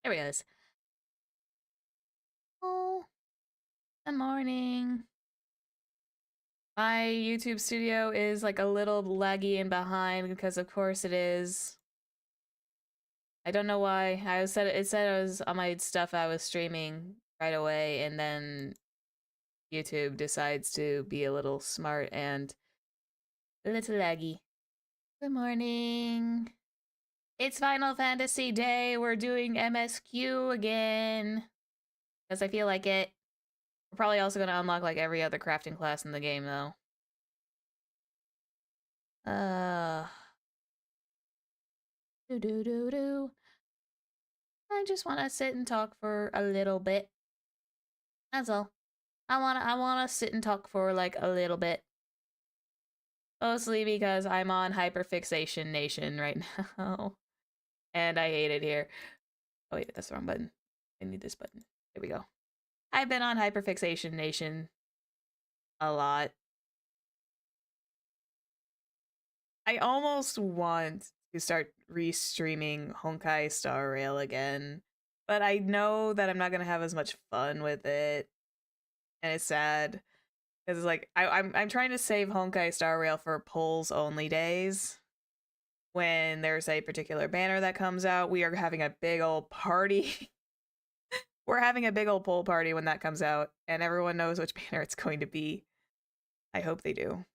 There he is. Oh, good morning. My YouTube studio is like a little laggy and behind because of course it is. I don't know why. It said it was on my stuff I was streaming right away, and then YouTube decides to be a little smart and a little laggy. Good morning. It's Final Fantasy Day. We're doing MSQ again. Because I feel like it. We're probably also gonna unlock like every other crafting class in the game though. Uh do do do do. I just want to sit and talk for a little bit. That's all. I want to sit and talk for like a little bit. Mostly because I'm on Hyperfixation Nation right now. And I hate it here. Oh wait, that's the wrong button. I need this button. There we go. I've been on Hyperfixation Nation a lot. I almost want to start restreaming Honkai Star Rail again, but I know that I'm not gonna have as much fun with it, and it's sad because it's like I'm trying to save Honkai Star Rail for polls only days. When there's a particular banner that comes out, we are having a big old party. We're having a big old poll party when that comes out, and everyone knows which banner it's going to be. I hope they do.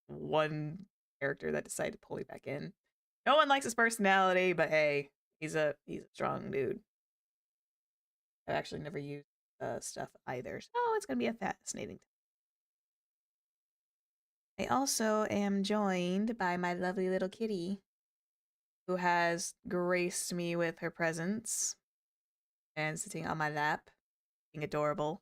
One character that decided to pull me back in. No one likes his personality, but hey, he's a strong dude. I've actually never used stuff either, so it's gonna be a fascinating. I also am joined by my lovely little kitty, who has graced me with her presence and sitting on my lap, being adorable.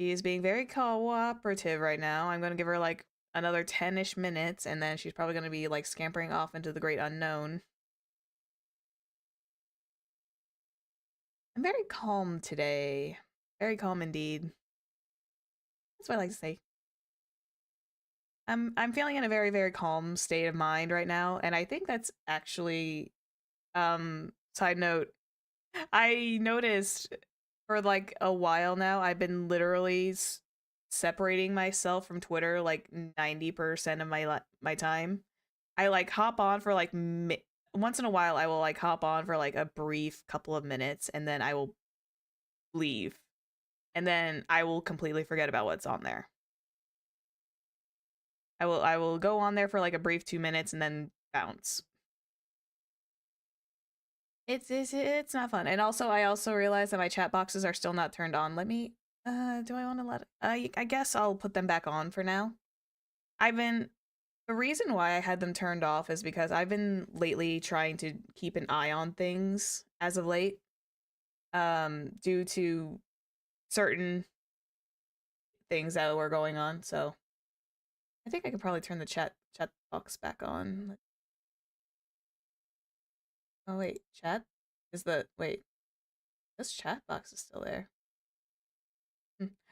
She is being very cooperative right now. I'm gonna give her like another 10-ish minutes, and then she's probably gonna be like scampering off into the great unknown. I'm very calm today. Very calm indeed. That's what I like to say. I'm feeling in a very, very calm state of mind right now, and I think that's actually side note, I noticed for like a while now I've been literally separating myself from Twitter like 90% of my time. I like hop on for like once in a while I will like hop on for like a brief couple of minutes, and then I will leave. And then I will completely forget about what's on there. I will go on there for like a brief 2 minutes and then bounce. It's not fun. And also I also realized that my chat boxes are still not turned on. Let me do I want to let I guess I'll put them back on for now. The reason why I had them turned off is because I've been lately trying to keep an eye on things as of late. Due to certain things that were going on. So I think I could probably turn the chat box back on. Oh wait, chat? Wait, this chat box is still there.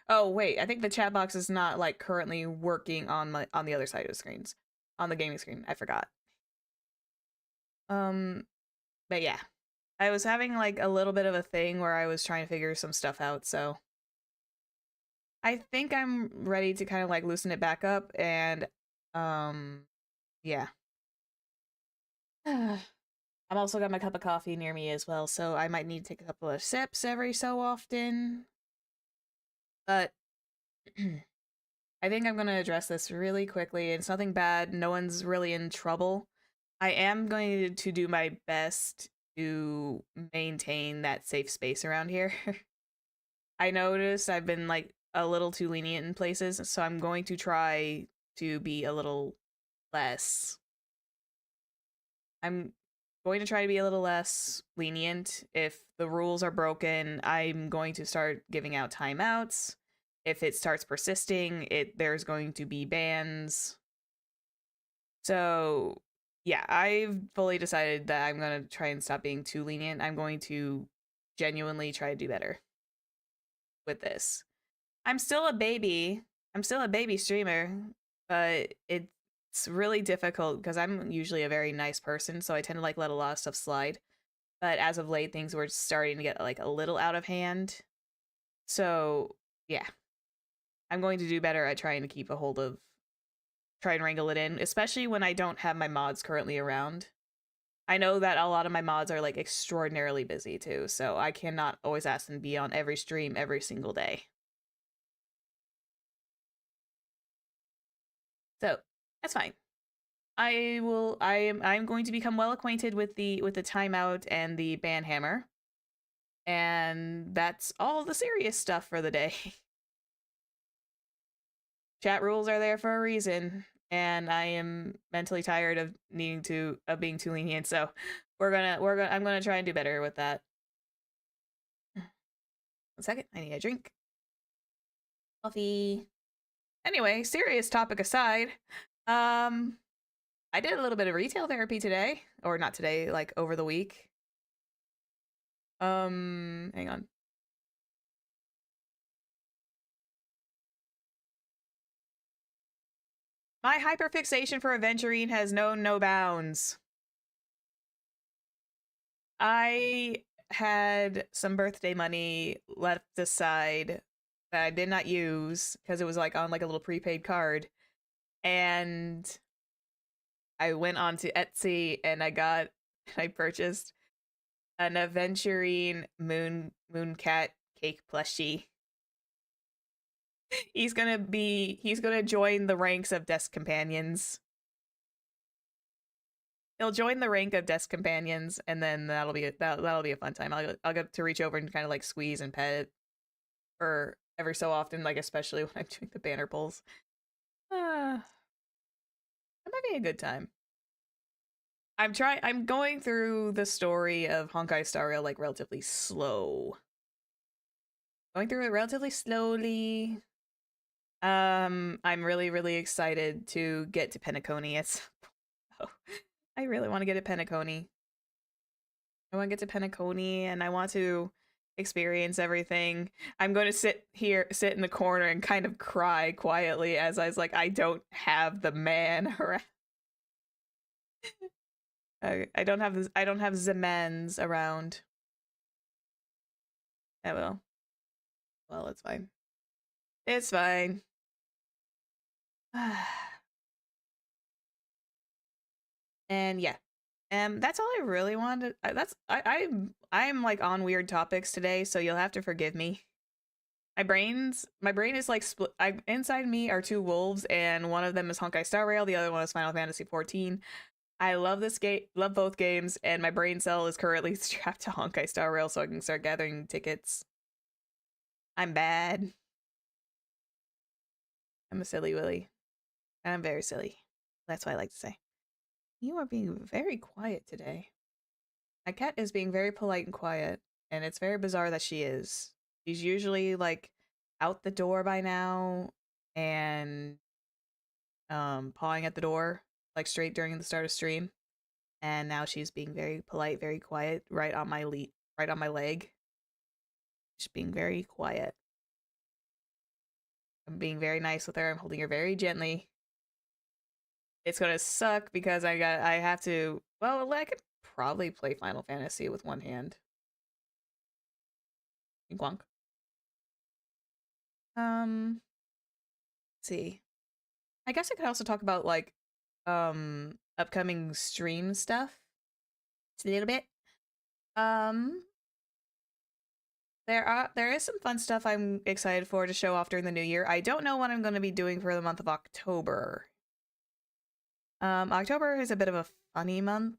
Oh wait, I think the chat box is not like currently working on the other side of the screens. On the gaming screen. I forgot. But yeah. I was having like a little bit of a thing where I was trying to figure some stuff out, so I think I'm ready to kind of like loosen it back up, and yeah. I'm also got my cup of coffee near me as well, so I might need to take a couple of sips every so often. But I think I'm going to address this really quickly. It's nothing bad. No one's really in trouble. I am going to do my best to maintain that safe space around here. I noticed I've been like a little too lenient in places, so I'm going to try to be a little less. I'm going to try to be a little less lenient. If the rules are broken, I'm going to start giving out timeouts. If it starts persisting, there's going to be bans. So, yeah, I've fully decided that I'm going to try and stop being too lenient. I'm going to genuinely try to do better with this. I'm still a baby. I'm still a baby streamer, but it's it's really difficult because I'm usually a very nice person, so I tend to like let a lot of stuff slide. But as of late, things were starting to get like a little out of hand. So yeah, I'm going to do better at trying to keep a hold of, try and wrangle it in, especially when I don't have my mods currently around. I know that a lot of my mods are like extraordinarily busy too, so I cannot always ask them to be on every stream every single day. So that's fine. I'm going to become well acquainted with the timeout and the ban hammer. And that's all the serious stuff for the day. Chat rules are there for a reason, and I am mentally tired of needing to of being too lenient, so I'm gonna try and do better with that. 1 second, I need a drink. Coffee. Anyway, serious topic aside, I did a little bit of retail therapy today, or not today, like over the week. Hang on. My hyperfixation for aventurine has known no bounds. I had some birthday money left aside that I did not use because it was like on like a little prepaid card. And I went on to Etsy and I purchased an aventurine mooncat cake plushie. He's gonna join the ranks of desk companions. He'll join the rank of desk companions, and then that'll be a fun time. I'll get to reach over and kind of like squeeze and pet it for every so often, like especially when I'm doing the banner pulls. That might be a good time. I'm going through the story of Honkai Star Rail like relatively slow. Going through it relatively slowly. I'm really excited to get to Penacony. I really want to get to Penacony. I want to get to Penacony and I want to experience everything. I'm going to sit in the corner and kind of cry quietly as I was like, I don't have the man around. I don't have the mans around. I will. Well, it's fine. It's fine. And yeah. That's all I really wanted. I'm like on weird topics today, so you'll have to forgive me. My brain is like split. Inside me are two wolves, and one of them is Honkai Star Rail, the other one is Final Fantasy XIV. I love this game, love both games, and my brain cell is currently strapped to Honkai Star Rail so I can start gathering tickets. I'm bad. I'm a silly willy. I'm very silly. That's what I like to say. You are being very quiet today. My cat is being very polite and quiet, and it's very bizarre that she is. She's usually like out the door by now and pawing at the door like straight during the start of stream. And now she's being very polite, very quiet, right on my leg. She's being very quiet. I'm being very nice with her. I'm holding her very gently. It's gonna suck because I have to. Well, I could probably play Final Fantasy with one hand. Gwonk. Let's see. I guess I could also talk about like upcoming stream stuff. Just a little bit. There is some fun stuff I'm excited for to show off during the new year. I don't know what I'm going to be doing for the month of October. October is a bit of a funny month.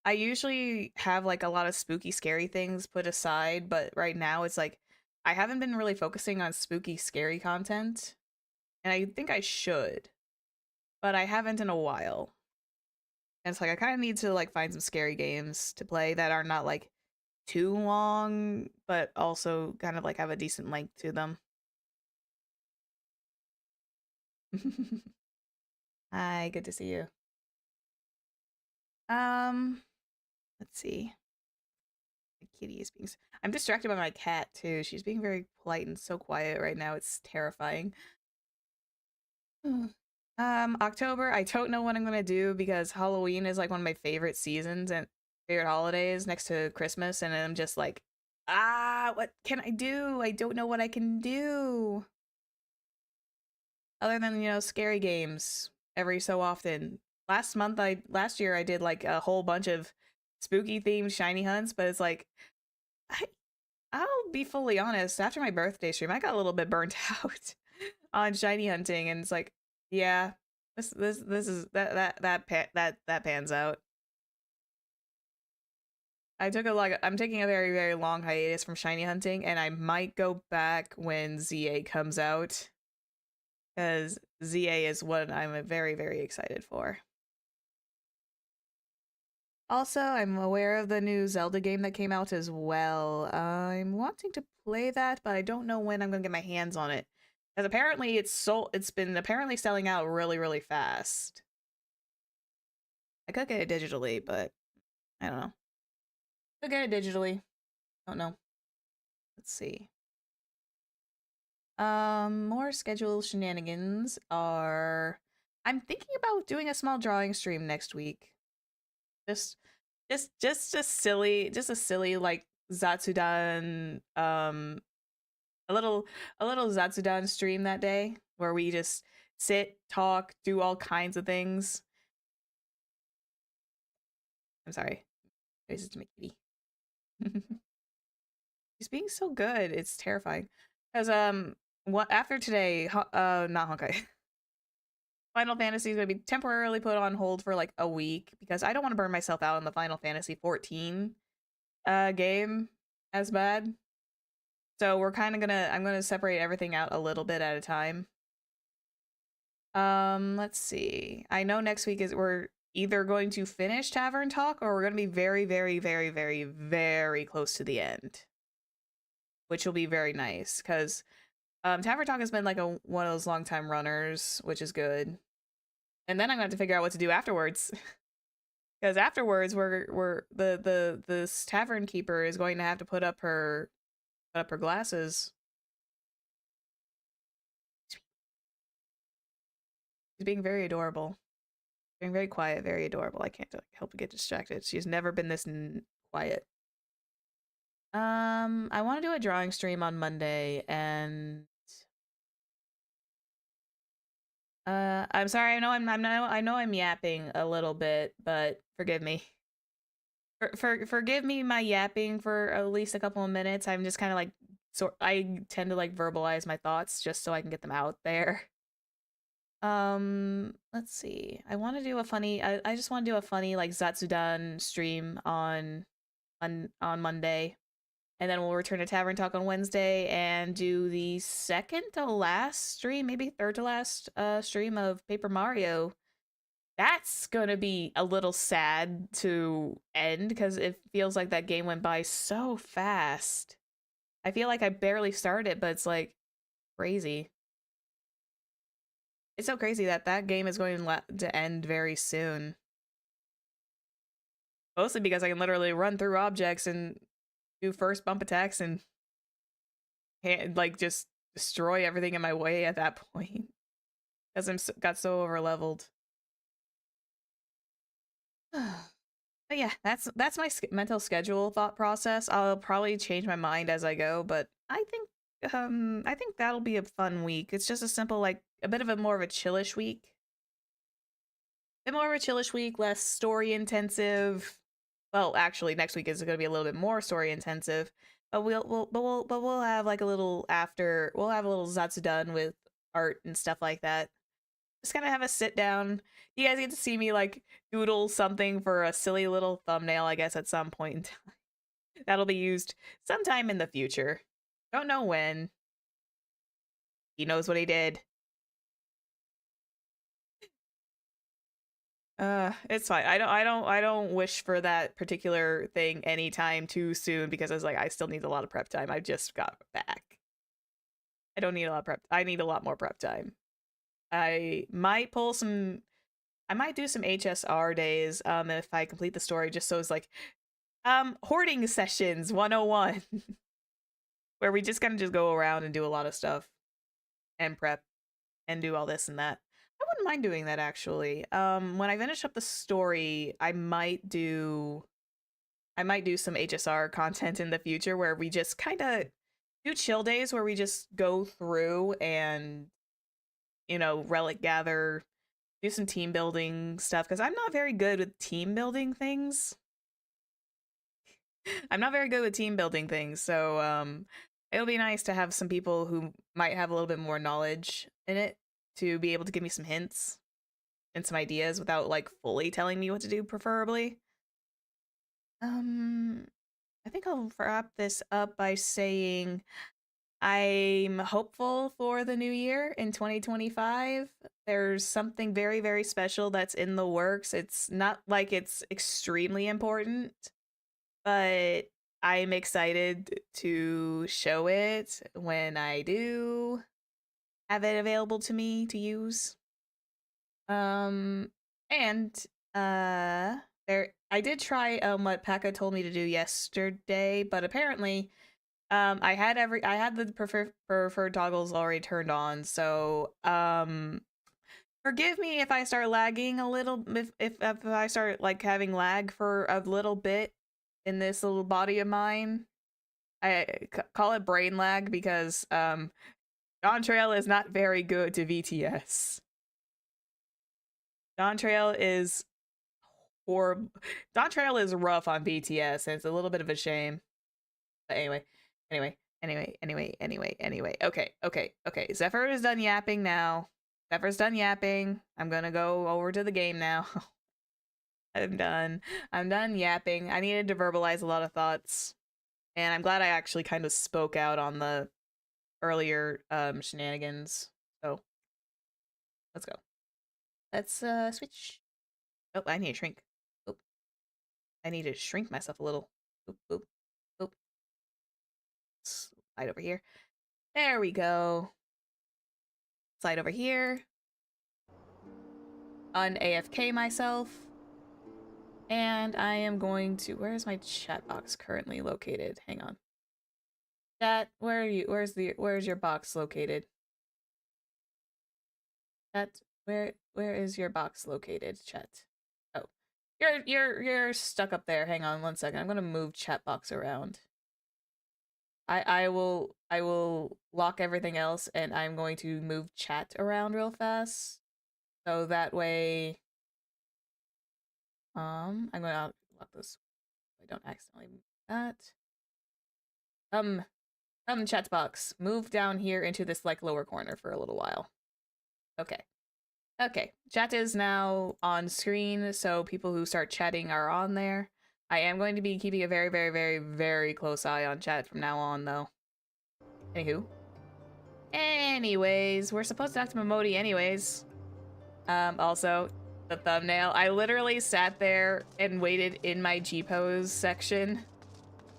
I usually have like a lot of spooky, scary things put aside, but right now it's like I haven't been really focusing on spooky, scary content, and I think I should, but I haven't in a while. And it's like I kind of need to like find some scary games to play that are not like too long, but also kind of like have a decent length to them. Hi, good to see you. Let's see. The kitty is being. I'm distracted by my cat too. She's being very polite and so quiet right now. It's terrifying. October, I don't know what I'm gonna do because Halloween is like one of my favorite seasons and favorite holidays next to Christmas, and I'm just like, what can I do? I don't know what I can do. Other than, scary games every so often. Last year I did like a whole bunch of spooky themed shiny hunts, but it's like I I'll be fully honest, after my birthday stream, I got a little bit burnt out on shiny hunting, and it's like, yeah, this is that pans out. I'm taking a very, very long hiatus from shiny hunting, and I might go back when ZA comes out, because ZA is what I'm very, very excited for. Also, I'm aware of the new Zelda game that came out as well. I'm wanting to play that, but I don't know when I'm gonna get my hands on it. Because apparently it's been apparently selling out really, really fast. I could get it digitally, but I don't know. Could get it digitally. Don't know. Let's see. More schedule shenanigans are I'm thinking about doing a small drawing stream next week. Just just a silly like Zatsudan a little Zatsudan stream that day where we just sit, talk, do all kinds of things. I'm sorry. This is my kitty. He's being so good. It's terrifying. Cuz what after today, not Honkai. Final Fantasy is going to be temporarily put on hold for like a week because I don't want to burn myself out in the Final Fantasy 14 game as bad. So we're kind of I'm gonna separate everything out a little bit at a time. Let's see. I know next week we're either going to finish Tavern Talk or we're gonna be very, very, very, very, very close to the end, which will be very nice because Tavern Talk has been like one of those long time runners, which is good. And then I'm gonna have to figure out what to do afterwards. Because afterwards, we're this tavern keeper is going to have to put up her glasses. She's being very adorable, being very quiet, very adorable. I can't help but get distracted. She's never been this quiet. I want to do a drawing stream on Monday, and I'm sorry. I know I'm yapping a little bit, but forgive me. Forgive me my yapping for at least a couple of minutes. I'm just kind of like I tend to like verbalize my thoughts just so I can get them out there. Let's see. I want to do a funny I just want to do a funny like Zatsudan stream on Monday. And then we'll return to Tavern Talk on Wednesday and do the second to last stream, maybe third to last stream of Paper Mario. That's gonna be a little sad to end because it feels like that game went by so fast. I feel like I barely started it, but it's like crazy. It's so crazy that that game is going to end very soon. Mostly because I can literally run through objects and do first bump attacks and like just destroy everything in my way at that point. Because got so over leveled. But yeah, that's my mental schedule thought process. I'll probably change my mind as I go, but I think that'll be a fun week. It's just a simple like a bit of a more of a chillish week. A bit more of a chillish week, less story intensive. Well, actually, next week is going to be a little bit more story intensive. But we'll have like a little we'll have a little Zatsudan with art and stuff like that. Just kind of have a sit down. You guys get to see me like doodle something for a silly little thumbnail, I guess, at some point in time. That'll be used sometime in the future. Don't know when. He knows what he did. It's fine. I don't wish for that particular thing anytime too soon because I was like, I still need a lot of prep time. I just got back. I don't need a lot of prep. I need a lot more prep time. I might do some HSR days if I complete the story just so it's like hoarding sessions 101 where we just kind of just go around and do a lot of stuff and prep and do all this and that. I wouldn't mind doing that actually. When I finish up the story, I might do some HSR content in the future where we just kind of do chill days where we just go through and, you know, relic gather, do some team building stuff because I'm not very good with team building things. I'm not very good with team building things, so it'll be nice to have some people who might have a little bit more knowledge in it to be able to give me some hints and some ideas without like fully telling me what to do, preferably. I think I'll wrap this up by saying I'm hopeful for the new year in 2025. There's something very, very special that's in the works. It's not like it's extremely important, but I'm excited to show it when I do have it available to me to use. Um, and there I did try what Pekka told me to do yesterday, but apparently I had the preferred toggles already turned on, so forgive me if I start lagging a little, if I start like having lag for a little bit in this little body of mine. Call it brain lag because Dawn Trail is not very good to VTS. Dawn Trail is horrible. Dawn Trail is rough on VTS, and it's a little bit of a shame. But anyway. Okay. Zephyr is done yapping now. Zephyr's done yapping. I'm gonna go over to the game now. I'm done. I'm done yapping. I needed to verbalize a lot of thoughts. And I'm glad I actually kind of spoke out on the earlier shenanigans. So let's go. Let's switch. Oh, I need to shrink. Oh, I need to shrink myself a little. Oop, oop, oop. Slide over here. There we go. Slide over here. Un-AFK myself. And I am going to... Where's my chat box currently located? Hang on. Chat, where are you? Where's your box located? Chat, where is your box located, chat? Oh. You're stuck up there. Hang on one second. I'm gonna move chat box around. I will lock everything else and I'm going to move chat around real fast. So that way I'm gonna lock this so I don't accidentally move that. Chat box. Move down here into this like lower corner for a little while. Okay. Okay. Chat is now on screen, so people who start chatting are on there. I am going to be keeping a very, very, very, very close eye on chat from now on, though. Anywho. Anyways, we're supposed to talk to Momodi anyways. Also, the thumbnail. I literally sat there and waited in my G-pose section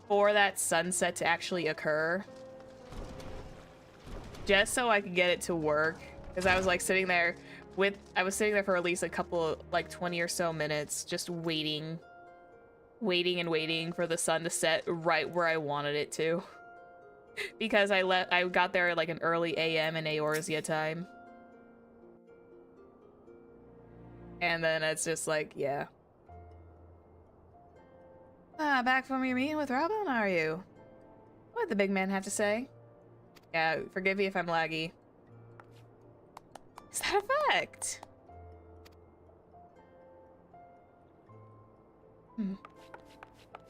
for that sunset to actually occur. Just so I could get it to work. Because I was like sitting there I was sitting there for at least a couple, like 20 or so minutes, just waiting and waiting for the sun to set right where I wanted it to. Because I got there at like an early AM in Eorzea time. And then it's just like, yeah. Back from your meeting with Robin, are you? What'd the big man have to say? Yeah, forgive me if I'm laggy. Is that a fact?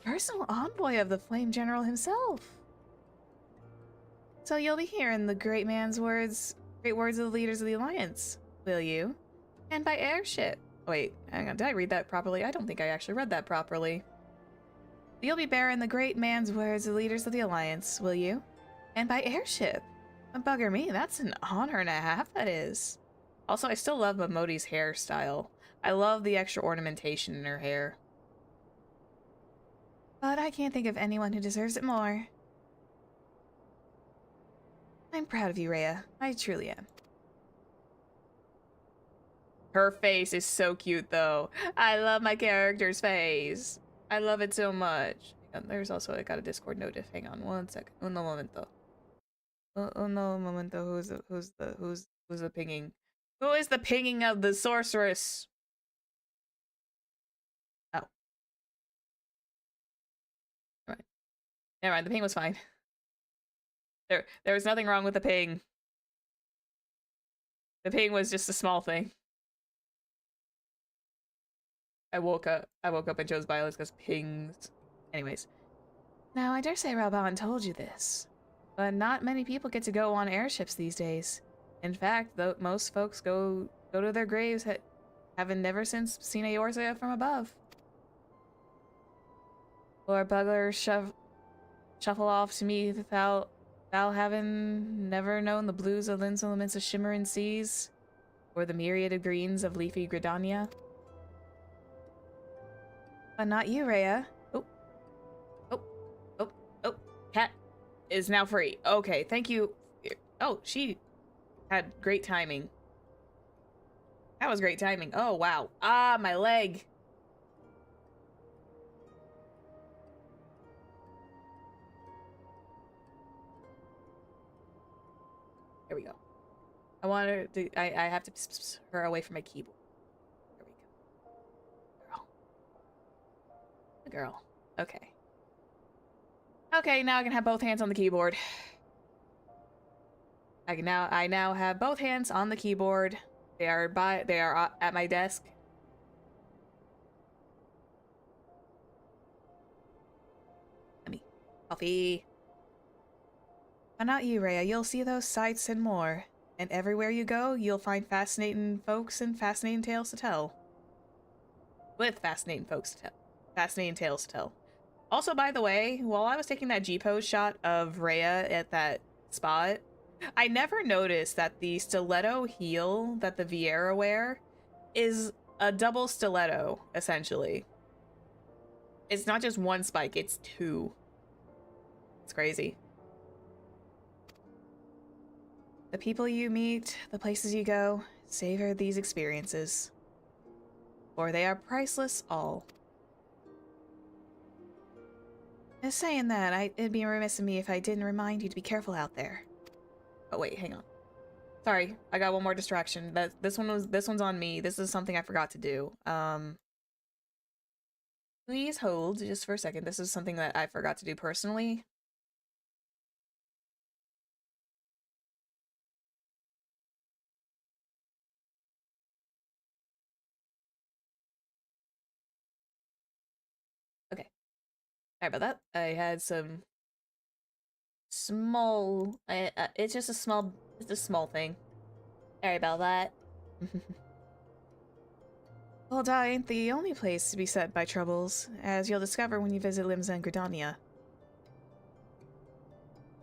Personal envoy of the Flame General himself. So you'll be hearing the great words of the leaders of the Alliance, will you? And by airship. Wait, hang on, did I read that properly? I don't think I actually read that properly. You'll be bearing the great man's words of the leaders of the Alliance, will you? And by airship. Bugger me, that's an honor and a half, that is. Also, I still love Momodi's hairstyle. I love the extra ornamentation in her hair. But I can't think of anyone who deserves it more. I'm proud of you, Raya. I truly am. Her face is so cute, though. I love my character's face. I love it so much. There's also, I got a Discord notif. Hang on one second. Uno momento. Uno momento. Who's the pinging? Who is the pinging of the sorceress? Oh. Never mind. Never mind, the ping was fine. There was nothing wrong with the ping. The ping was just a small thing. I woke up and chose violence because pings. Anyways. Now, I dare say REBORN told you this, but not many people get to go on airships these days. In fact, most folks go to their graves having never since seen a Yorza from above. Or bugler shuffle off to me without having never known the blues of lineaments of shimmering seas, or the myriad of greens of leafy Gridania. But not you, Raya. Oh, cat is now free. Okay, thank you. Oh, she had great timing. That was great timing. Oh, wow. Ah, my leg. There we go. I want her to, I have to her away from my keyboard. There we go. Girl. Okay. Okay, now I can have both hands on the keyboard. I now have both hands on the keyboard. They are at my desk. Yummy. Coffee. But not you, Raya. You'll see those sights and more. And everywhere you go, you'll find fascinating folks and fascinating tales to tell. With fascinating folks to tell. Fascinating tales to tell. Also, by the way, while I was taking that G-pose shot of Raya at that spot, I never noticed that the stiletto heel that the Viera wear is a double stiletto, essentially. It's not just one spike, it's two. It's crazy. The people you meet, the places you go, savor these experiences. For they are priceless all. Just saying that, it'd be remiss of me if I didn't remind you to be careful out there. Oh wait, hang on. Sorry, I got one more distraction. This one's on me. This is something I forgot to do. Please hold just for a second. This is something that I forgot to do personally. Okay. Sorry about that. I had some small it's just a small thing. Sorry about that. Ul'dah ain't the only place to be set by troubles, as you'll discover when you visit Limsa and Gridania.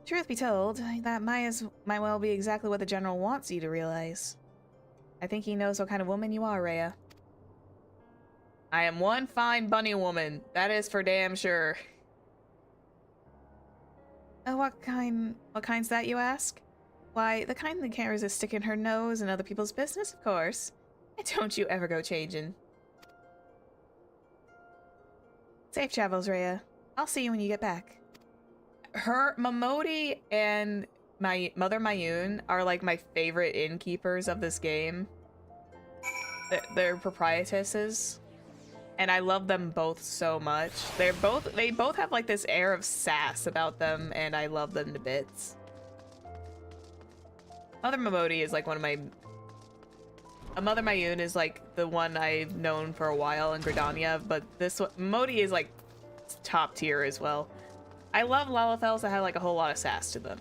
Truth be told, that might well be exactly what the General wants you to realize. I think he knows what kind of woman you are, Raya. I am one fine bunny woman. That is for damn sure. What kind's that, you ask? Why, the kind that can't resist sticking her nose in other people's business, of course. And don't you ever go changing. Safe travels, Raya. I'll see you when you get back. Momodi and my Mother Mayun are like my favorite innkeepers of this game. They're proprietesses. And I love them both so much. They both have like this air of sass about them, and I love them to bits. Mother Momodi is like one of my... Mother Mayun is like the one I've known for a while in Gridania, but this one... Momodi is like top tier as well. I love Lalafels that have like a whole lot of sass to them.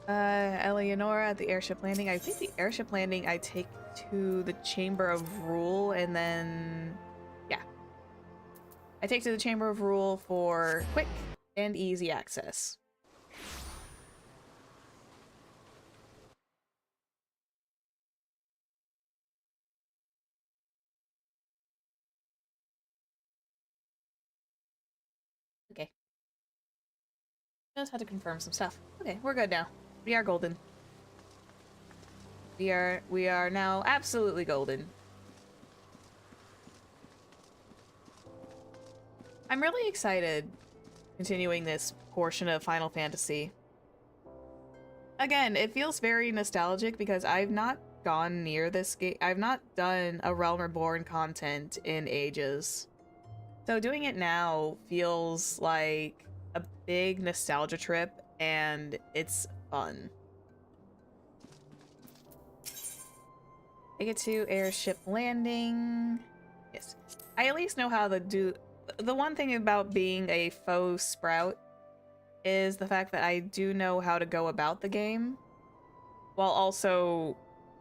Eleonora at the airship landing. I think the airship landing I take to the Chamber of Rule, and then... yeah. I take to the Chamber of Rule for quick and easy access. Okay. Just had to confirm some stuff. Okay, we're good now. We are golden. We are now absolutely golden. I'm really excited continuing this portion of Final Fantasy. Again, it feels very nostalgic because I've not gone near this game. I've not done a Realm Reborn content in ages. So doing it now feels like a big nostalgia trip, and it's fun. I get to airship landing. Yes. I at least know how to do... The one thing about being a faux sprout is the fact that I do know how to go about the game while also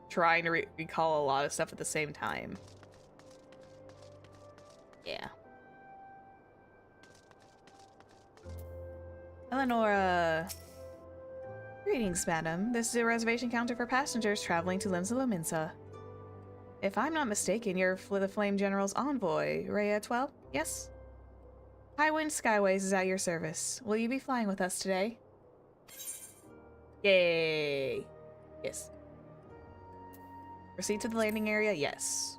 trying to recall a lot of stuff at the same time. Yeah. Eleonora. Greetings, madam. This is a reservation counter for passengers traveling to Limsa. If I'm not mistaken, you're the Flame General's envoy, Raya 12? Yes? Highwind Skyways is at your service. Will you be flying with us today? Yay! Yes. Proceed to the landing area? Yes.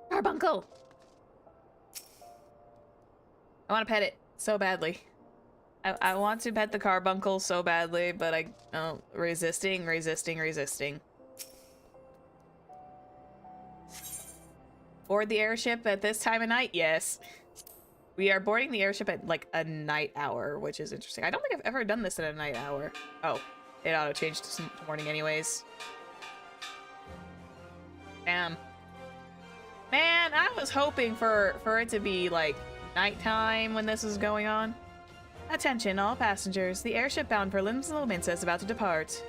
Carbuncle! I want to pet it so badly. I want to pet the carbuncle so badly, but resisting. Board the airship at this time of night? Yes. We are boarding the airship at like a night hour, which is interesting. I don't think I've ever done this at a night hour. Oh, it auto-changed to morning anyways. Damn. Man, I was hoping for it to be like nighttime when this was going on. Attention, all passengers. The airship bound for Limsa is about to depart.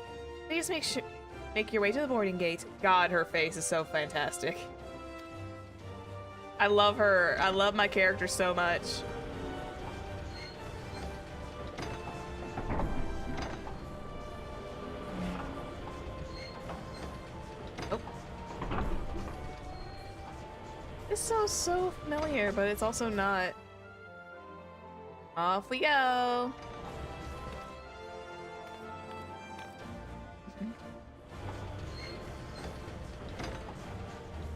Please make your way to the boarding gate. God, her face is so fantastic. I love her. I love my character so much. Oh. This sounds so familiar, but it's also not. Off we go.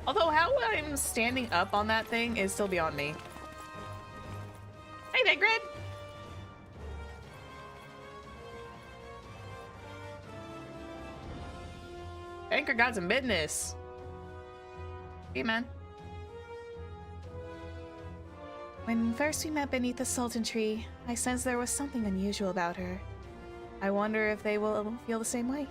Although how I'm standing up on that thing is still beyond me. Hey, Vigrid! Anchor got some business. Hey, man. When first we met beneath the Sultan tree, I sensed there was something unusual about her. I wonder if they will feel the same way.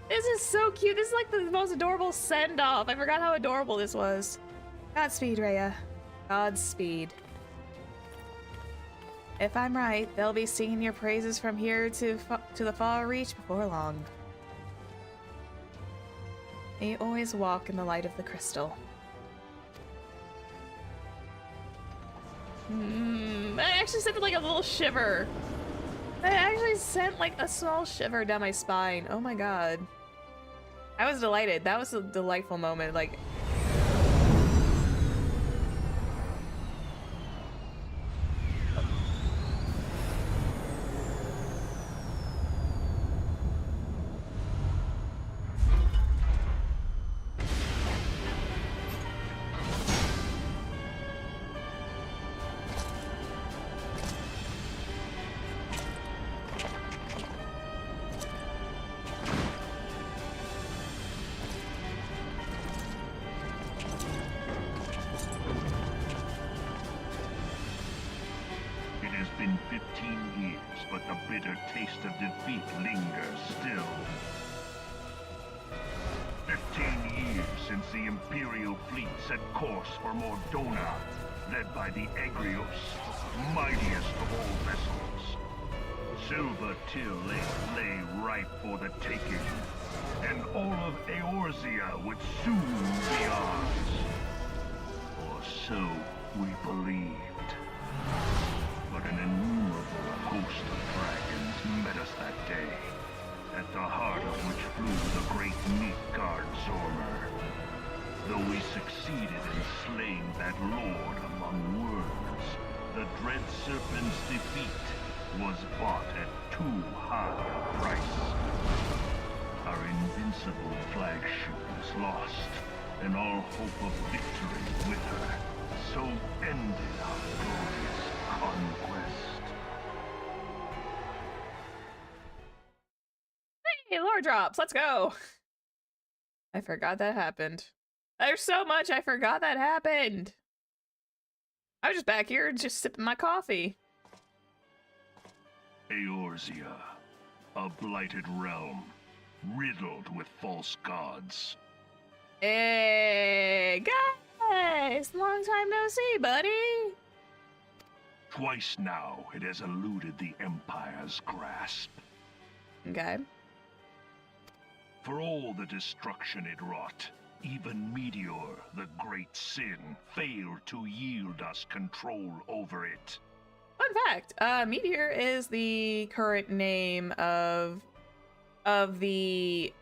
This is so cute. This is like the most adorable send-off. I forgot how adorable this was. Godspeed, Raya. Godspeed. If I'm right, they'll be singing your praises from here to the far reach before long. May you always walk in the light of the crystal. That actually sent like a little shiver. That actually sent like a small shiver down my spine. Oh my god. I was delighted. That was a delightful moment. Like, and all hope of victory with her. So ended our glorious conquest. Hey, lore drops, let's go. I forgot that happened. There's so much I forgot that happened. I was just back here just sipping my coffee. Eorzea, a blighted realm, riddled with false gods. Hey, guys! Long time no see, buddy! Twice now it has eluded the Empire's grasp. Okay. For all the destruction it wrought, even Meteor, the great sin, failed to yield us control over it. Fun fact, Meteor is the current name of the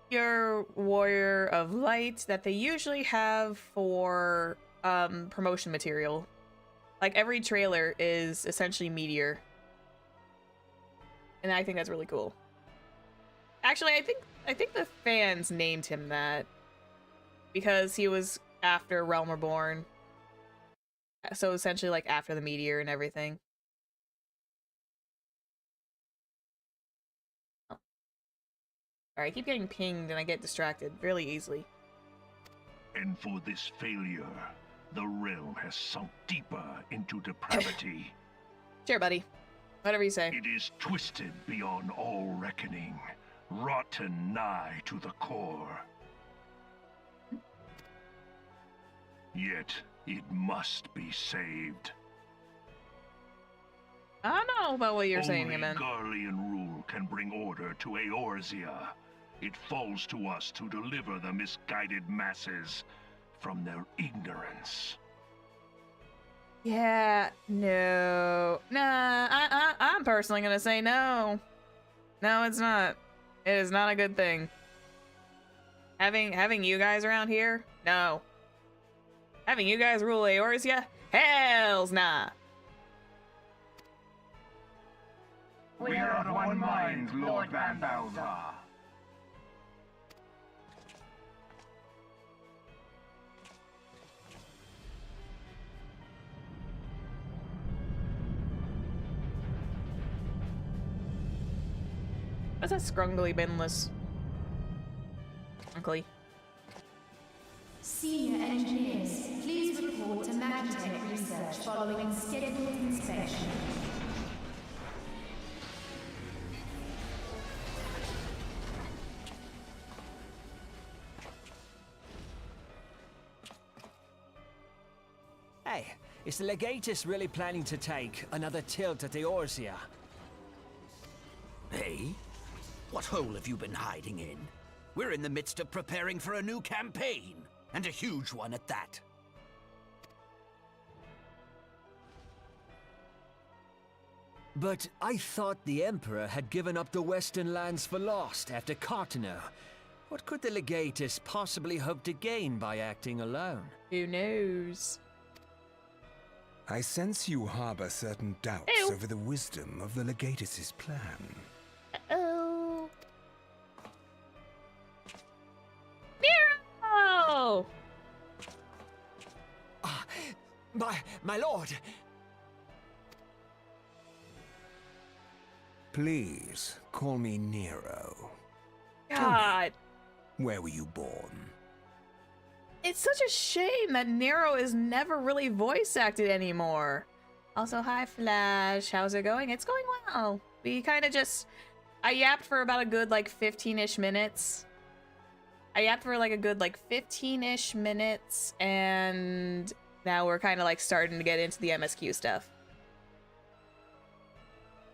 pure warrior of light that they usually have for promotion material. Like every trailer is essentially Meteor. And I think that's really cool. Actually, I think the fans named him that because he was after Realm Reborn. So essentially like after the Meteor and everything. Oh. Alright, I keep getting pinged and I get distracted really easily. And for this failure, the realm has sunk deeper into depravity. Sure, buddy. Whatever you say. It is twisted beyond all reckoning, rotten nigh to the core. Yet, it must be saved. I don't know about what you're saying, Only man. Garlean rule can bring order to Eorzea. It falls to us to deliver the misguided masses from their ignorance. Yeah, no. Nah, I'm personally gonna say no. No, it's not. It is not a good thing. Having you guys around here? No. Having you guys rule Eorzea? Hells nah. We are of one mind, Lord Van Balzar. What's that scrungly binless? Scrunkly. Senior engineers, please report to Magitech research following scheduled inspection. Hey, is the Legatus really planning to take another tilt at Eorzea? Hey? What hole have you been hiding in? We're in the midst of preparing for a new campaign, and a huge one at that. But I thought the Emperor had given up the Western lands for lost after Cartano. What could the Legatus possibly hope to gain by acting alone? Who knows? I sense you harbor certain doubts Ew. over the wisdom of the Legatus's plan. Uh-oh. Nero! My lord! Please, call me Nero. God. Where were you born? It's such a shame that Nero is never really voice acted anymore. Also, hi Flash, how's it going? It's going well. We kind of just... I yapped for about a good, like, 15-ish minutes. I yapped for, like, a good, like, 15-ish minutes, and now we're kind of, like, starting to get into the MSQ stuff.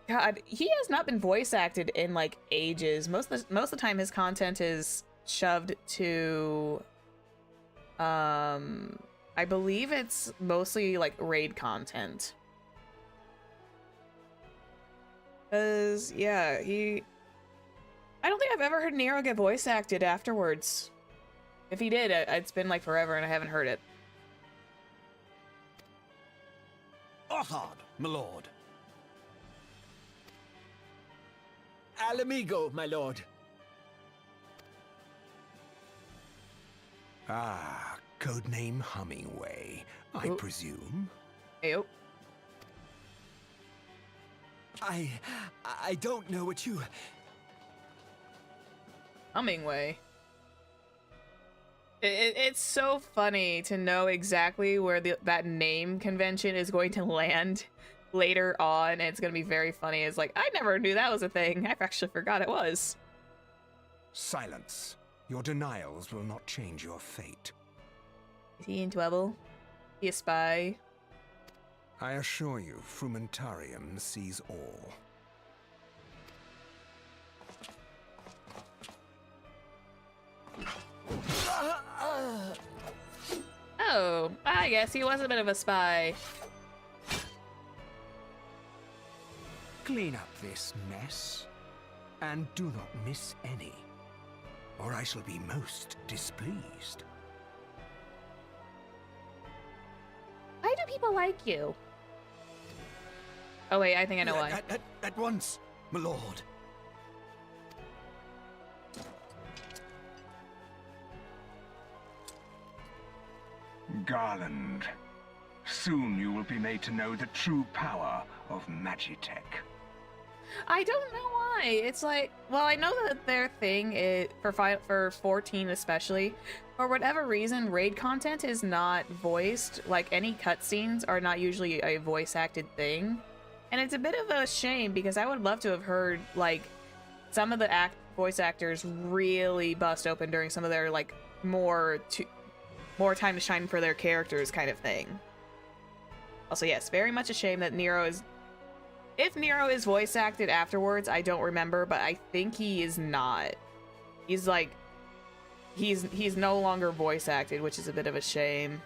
God, he has not been voice acted in, like, ages. Most of the time his content is shoved to... I believe it's mostly, like, raid content. Cause, yeah, I don't think I've ever heard Nero get voice acted afterwards. If he did, it's been, like, forever and I haven't heard it. Othard, my lord. Al amigo, my lord. Ah, codename Hummingway, I Oh. presume. Ayo. I don't know what you... Hummingway. It's so funny to know exactly where that name convention is going to land later on. And it's going to be very funny. It's like, I never knew that was a thing. I actually forgot it was. Silence. Your denials will not change your fate. Is he in trouble? He a spy? I assure you, Frumentarium sees all. Oh, I guess he was a bit of a spy. Clean up this mess, and do not miss any, or I shall be most displeased. Why do people like you? Oh wait, I think I know why. At once, my lord. Garland, soon you will be made to know the true power of Magitech. I don't know why. It's like, well, I know that their thing is for 14 especially, for whatever reason, raid content is not voiced. Like any cutscenes are not usually a voice acted thing, and it's a bit of a shame because I would love to have heard like some of the voice actors really bust open during some of their like more time to shine for their characters kind of thing. Also, yes, very much a shame that Nero is. If Nero is voice acted afterwards, I don't remember, but I think he is not. He's like, he's no longer voice acted, which is a bit of a shame.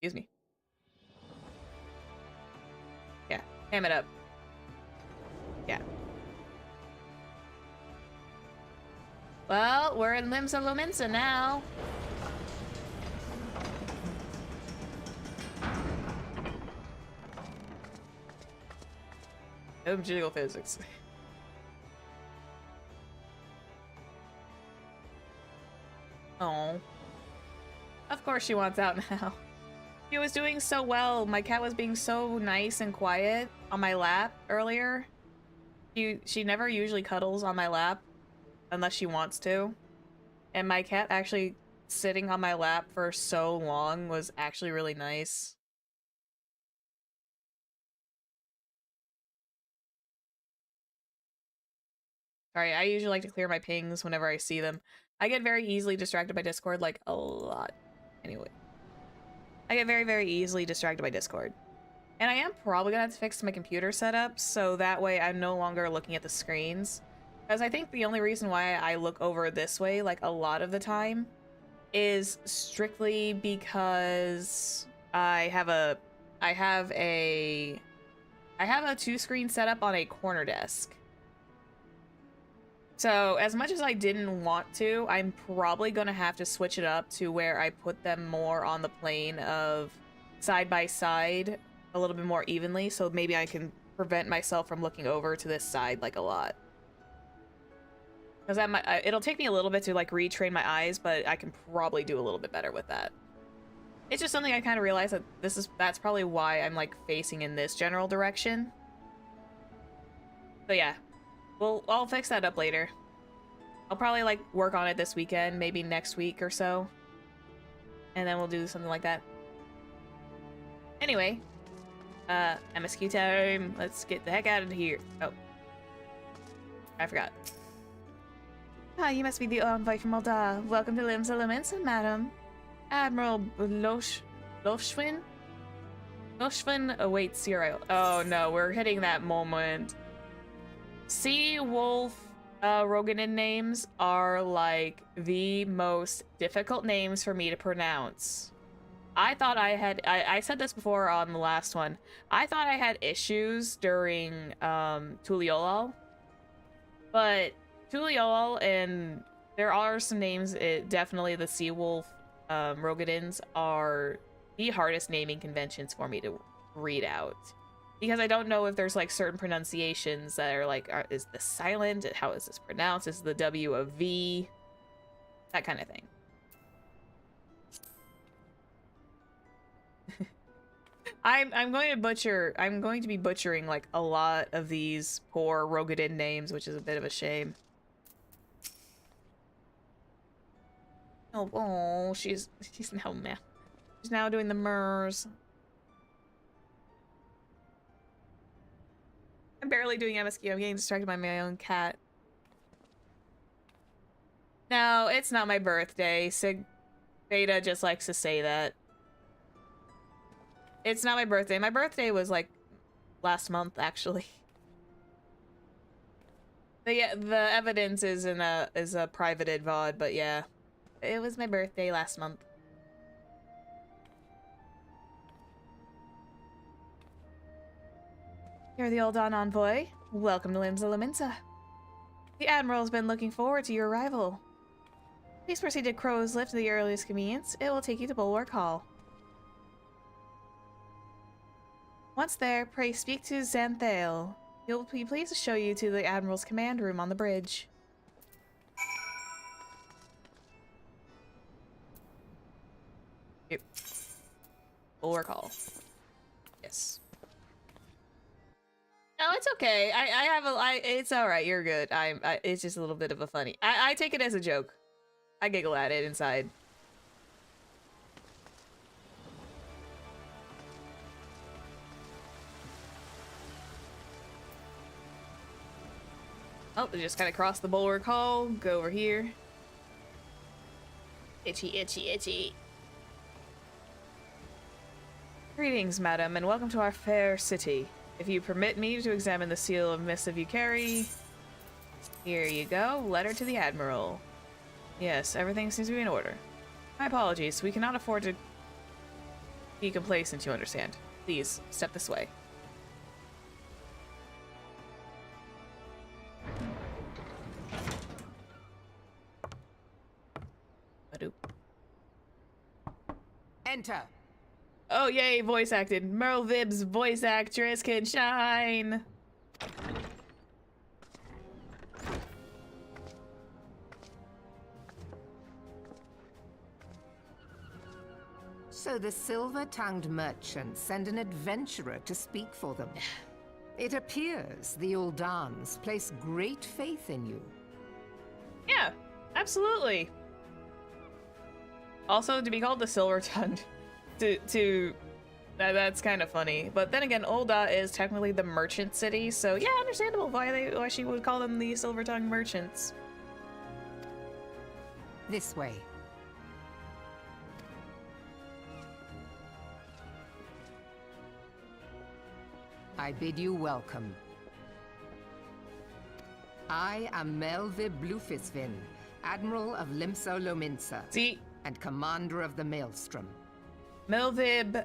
Excuse me. Yeah, ham it up. Yeah. Well, we're in Limsa Lominsa now. Jiggle physics. Oh. Of course she wants out now. She was doing so well. My cat was being so nice and quiet on my lap earlier. She never usually cuddles on my lap unless she wants to. And my cat actually sitting on my lap for so long was actually really nice. Sorry, I usually like to clear my pings whenever I see them. I get very easily distracted by Discord, like a lot. Anyway. I get very, very easily distracted by Discord. And I am probably gonna have to fix my computer setup so that way I'm no longer looking at the screens. Because I think the only reason why I look over this way, like a lot of the time, is strictly because I have a 2-screen setup on a corner desk. So as much as I didn't want to, I'm probably gonna have to switch it up to where I put them more on the plane of side by side a little bit more evenly, so maybe I can prevent myself from looking over to this side like a lot. Because it'll take me a little bit to like retrain my eyes, but I can probably do a little bit better with that. It's just something I kind of realized that that's probably why I'm like facing in this general direction. So yeah, I'll fix that up later. I'll probably like work on it this weekend, maybe next week or so. And then we'll do something like that. Anyway, MSQ time. Let's get the heck out of here. Oh, I forgot. Ah, you must be the envoy from Moldar. Welcome to Limsa Lominsa, madam. Admiral Loshwin awaits your arrival. Oh no, we're hitting that moment. Sea Wolf Roganin names are like the most difficult names for me to pronounce. I thought I said this before on the last one. I thought I had issues during Tuliolal. But Tuliolal, and there are some names, definitely the Sea Wolf Rogadins are the hardest naming conventions for me to read out. Because I don't know if there's like certain pronunciations that are like, is this silent? How is this pronounced? Is the W a V? That kind of thing. I'm going to be butchering like a lot of these poor Rogadin names, which is a bit of a shame. Oh, she's now mad. She's now doing the MERS. I'm barely doing MSQ. I'm getting distracted by my own cat. No, it's not my birthday. Sig Beta just likes to say that. It's not my birthday. My birthday was like last month, actually. But yeah, the evidence is in a privated VOD, but yeah. It was my birthday last month. You're the Uldan envoy. Welcome to Limsa Laminsa. The Admiral's been looking forward to your arrival. Please proceed to Crow's Lift at the earliest convenience. It will take you to Bulwark Hall. Once there, pray speak to Xanthale. He'll be pleased to show you to the Admiral's command room on the bridge. Yep. Bulwark Hall. Yes. No, it's okay. It's alright, you're good. It's just a little bit of a funny. I take it as a joke. I giggle at it inside. Oh, they just kind of crossed the Bulwark Hall. Go over here. Itchy, itchy, itchy. Greetings, madam, and welcome to our fair city. If you permit me to examine the seal of missive you carry... Here you go. Letter to the Admiral. Yes, everything seems to be in order. My apologies. We cannot afford to be complacent, you understand. Please, step this way. Badoop. Enter. Oh, yay, voice acted. Merle Vib's voice actress can shine. So the silver-tongued merchants send an adventurer to speak for them. It appears the Uldans place great faith in you. Yeah, absolutely. Also, to be called the Silver-Tongued, that's kind of funny. But then again, Ulda is technically the merchant city, so yeah, understandable why she would call them the Silver-Tongued merchants. This way. I bid you welcome. I am Melvib Blufisvin, Admiral of Limsa Lominsa. See? And Commander of the Maelstrom. Melvib,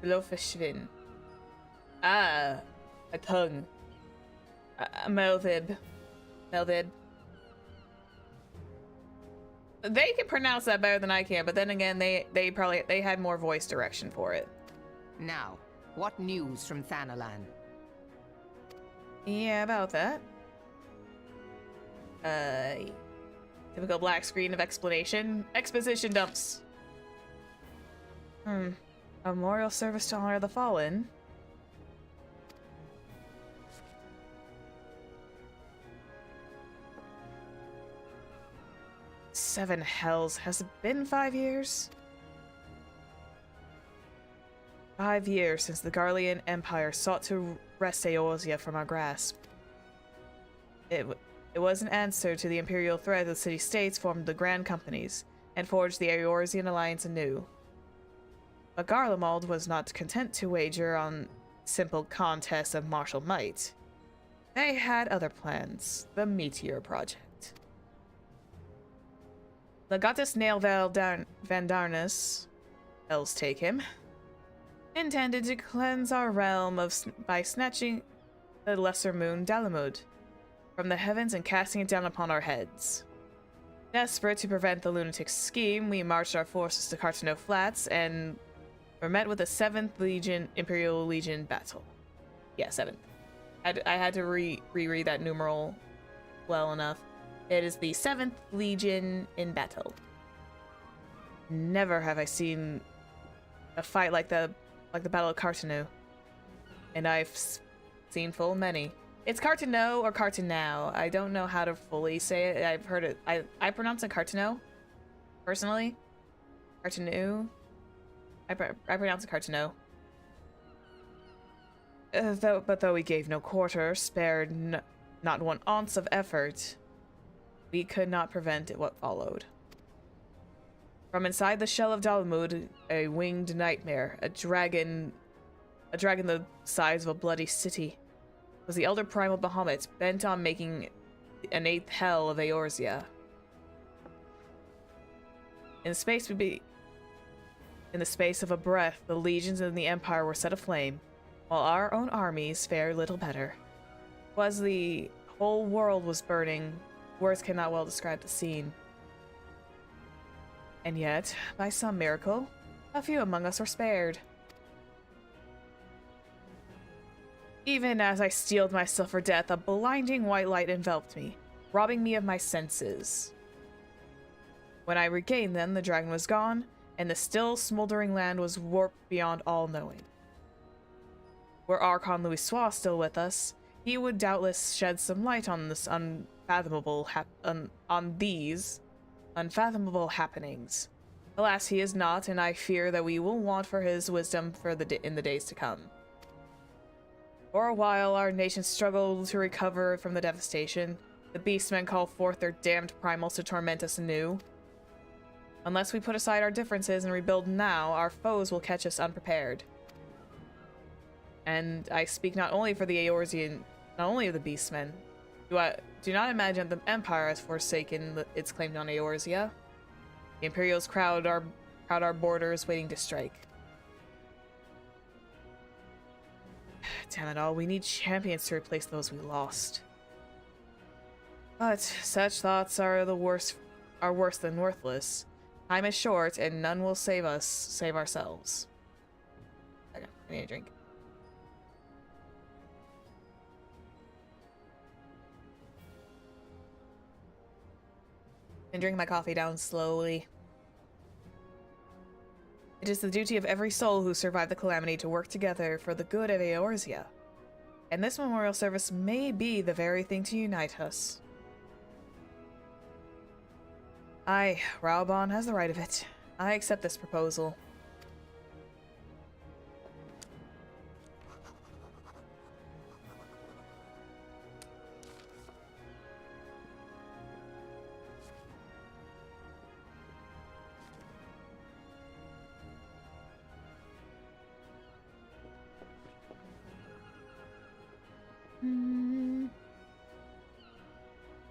Blufisvin. Ah, a tongue. Melvib. Melvib. They can pronounce that better than I can, but then again, they had more voice direction for it. Now, what news from Thanalan? Yeah, about that. Typical black screen of explanation. Exposition dumps. A memorial service to honor the fallen. Seven hells. Has it been 5 years? 5 years since the Garlean Empire sought to wrest Eorzea from our grasp. It was an answer to the imperial threat the city-states formed the Grand Companies and forged the Eorzean alliance anew. But Garlemald was not content to wager on simple contests of martial might. They had other plans, the Meteor Project. Legatus Nailvel Van Darnus, elves take him, intended to cleanse our realm by snatching the lesser moon Dalamud from the heavens and casting it down upon our heads. Desperate to prevent the lunatic's scheme, we marched our forces to Cartano Flats and We're met with the 7th Legion, Imperial Legion battle. Yeah, 7th. I had to reread that numeral well enough. It is the 7th Legion in battle. Never have I seen a fight like the Battle of Cartano. And I've seen full many. It's Cartano or Cartanao. I don't know how to fully say it. I've heard it. I pronounce it Cartano, personally. Cartano. I pronounce it Cartano. But though we gave no quarter, spared not one ounce of effort, we could not prevent what followed. From inside the shell of Dalamud, a winged nightmare, a dragon the size of a bloody city, was the elder primal Bahamut, bent on making an 8th hell of Eorzea. In the space of a breath, the legions in the Empire were set aflame, while our own armies fared little better. Was the whole world was burning, words cannot well describe the scene. And yet, by some miracle, a few among us were spared. Even as I steeled myself for death, a blinding white light enveloped me, robbing me of my senses. When I regained them, the dragon was gone, and the still smoldering land was warped beyond all knowing. Were Archon Louisoix still with us, he would doubtless shed some light on this unfathomable happenings. Alas, he is not, and I fear that we will want for his wisdom in the days to come. For a while, our nation struggled to recover from the devastation. The beastmen call forth their damned primals to torment us anew. Unless we put aside our differences and rebuild now, our foes will catch us unprepared. And I speak not only for the Eorzean, not only of the beastmen. Do not imagine the Empire has forsaken its claim on Eorzea. The Imperials crowd our borders, waiting to strike. Damn it all, we need champions to replace those we lost. But such thoughts are worse than worthless. Time is short, and none will save ourselves. Okay, I need a drink. And drink my coffee down slowly. It is the duty of every soul who survived the Calamity to work together for the good of Eorzea. And this memorial service may be the very thing to unite us. Aye, REBORN has the right of it. I accept this proposal.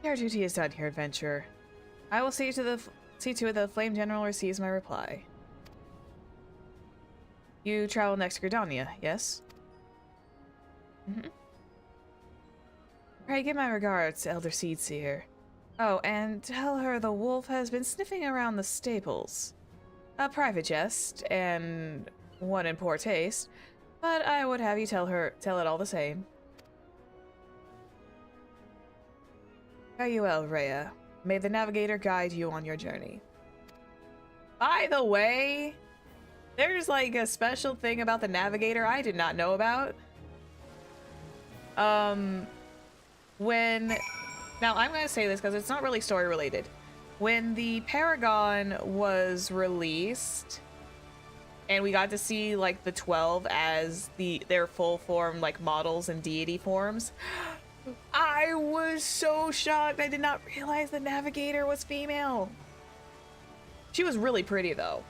Your duty is done here, adventurer. I will see to it the Flame General receives my reply. You travel next to Gridania, yes? Pray give my regards to Elder Seedseer. Oh, and tell her the wolf has been sniffing around the stables. A private jest, and one in poor taste, but I would have you tell it all the same. Farewell, Raya. May the Navigator guide you on your journey. By the way, there's like a special thing about the Navigator I did not know about. Now I'm gonna say this because it's not really story related. When the Paragon was released, and we got to see like the 12 as their full form like models and deity forms, I was so shocked. I did not realize the Navigator was female. She was really pretty though.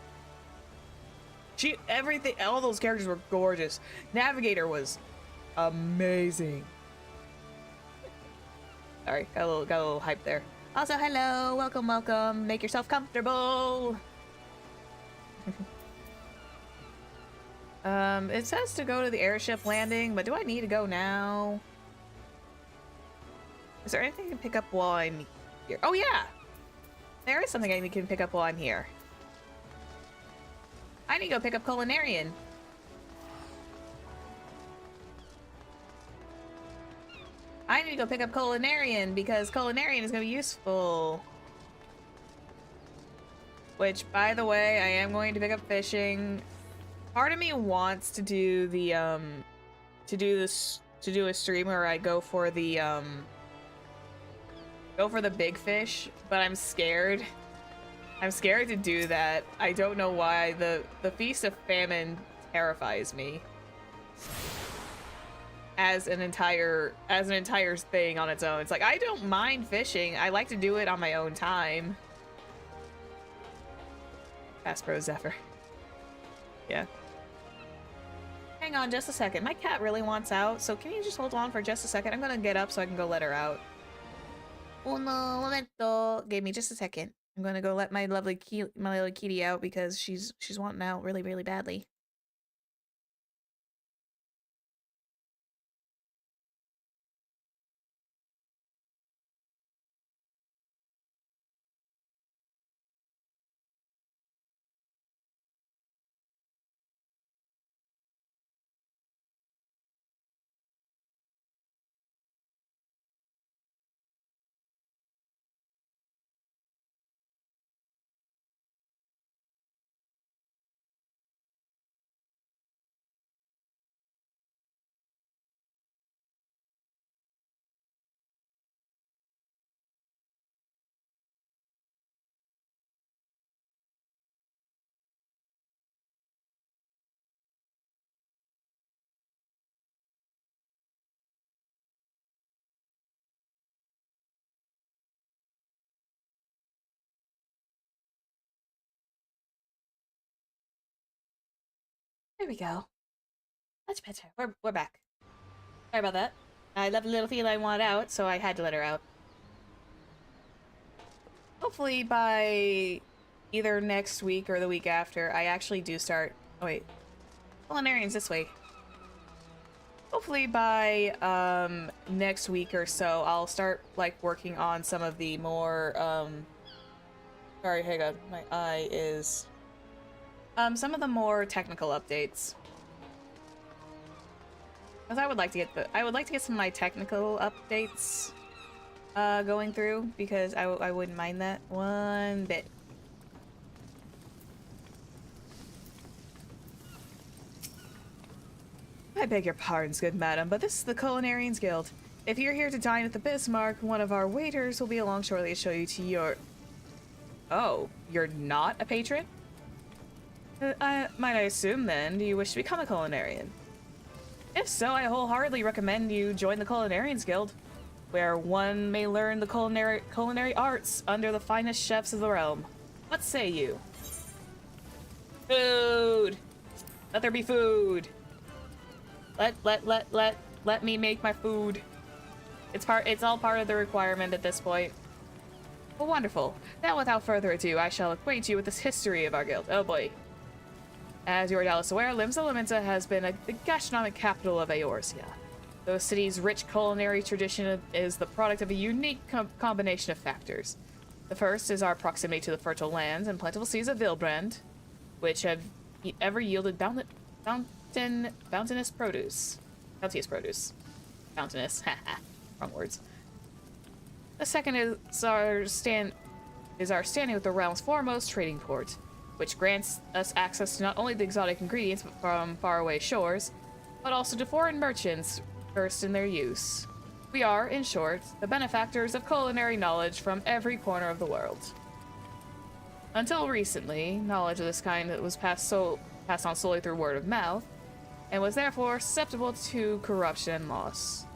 All those characters were gorgeous. Navigator was amazing. Sorry, got a little hype there. Also, hello, welcome. Make yourself comfortable. It says to go to the airship landing, but do I need to go now? Is there anything I can pick up while I'm here? Oh yeah! There is something I can pick up while I'm here. I need to go pick up Culinarian. I need to go pick up Culinarian because Culinarian is going to be useful. Which, by the way, I am going to pick up fishing. Part of me wants to do the, to do a stream where I go for the big fish, but I'm scared. I'm scared to do that. I don't know why. The Feast of Famine terrifies me. As an entire thing on its own. It's like, I don't mind fishing. I like to do it on my own time. Fast Bro Zephyr. Yeah. Hang on just a second. My cat really wants out, so can you just hold on for just a second? I'm gonna get up so I can go let her out. Uno momento. Give me just a second. I'm gonna go let my lovely kitty out because she's wanting out really, really badly. There we go. Much better. We're back. Sorry about that. I left a little feline wanted out, so I had to let her out. Hopefully by either next week or the week after, I actually do start... Oh wait. Culinarian's this way. Hopefully by next week or so, I'll start like working on some of the more sorry, hang on. My eye is... some of the more technical updates. Because I would like to get some of my technical updates going through, because I wouldn't mind that one bit. I beg your pardons, good madam, but this is the Culinarians Guild. If you're here to dine at the Bismarck, one of our waiters will be along shortly to show you to your... Oh, you're not a patron? Might I assume then, do you wish to become a Culinarian? If so, I wholeheartedly recommend you join the Culinarians Guild, where one may learn the culinary arts under the finest chefs of the realm. What say you? Food! Let there be food! Let me make my food. It's all part of the requirement at this point. Well, wonderful. Now, without further ado, I shall acquaint you with this history of our guild. Oh boy. As you are doubtless aware, Limsa Laminta has been the gastronomic capital of Eorzea. The city's rich culinary tradition is the product of a unique combination of factors. The first is our proximity to the fertile lands and plentiful seas of Vilbrand, which have ever yielded bounteous produce. Bounteous produce. Bounteous. Haha. Wrong words. The second is our standing with the realm's foremost trading port, which grants us access to not only the exotic ingredients from faraway shores, but also to foreign merchants versed in their use. We are, in short, the benefactors of culinary knowledge from every corner of the world. Until recently, knowledge of this kind was passed on solely through word of mouth, and was therefore susceptible to corruption and loss.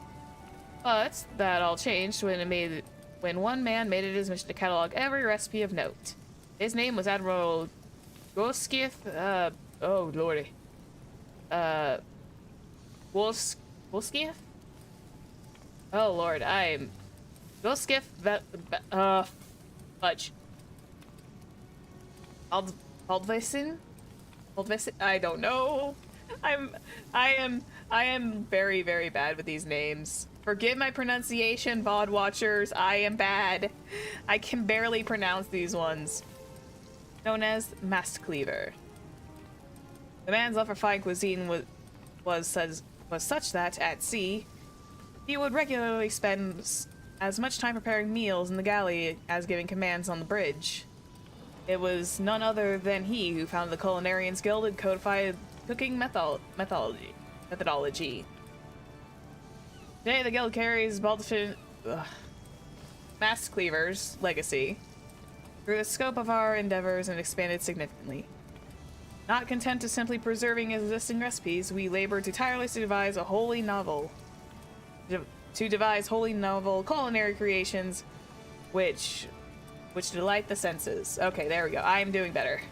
But that all changed when one man made it his mission to catalog every recipe of note. His name was Admiral Goskith, oh lordy. Wolskith? Oh lord, I'm... Goskith, fudge. Aldvesen? I don't know. I am very, very bad with these names. Forgive my pronunciation, VOD watchers. I am bad. I can barely pronounce these ones. Known as Mast Cleaver. The man's love for fine cuisine was such that, at sea, he would regularly spend as much time preparing meals in the galley as giving commands on the bridge. It was none other than he who founded the Culinarians Guild and codified cooking methodology. Today, the guild carries Mass Cleaver's legacy through the scope of our endeavors and expanded significantly. Not content to simply preserving existing recipes, we labor to tirelessly devise wholly novel culinary creations which delight the senses. Okay, there we go. I am doing better.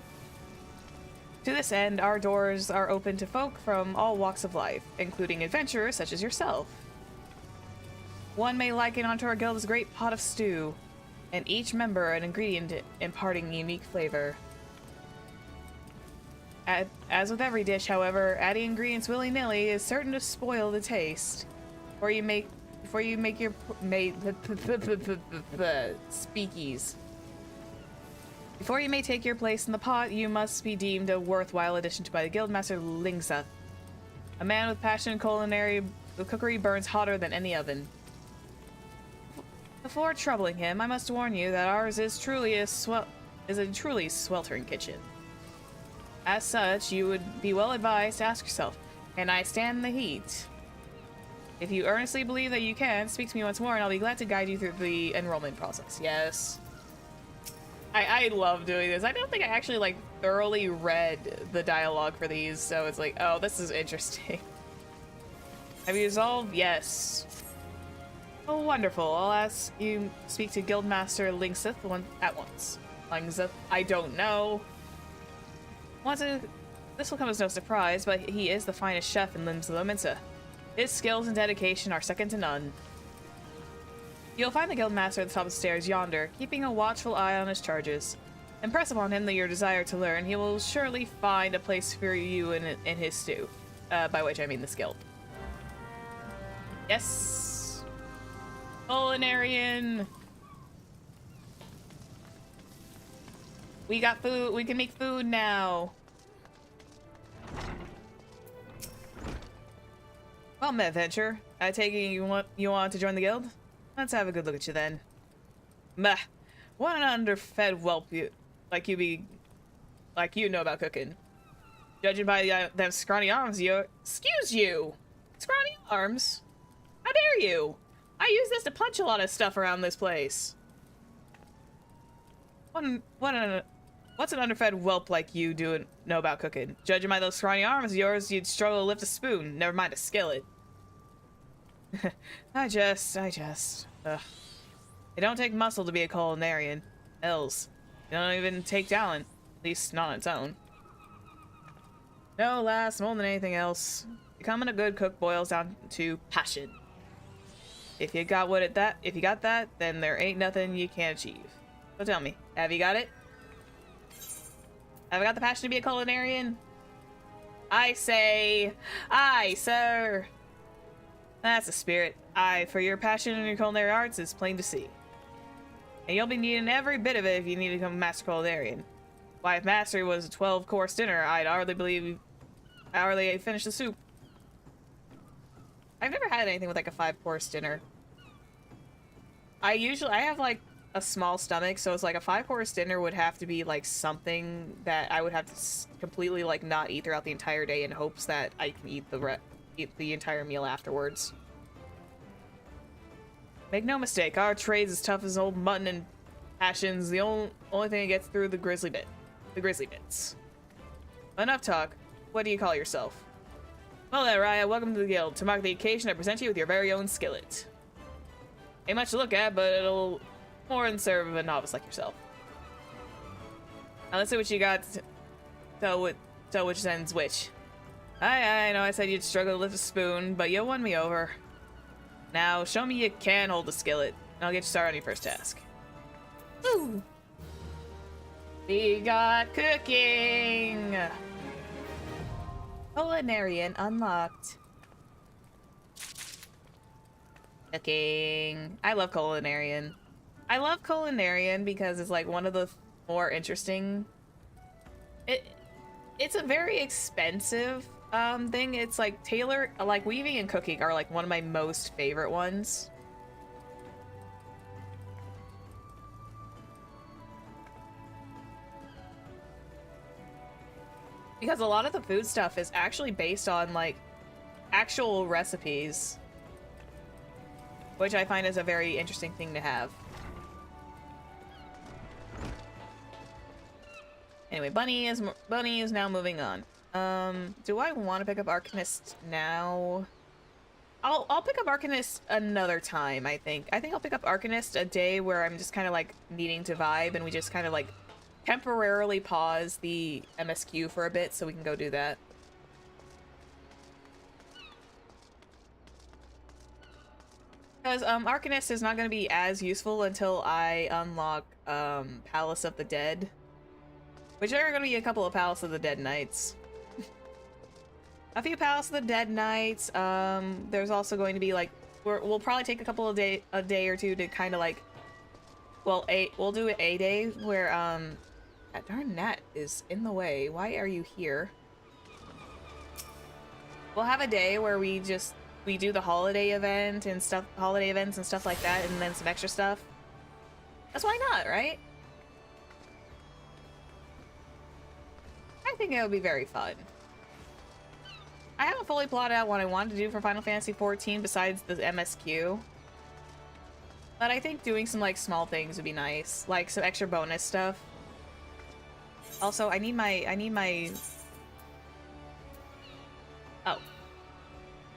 To this end, our doors are open to folk from all walks of life, including adventurers such as yourself. One may liken onto our guild's great pot of stew, and each member an ingredient imparting unique flavor. As with every dish, however, adding ingredients willy-nilly is certain to spoil the taste. Before you make your speakies. Before you may take your place in the pot, you must be deemed a worthwhile addition to by the Guildmaster Lingsa. A man with passion in culinary cookery burns hotter than any oven. Before troubling him, I must warn you that ours is a truly sweltering kitchen. As such, you would be well advised to ask yourself, can I stand the heat? If you earnestly believe that you can, speak to me once more and I'll be glad to guide you through the enrollment process. Yes. I love doing this. I don't think I actually, like, thoroughly read the dialogue for these, so it's like, oh, this is interesting. Have you resolved? Yes. Oh, wonderful. I'll ask you speak to Guildmaster Lingsith at once. Lingsith? I don't know. This will come as no surprise, but he is the finest chef in Limbs of the Minsa. His skills and dedication are second to none. You'll find the Guildmaster at the top of the stairs yonder, keeping a watchful eye on his charges. Impress upon him your desire to learn. He will surely find a place for you in his stew. By which I mean this guild. Yes! Culinarian! We got food. We can make food now. Well met, Venture. I take it you want to join the guild? Let's have a good look at you then. Meh. What an underfed whelp you know about cooking. Judging by them scrawny arms, excuse you! Scrawny arms? How dare you! I use this to punch a lot of stuff around this place. What's an underfed whelp like you know about cooking? Judging by those scrawny arms of yours, you'd struggle to lift a spoon, never mind a skillet. I jest. Ugh. It don't take muscle to be a culinarian. Hells. It don't even take talent. At least not on its own. No, lass, more than anything else, becoming a good cook boils down to passion. If you got that, then there ain't nothing you can't achieve. So tell me, have you got it? Have I got the passion to be a culinarian? I say, aye, sir. That's the spirit. Aye, for your passion in your culinary arts is plain to see. And you'll be needing every bit of it if you need to become a master culinarian. Why, if mastery was a 12-course dinner, I'd hardly finish the soup. I've never had anything with like a 5-course dinner. I have like a small stomach, so it's like a 5-course dinner would have to be like something that I would have to completely like not eat throughout the entire day in hopes that I can eat the entire meal afterwards. Make no mistake, our trade's as tough as old mutton and passion's the only thing that gets through the grizzly bits. Enough talk. What do you call yourself? Well then, Raya, welcome to the guild. To mark the occasion, I present you with your very own skillet. Ain't much to look at, but it'll more than serve a novice like yourself. Now let's see what you got to tell which ends which. I know I said you'd struggle to lift a spoon, but you won me over. Now, show me you can hold a skillet, and I'll get you started on your first task. Woo! We got cooking! Culinarian unlocked. Cooking. I love Culinarian. I love Culinarian because it's like one of the more interesting... it's a very expensive thing. It's like like weaving and cooking are like one of my most favorite ones. Because a lot of the food stuff is actually based on like actual recipes, which I find is a very interesting thing to have. Anyway, Bunny is now moving on. Do I want to pick up Arcanist now? I'll pick up Arcanist another time, I think. I think I'll pick up Arcanist a day where I'm just kind of like needing to vibe and we just kind of like temporarily pause the MSQ for a bit so we can go do that. Because Arcanist is not going to be as useful until I unlock Palace of the Dead. Which are going to be a couple of Palace of the Dead nights. A few Palace of the Dead nights. There's also going to be like we'll probably take a day or two to kind of like, well, we'll do a day where that darn gnat is in the way. Why are you here? We'll have a day where we do the holiday events and stuff like that, and then some extra stuff. That's why not, right? I think it would be very fun. I haven't fully plotted out what I wanted to do for Final Fantasy XIV besides the MSQ. But I think doing some like small things would be nice, like some extra bonus stuff. Also, I need my oh.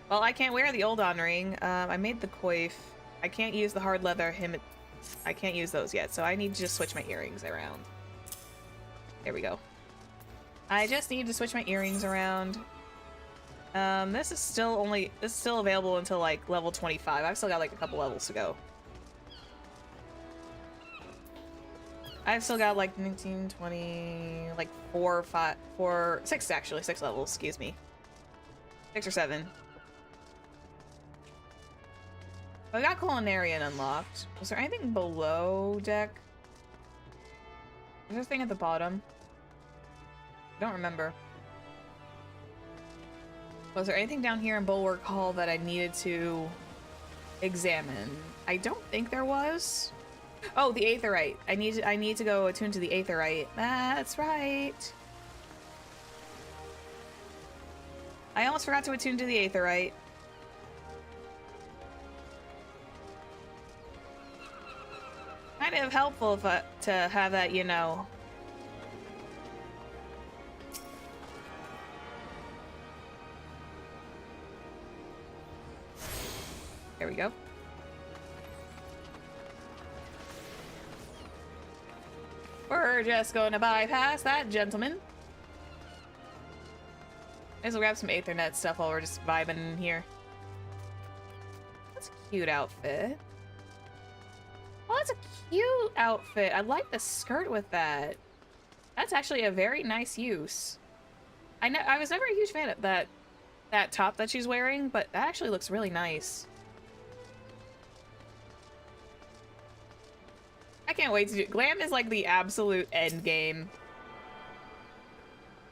Well, I can't wear the Oldon ring. I made the coif. I can't use the hard leather I can't use those yet, so I need to just switch my earrings around. There we go. I just need to switch my earrings around. This is still available until like level 25. I've still got like a couple levels to go. I've still got like 19, 20, like 6 levels, excuse me. 6 or 7. I got Culinarian unlocked. Was there anything below deck? Is there a thing at the bottom? I don't remember. Was there anything down here in Bulwark Hall that I needed to examine? I don't think there was. Oh, the Aetherite. I need to go attune to the Aetherite. That's right. I almost forgot to attune to the Aetherite. Kind of helpful to have that, you know. There we go. We're just going to bypass that gentleman. Guess we'll grab some Aethernet stuff while we're just vibing in here. That's a cute outfit. Oh, that's a cute outfit. I like the skirt with that. That's actually a very nice use. I was never a huge fan of that top that she's wearing, but that actually looks really nice. I can't wait to do. Glam is like the absolute end game.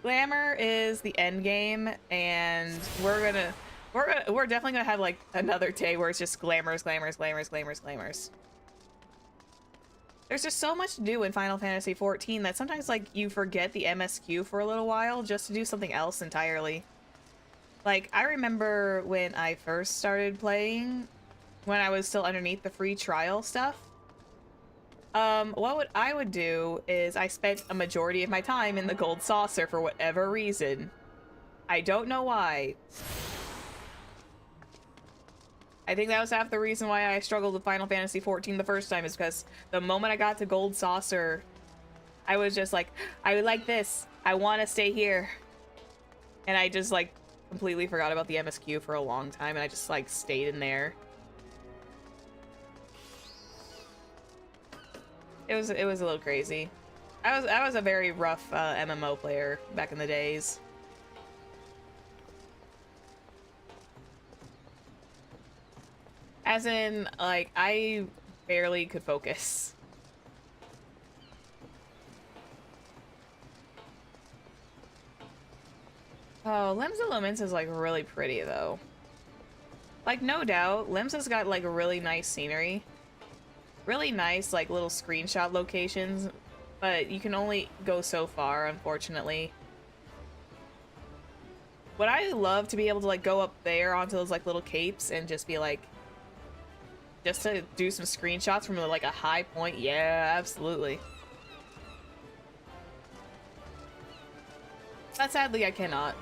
Glamour is the end game, and we're definitely gonna have like another day where it's just glamours. There's just so much to do in Final Fantasy XIV that sometimes like you forget the MSQ for a little while just to do something else entirely. Like I remember when I first started playing, when I was still underneath the free trial stuff. What I would do is I spent a majority of my time in the gold saucer for whatever reason. I don't know why. I think that was half the reason why I struggled with Final Fantasy XIV the first time, is because the moment I got to gold saucer, I was just like, I like this. I want to stay here. And I just like completely forgot about the MSQ for a long time, and I just like stayed in there. It was a little crazy. I was a very rough MMO player back in the days. As in, like, I barely could focus. Oh, Limbs of Laments is like really pretty though. Like, no doubt, Limbs has got like really nice scenery. Really nice like little screenshot locations, but you can only go so far, unfortunately. Would I love to be able to like go up there onto those like little capes and just be like, just to do some screenshots from like a high point? Yeah, absolutely. But sadly, I cannot.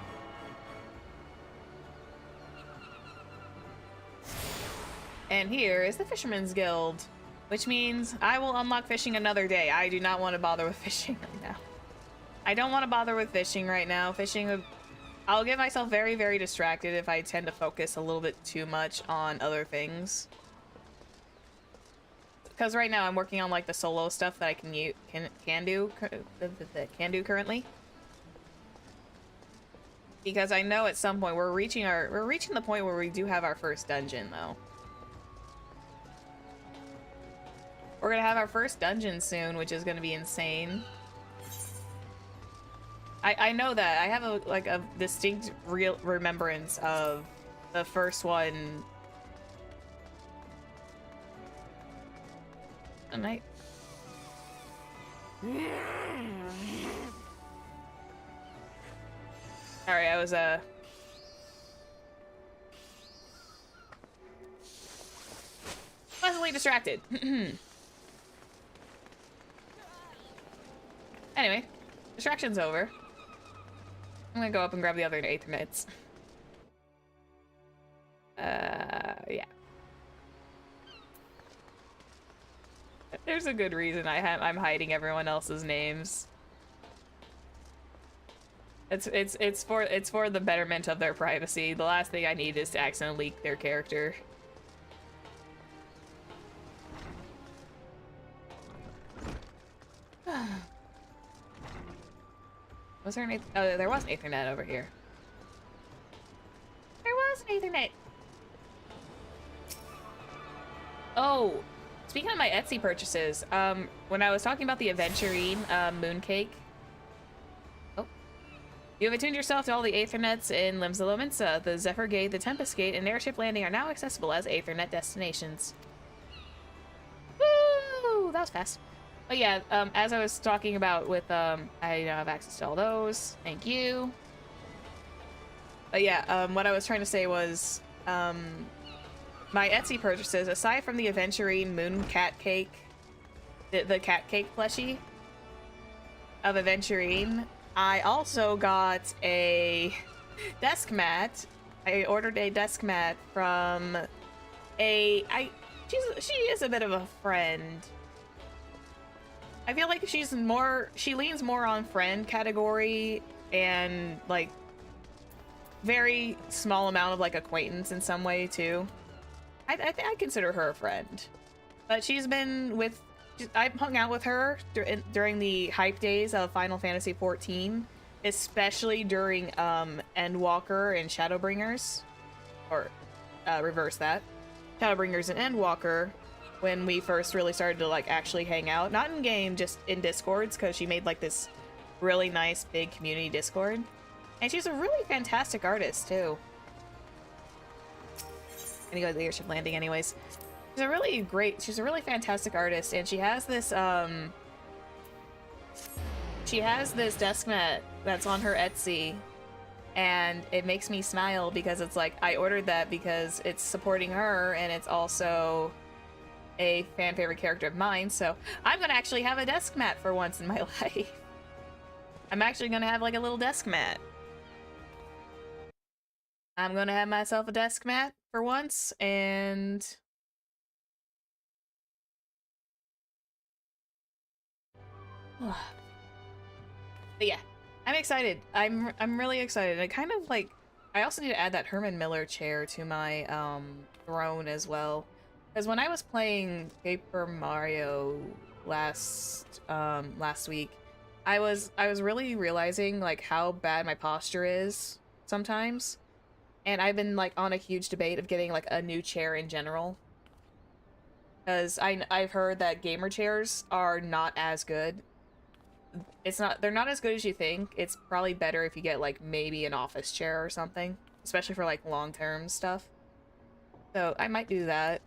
And here is the Fisherman's Guild, which means I will unlock fishing another day. I do not want to bother with fishing right now. I don't want to bother with fishing right now. Fishing, I'll get myself very, very distracted if I tend to focus a little bit too much on other things. Because right now I'm working on like the solo stuff that I can do currently. Because I know at some point we're reaching the point where we do have our first dungeon though. We're gonna have our first dungeon soon, which is gonna be insane. I know that. I have a distinct real remembrance of the first one. A night. Alright, I was pleasantly distracted. Anyway, distraction's over. I'm gonna go up and grab the other Aethernets. Yeah. There's a good reason I'm hiding everyone else's names. It's for the betterment of their privacy. The last thing I need is to accidentally leak their character. Was there an oh, there was an Aethernet over here. There was an Aethernet. Oh, speaking of my Etsy purchases, when I was talking about the Aventurine mooncake. Oh. You have attuned yourself to all the Aethernets in Limbs of Laments. The Zephyr Gate, the Tempest Gate, and Airship Landing are now accessible as Aethernet destinations. Woo! That was fast. But yeah, as I was talking about with, I now have access to all those. Thank you. But yeah, what I was trying to say was, my Etsy purchases, aside from the Aventurine Moon Cat Cake, the cat cake plushie of Aventurine, I also got a desk mat. I ordered a desk mat from she is a bit of a friend. I feel like she leans more on friend category and like very small amount of like acquaintance in some way too. I consider her a friend, but I've hung out with her during the hype days of Final Fantasy XIV, especially during Endwalker and Shadowbringers, or reverse that, Shadowbringers and Endwalker. When we first really started to like actually hang out, not in game, just in Discords, because she made like this really nice big community Discord, and she's a really fantastic artist too. I'm gonna go to the Airship Landing anyways. She's a really fantastic artist, and she has this desk mat that's on her Etsy, and it makes me smile because it's like I ordered that because it's supporting her, and it's also a fan favorite character of mine, so I'm gonna actually have a desk mat for once in my life. I'm actually gonna have like a little desk mat. I'm gonna have myself a desk mat for once, and but yeah, I'm excited. I'm really excited. I kind of like, I also need to add that Herman Miller chair to my throne as well. Because when I was playing Paper Mario last week, I was really realizing like how bad my posture is sometimes, and I've been like on a huge debate of getting like a new chair in general. Because I've heard that gamer chairs are not as good. they're not as good as you think. It's probably better if you get like maybe an office chair or something, especially for like long-term stuff. So I might do that.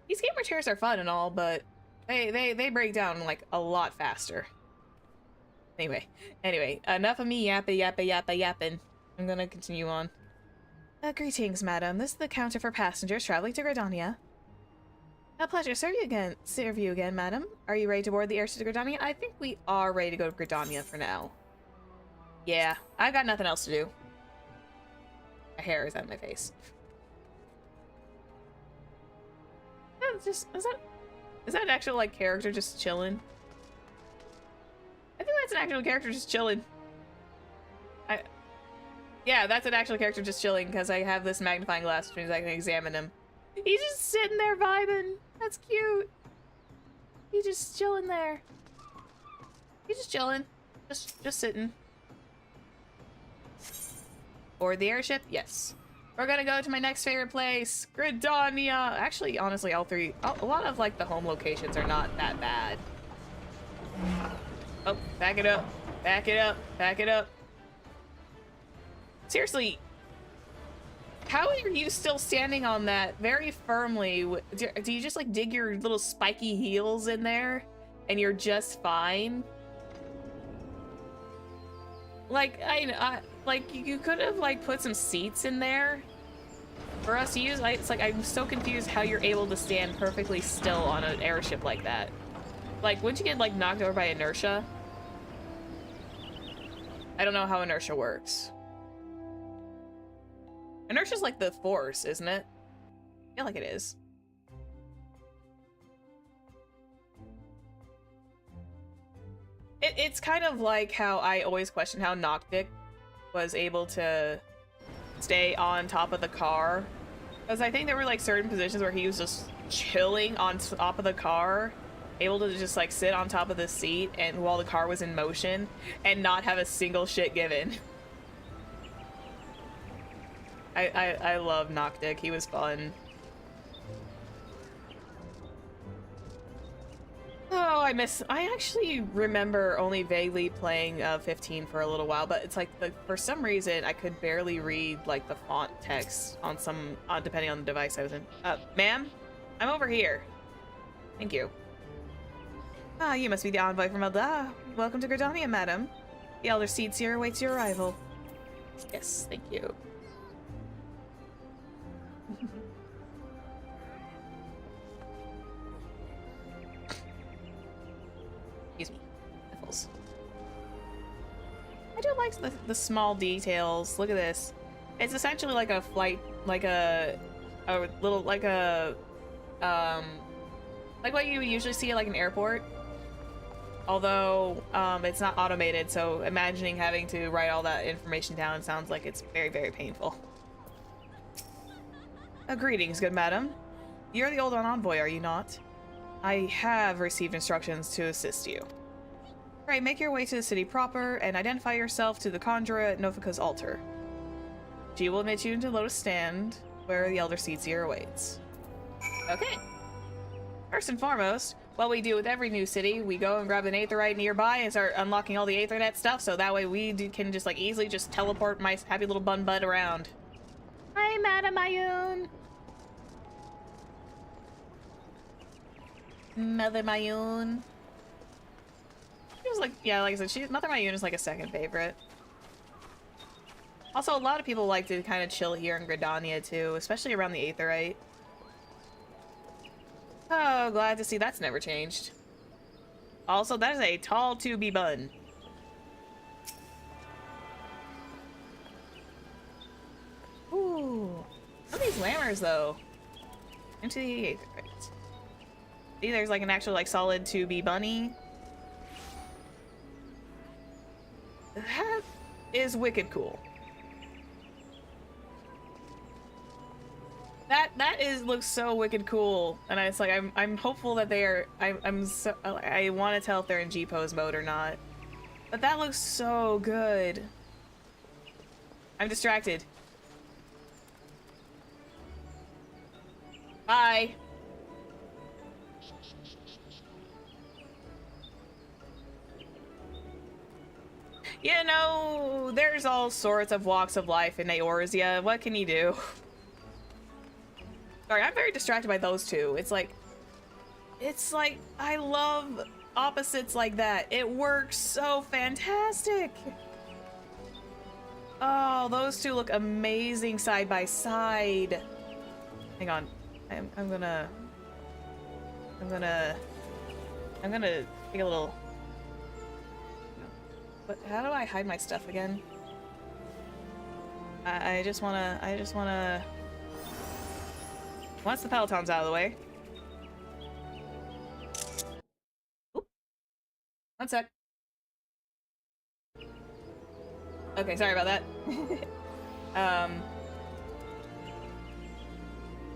These gamer chairs are fun and all, but they break down like a lot faster. Anyway, enough of me yapping. I'm gonna continue on. Greetings, madam. This is the counter for passengers traveling to Gridania. A pleasure serve you again, madam. Are you ready to board the airship to Gridania? I think we are ready to go to Gridania for now. Yeah, I've got nothing else to do. My hair is out of my face. Is that an actual like character just chilling? I think that's an actual character just chilling. Yeah, that's an actual character just chilling because I have this magnifying glass which means I can examine him. He's just sitting there vibing. That's cute. He's just chilling there. He's just chilling. Just sitting. Board the airship? Yes. We're gonna go to my next favorite place, Gridania. Actually, honestly, a lot of like the home locations are not that bad. Oh, back it up. Back it up. Back it up. Seriously, how are you still standing on that very firmly? Do you just like dig your little spiky heels in there and you're just fine? Like, like you could have like put some seats in there for us to use. It's like, I'm so confused how you're able to stand perfectly still on an airship like that. Like, wouldn't you get like knocked over by inertia? I don't know how inertia works. Inertia's like the force, isn't it? I feel like it is. It's kind of like how I always question how Noctic was able to stay on top of the car. Because I think there were like certain positions where he was just chilling on top of the car, able to just like sit on top of the seat and while the car was in motion and not have a single shit given. I love Noctic. He was fun. Oh, I actually remember only vaguely playing 15 for a little while, but it's like for some reason I could barely read like the font text on some, depending on the device I was in. Ma'am? I'm over here. Thank you. Ah, you must be the envoy from Elda. Welcome to Gridania, madam. The Elder Seedseer awaits your arrival. Yes, thank you. Excuse me. Nipples. I do like the small details. Look at this. It's essentially like a flight, like a little, like what you usually see at like an airport. Although, it's not automated, so imagining having to write all that information down sounds like it's very, very painful. Greetings, good madam. You're the Oldon envoy, are you not? I have received instructions to assist you. Right, make your way to the city proper and identify yourself to the conjurer at Nofika's altar. She will admit you into Lotus Stand, where the Elder Seedseer awaits. Okay. First and foremost, what we do with every new city, we go and grab an aetherite nearby and start unlocking all the aethernet stuff, so that way we can just like easily just teleport my happy little bun bud around. Hi, Madam Ayun. Mother Mayun. She was like, yeah, like I said, Mother Mayun is like a second favorite. Also, a lot of people like to kind of chill here in Gridania too, especially around the aetherite. Oh, glad to see that's never changed. Also, that is a tall 2B bun. Ooh. Some of these lammers, though. Into the aetherite. See, there's like an actual like solid 2B bunny. That is wicked cool. That looks so wicked cool, and it's like I'm hopeful that they are. I want to tell if they're in G-pose mode or not, but that looks so good. I'm distracted. Bye. You know, there's all sorts of walks of life in Eorzea. What can you do? Sorry, I'm very distracted by those two. It's like, I love opposites like that. It works so fantastic. Oh, those two look amazing side by side. Hang on. I'm gonna take a little... But how do I hide my stuff again? I just wanna... Once the Peloton's out of the way. Oop. One sec. Okay, sorry about that.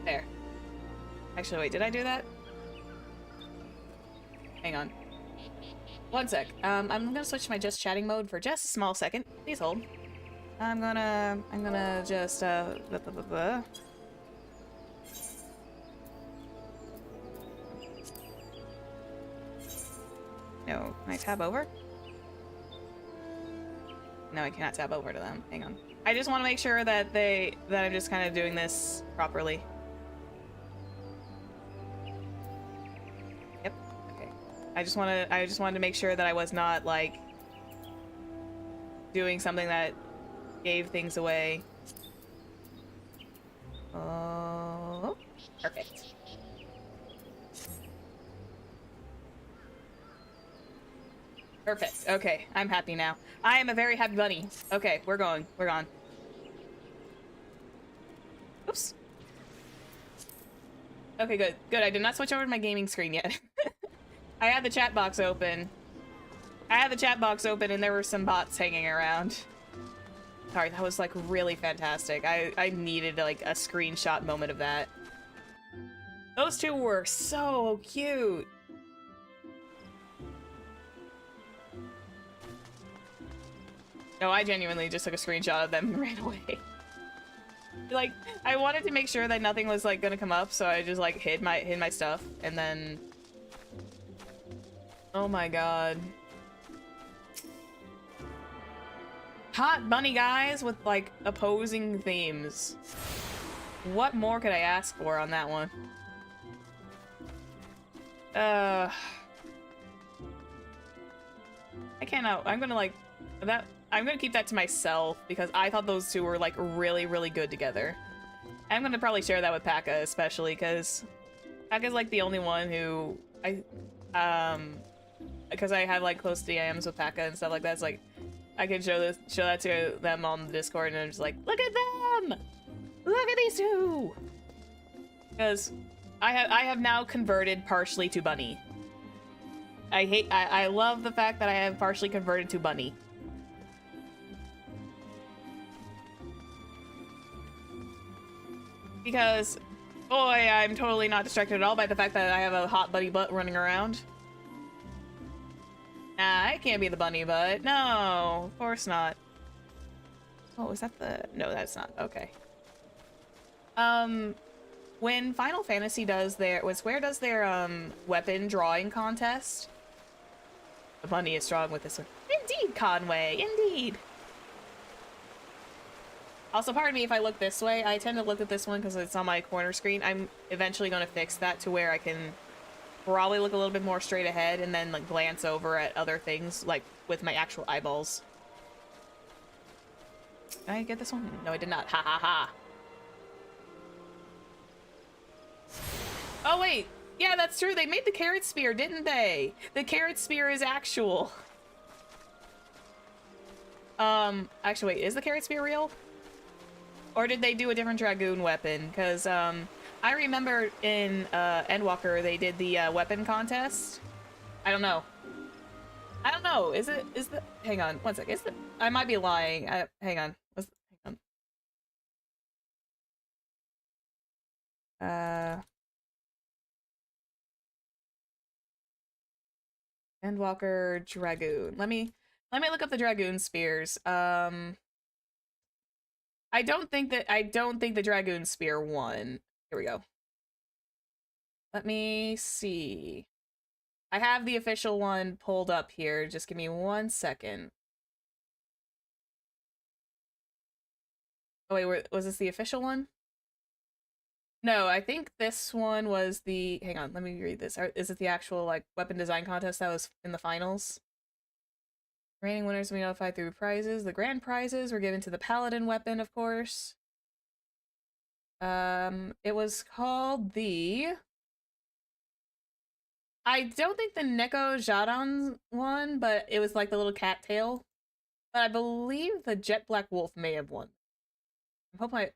There. Actually, wait, did I do that? Hang on. One sec. I'm gonna switch to my just chatting mode for just a small second. Please hold. I'm gonna just, No, can I tab over? No, I cannot tab over to them. Hang on. I just want to make sure that I'm just kind of doing this properly. Yep. Okay. I just wanted to make sure that I was not like doing something that gave things away. Oh, perfect. Perfect. Okay, I'm happy now. I am a very happy bunny. Okay, we're going. We're gone. Oops. Okay, good. Good. I did not switch over to my gaming screen yet. I had the chat box open. And there were some bots hanging around. Sorry, that was like really fantastic. I needed like a screenshot moment of that. Those two were so cute. No, I genuinely just took a screenshot of them right away. Like, I wanted to make sure that nothing was like gonna come up, so I just like hid my stuff, and then... Oh my god. Hot bunny guys with like opposing themes. What more could I ask for on that one? I cannot. I'm gonna like that. I'm gonna keep that to myself because I thought those two were like really, really good together. I'm gonna probably share that with Paka, especially because Paka's like the only one who because I have like close DMs with Paka and stuff like that. It's like I can show that to them on the Discord, and I'm just like, look at them, look at these two. Because I have now converted partially to bunny. I love the fact that I have partially converted to bunny. Because, boy, I'm totally not distracted at all by the fact that I have a hot bunny butt running around. Nah, it can't be the bunny butt. No, of course not. Oh, is that the... No, that's not. Okay. When Final Fantasy does their... When Square does their, weapon drawing contest... The bunny is strong with this one. Indeed, Conway, indeed! Also, pardon me if I look this way. I tend to look at this one because it's on my corner screen. I'm eventually going to fix that to where I can probably look a little bit more straight ahead and then like glance over at other things, like with my actual eyeballs. Did I get this one? No, I did not. Ha ha ha. Oh, wait. Yeah, that's true. They made the carrot spear, didn't they? The carrot spear is actual. Actually, wait. Is the carrot spear real? Or did they do a different Dragoon weapon? Because, I remember in, Endwalker, they did the, weapon contest. I don't know. I don't know. Is the... Hang on. One sec. I might be lying. Hang on. Hang on. Endwalker Dragoon. Let me look up the Dragoon spears. I don't think the Dragoon spear won. Here we go. Let me see. I have the official one pulled up here. Just give me 1 second. Oh wait, was this the official one? No, I think this one was the... Hang on, let me read this. Is it the actual, like, weapon design contest that was in the finals? Reigning winners will be notified through prizes. The grand prizes were given to the paladin weapon, of course. It was called the... I don't think the Neko Jadon one, but it was like the little cattail. But I believe the Jet Black Wolf may have won.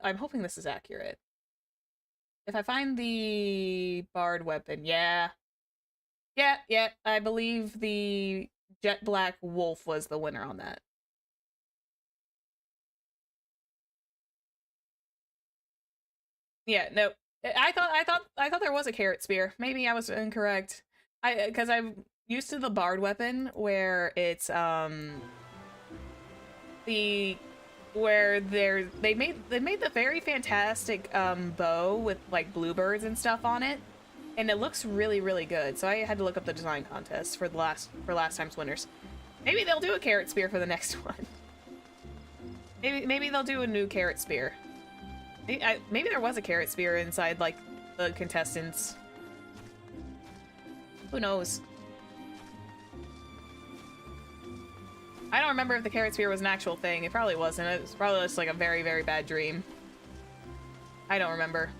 I'm hoping this is accurate. If I find the Bard weapon, yeah. Yeah, I believe the Jet Black Wolf was the winner on that. Yeah, no. I thought there was a carrot spear. Maybe I was incorrect. Because I'm used to the Bard weapon where it's they made the very fantastic bow with like bluebirds and stuff on it, and it looks really, really good. So I had to look up the design contest for last time's winners. Maybe they'll do a carrot spear for the next one. Maybe they'll do a new carrot spear. Maybe there was a carrot spear inside like the contestants. Who knows? I don't remember if the carrot spear was an actual thing. It probably wasn't. It was probably just like a very, very bad dream. I don't remember.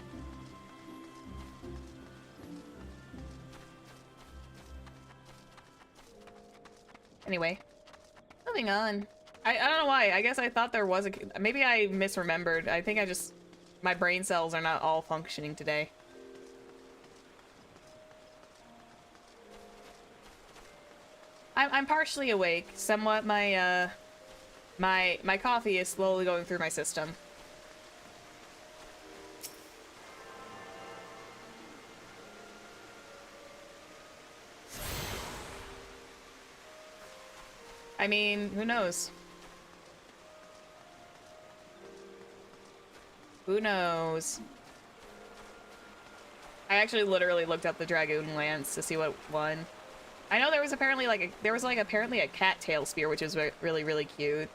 Anyway, moving on. I don't know why. I guess I thought there was a... Maybe I misremembered. I think my brain cells are not all functioning today. I'm partially awake. Somewhat. My coffee is slowly going through my system. I mean, who knows? Who knows? I actually literally looked up the Dragoon Lance to see what won. I know there was apparently apparently a cattail spear, which is really, really cute.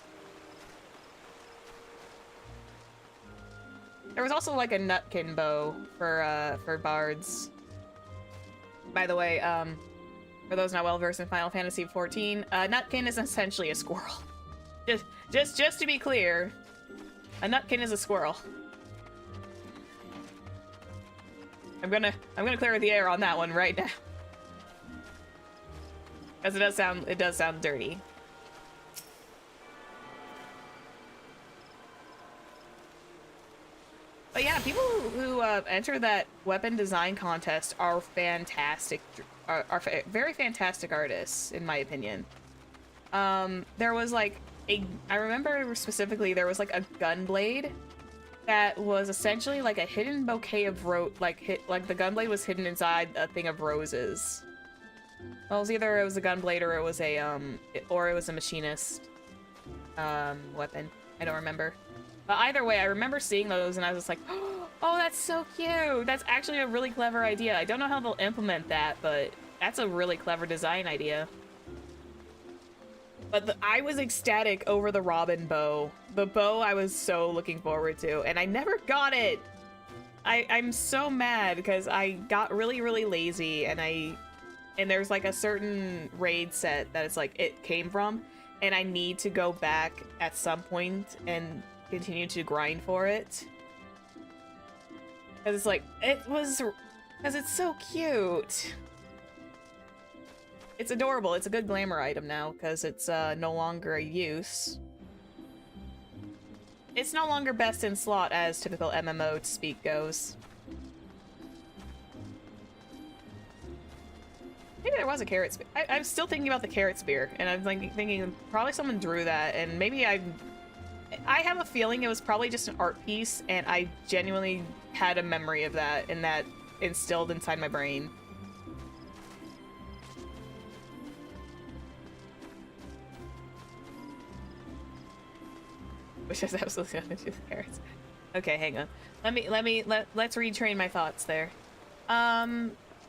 There was also like a nutkin bow for bards. By the way, for those not well versed in Final Fantasy XIV, nutkin is essentially a squirrel. Just to be clear, a nutkin is a squirrel. I'm gonna clear the air on that one right now. Because it does sound dirty. But yeah, people who enter that weapon design contest are fantastic, are very fantastic artists, in my opinion. There was like I remember specifically there was like a gunblade that was essentially like a hidden bouquet of like the gunblade was hidden inside a thing of roses. Well, it was a gunblade or it was a machinist weapon. I don't remember. But either way, I remember seeing those and I was just like, oh, that's so cute. That's actually a really clever idea. I don't know how they'll implement that, but that's a really clever design idea. But I was ecstatic over the Robin bow. The bow I was so looking forward to, and I never got it. I'm so mad because I got really, really lazy and there's like a certain raid set that it's like it came from, and I need to go back at some point and continue to grind for it. Because it's like, because it's so cute. It's adorable. It's a good glamour item now because it's no longer a use. It's no longer best in slot as typical MMO speak goes. Maybe there was a carrot spear. I'm still thinking about the carrot spear, and I'm like thinking probably someone drew that, and maybe I have a feeling it was probably just an art piece, and I genuinely had a memory of that, and that instilled inside my brain. Which is absolutely nothing to do with carrots. Okay, hang on. Let's retrain my thoughts there.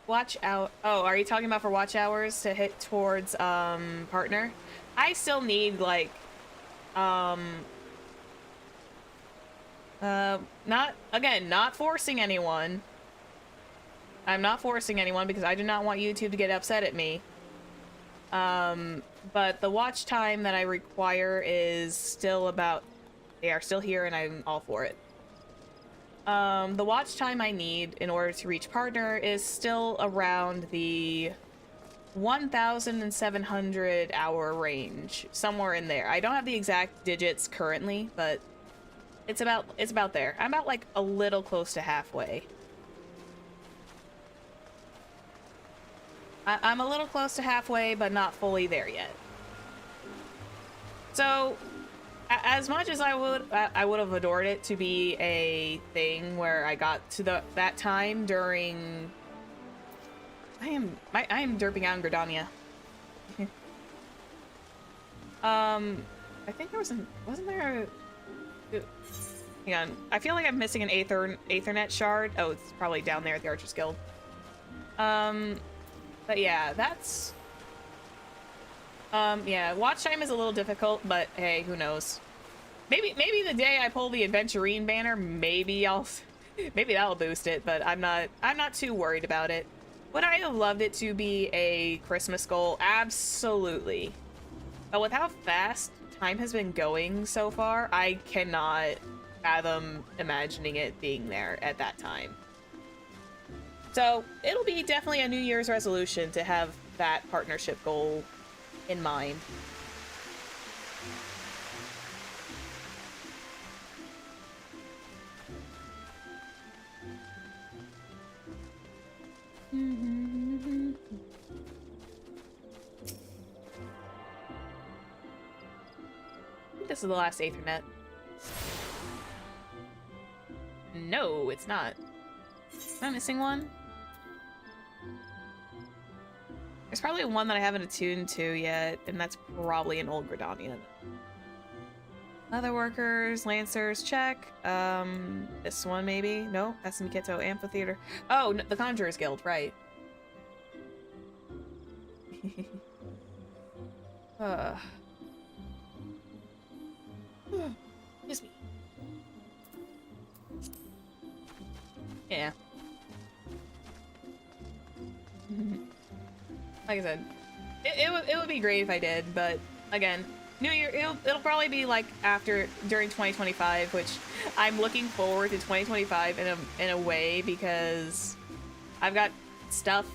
Watch out. Oh, are you talking about for watch hours to hit towards partner? I still need like Not forcing anyone. I'm not forcing anyone because I do not want YouTube to get upset at me. But the watch time that I require is still about... They are still here and I'm all for it. The watch time I need in order to reach partner is still around the 1,700 hour range. Somewhere in there. I don't have the exact digits currently, but it's about there. I'm about like a little close to halfway. I'm a little close to halfway, but not fully there yet. So, as much as I would have adored it to be a thing where I got to that time during... I am derping out in Gridania. I think there wasn't there a... Hang on. I feel like I'm missing an Aethernet shard. Oh, it's probably down there at the Archers Guild. But yeah, that's... yeah, watch time is a little difficult, but hey, who knows? Maybe the day I pull the Adventurine banner, maybe that'll boost it, but I'm not too worried about it. Would I have loved it to be a Christmas goal? Absolutely. But with how fast time has been going so far, I cannot fathom imagining it being there at that time. So it'll be definitely a New Year's resolution to have that partnership goal in mind. This is the last Aethernet. No, it's not. Am I missing one? There's probably one that I haven't attuned to yet, and that's probably an old Gridanian. Other workers, Lancers, check. This one maybe? No, that's the Miketo Amphitheater. Oh, no, the Conjurer's Guild, right. Excuse me. Yeah. Like I said, it would be great if I did, but again, New Year, it'll probably be like during 2025, which I'm looking forward to 2025 in a way because I've got stuff.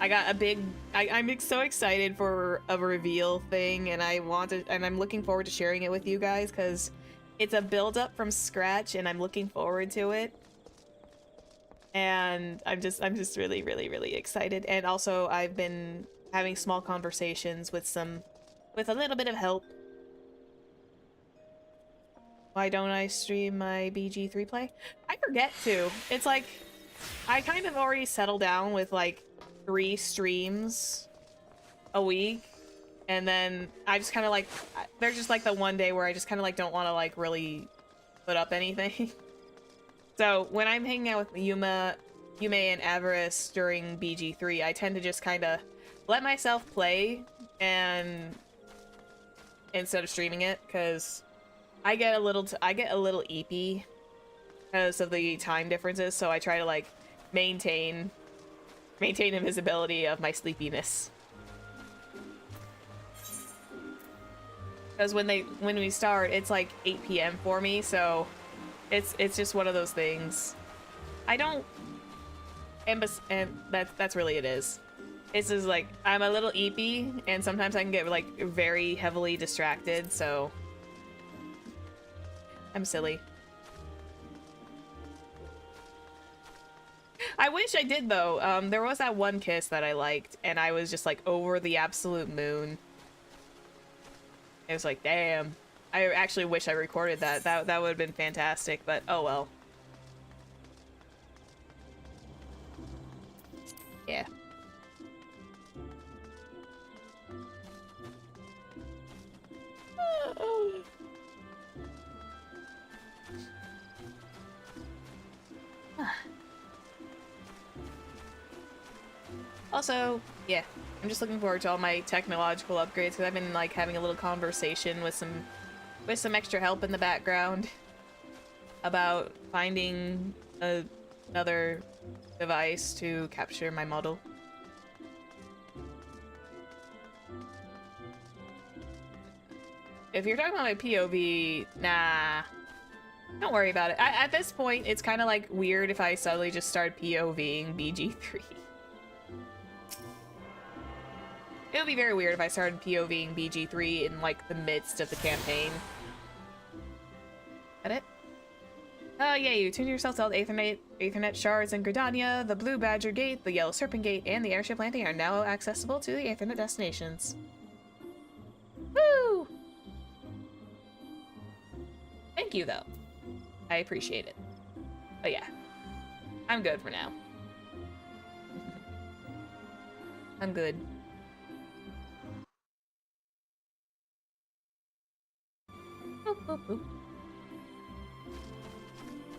I got a big. I'm so excited for a reveal thing, and I'm looking forward to sharing it with you guys because it's a build up from scratch, and I'm looking forward to it. And I'm just really, really, really excited. And also, I've been having small conversations with a little bit of help. Why don't I stream my BG3 play? I forget to. It's like, I kind of already settled down with like 3 streams a week. And then I just kind of like, there's just like the one day where I just kind of like don't want to like really put up anything. So when I'm hanging out with Yume and Avarice during BG3, I tend to just kind of let myself play and instead of streaming it, because I get a little eepy because of the time differences. So I try to like maintain invisibility of my sleepiness. Because when we start, it's like 8 p.m. for me, so it's just one of those things. I don't, and that's really it is. It's just like I'm a little eepy, and sometimes I can get like very heavily distracted. So I'm silly. I wish I did though. There was that one kiss that I liked, and I was just like over the absolute moon. It was like, damn. I actually wish I recorded that. That would have been fantastic, but oh well. Yeah. Also, yeah, I'm just looking forward to all my technological upgrades because I've been like having a little conversation with some extra help in the background about finding another device to capture my model. If you're talking about my POV, nah. Don't worry about it. At this point, it's kind of like weird if I suddenly just start POVing BG3. It would be very weird if I started POVing BG3 in like the midst of the campaign. Got it? Yeah, you tune yourself to all the Aethernet shards in Gridania. The Blue Badger Gate, the Yellow Serpent Gate, and the airship landing are now accessible to the Aethernet destinations. Woo! Thank you, though. I appreciate it. But yeah, I'm good for now. I'm good. Boop, boop, boop.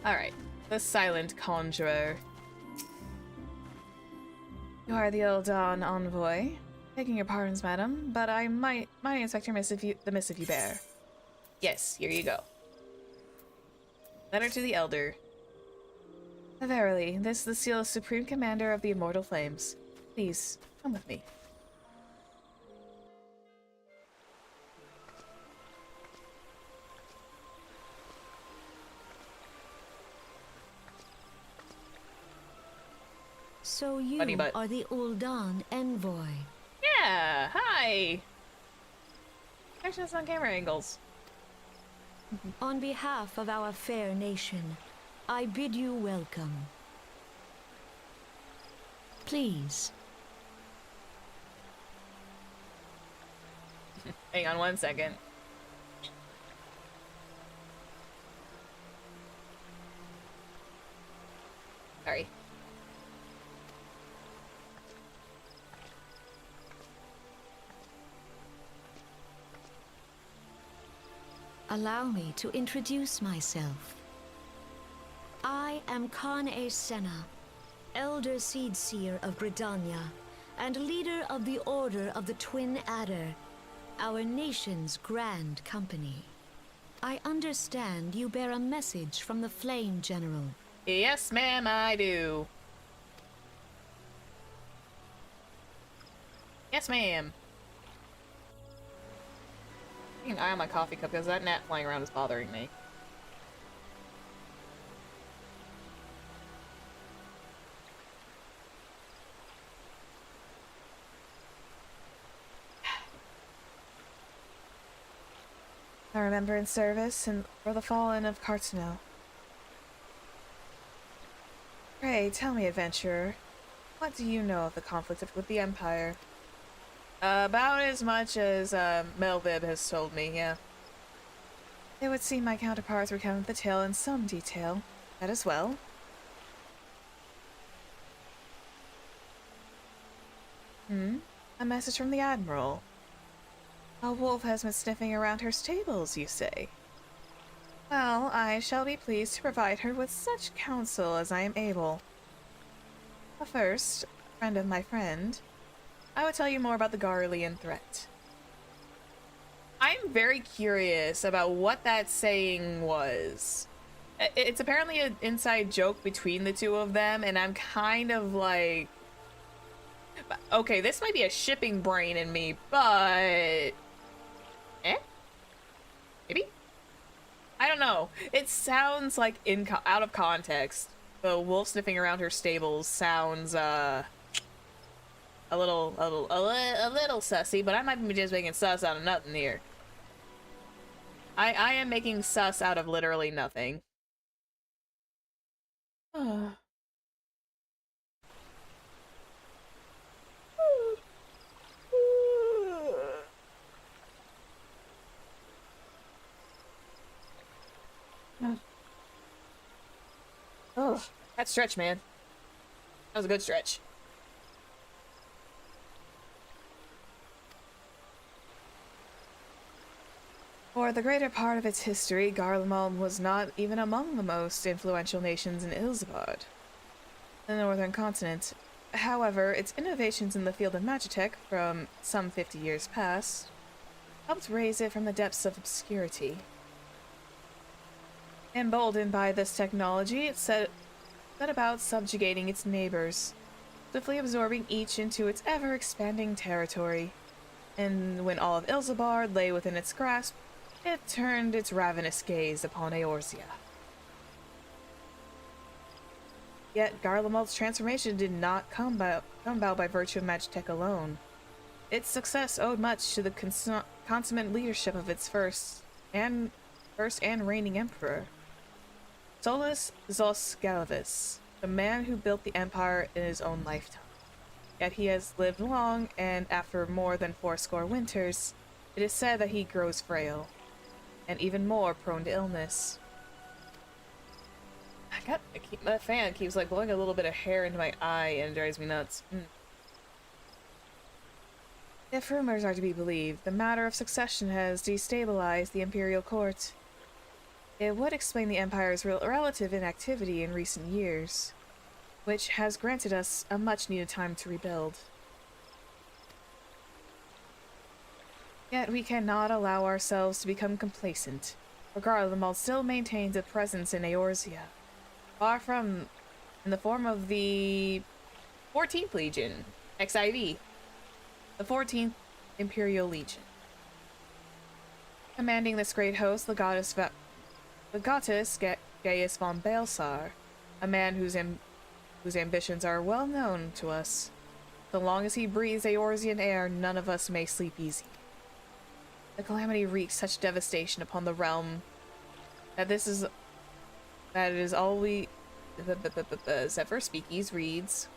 Alright, the Silent Conjurer. You are the Eldon envoy. Begging your pardons, madam, but I might inspect the missive you bear. Yes, here you go. Letter to the Elder. Verily, this is the seal of Supreme Commander of the Immortal Flames. Please, come with me. So you are the Uldan envoy. Yeah, hi! Actually, that's on camera angles. On behalf of our fair nation, I bid you welcome. Please. Hang on one second. Sorry. Allow me to introduce myself. I am Khan-e Senna, Elder Seedseer of Gridania, and leader of the Order of the Twin Adder, our nation's grand company. I understand you bear a message from the Flame General. Yes, ma'am, I do. Yes, ma'am. Keep an eye on my coffee cup because that gnat flying around is bothering me. I remember in service and for the fallen of Cartano. Pray, tell me, adventurer, what do you know of the conflict with the Empire? About as much as, Melvib has told me, yeah. It would seem my counterparts recounted the tale in some detail. That as well. A message from the Admiral. A wolf has been sniffing around her stables, you say? Well, I shall be pleased to provide her with such counsel as I am able. But first, friend of my friend, I will tell you more about the Garlean threat. I'm very curious about what that saying was. It's apparently an inside joke between the two of them, and I'm kind of like... Okay, this might be a shipping brain in me, but... Maybe? I don't know. It sounds like out of context. The wolf sniffing around her stables sounds, a little sussy, but I might be just making sus out of nothing here. I am making sus out of literally nothing. Oh, that stretch, man. That was a good stretch. For the greater part of its history, Garlemald was not even among the most influential nations in Ilsabard, the northern continent. However, its innovations in the field of magitech from some 50 years past helped raise it from the depths of obscurity. Emboldened by this technology, it set about subjugating its neighbors, swiftly absorbing each into its ever-expanding territory. And when all of Ilsabard lay within its grasp, it turned its ravenous gaze upon Eorzea. Yet Garlemald's transformation did not come about by virtue of Magitech alone. Its success owed much to the consummate leadership of its first and reigning emperor, Solus Zos Galavis, the man who built the empire in his own lifetime. Yet he has lived long, and after more than 80 winters, it is said that he grows frail, and even more prone to illness. My fan keeps like blowing a little bit of hair into my eye, and it drives me nuts. If rumors are to be believed, the matter of succession has destabilized the imperial court. It would explain the Empire's relative inactivity in recent years, which has granted us a much-needed time to rebuild. Yet we cannot allow ourselves to become complacent, for Garlemald still maintains a presence in Eorzea, far from in the form of the 14th Legion, XIV, the 14th Imperial Legion. Commanding this great host, the goddess Gaius von Balsar, a man whose ambitions are well known to us. So long as he breathes Eorzean air, none of us may sleep easy. The Calamity wreaks such devastation upon the realm that it is all we... Zephyr Speakies reads,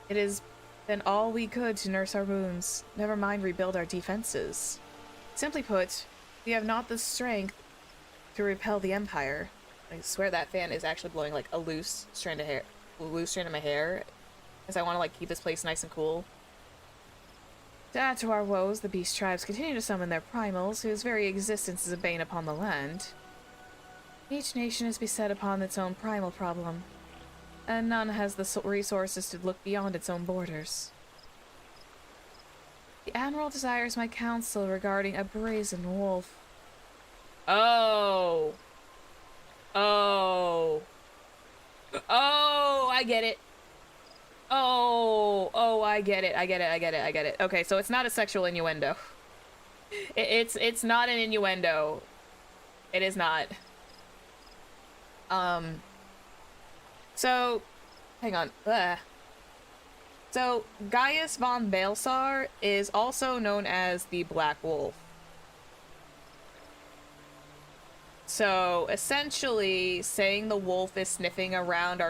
"It has been all we could to nurse our wounds, never mind rebuild our defenses. Simply put, we have not the strength to repel the Empire." I swear that fan is actually blowing like a loose strand of my hair, as I want to like keep this place nice and cool. To add to our woes, the beast tribes continue to summon their primals, whose very existence is a bane upon the land. Each nation is beset upon its own primal problem, and none has the resources to look beyond its own borders. The Admiral desires my counsel regarding a brazen wolf. Oh, I get it. I get it. Okay, so it's not a sexual innuendo. It's not an innuendo. It is not. So, hang on. So, Gaius von Balsar is also known as the Black Wolf. So, essentially, saying the wolf is sniffing around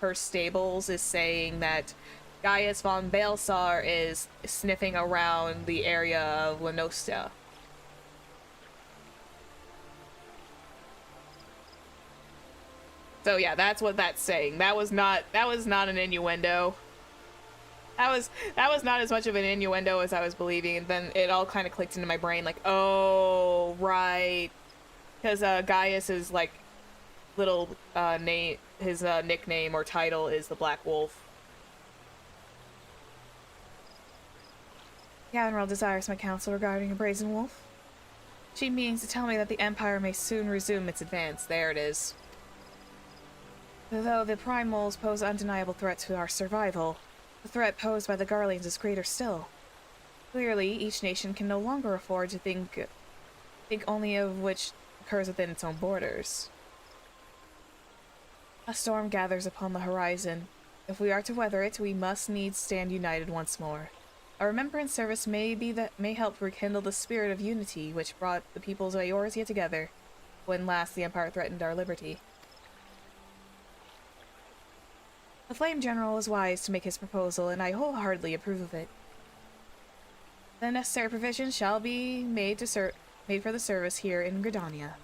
her stables is saying that Gaius von Balsar is sniffing around the area of Lenostia. So yeah, that's what that's saying. That was not an innuendo. That was not as much of an innuendo as I was believing, and then it all kind of clicked into my brain like, oh, right. Because Gaius is like little name, his nickname or title is the Black Wolf. The Admiral desires my counsel regarding a brazen wolf. She means to tell me that the Empire may soon resume its advance. There it is. Though the primals pose undeniable threat to our survival, the threat posed by the Garleans is greater still. Clearly, each nation can no longer afford to think only of which occurs within its own borders. A storm gathers upon the horizon. If we are to weather it, we must needs stand united once more. A remembrance service may help rekindle the spirit of unity which brought the peoples of Eorzea together when last the Empire threatened our liberty. The Flame General was wise to make his proposal, and I wholeheartedly approve of it. The necessary provisions shall be made for the service here in Gridania.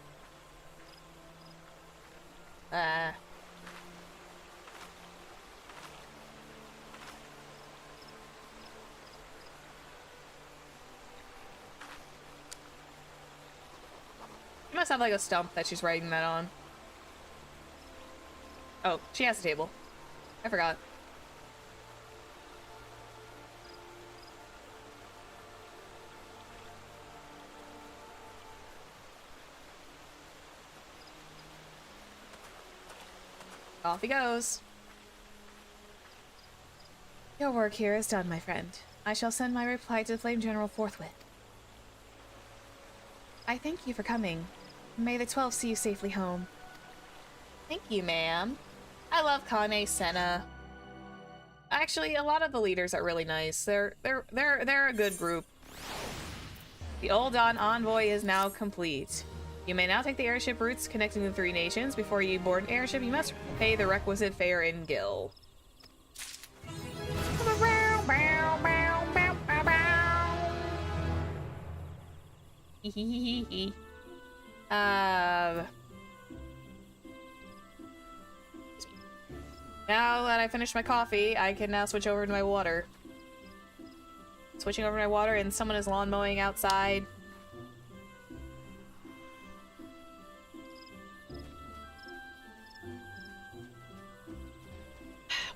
She must have like a stump that she's writing that on. Oh, she has a table. I forgot. Off he goes. Your work here is done, my friend. I shall send my reply to the Flame General forthwith. I thank you for coming. May the 12 see you safely home. Thank you, ma'am. I love Kane Senna. Actually, a lot of the leaders are really nice. They're a good group. The Ul'Dan envoy is now complete. You may now take the airship routes connecting the 3 nations. Before you board an airship, you must pay the requisite fare in Gil. Now that I finished my coffee, I can now switch over to my water. Switching over to my water, and someone is lawn mowing outside.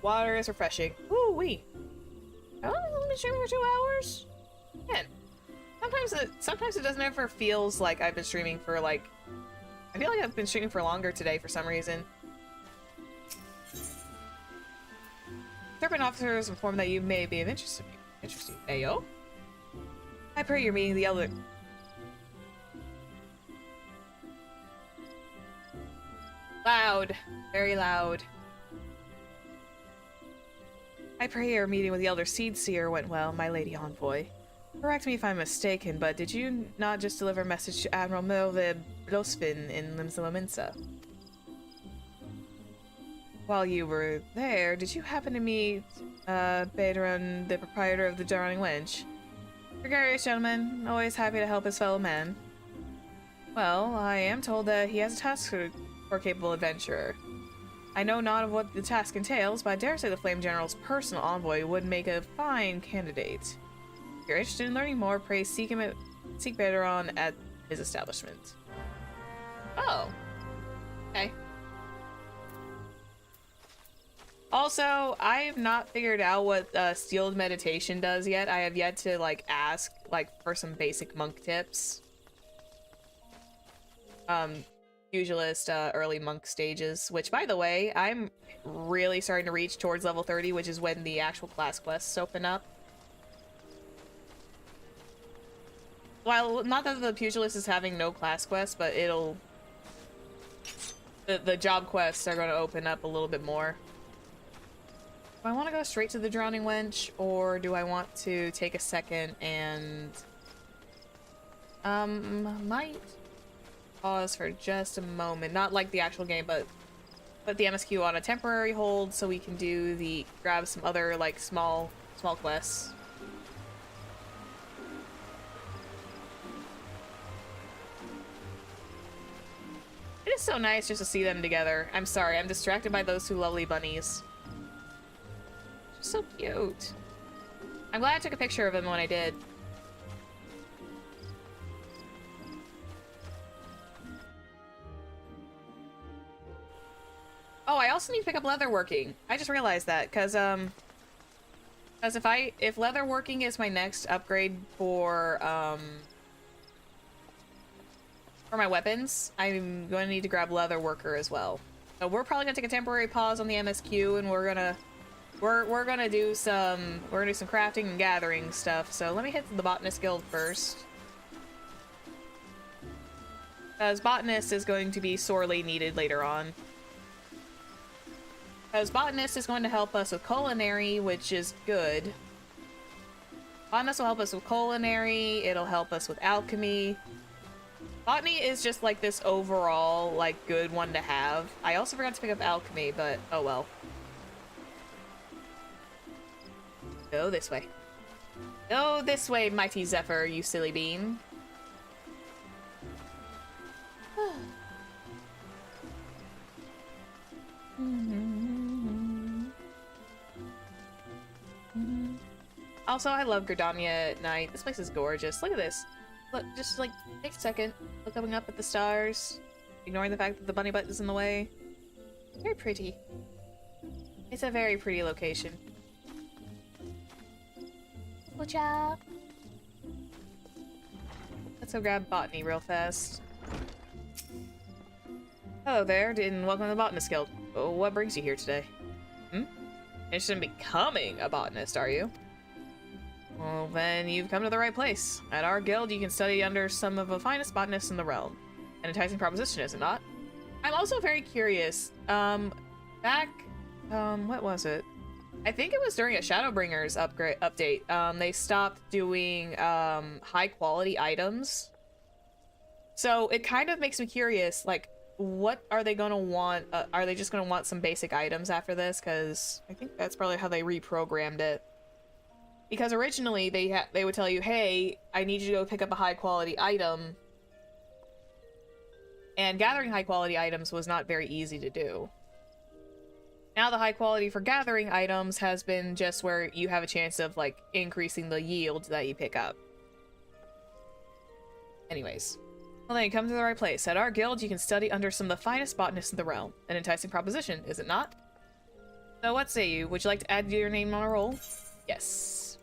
Water is refreshing. Ooh wee. Oh, I've been streaming for 2 hours. Man, sometimes it doesn't ever feels like I've been streaming for like. I feel like I've been streaming for longer today for some reason. Serpent officers informed that you may be of interest. Interesting. Ayo. I pray you're meeting the elder. Loud. Very loud. I pray your meeting with the Elder Seedseer went well, my lady envoy. Correct me if I'm mistaken, but did you not just deliver a message to Admiral Melve Blosfin in Limsa? While you were there, did you happen to meet, Bedron, the proprietor of the Drowning Wench? Gregarious gentleman, always happy to help his fellow man. Well, I am told that he has a task for a capable adventurer. I know not of what the task entails, but I dare say the Flame General's personal envoy would make a fine candidate. If you're interested in learning more, pray seek Bedron at his establishment. Oh. Okay. Also, I have not figured out what Steeled Meditation does yet. I have yet to, like, ask, like, for some basic monk tips. Pugilist, early monk stages, which, by the way, I'm really starting to reach towards level 30, which is when the actual class quests open up. Well, not that the Pugilist is having no class quests, but it'll... The job quests are going to open up a little bit more. Do I want to go straight to the Drowning Wench, or do I want to take a second and... might pause for just a moment. Not like the actual game, but put the MSQ on a temporary hold so we can do grab some other, like, small quests. It is so nice just to see them together. I'm sorry, I'm distracted by those 2 lovely bunnies. So cute. I'm glad I took a picture of him when I did. Oh, I also need to pick up leatherworking. I just realized that, because if leatherworking is my next upgrade for my weapons, I'm going to need to grab leatherworker as well. So we're probably gonna take a temporary pause on the MSQ, and we're gonna do some crafting and gathering stuff. So let me hit the Botanist Guild first, because Botanist is going to be sorely needed later on. Because Botanist is going to help us with culinary, which is good. Botanist will help us with culinary, it'll help us with alchemy. Botany is just like this overall, like, good one to have. I also forgot to pick up alchemy, but oh well. Go this way. Go this way, mighty Zephyr, you silly bean. Also, I love Gridania at night. This place is gorgeous. Look at this. Look, just like, take a second. Looking up at the stars. Ignoring the fact that the bunny butt is in the way. Very pretty. It's a very pretty location. Good job. Let's go grab botany real fast. Hello there, and welcome to the Botanist Guild. Oh, what brings you here today? Interested in becoming a botanist, are you? Well, then you've come to the right place. At our guild, you can study under some of the finest botanists in the realm. An enticing proposition, is it not? I'm also very curious. What was it? I think it was during a Shadowbringers update. They stopped doing high quality items. So it kind of makes me curious, like, what are they gonna want? Are they just gonna want some basic items after this? Because I think that's probably how they reprogrammed it. Because originally they would tell you, hey, I need you to go pick up a high quality item. And gathering high quality items was not very easy to do. Now the high quality for gathering items has been just where you have a chance of, like, increasing the yield that you pick up. Anyways. Well, then you come to the right place. At our guild, you can study under some of the finest botanists in the realm. An enticing proposition, is it not? So what say you? Would you like to add your name on a roll? Yes.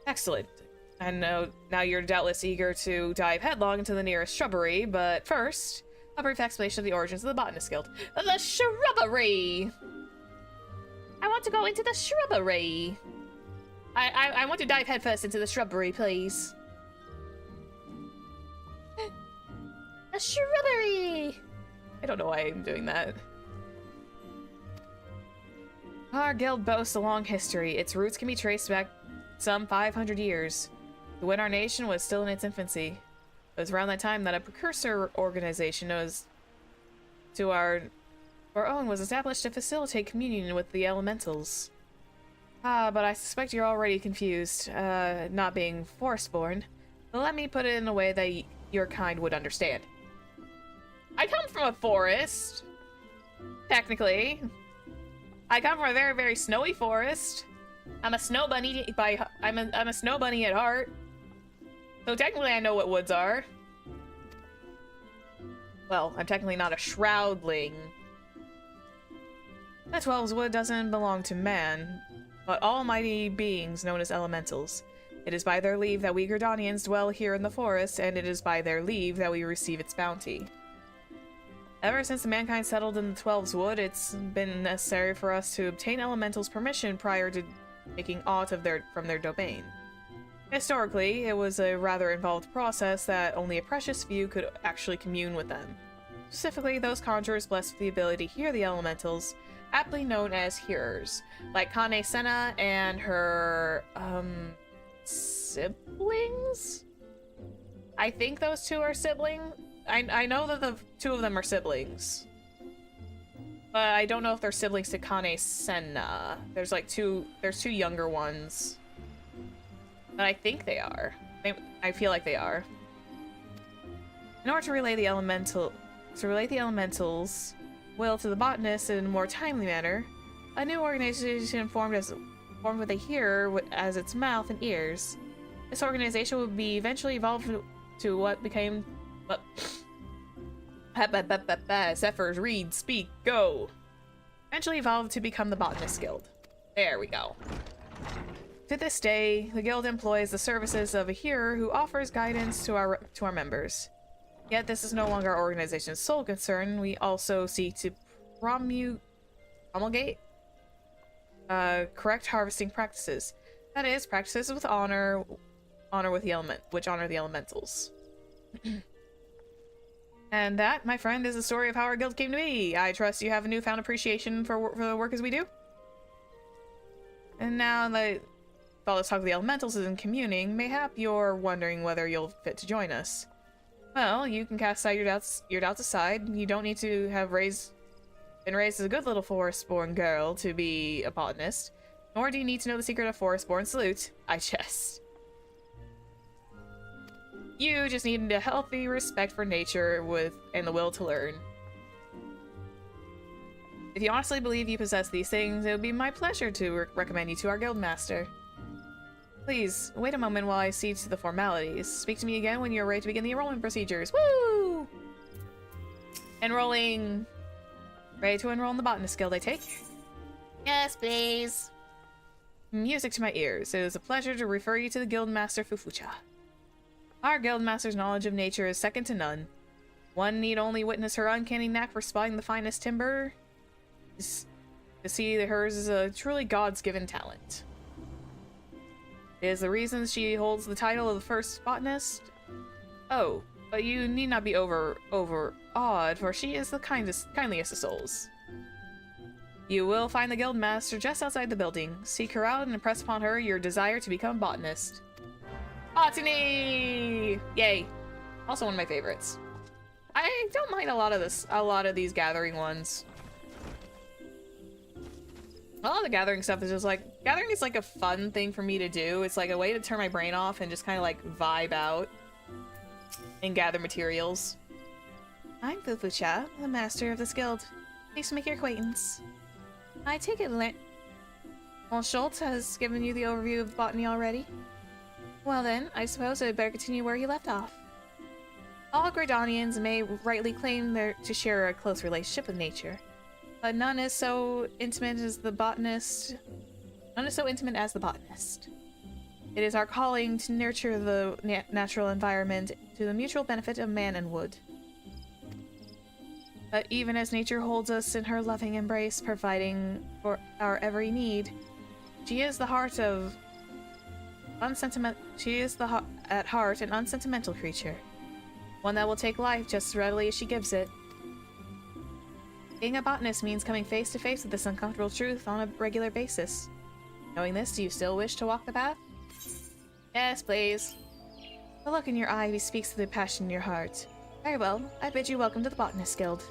Excellent. I know now you're doubtless eager to dive headlong into the nearest shrubbery, but first, a brief explanation of the origins of the Botanist Guild. The shrubbery! I want to go into the shrubbery. I want to dive headfirst into the shrubbery, please. A shrubbery! I don't know why I'm doing that. Our guild boasts a long history. Its roots can be traced back some 500 years, to when our nation was still in its infancy. It was around that time that a precursor organization known to our own was established to facilitate communion with the elementals. But I suspect you're already confused, not being forest-born. Let me put it in a way that your kind would understand. I come from a forest, technically. I come from a very, very snowy forest. I'm a snow bunny I'm a snow bunny at heart. So technically I know what woods are. Well, I'm technically not a shroudling. The 12's wood doesn't belong to man, but almighty beings known as elementals. It is by their leave that we Gridanians dwell here in the forest, and it is by their leave that we receive its bounty. Ever since mankind settled in the 12's wood, it's been necessary for us to obtain elementals' permission prior to taking aught from their domain. Historically, it was a rather involved process that only a precious few could actually commune with them. Specifically, those conjurers blessed with the ability to hear the elementals, aptly known as hearers, like Kane Senna and her, siblings? I think those two are siblings. I know that the two of them are siblings. But I don't know if they're siblings to Kane Senna. There's two younger ones. But I think they are. I feel like they are. In order to relay the elementals' will to the botanists in a more timely manner, a new organization formed with a hearer as its mouth and ears. This organization would be eventually evolved to what became Zephyr's read, speak, go. Eventually evolved to become the Botanist Guild. There we go. To this day, the guild employs the services of a hearer who offers guidance to our members. Yet this is no longer our organization's sole concern. We also seek to promulgate correct harvesting practices. That is, practices with honor with the which honor the elementals. And that, my friend, is the story of how our guild came to be. I trust you have a newfound appreciation for the work as we do. And now that all this talk of the elementals is in communing, mayhap you're wondering whether you'll fit to join us. Well, you can cast aside your doubts aside. You don't need to have been raised as a good little forest-born girl to be a botanist, nor do you need to know the secret of forest-born salute. I jest. You just need a healthy respect for nature and the will to learn. If you honestly believe you possess these things, it would be my pleasure to recommend you to our guildmaster. Please, wait a moment while I see to the formalities. Speak to me again when you're ready to begin the enrollment procedures. Woo! Enrolling. Ready to enroll in the Botanist Guild, I take? Yes, please. Music to my ears. It is a pleasure to refer you to the Guildmaster Fufucha. Our Guildmaster's knowledge of nature is second to none. One need only witness her uncanny knack for spotting the finest timber to see that hers is a truly God's given talent. It is the reason she holds the title of the first botanist. Oh, but you need not be overawed, for she is the kindliest of souls. You will find the guild master just outside the building. Seek her out and impress upon her your desire to become a botanist. Botany! Yay! Also one of my favorites. I don't mind a lot of these gathering ones. A lot of the gathering stuff is just like, gathering is like a fun thing for me to do. It's like a way to turn my brain off and just kind of like vibe out and gather materials. I'm Fufu-cha, the master of this guild. Pleased to make your acquaintance. I take it Well, Schultz has given you the overview of botany already. Well then, I suppose I'd better continue where he left off. All Gridanians may rightly claim to share a close relationship with nature, but none is so intimate as the botanist. It is our calling to nurture the natural environment to the mutual benefit of man and wood. But even as nature holds us in her loving embrace, providing for our every need, she is at heart an unsentimental creature. One that will take life just as readily as she gives it. Being a botanist means coming face to face with this uncomfortable truth on a regular basis. Knowing this, do you still wish to walk the path? Yes, please. The look in your eye bespeaks the passion in your heart. Very well, I bid you welcome to the Botanist Guild.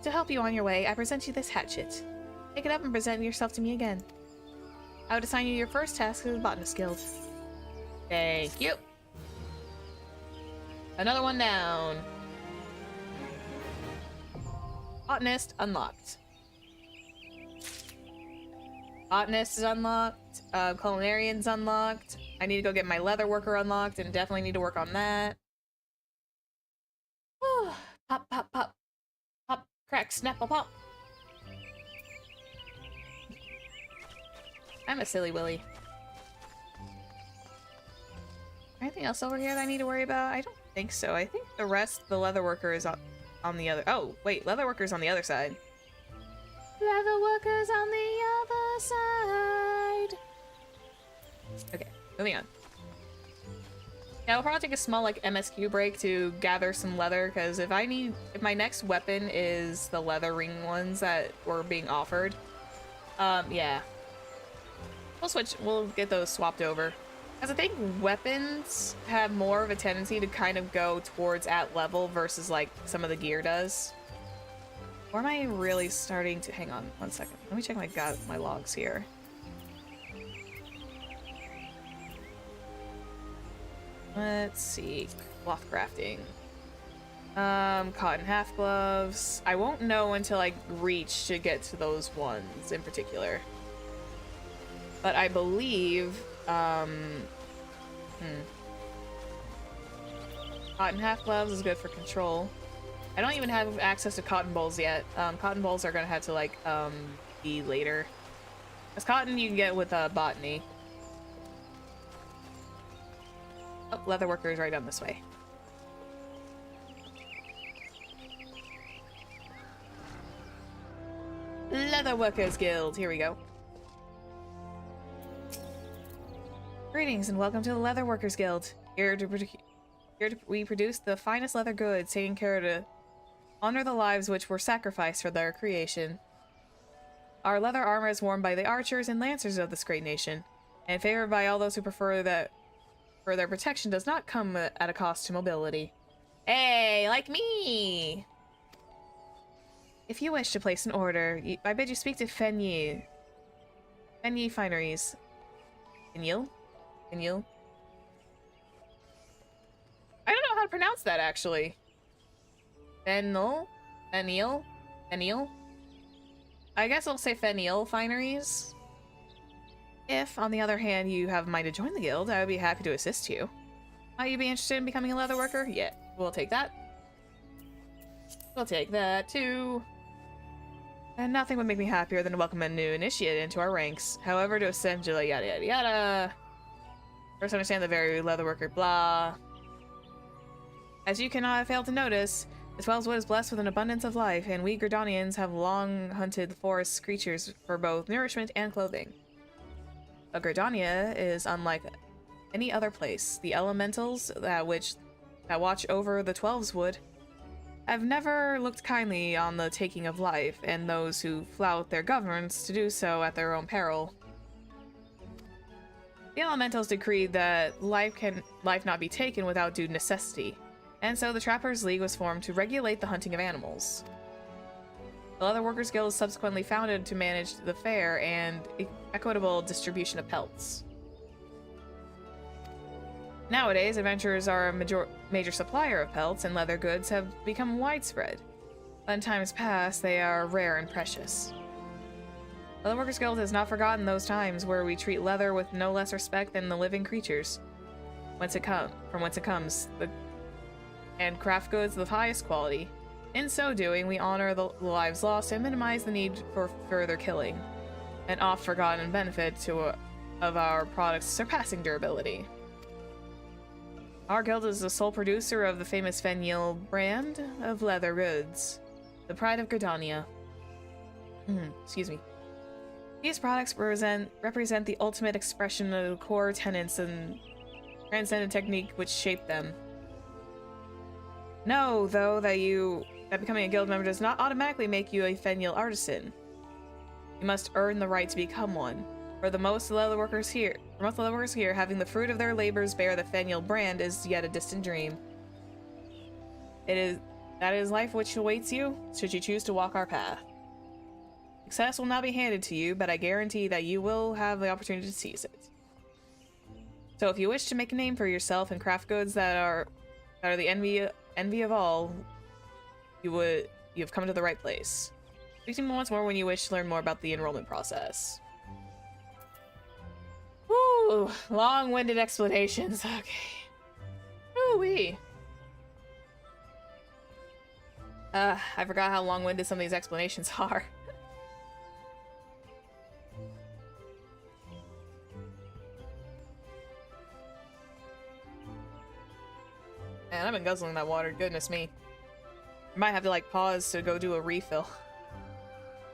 To help you on your way, I present you this hatchet. Pick it up and present yourself to me again. I would assign you your first task at the Botanist Guild. Thank you. Another one down. Botanist unlocked. Botanist is unlocked. Culinarian's unlocked. I need to go get my leather worker unlocked and definitely need to work on that. Whew. Pop, pop, pop. Pop, crack, snapple, pop. I'm a silly willy. Anything else over here that I need to worry about? I don't think so. I think the rest, the leather worker is on the other. Oh, wait, leather worker's on the other side. Leather worker's on the other side. Okay, moving on. Yeah, I'll probably take a small like MSQ break to gather some leather, because if my next weapon is the leather ring ones that were being offered, yeah. We'll get those swapped over. Because I think weapons have more of a tendency to kind of go towards at level versus like some of the gear does. Or am I really starting to... Hang on, 1 second. Let me check my logs here. Let's see. Cloth crafting. Cotton half gloves. I won't know until I reach to get to those ones in particular. But I believe, Cotton half gloves is good for control. I don't even have access to cotton bowls yet. Cotton bowls are gonna have to, like, be later. Because cotton you can get with, botany. Oh, leather worker is right down this way. Leather Workers Guild, here we go. Greetings and welcome to the Leather Workers Guild. We produce the finest leather goods, taking care to honor the lives which were sacrificed for their creation. Our leather armor is worn by the archers and lancers of this great nation, and favored by all those who prefer that for their protection does not come at a cost to mobility. Hey, like me! If you wish to place an order, I bid you speak to Fenyi. Fenyi Fineries. Fenil? Fenil? I don't know how to pronounce that, actually. Fenil? Fenil? Fenil? I guess I'll say Fenil Fineries. If, on the other hand, you have a mind to join the guild, I would be happy to assist you. Might you be interested in becoming a leather worker? Yeah, we'll take that. We'll take that, too. And nothing would make me happier than to welcome a new initiate into our ranks. However, to essentially yada yada yada. First understand the very leather worker, blah. As you cannot have failed to notice, the 12's Wood is blessed with an abundance of life, and we Gridanians have long hunted the forest creatures for both nourishment and clothing. But Gridania is unlike any other place. The elementals that watch over the 12's Wood have never looked kindly on the taking of life, and those who flout their governments to do so at their own peril. The elementals decreed that life not be taken without due necessity, and so the Trappers' League was formed to regulate the hunting of animals. The Leather Workers Guild was subsequently founded to manage the fair and equitable distribution of pelts. Nowadays, adventurers are a major supplier of pelts, and leather goods have become widespread. But in times past, they are rare and precious. The Leather Workers Guild has not forgotten those times where we treat leather with no less respect than the living creatures, from whence it comes, and craft goods of the highest quality. In so doing, we honor the lives lost and minimize the need for further killing, an oft-forgotten benefit of our product's surpassing durability. Our guild is the sole producer of the famous Fenil brand of leather goods, the pride of Gridania. Excuse me. These products represent the ultimate expression of the core tenets and transcendent technique which shaped them. Know, though, that becoming a guild member does not automatically make you a Fenil artisan. You must earn the right to become one. For most leather workers here, having the fruit of their labors bear the Fenil brand is yet a distant dream. That is life which awaits you, should you choose to walk our path. Success will not be handed to you, but I guarantee that you will have the opportunity to seize it. So if you wish to make a name for yourself in craft goods that are the envy of all, you have come to the right place. Speak to me once more when you wish to learn more about the enrollment process. Woo! Long-winded explanations. Okay. Ooh-wee. I forgot how long-winded some of these explanations are. Man, I've been guzzling that water. Goodness me. I might have to, like, pause to go do a refill.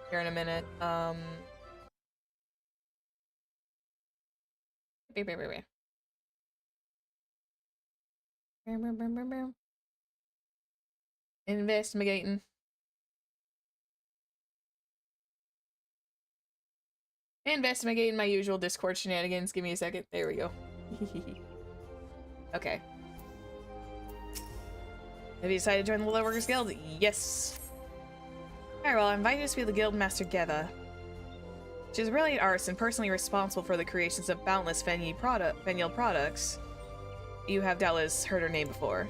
Here in a minute. Investigating. Investigating my usual Discord shenanigans. Give me a second. There we go. Okay. Have you decided to join the Leather Workers Guild? Yes. Alright, well, I invite you to be the Guild Master Geva. She is a brilliant artist and personally responsible for the creations of boundless Fenil products. You have doubtless heard her name before.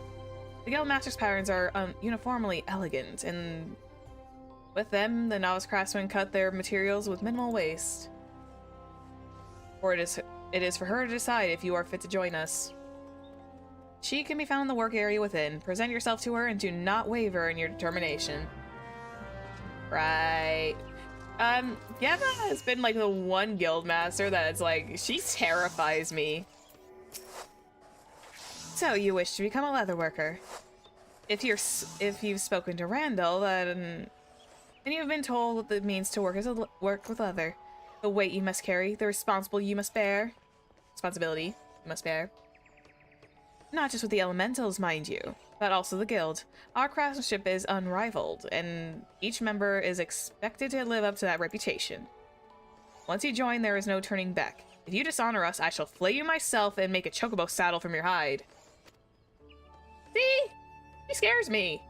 The Guild Master's patterns are uniformly elegant, and with them, the novice craftsmen cut their materials with minimal waste. Or it is for her to decide if you are fit to join us. She can be found in the work area within. Present yourself to her and do not waver in your determination. Right. Geva has been like the one guild master that it's like, she terrifies me. So you wish to become a leather worker. If you've spoken to Randall, then you've been told what it means to work with leather. The weight you must carry, the responsibility you must bear. Not just with the elementals, mind you, but also the guild. Our craftsmanship is unrivaled, and each member is expected to live up to that reputation. Once you join, there is no turning back. If you dishonor us, I shall flay you myself and make a chocobo saddle from your hide. See? He scares me.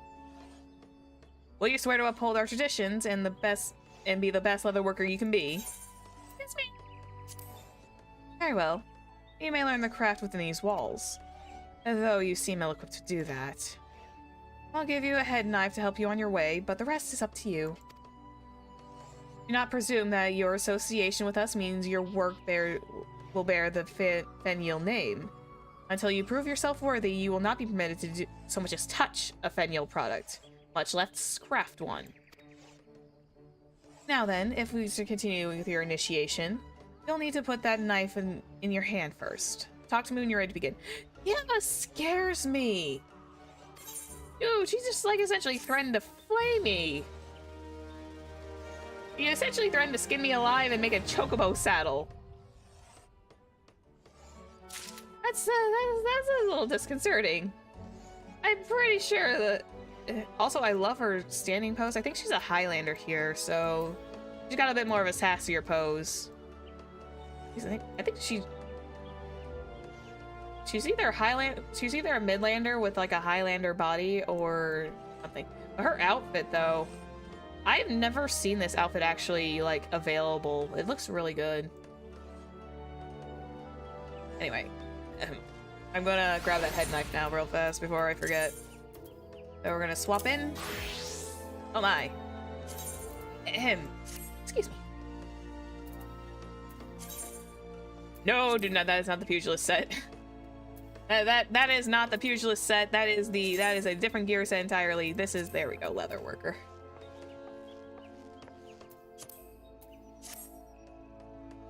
Will you swear to uphold our traditions and be the best leather worker you can be? It's me. Very well. You may learn the craft within these walls. Though you seem ill-equipped to do that. I'll give you a head knife to help you on your way, but the rest is up to you. Do not presume that your association with us means your work will bear the Fenil name. Until you prove yourself worthy, you will not be permitted to so much as touch a Fenil product, much less craft one. Now then, if we should continue with your initiation, you'll need to put that knife in your hand first. Talk to me when you're ready to begin. Geva scares me. Dude, she's just like essentially threatened to flay me. You essentially threatened to skin me alive and make a chocobo saddle. That's a little disconcerting. I'm pretty sure that... Also, I love her standing pose. I think she's a Highlander here, so... She's got a bit more of a sassier pose. I think she's either a Midlander with like a Highlander body or something. But her outfit, though... I've never seen this outfit actually, like, available. It looks really good. Anyway. I'm gonna grab that head knife now real fast before I forget. So we're gonna swap in. Oh my. Excuse me. No, dude, no, that is not the pugilist set. that is not the pugilist set. That is a different gear set entirely. This is, there we go, leather worker.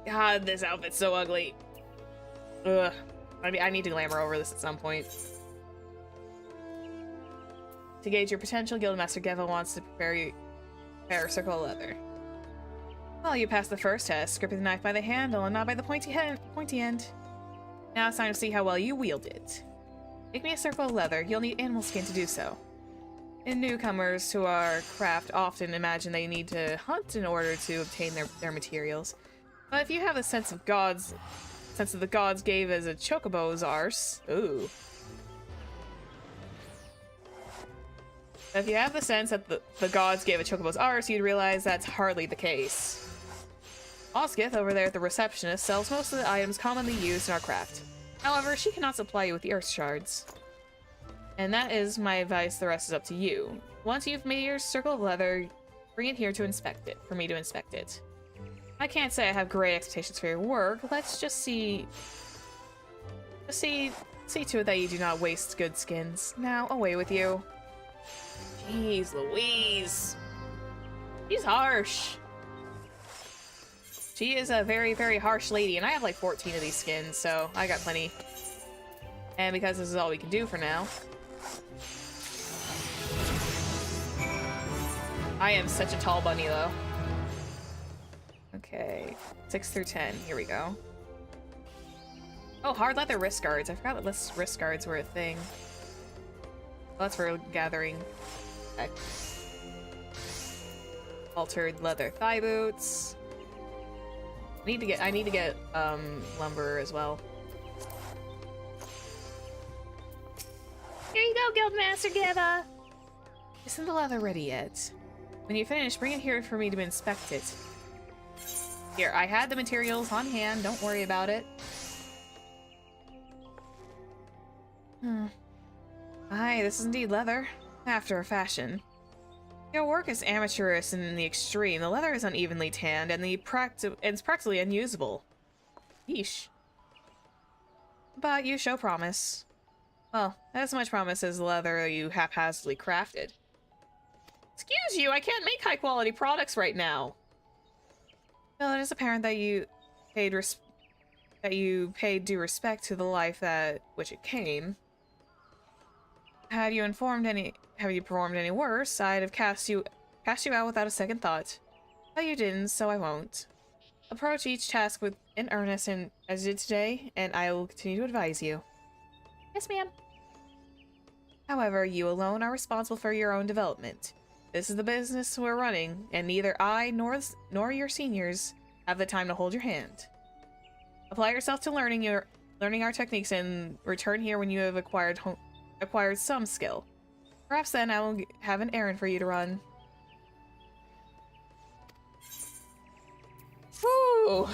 God, this outfit's so ugly. Ugh. I need to glamour over this at some point. To gauge your potential, Guildmaster Geva wants to prepare a circle of leather. Well, you passed the first test, gripping the knife by the handle and not by the pointy end. Now it's time to see how well you wield it. Make me a circle of leather. You'll need animal skin to do so. And newcomers to our craft often imagine they need to hunt in order to obtain their materials. But if you have the sense of the gods gave as a chocobo's arse, ooh. If you have the sense that the gods gave a chocobo's arse, you'd realize that's hardly the case. Osgith, over there at the receptionist, sells most of the items commonly used in our craft. However, she cannot supply you with the earth shards. And that is my advice, the rest is up to you. Once you've made your circle of leather, bring it here to inspect it, for me to inspect it. I can't say I have great expectations for your work. Let's just see to it that you do not waste good skins. Now, away with you. Jeez Louise. She's harsh. She is a very, very harsh lady, and I have like 14 of these skins, so I got plenty. And because this is all we can do for now. I am such a tall bunny, though. Okay, 6 through 10. Here we go. Oh, hard leather wrist guards. I forgot that wrist guards were a thing. Well, that's for gathering. Okay. Altered leather thigh boots. I need to get lumber as well. Here you go, Guildmaster Geva. Isn't the leather ready yet? When you finish, bring it here for me to inspect it. Here, I had the materials on hand. Don't worry about it. Aye, this is indeed leather. After a fashion. Your work is amateurish in the extreme. The leather is unevenly tanned, and it's practically unusable. Yeesh. But you show promise. Well, as much promise as the leather you haphazardly crafted. Excuse you, I can't make high-quality products right now. Well, it is apparent that you paid due respect to the life that which it came. Had you performed any worse, I'd have cast you out without a second thought. But you didn't, so I won't. Approach each task in earnest as you did today, and I will continue to advise you. Yes, ma'am. However, you alone are responsible for your own development. This is the business we're running, and neither I nor your seniors have the time to hold your hand. Apply yourself to learning our techniques and return here when you have acquired some skill. Perhaps then I will have an errand for you to run. Woo!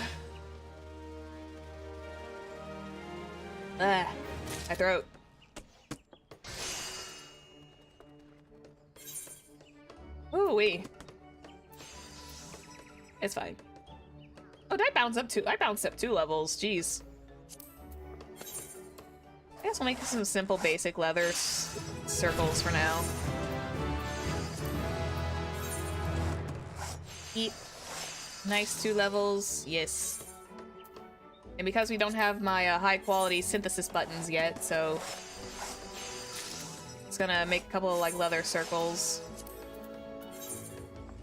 Ah, my throat. Ooh-wee. It's fine. Oh, did I bounce up I bounced up 2 levels. Jeez. I guess we'll make some simple basic leather circles for now. Eat. Nice 2 levels. Yes. And because we don't have my high quality synthesis buttons yet, so just gonna make a couple of like leather circles.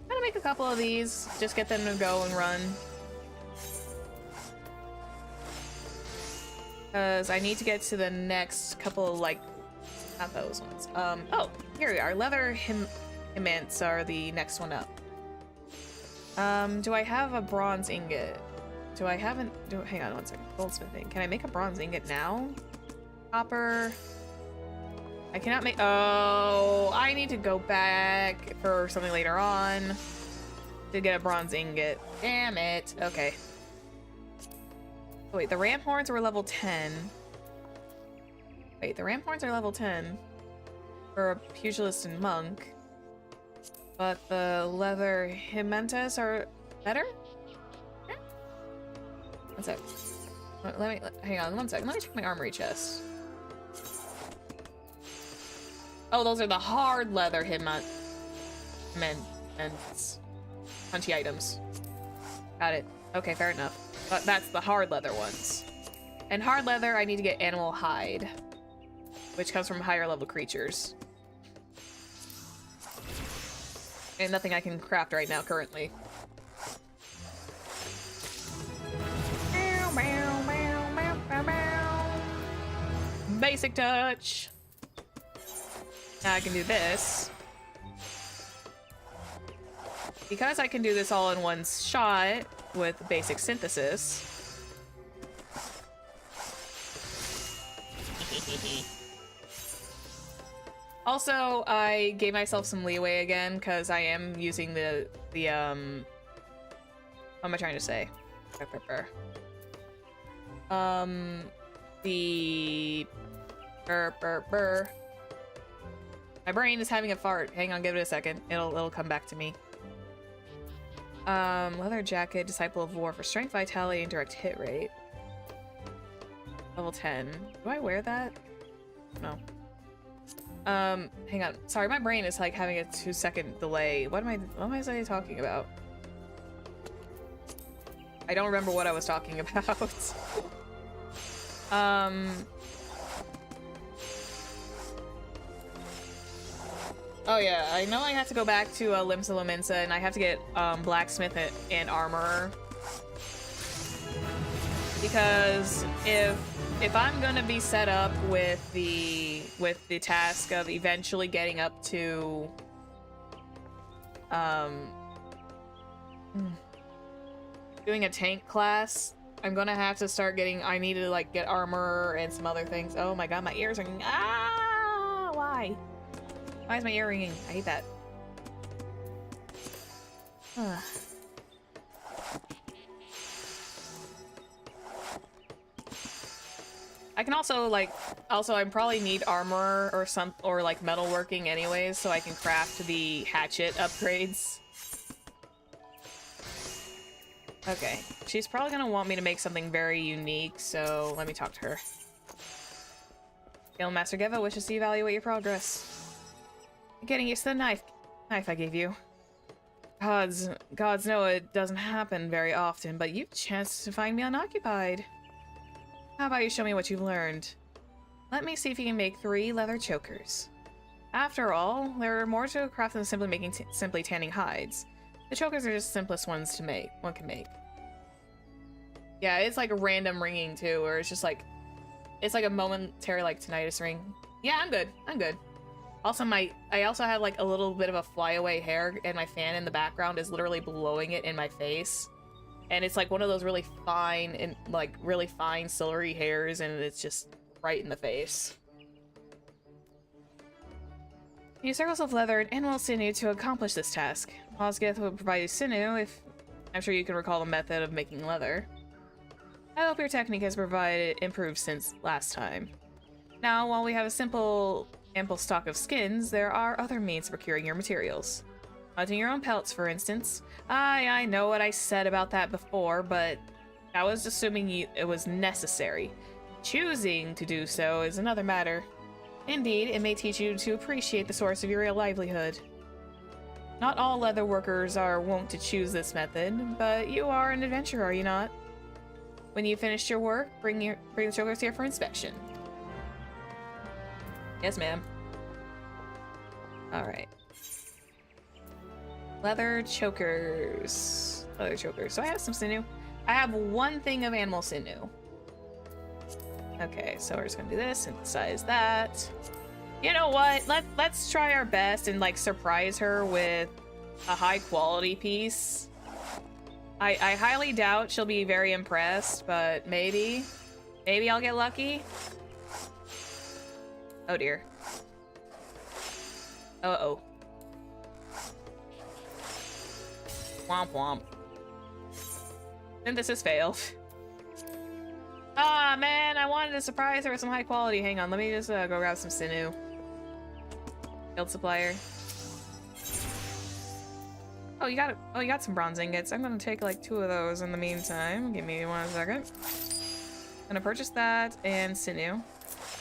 I'm gonna make a couple of these, just get them to go and run. Because I need to get to the next couple of like, not those ones. Oh, here we are. Leather himants are the next one up. Do I have a bronze ingot? Do I haven't? Hang on one second. Goldsmithing. Can I make a bronze ingot now? Copper. I cannot make. Oh, I need to go back for something later on to get a bronze ingot. Damn it. Okay. Oh, wait, the ram horns were level 10. Wait, the ram horns are level 10 for a pugilist and monk, but the leather himentas are better. One sec. Hang on one second. Let me check my armory chest. Oh, those are the hard leather himents. Punchy items. Got it. Okay, fair enough. But that's the hard leather ones. And hard leather, I need to get animal hide, which comes from higher level creatures. And nothing I can craft right now currently. Basic touch. Now I can do this. Because I can do this all in one shot with basic synthesis. Also, I gave myself some leeway again because I am using the what am I trying to say? My brain is having a fart. Hang on, give it a second. It'll come back to me. Leather jacket, Disciple of War for strength, vitality, and direct hit rate. Level 10. Do I wear that? No. Hang on. Sorry, my brain is like having a 2-second delay. What am I talking about? I don't remember what I was talking about. Oh yeah, I know I have to go back to Limsa Lominsa and I have to get blacksmith and armorer. Because if I'm gonna be set up with the task of eventually getting up to doing a tank class, I'm gonna have to start getting. I need to like get armor and some other things. Oh my god, my ears are. Ah, why? Why is my ear ringing? I hate that. I can also I probably need armor or like metalworking anyways, so I can craft the hatchet upgrades. Okay, she's probably gonna want me to make something very unique, so let me talk to her. Master Geva wishes to evaluate your progress. Getting used to the knife I gave you. Gods know it doesn't happen very often, but you've chanced to find me unoccupied. How about you show me what you've learned? Let me see if you can make 3 leather chokers. After all, there are more to a craft than simply tanning hides. The chokers are just the simplest ones to make. One can make. Yeah, it's like a random ringing too, or it's just like, it's like a momentary like tinnitus ring. Yeah, I'm good. I'm good. Also, I also have like a little bit of a flyaway hair, and my fan in the background is literally blowing it in my face. And it's like one of those really fine and like really fine silvery hairs, and it's just right in the face. Use circles of leather and animal sinew to accomplish this task. Osgith will provide you sinew if I'm sure you can recall the method of making leather. I hope your technique has improved since last time. Now, while we have a ample stock of skins, there are other means of procuring your materials. Hunting your own pelts, for instance. I know what I said about that before, but I was assuming it was necessary. Choosing to do so is another matter. Indeed, it may teach you to appreciate the source of your real livelihood. Not all leather workers are wont to choose this method, but you are an adventurer, are you not? When you've finished your work, bring the chokers here for inspection. Yes, ma'am. Alright. Leather chokers. Leather chokers. So I have some sinew. I have one thing of animal sinew. Okay, so we're just gonna do this, synthesize that. You know what? Let's try our best and like surprise her with a high quality piece. I highly doubt she'll be very impressed, but maybe I'll get lucky. Oh dear. Uh-oh. Womp womp. Synthesis failed. Ah, man, I wanted to surprise her with some high quality. Hang on, let me just go grab some sinew. Field supplier. Oh, you got some bronze ingots. I'm gonna take like 2 of those in the meantime. Give me 1 second. I'm gonna purchase that and sinew.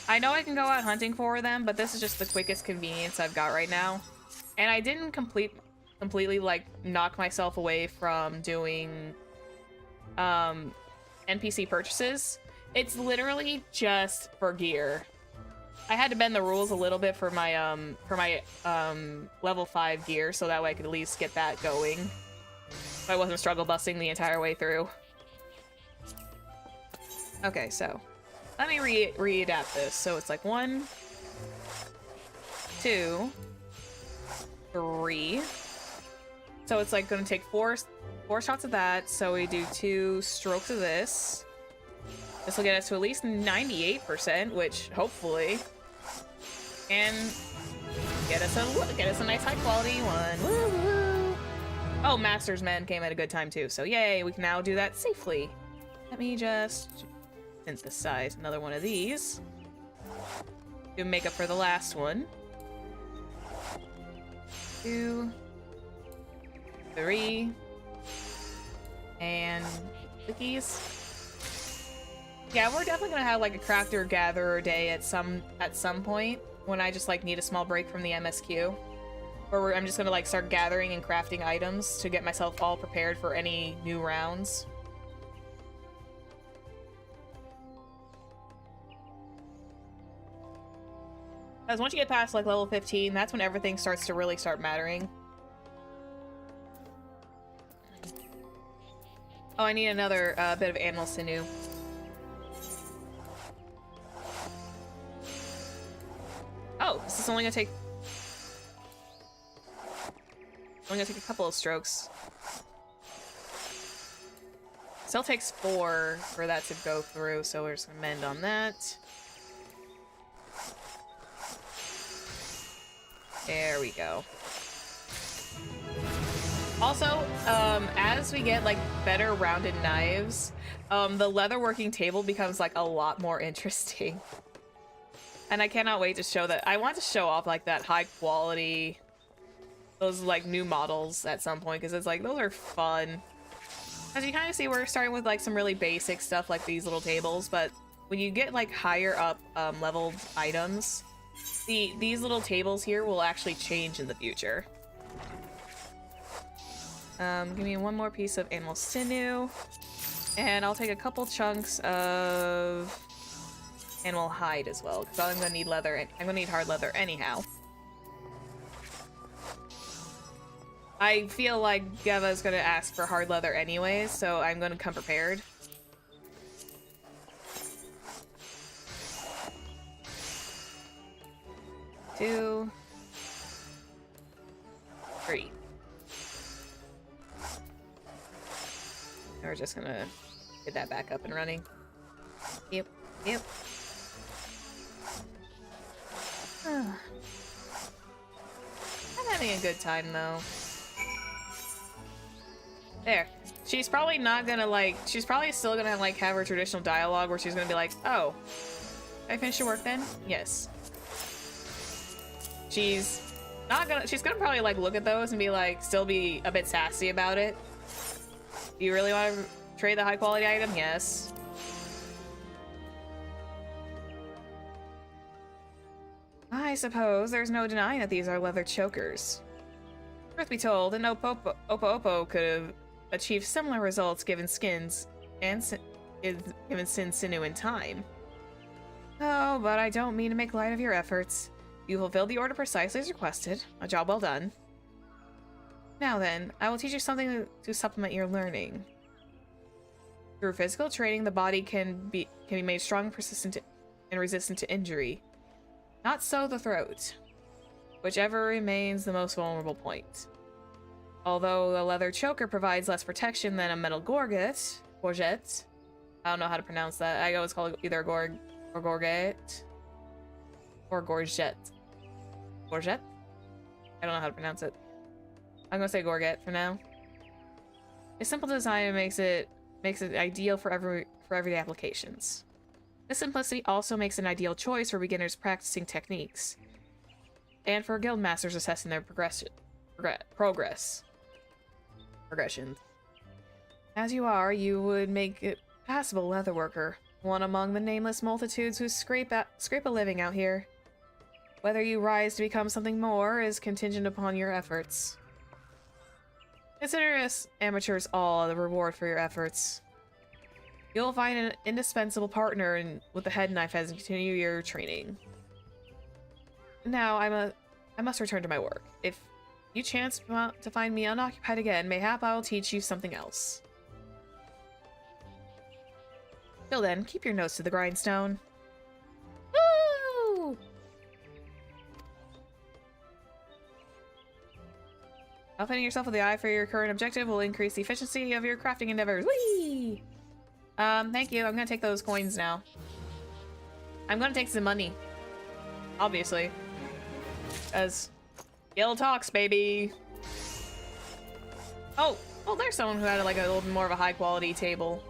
I know I can go out hunting for them, but this is just the quickest convenience I've got right now. And I didn't completely like knock myself away from doing NPC purchases. It's literally just for gear. I had to bend the rules a little bit for my level 5 gear, so that way I could at least get that going. So I wasn't struggle busting the entire way through. Okay, so let me readapt this. So it's like 1, 2, 3. So it's like gonna take four shots of that. So we do 2 strokes of this. This will get us to at least 98%, which hopefully, and get us a nice high quality one. Woo-hoo. Oh, Master's Men came at a good time too. So yay, we can now do that safely. Let me just synthesize another one of these to make up for the last one. 2, 3, and cookies. Yeah, we're definitely gonna have like a crafter gatherer day at some point when I just like need a small break from the MSQ, where I'm just gonna like start gathering and crafting items to get myself all prepared for any new rounds. Because once you get past like level 15, that's when everything starts to really start mattering. Oh, I need another bit of animal sinew. Oh, this is only gonna take a couple of strokes. Still takes 4 for that to go through, so we're just gonna mend on that. There we go. Also, as we get like better rounded knives, the leatherworking table becomes like a lot more interesting. And I cannot wait to show that. I want to show off like that high quality, those like new models at some point, because it's like those are fun. As you kind of see, we're starting with like some really basic stuff like these little tables, but when you get like higher up leveled items, these little tables here will actually change in the future. Give me 1 more piece of animal sinew, and I'll take a couple chunks of animal hide as well, because I'm gonna need leather. I'm gonna need hard leather anyhow. I feel like Geva's gonna ask for hard leather anyways, so I'm gonna come prepared. Two, 3. We're just gonna get that back up and running. Yep. I'm having a good time though. There. She's probably not gonna like, she's probably still gonna like have her traditional dialogue where she's gonna be like, oh, I finished your work then? Yes. She's gonna probably like look at those and be like, still be a bit sassy about it. Do you really want to trade the high quality item? Yes. I suppose there's no denying that these are leather chokers. Truth be told, an Opo could have achieved similar results given skins and given sin sinew in time. Oh, but I don't mean to make light of your efforts. You fulfilled the order precisely as requested. A job well done. Now then, I will teach you something to supplement your learning. Through physical training, the body can be made strong, persistent, and resistant to injury. Not so the throat, whichever remains the most vulnerable point. Although the leather choker provides less protection than a metal gorget, I don't know how to pronounce that. I always call it either a gorget or gorget. Gorget? I don't know how to pronounce it. I'm gonna say gorget for now. Its simple design makes it ideal for everyday applications. This simplicity also makes an ideal choice for beginners practicing techniques, and for guild masters assessing their progression. As you are, you would make it passable leatherworker, one among the nameless multitudes who scrape a living out here. Whether you rise to become something more is contingent upon your efforts. Consider us amateurs all the reward for your efforts. You'll find an indispensable partner with the head knife as you continue your training. Now, I must return to my work. If you chance to find me unoccupied again, mayhap I will teach you something else. Till then, keep your nose to the grindstone. Woo! Outfitting yourself with the eye for your current objective will increase the efficiency of your crafting endeavors. Whee! Thank you. I'm gonna take those coins now. I'm gonna take some money. Obviously. As guild talks, baby. Oh, well, there's someone who had like a little bit more of a high quality table.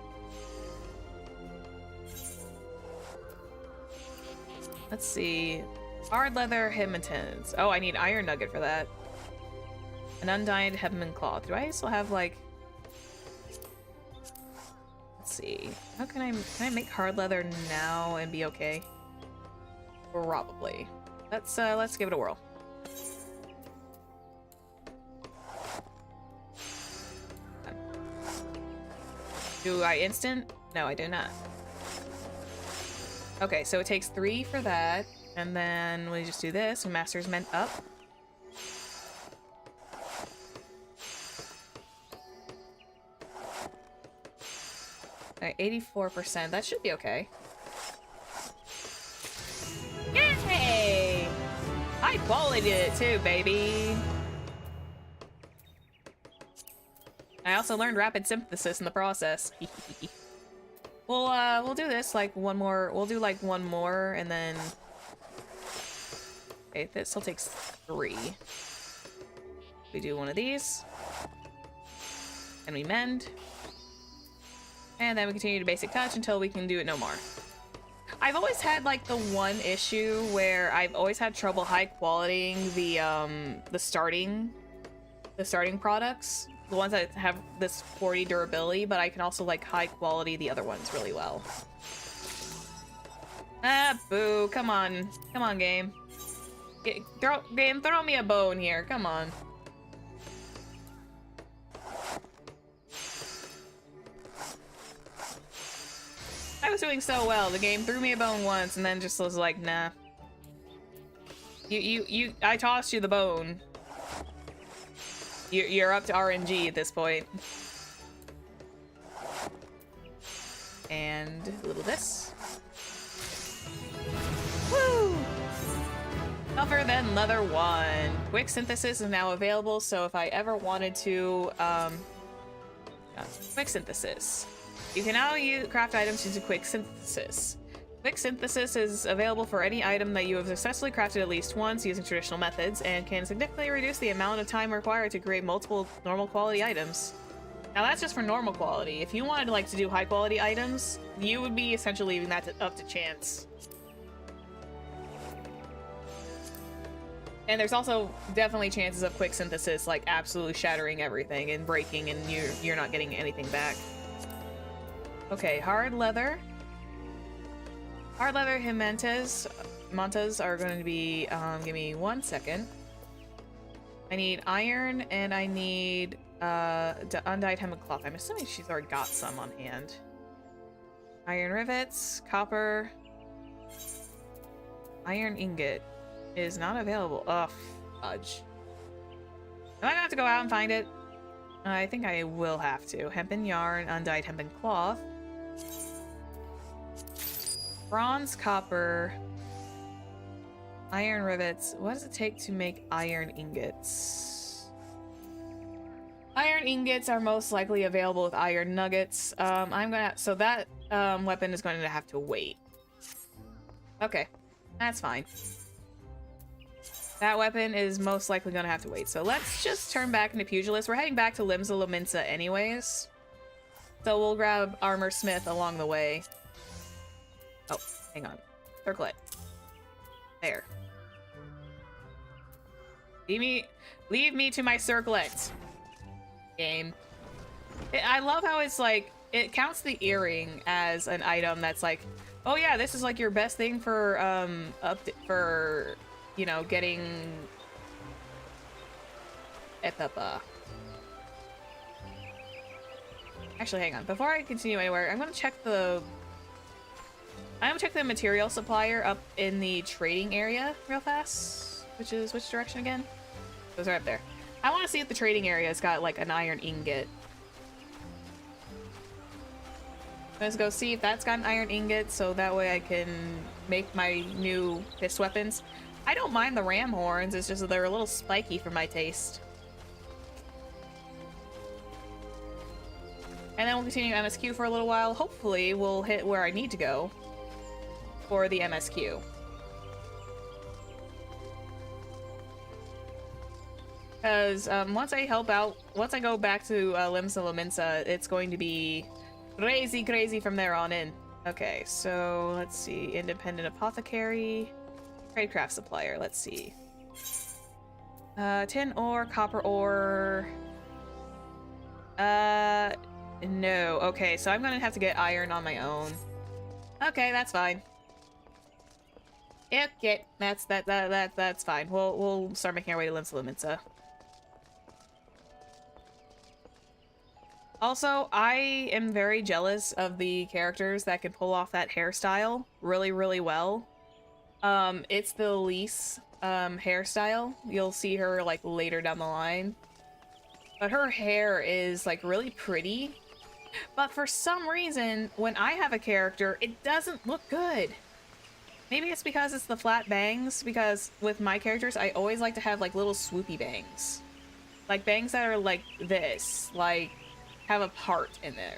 Let's see. Hard leather hemantins. Oh, I need iron nugget for that. An undyed hemman cloth. Do I still have like... Let's see. How can I make hard leather now and be okay? Probably. Let's give it a whirl. Do I instant? No, I do not. Okay, so it takes 3 for that, and then we just do this, and Master's Meant up. Alright, 84%. That should be okay. Yay! High quality did it too, baby! I also learned rapid synthesis in the process. We'll do this like one more. We'll do like one more, and then. Okay, this still takes 3. We do one of these, and we mend, and then we continue to basic touch until we can do it no more. I've always had like the one issue where I've always had trouble high qualitying the starting products. The ones that have this 40 durability, but I can also like high quality the other ones really well. Ah, boo! Come on, game. Throw me a bone here. Come on. I was doing so well. The game threw me a bone once, and then just was like, nah. I tossed you the bone. You're up to RNG at this point. And a little this. Woo! Tougher than leather 1. Quick synthesis is now available, so if I ever wanted to, quick synthesis. You can now craft items using quick synthesis. Quick synthesis is available for any item that you have successfully crafted at least once using traditional methods, and can significantly reduce the amount of time required to create multiple normal quality items. Now that's just for normal quality. If you wanted to do high quality items, you would be essentially leaving that up to chance. And there's also definitely chances of quick synthesis like absolutely shattering everything and breaking, and you're not getting anything back. Okay, hard leather. Hard leather mantas are going to be, give me 1 second. I need iron, and I need, undyed hemmen cloth. I'm assuming she's already got some on hand. Iron rivets, copper, iron ingot. is not available. Ugh, fudge. Am I gonna have to go out and find it? I think I will have to. Hempen yarn, undyed hempen cloth. Bronze, copper, iron rivets. What does it take to make iron ingots? Iron ingots are most likely available with iron nuggets. So that weapon is going to have to wait. Okay, that's fine. That weapon is most likely going to have to wait. So let's just turn back into Pugilist. We're heading back to Limsa Lominsa anyways. So we'll grab Armor Smith along the way. Oh, hang on. Circlet. There. Leave me to my circlet. Game. I love how it's like, it counts the earring as an item that's like, oh yeah, this is like your best thing for, you know, getting... Actually, hang on. Before I continue anywhere, I'm gonna check the material supplier up in the trading area real fast. Which direction again? Those are up there. I want to see if the trading area's got like an iron ingot. Let's go see if that's got an iron ingot, so that way I can make my new fist weapons. I don't mind the ram horns, it's just that they're a little spiky for my taste. And then we'll continue MSQ for a little while. Hopefully we'll hit where I need to go for the MSQ. Because once I go back to Limsa Lominsa, it's going to be crazy from there on in. Okay, so let's see. Independent Apothecary. Tradecraft Supplier, let's see. Tin ore, copper ore. No. Okay, so I'm gonna have to get iron on my own. Okay, that's fine. Okay, that's fine. We'll start making our way to Limsa Lominsa. Also, I am very jealous of the characters that can pull off that hairstyle really well. It's the Elise hairstyle. You'll see her like later down the line. But her hair is like really pretty. But for some reason, when I have a character, it doesn't look good. Maybe it's because it's the flat bangs, because with my characters, I always like to have like little swoopy bangs. Like bangs that are like this, like have a part in there.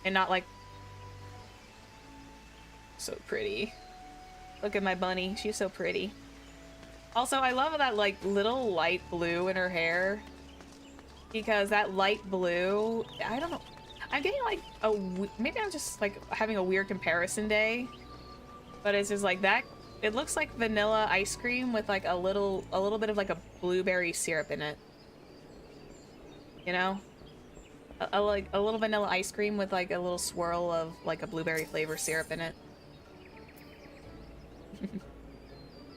And not like... So pretty. Look at my bunny, she's so pretty. Also, I love that like little light blue in her hair. Because that light blue, I don't know. I'm getting like maybe I'm just like having a weird comparison day. But it's just like that. It looks like vanilla ice cream with like a little bit of like a blueberry syrup in it. You know? Like a little vanilla ice cream with like a little swirl of like a blueberry flavor syrup in it.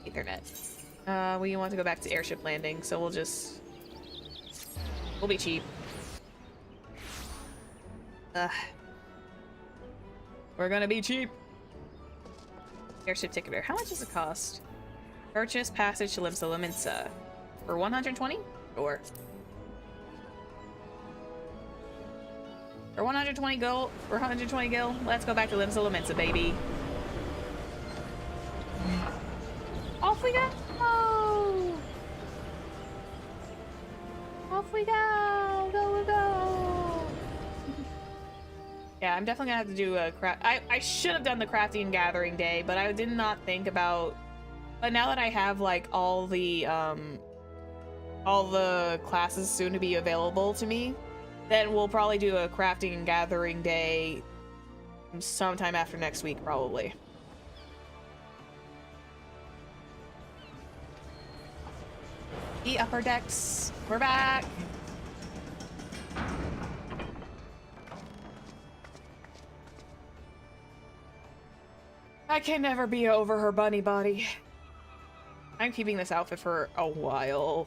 Ethernet. We want to go back to airship landing, so we'll be cheap. We're gonna be cheap. Airship ticketer. How much does it cost? Purchase passage to Limsa Lominsa. For 120? Or for 120 gold, for 120 gil, let's go back to Limsa Lominsa, baby. Off we go! Off we go! Go! Yeah, I'm definitely gonna have to do a craft. I should have done the crafting and gathering day, but I did not think about. But now that I have like all the classes soon to be available to me, then we'll probably do a crafting and gathering day sometime after next week, probably. The upper decks, we're back. I can never be over her bunny body. I'm keeping this outfit for a while.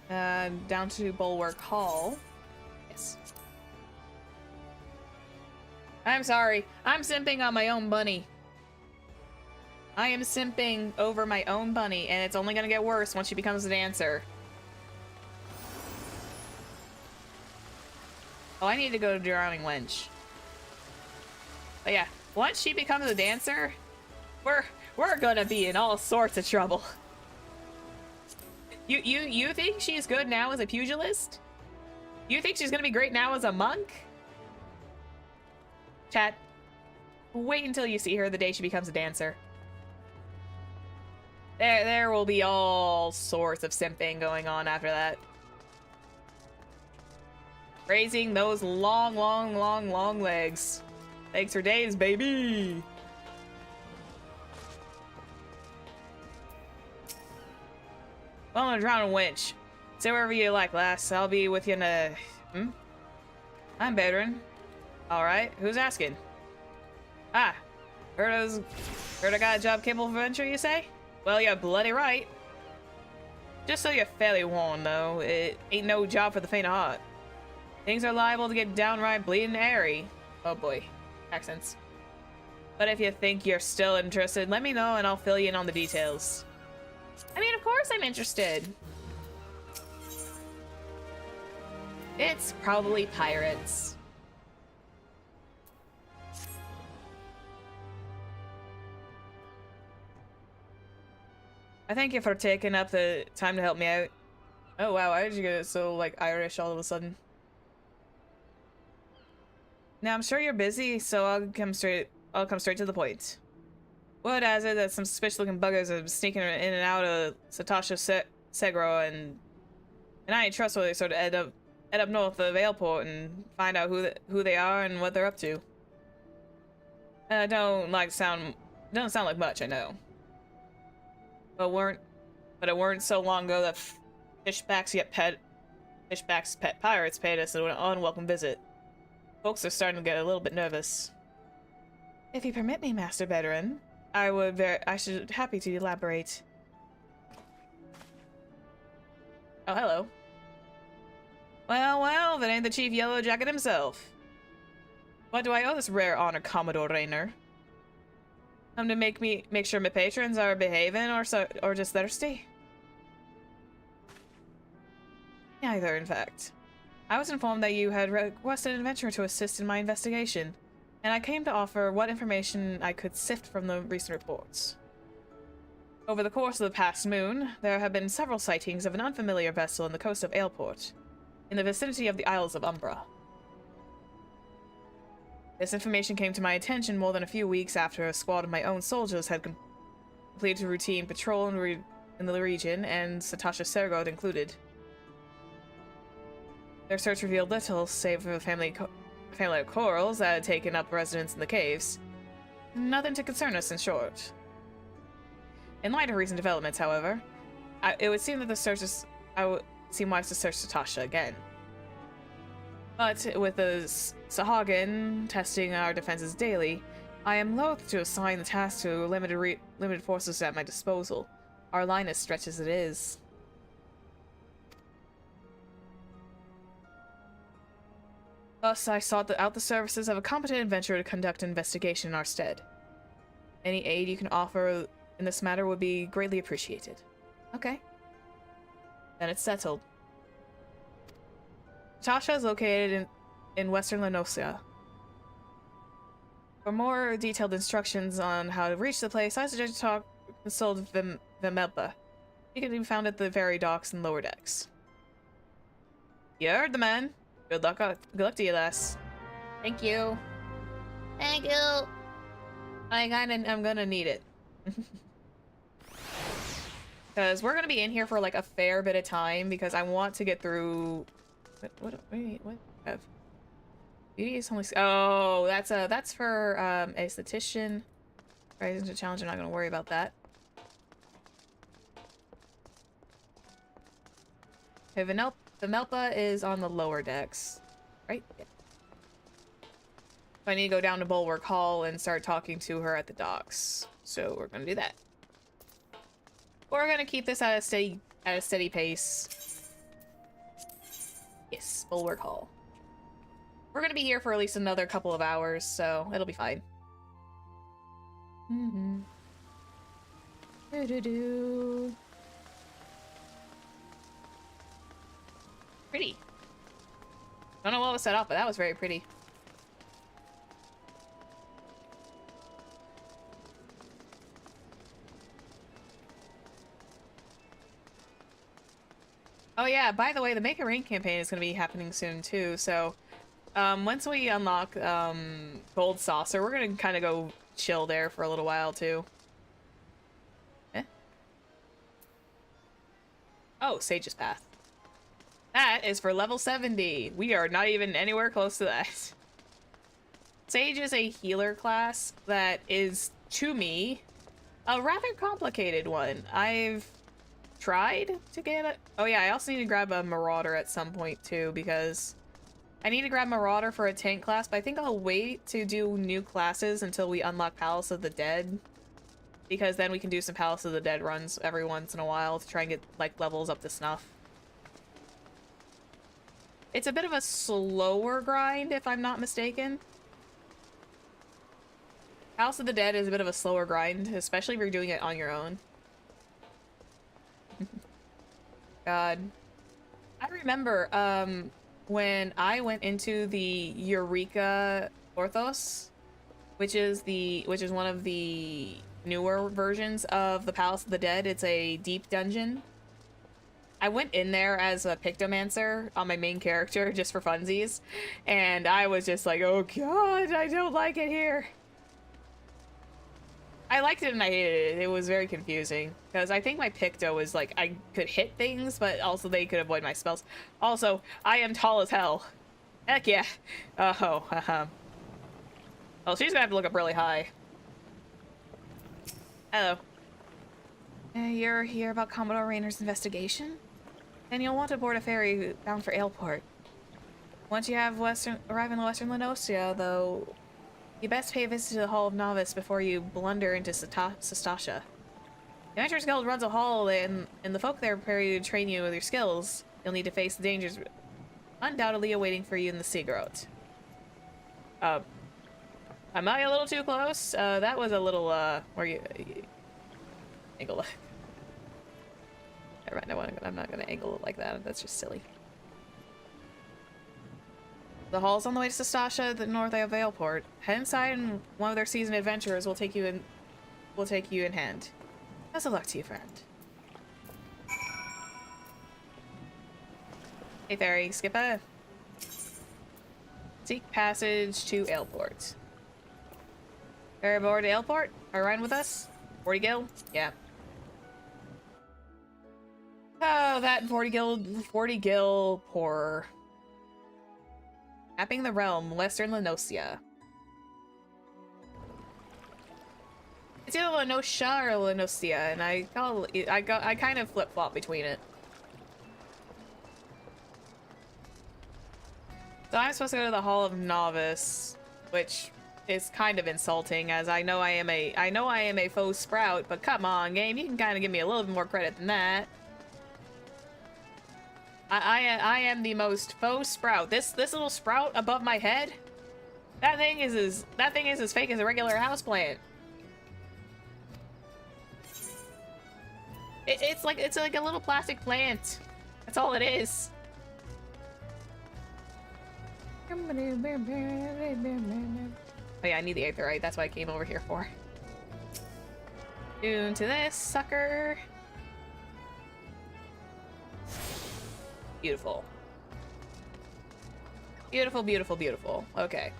Down to Bulwark Hall. Yes. I'm sorry. I'm simping on my own bunny. I am simping over my own bunny, and it's only gonna get worse once she becomes a dancer. Oh, I need to go to Drowning Wench. But yeah, once she becomes a dancer, we're gonna be in all sorts of trouble. You think she's good now as a pugilist? You think she's gonna be great now as a monk? Chat, wait until you see her the day she becomes a dancer. There will be all sorts of simping going on after that. Raising those long legs. Thanks for days, baby! Well, I'm gonna drown a winch. Say wherever you like, lass. I'll be with you in a... I'm veteran. Alright, who's asking? Ah, heard I got a job capable of adventure, you say? Well, you're bloody right. Just so you're fairly warned, though, it ain't no job for the faint of heart. Things are liable to get downright bleeding airy. Oh boy, accents. But if you think you're still interested, let me know and I'll fill you in on the details. I mean, of course I'm interested. It's probably pirates. I thank you for taking up the time to help me out. Oh wow, why did you get so like Irish all of a sudden? Now I'm sure you're busy, so I'll come straight to the point. Word has it that some suspicious looking buggers are sneaking in and out of Satasha Segro, and I ain't trustworthy, so to head up north of Aleport and find out who they are and what they're up to. Doesn't sound like much, I know. But it weren't so long ago that Fishback's pet pirates paid us an unwelcome visit. Folks are starting to get a little bit nervous. If you permit me, Master Veteran, I should happy to elaborate. Oh, hello. Well, that ain't the Chief Yellow Jacket himself. What do I owe this rare honor, Commodore Raynor? Come to make sure my patrons are behaving or just thirsty? Neither, in fact. I was informed that you had requested an adventurer to assist in my investigation, and I came to offer what information I could sift from the recent reports. Over the course of the past moon, there have been several sightings of an unfamiliar vessel on the coast of Aleport, in the vicinity of the Isles of Umbra. This information came to my attention more than a few weeks after a squad of my own soldiers had completed a routine patrol in the region, and Satasha Sergod included. Their search revealed little, save for the family of corals that had taken up residence in the caves. Nothing to concern us, in short. In light of recent developments, however, it would seem that I would seem wise to search Satasha again. But with the Sahagin testing our defenses daily, I am loath to assign the task to limited forces at my disposal. Our line is stretched as it is. Thus, I sought out the services of a competent adventurer to conduct an investigation in our stead. Any aid you can offer in this matter would be greatly appreciated. Okay. Then it's settled. Tasha is located in western Lenosia. For more detailed instructions on how to reach the place, I suggest you consult Vimelpa. He can be found at the ferry docks and lower decks. You heard the man. Good luck to you, lass. Thank you. Thank you. I'm gonna need it. Because we're gonna be in here for like a fair bit of time because I want to get through. What? Beauty is only. Oh, that's for aesthetician. Rising to challenge. I'm not gonna worry about that. Okay, Vimelpa is on the lower decks, right? Yeah. So I need to go down to Bulwark Hall and start talking to her at the docks. So we're gonna do that. We're gonna keep this at a steady pace. Yes, Bulwark Hall. We're gonna be here for at least another couple of hours, so it'll be fine. Mm-hmm. Do-do-do. Pretty. Don't know what was set up, but that was very pretty. Oh yeah, by the way, the Make It Rain campaign is going to be happening soon too, so once we unlock Gold Saucer, we're going to kind of go chill there for a little while too. Eh? Oh, Sage's Path. That is for level 70. We are not even anywhere close to that. Sage is a healer class that is, to me, a rather complicated one. I've tried to get it. Oh yeah, I also need to grab a Marauder at some point too, because I need to grab Marauder for a tank class, but I think I'll wait to do new classes until we unlock Palace of the Dead, because then we can do some Palace of the Dead runs every once in a while to try and get like levels up to snuff. It's a bit of a slower grind, if I'm not mistaken. Palace of the Dead is a bit of a slower grind, especially if you're doing it on your own. God. I remember, when I went into the Eureka Orthos, which is one of the newer versions of the Palace of the Dead. It's a deep dungeon. I went in there as a Pictomancer on my main character just for funsies, and I was just like, oh god, I don't like it here. I liked it and I hated it. It was very confusing, because I think my Picto was like, I could hit things, but also they could avoid my spells. Also, I am tall as hell. Heck yeah. Oh, well, she's gonna have to look up really high. Hello. You're here about Commodore Raynor's investigation? Then you'll want to board a ferry bound for Aleport. Once you have arrive in Western Lenosia, though, you best pay a visit to the Hall of Novice before you blunder into Sestasha. The Adventurers Guild runs a hall, and the folk there prepare you to train you with your skills. You'll need to face the dangers undoubtedly awaiting for you in the Sea Grot. Am I a little too close? That was a little, where you angle it. No, I'm not gonna angle it like that. That's just silly. The hall's on the way to Sestasha, the north of Aleport. Head inside, and one of their seasoned adventurers will take you in hand. Best of luck to you, friend. Hey, Fairy, Skipper. Seek passage to Aleport. Ferry aboard to Aleport? Are you riding with us? 40 gil? Yeah. Oh, that 40 gil horror. Mapping the realm, Western Lenosia. It's either Lenosia or Lenosia, and I kind of flip-flop between it. So I'm supposed to go to the Hall of Novice, which is kind of insulting, as I know I am a faux sprout, but come on, game, you can kind of give me a little bit more credit than that. I am the most faux sprout. This little sprout above my head, that thing is as fake as a regular houseplant. It's like a little plastic plant. That's all it is. Oh yeah, I need the Aetherite. That's what I came over here for. Tune to this sucker. Beautiful. Beautiful, beautiful, beautiful. Okay.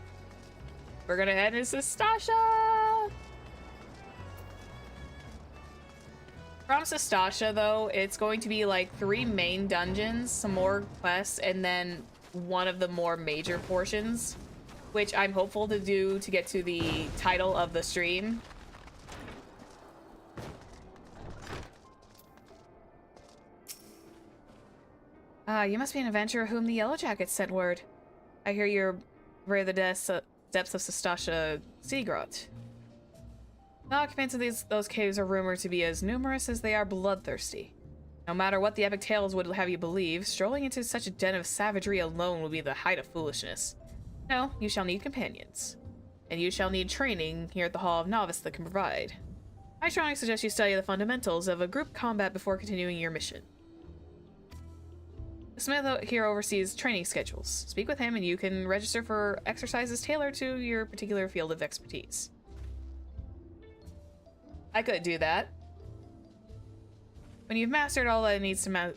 We're gonna head into Sestasha! From Sestasha, though, it's going to be like 3 main dungeons, some more quests, and then one of the more major portions, which I'm hopeful to do to get to the title of the stream. You must be an adventurer whom the Yellow Jackets sent word. I hear you're rare the depths of Sestasha Sea Grot. The occupants of those caves are rumored to be as numerous as they are bloodthirsty. No matter what the epic tales would have you believe, strolling into such a den of savagery alone would be the height of foolishness. No, you shall need companions. And you shall need training here at the Hall of Novice that can provide. I strongly suggest you study the fundamentals of a group combat before continuing your mission. The Smith here oversees training schedules. Speak with him and you can register for exercises tailored to your particular field of expertise. I could do that. When you've mastered all that it needs to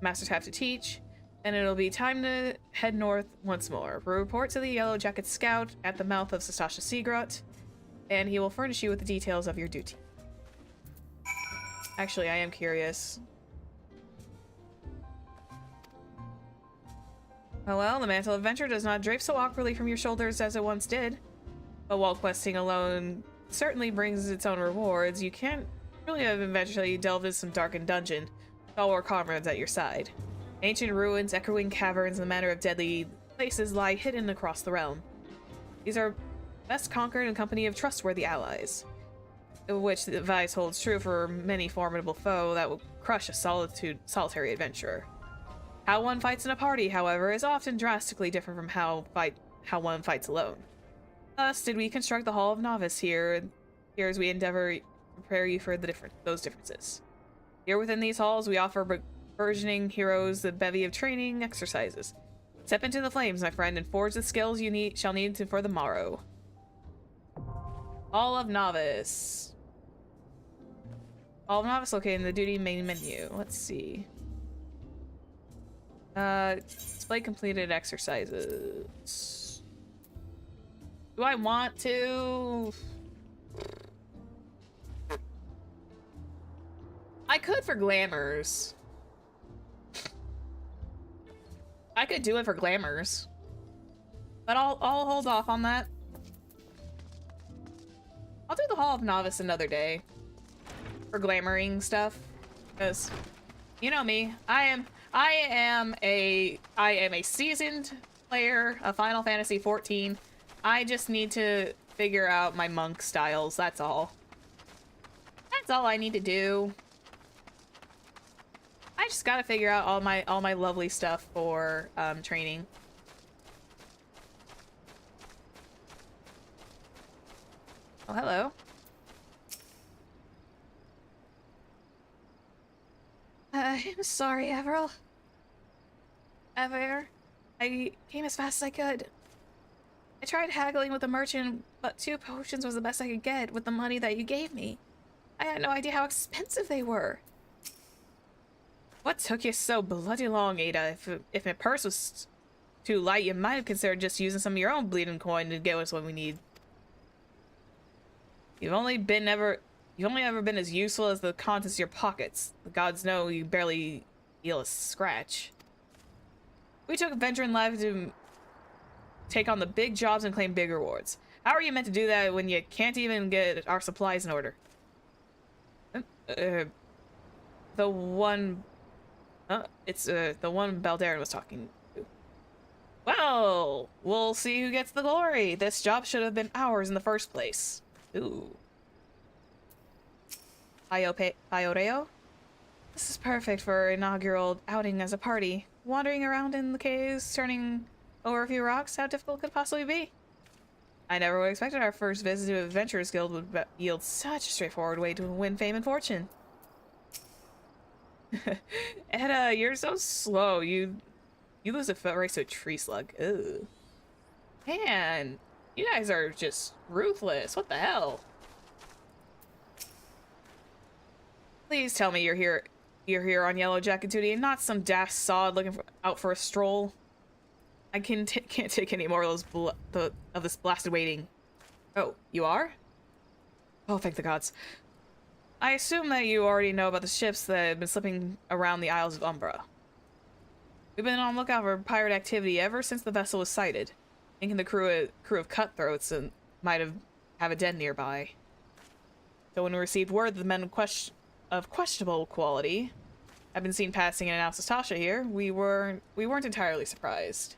masters have to teach, then it'll be time to head north once more. Report to the Yellow Jacket Scout at the mouth of Sastasha Seagrot, and he will furnish you with the details of your duty. Actually, I am curious. Oh well, the mantle of adventure does not drape so awkwardly from your shoulders as it once did. But while questing alone certainly brings its own rewards, you can't really have eventually delved into some darkened dungeon with all our comrades at your side. Ancient ruins, echoing caverns, and the manner of deadly places lie hidden across the realm. These are best conquered in company of trustworthy allies, which the advice holds true for many formidable foe that will crush a solitary adventurer. How one fights in a party, however, is often drastically different from how one fights alone. Thus did we construct the Hall of Novice here as we endeavor to prepare you for those differences. Here within these halls, we offer burgeoning heroes a bevy of training exercises. Step into the flames, my friend, and forge the skills you shall need for the morrow. Hall of Novice. Hall of Novice located in the duty main menu. Let's see. Display completed exercises. Do I want to? I could for glamours. I could do it for glamours. But I'll hold off on that. I'll do the Hall of Novice another day. For glamoring stuff. Because you know me. I am a seasoned player of Final Fantasy XIV. I just need to figure out my monk styles, that's all. That's all I need to do. I just gotta figure out all my lovely stuff for training. Oh, hello. I'm sorry, Averil. Ever. I came as fast as I could. I tried haggling with the merchant, but 2 potions was the best I could get with the money that you gave me. I had no idea how expensive they were. What took you so bloody long, Ada? If my purse was too light, you might have considered just using some of your own bleeding coin to get us what we need. You've only ever been as useful as the contents of your pockets. The gods know you barely feel a scratch. We took adventure in life to take on the big jobs and claim big rewards. How are you meant to do that when you can't even get our supplies in order? The one Baldarin was talking to. Well, we'll see who gets the glory. This job should have been ours in the first place. Ooh. Ioreo? This is perfect for an inaugural outing as a party. Wandering around in the caves, turning over a few rocks, how difficult could it possibly be? I never would have expected our first visit to Adventurers Guild would yield such a straightforward way to win fame and fortune. Edda, you're so slow. You lose a foot race to a tree slug. Ugh. Man, you guys are just ruthless. What the hell? Please tell me you're here on Yellow Jacket duty and not some daft sod looking out for a stroll. I can't take any more of this blasted waiting. Oh, you are? Oh, thank the gods. I assume that you already know about the ships that have been slipping around the Isles of Umbra. We've been on lookout for pirate activity ever since the vessel was sighted, thinking the crew of cutthroats and might have a den nearby. So when we received word that the men of questionable quality have been seen passing in and out of Sastasha here, we weren't entirely surprised.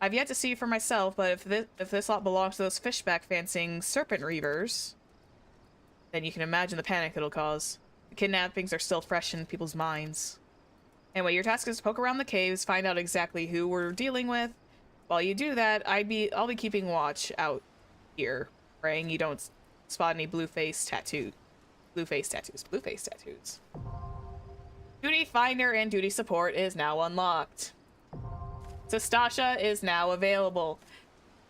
I've yet to see for myself, but if this lot belongs to those fishback fancying serpent reavers, then you can imagine the panic it'll cause. The kidnappings are still fresh in people's minds. Anyway, your task is to poke around the caves, find out exactly who we're dealing with, while you do that, I'll be keeping watch out here, praying you don't spot any blue face tattoos. Duty Finder and Duty Support is now unlocked. Sestasha is now available.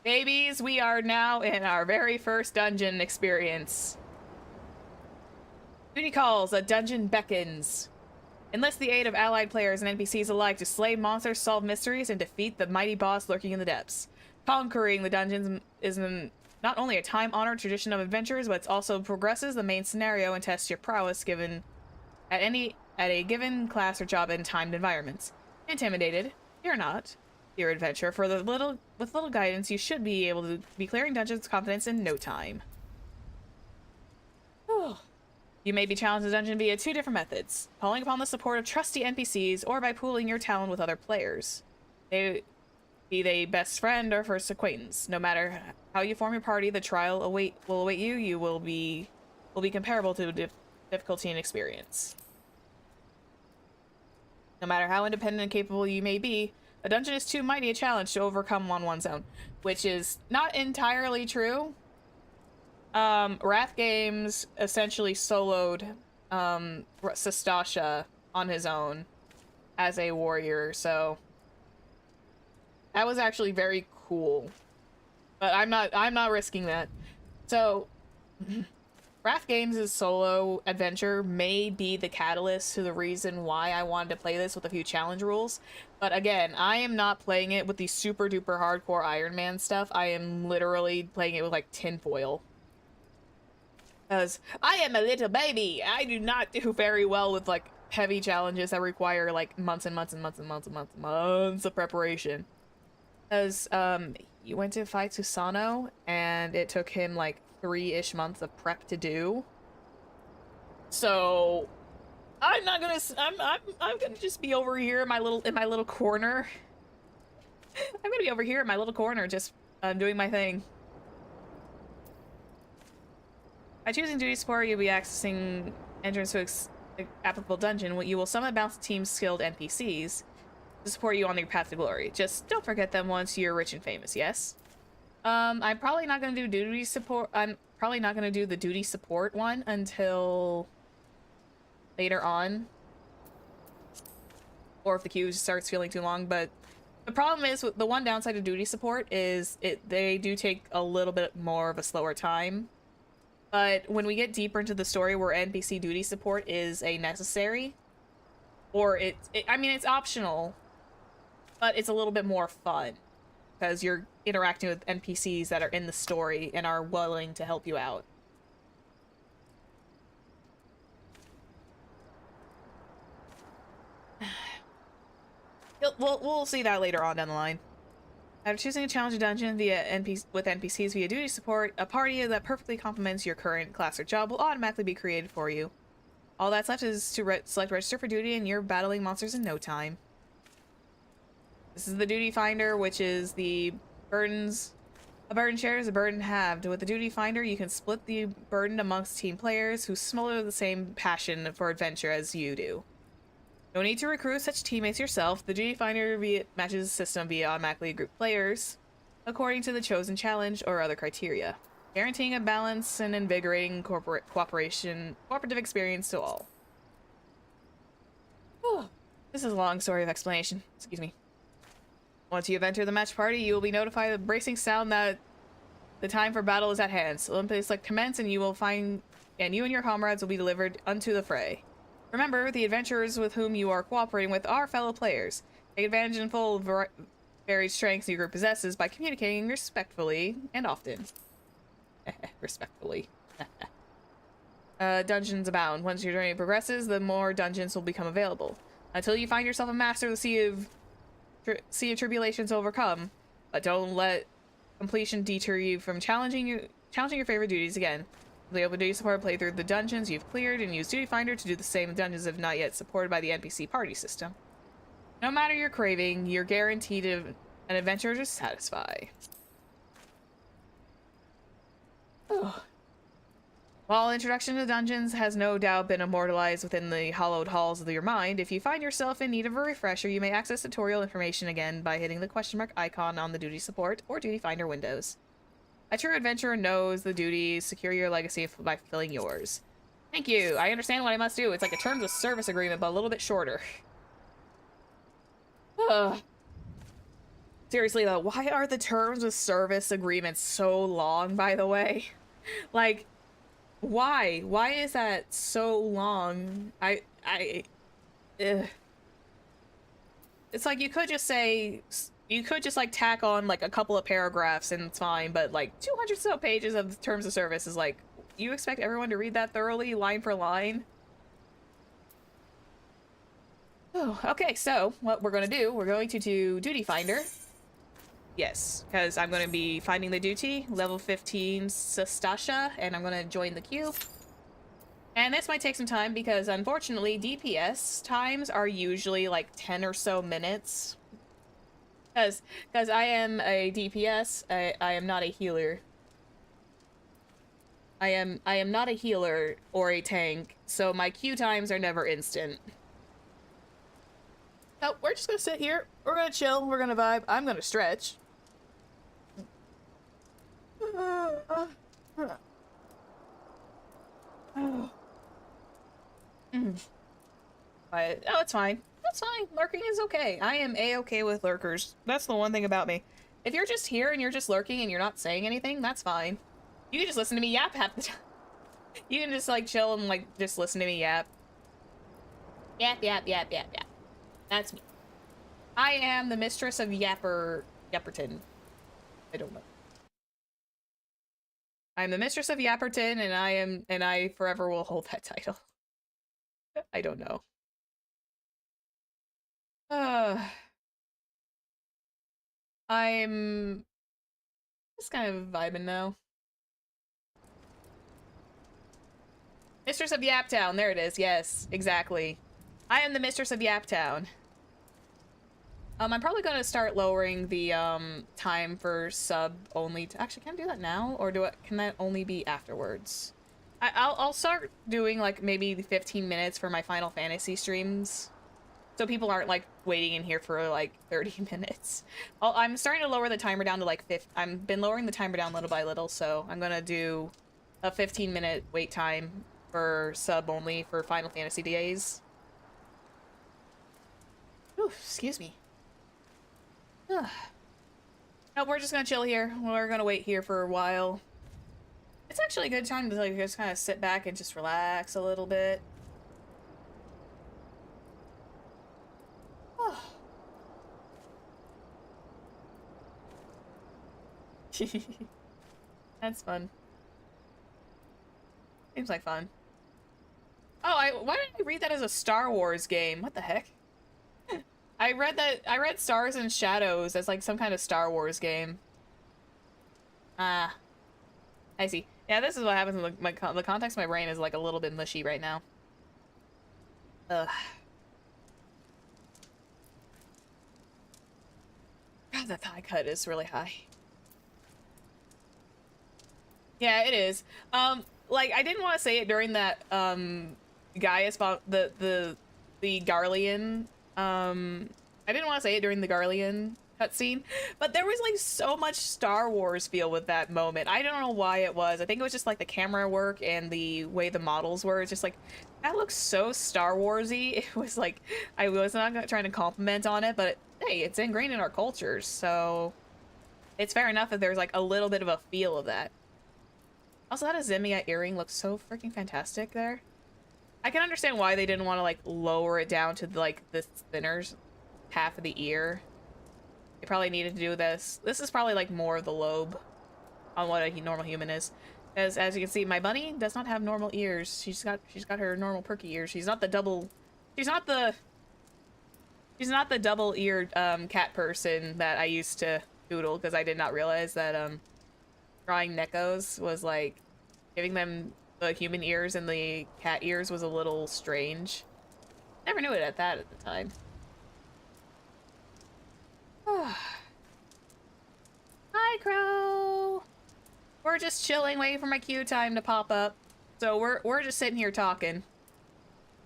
Babies, we are now in our very first dungeon experience. Duty calls, a dungeon beckons. Enlist the aid of allied players and NPCs alike to slay monsters, solve mysteries, and defeat the mighty boss lurking in the depths. Conquering the dungeons is not only a time-honored tradition of adventures, but it also progresses the main scenario and tests your prowess given at a given class or job in timed environments. Intimidated? You're not. Your adventure, with little guidance, you should be able to be clearing dungeons with confidence in no time. You may be challenged in a dungeon via 2 different methods: calling upon the support of trusty NPCs, or by pooling your talent with other players. Be they best friend or first acquaintance. No matter how you form your party, the trial will await you. You will be comparable to difficulty and experience. No matter how independent and capable you may be, a dungeon is too mighty a challenge to overcome on one's own, which is not entirely true. Wrath Games essentially soloed Sestasha on his own as a warrior, so that was actually very cool. But I'm not risking that. So Wrath Games' solo adventure may be the catalyst to the reason why I wanted to play this with a few challenge rules. But again, I am not playing it with the super duper hardcore Iron Man stuff. I am literally playing it with like tinfoil. Because I am a little baby. I do not do very well with like heavy challenges that require like months and months and months and months and months and months of preparation. Because you went to fight Susano and it took him like 3-ish months of prep to do. So I'm not gonna I'm gonna just be over here in my little corner. I'm gonna be over here in my little corner just doing my thing. By choosing duty support, you'll be accessing entrance to applicable dungeon. You will summon a balance of team skilled NPCs to support you on your path to glory. Just don't forget them once you're rich and famous, yes? I'm probably not going to do duty support. I'm probably not going to do the duty support one until later on. Or if the queue starts feeling too long, but the problem is, the one downside of duty support is they do take a little bit more of a slower time. But when we get deeper into the story where NPC duty support is a necessary, or I mean, it's optional, but it's a little bit more fun because you're interacting with NPCs that are in the story and are willing to help you out. We'll see that later on down the line. After choosing a challenge dungeon with NPCs via duty support, a party that perfectly complements your current class or job will automatically be created for you. All that's left is to select register for duty, and you're battling monsters in no time. This is the Duty Finder, which is the burdens. A burden shared is a burden halved. With the Duty Finder, you can split the burden amongst team players who smolder the same passion for adventure as you do. No need to recruit such teammates yourself. The Duty Finder matches the system via automatically grouped players according to the chosen challenge or other criteria, guaranteeing a balanced and invigorating cooperative experience to all. Oh, this is a long story of explanation. Excuse me. Once you have entered the match party, you will be notified of the bracing sound that the time for battle is at hand. So Olympics commence, and you and your comrades will be delivered unto the fray. Remember, the adventurers with whom you are cooperating with are fellow players. Take advantage in full varied strengths your group possesses by communicating respectfully and often. Respectfully. Dungeons abound. Once your journey progresses, the more dungeons will become available. Until you find yourself a master of the sea of tribulations to overcome. But don't let completion deter you from challenging your favorite duties again. The open duty support play through the dungeons you've cleared and use Duty Finder to do the same with dungeons if not yet supported by the NPC party system. No matter your craving, you're guaranteed an adventure to satisfy. Oh. While Introduction to Dungeons has no doubt been immortalized within the hallowed halls of your mind, if you find yourself in need of a refresher, you may access tutorial information again by hitting the question mark icon on the Duty Support or Duty Finder windows. A true adventurer knows the duties, secure your legacy by fulfilling yours. Thank you, I understand what I must do. It's like a terms of service agreement, but a little bit shorter. Ugh. Seriously though, why are the terms of service agreements so long, by the way? Like, why? Why is that so long? Ugh. It's like you could just say, you could just like tack on like a couple of paragraphs and it's fine, but like 200 so pages of terms of service is like, you expect everyone to read that thoroughly, line for line? Oh, okay, so what we're gonna do, we're going to do Duty Finder. Yes, because I'm going to be finding the duty, level 15 Sastasha, and I'm going to join the queue. And this might take some time because, unfortunately, DPS times are usually like 10 or so minutes. Because I am a DPS, I am not a healer. I am not a healer or a tank, so my queue times are never instant. So we're just going to sit here, we're going to chill, we're going to vibe, I'm going to stretch. But, oh, it's fine. That's fine. Lurking is okay. I am a-okay with lurkers. That's the one thing about me. If you're just here and you're just lurking and you're not saying anything, that's fine. You can just listen to me yap half the time. You can just, like, chill and, like, just listen to me yap. Yap, yap, yap, yap, yap. That's me. I am the mistress of Yapperton. I don't know. I'm the mistress of Yapperton, and I forever will hold that title. I don't know. I'm just kind of vibing now. Mistress of Yaptown, there it is, yes, exactly. I am the mistress of Yaptown. I'm probably gonna start lowering the time for sub only. Actually, can I do that now, or can that only be afterwards? I'll start doing like maybe 15 minutes for my Final Fantasy streams, so people aren't like waiting in here for like 30 minutes. I'm starting to lower the timer down to like I've been lowering the timer down little by little, so I'm gonna do a 15-minute wait time for sub only for Final Fantasy days. Ooh, excuse me. No, we're just gonna chill here. We're gonna wait here for a while. It's actually a good time to like just kind of sit back and just relax a little bit. That's fun. Seems like fun. Oh, why did I read that as a Star Wars game? What the heck? I read Stars and Shadows as like some kind of Star Wars game. Ah. I see. Yeah, this is what happens when the context of my brain is like a little bit mushy right now. Ugh. God, that thigh cut is really high. Yeah, it is. Like, I didn't want to say it during that, Gaius, the Garlean, I didn't want to say it during the Garlean cutscene, but there was, like, so much Star Wars feel with that moment. I don't know why it was. I think it was just, like, the camera work and the way the models were. It's just, like, that looks so Star Wars-y. It was, like, I was not trying to compliment on it, but, hey, it's ingrained in our cultures, so it's fair enough that there's, like, a little bit of a feel of that. Also, that Azemia earring looks so freaking fantastic there. I can understand why they didn't want to, like, lower it down to, like, the thinner half of the ear. They probably needed to do this. This is probably, like, more of the lobe on what a normal human is. As you can see, my bunny does not have normal ears. She's got her normal perky ears. She's not the double-eared, cat person that I used to doodle, because I did not realize that, drawing Neckos was like giving them the human ears and the cat ears was a little strange. Never knew it at the time. Hi, Crow. We're just chilling, waiting for my queue time to pop up. So we're just sitting here talking.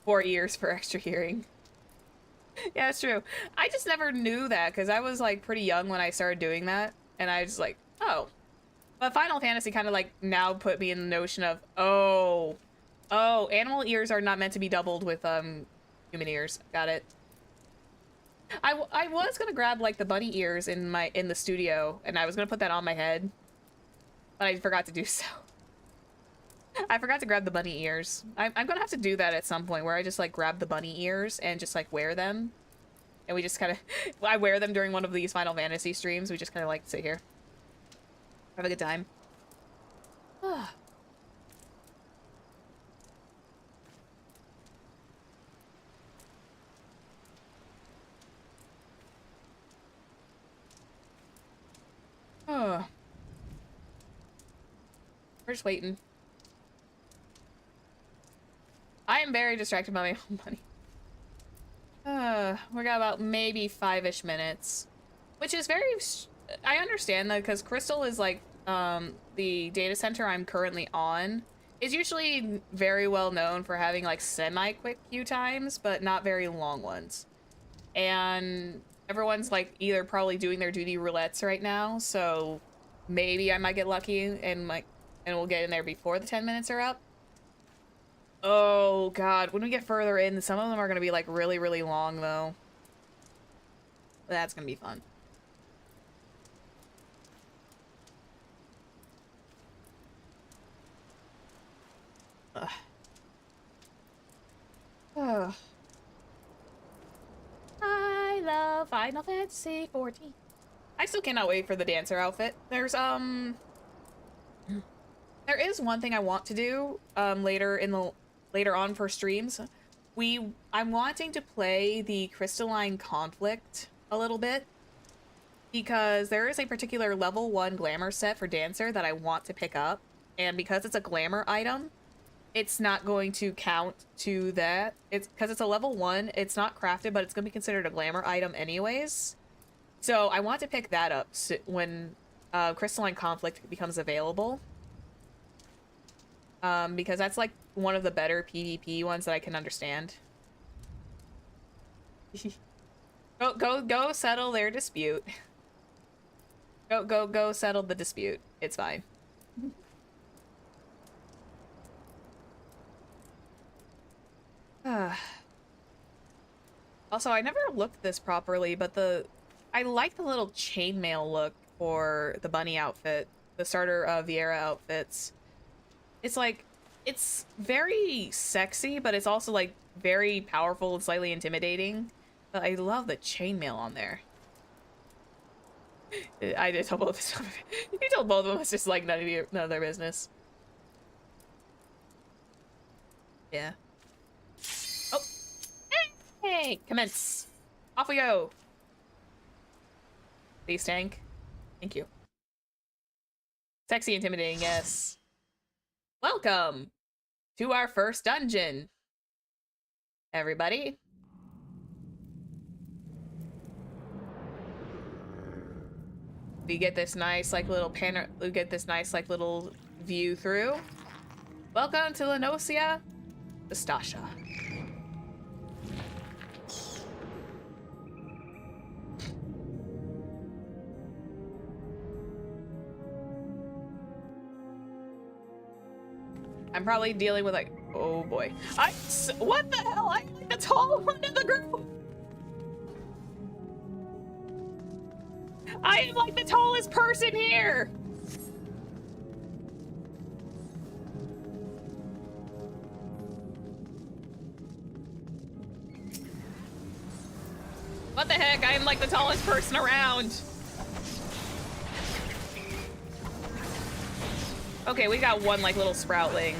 4 ears for extra hearing. Yeah, it's true. I just never knew that because I was like pretty young when I started doing that, and I was like, oh. But Final Fantasy kind of like now put me in the notion of, oh, animal ears are not meant to be doubled with human ears. Got it. I was gonna grab like the bunny ears in the studio, and I was gonna put that on my head, but I forgot to do so. I forgot to grab the bunny ears. I'm gonna have to do that at some point where I just like grab the bunny ears and just like wear them. And we just kind of, I wear them during one of these Final Fantasy streams. We just kind of like sit here. Have a good time. Oh. We're just waiting. I am very distracted by my own money. We got about maybe 5-ish minutes, which is very, I understand that because Crystal is like, the data center I'm currently on is usually very well known for having like semi-quick queue times, but not very long ones. And everyone's like either probably doing their duty roulettes right now, so maybe I might get lucky and we'll get in there before the 10 minutes are up. Oh god, when we get further in, some of them are gonna be like really, really long though. That's gonna be fun. Ugh. Oh. I love Final Fantasy 14. I still cannot wait for the dancer outfit. There is one thing I want to do later on for streams. I'm wanting to play the Crystalline Conflict a little bit because there is a particular level 1 glamour set for dancer that I want to pick up, and because it's a glamour item, it's not going to count to that. It's because it's a level 1, it's not crafted, but it's going to be considered a glamour item anyways. So I want to pick that up when Crystalline Conflict becomes available. Because that's like one of the better PvP ones that I can understand. Go settle their dispute. Go settle the dispute. It's fine. Also, I never looked this properly, but I like the little chainmail look for the bunny outfit, the starter Viera outfits. It's like, it's very sexy, but it's also like very powerful and slightly intimidating. But I love the chainmail on there. I did tell both of them. You told both of them it's just like none of their business. Yeah. Oh. Hey, commence. Off we go. Please tank. Thank you. Sexy, intimidating, yes. Welcome to our first dungeon, everybody. We get this nice like little little view through. Welcome to Lenosia, Vestasha. I'm probably dealing with like, oh boy. What the hell? I'm like the tall one in the group. I am like the tallest person here. What the heck? I am like the tallest person around. Okay, we got one like little sproutling.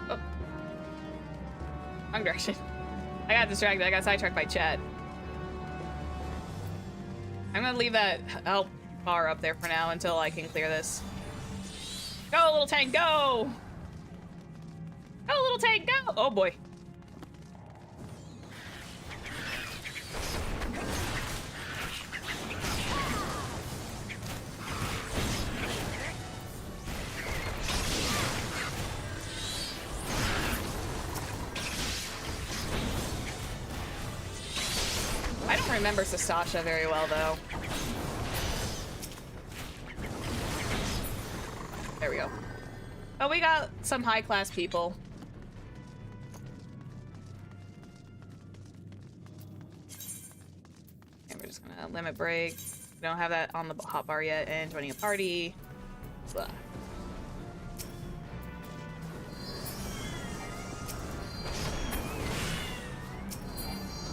Oh. Wrong direction. I got distracted. I got sidetracked by chat. I'm gonna leave that help bar up there for now until I can clear this. Go, little tank, go! Go, little tank, go! Oh boy. I don't remember Sastasha very well, though. There we go. Oh, we got some high-class people. And we're just gonna limit break. We don't have that on the hotbar yet, and joining a party. Blah.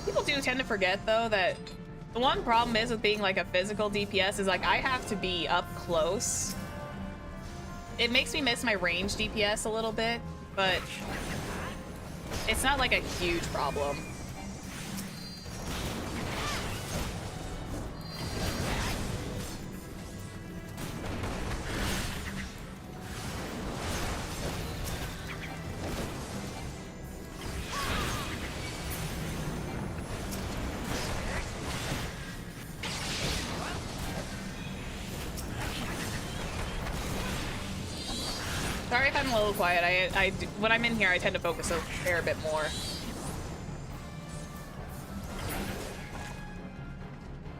People do tend to forget, though, that the one problem is with being like a physical DPS is like I have to be up close. It makes me miss my range DPS a little bit, but it's not like a huge problem. Sorry if I'm a little quiet. When I'm in here, I tend to focus a fair bit more.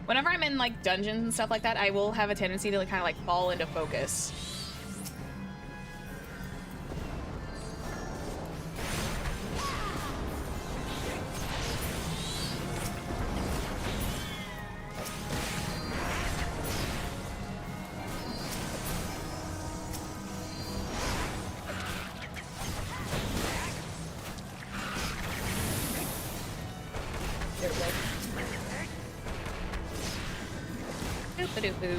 Whenever I'm in like dungeons and stuff like that, I will have a tendency to like, kind of like fall into focus. Doop-a-doop-boo.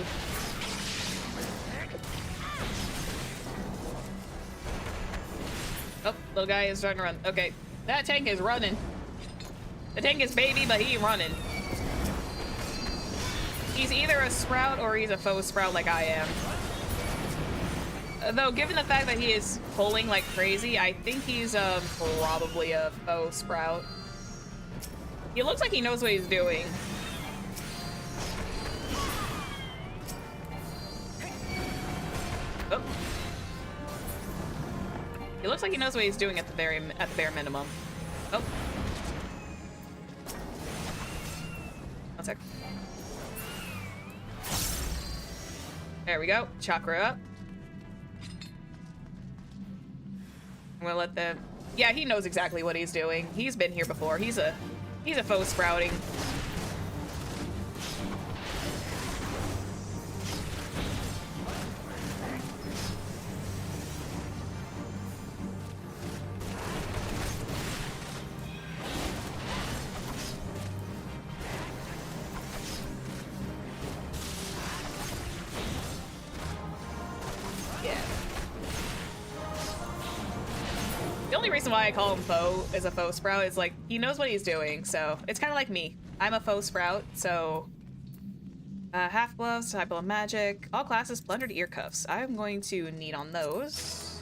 Oh, little guy is starting to run. Okay, that tank is running. The tank is baby, but he running. He's either a sprout or he's a faux sprout like I am. Though, given the fact that he is pulling like crazy, I think he's probably a faux sprout. He looks like he knows what he's doing. Oh. He looks like he knows what he's doing at the bare minimum. Oh. One sec. There we go. Chakra up. I'm gonna let them. Yeah, he knows exactly what he's doing. He's been here before. He's a faux sprouting. Why I call him faux as a faux sprout is like he knows what he's doing, so it's kind of like me. I'm a faux sprout, so half gloves, type of magic, all classes, plundered ear cuffs. I'm going to need on those.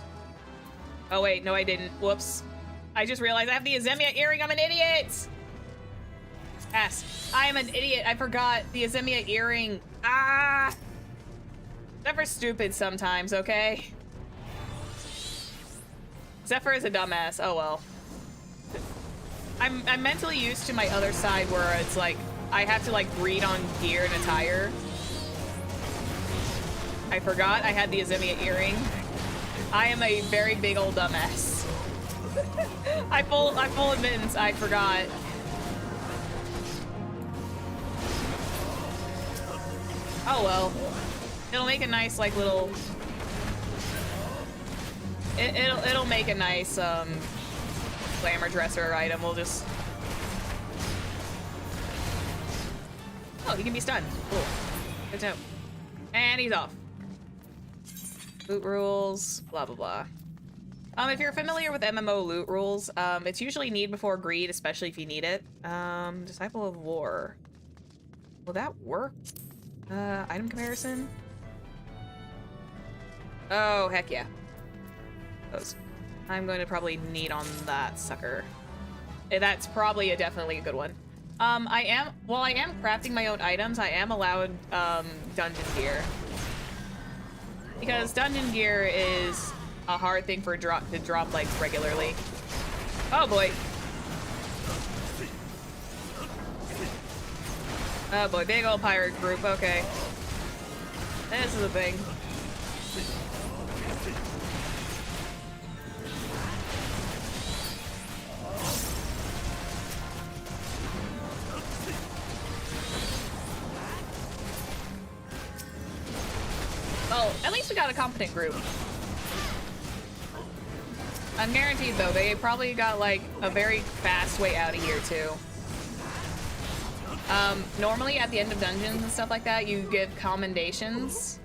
Oh wait, no I didn't. Whoops. I just realized I have the Azemia earring. I'm an idiot. Ass. I am an idiot. I forgot the Azemia earring. Ah. Never stupid sometimes, okay? Zephyr is a dumbass. Oh well. I'm mentally used to my other side where it's like I have to like read on gear and attire. I forgot I had the Azemia earring. I am a very big old dumbass. I full admittance, I forgot. Oh well. It'll make a nice like little It'll make a nice glamour dresser item. We'll just. Oh, he can be stunned. Cool. Good to know. And he's off. Loot rules. Blah blah blah. If you're familiar with MMO loot rules, it's usually need before greed, especially if you need it. Disciple of War. Will that work? Item comparison? Oh, heck yeah. Those. I'm going to probably need on that sucker. That's probably definitely a good one. While I am crafting my own items, I am allowed, dungeon gear. Because dungeon gear is a hard thing to drop, like, regularly. Oh boy. Oh boy, big old pirate group, okay. This is a thing. Well, at least we got a competent group. I'm guaranteed, though, they probably got, like, a very fast way out of here, too. Normally at the end of dungeons and stuff like that, you give commendations.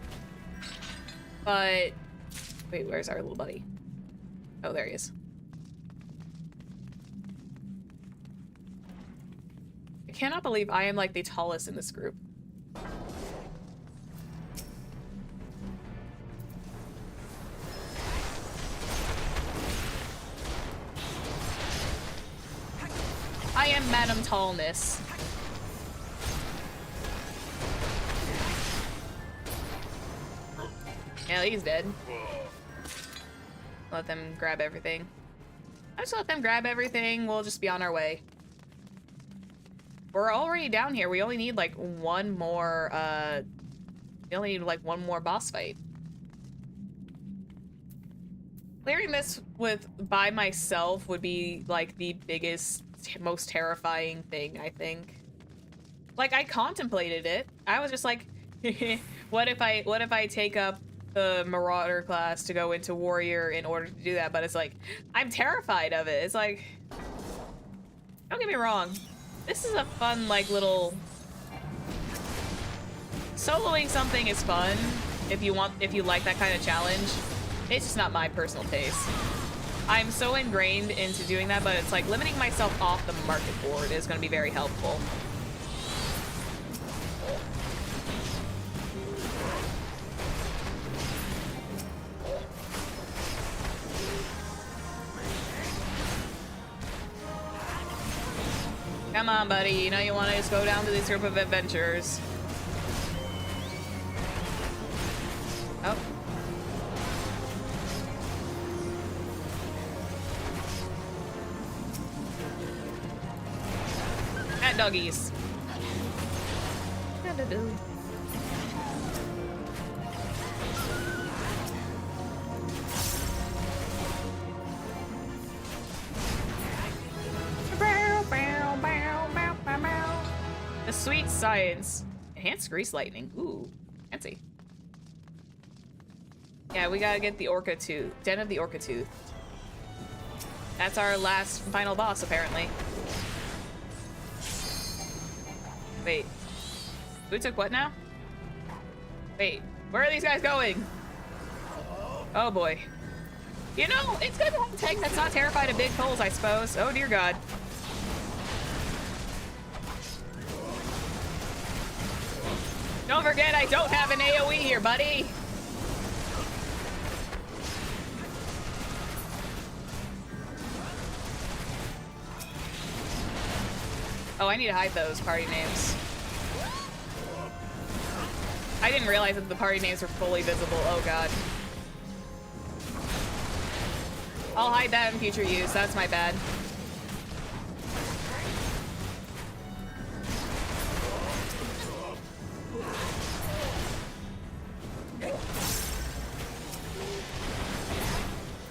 But... Wait, where's our little buddy? Oh, there he is. I cannot believe I am, like, the tallest in this group. I am Madam Tallness. Yeah, he's dead. Let them grab everything. I just let them grab everything. We'll just be on our way. We're already down here. We only need like one more, we only need like one more boss fight. Clearing this by myself would be like the biggest, most terrifying thing, I think. Like, I contemplated it. I was just like, what if I take up the Marauder class to go into Warrior in order to do that? But it's like, I'm terrified of it. It's like, don't get me wrong. This is a fun, like, little... Soloing something is fun if you like that kind of challenge. It's just not my personal taste. I'm so ingrained into doing that, but it's like limiting myself off the Marketboard is going to be very helpful. Come on, buddy. You know you want to just go down to this group of adventurers. Oh. Cat doggies. The sweet science. Enhanced grease lightning. Ooh, fancy. Yeah, we gotta get the Orca Tooth. Den of the Orca Tooth. That's our last final boss, apparently. Wait. Who took what now? Wait, where are these guys going? Oh boy. You know, it's good to have a tank that's not terrified of big holes, I suppose. Oh dear God. Don't forget, I don't have an AoE here, buddy. Oh, I need to hide those party names. I didn't realize that the party names were fully visible. Oh God. I'll hide that in future use. That's my bad.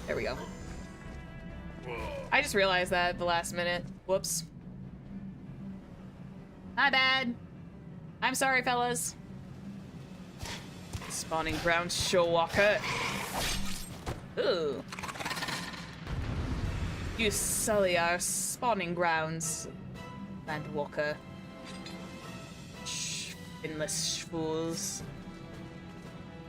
There we go. I just realized that at the last minute. Whoops. My bad. I'm sorry, fellas. Spawning ground Showwalker. Ooh. You sully our spawning grounds, Landwalker. Finless fools.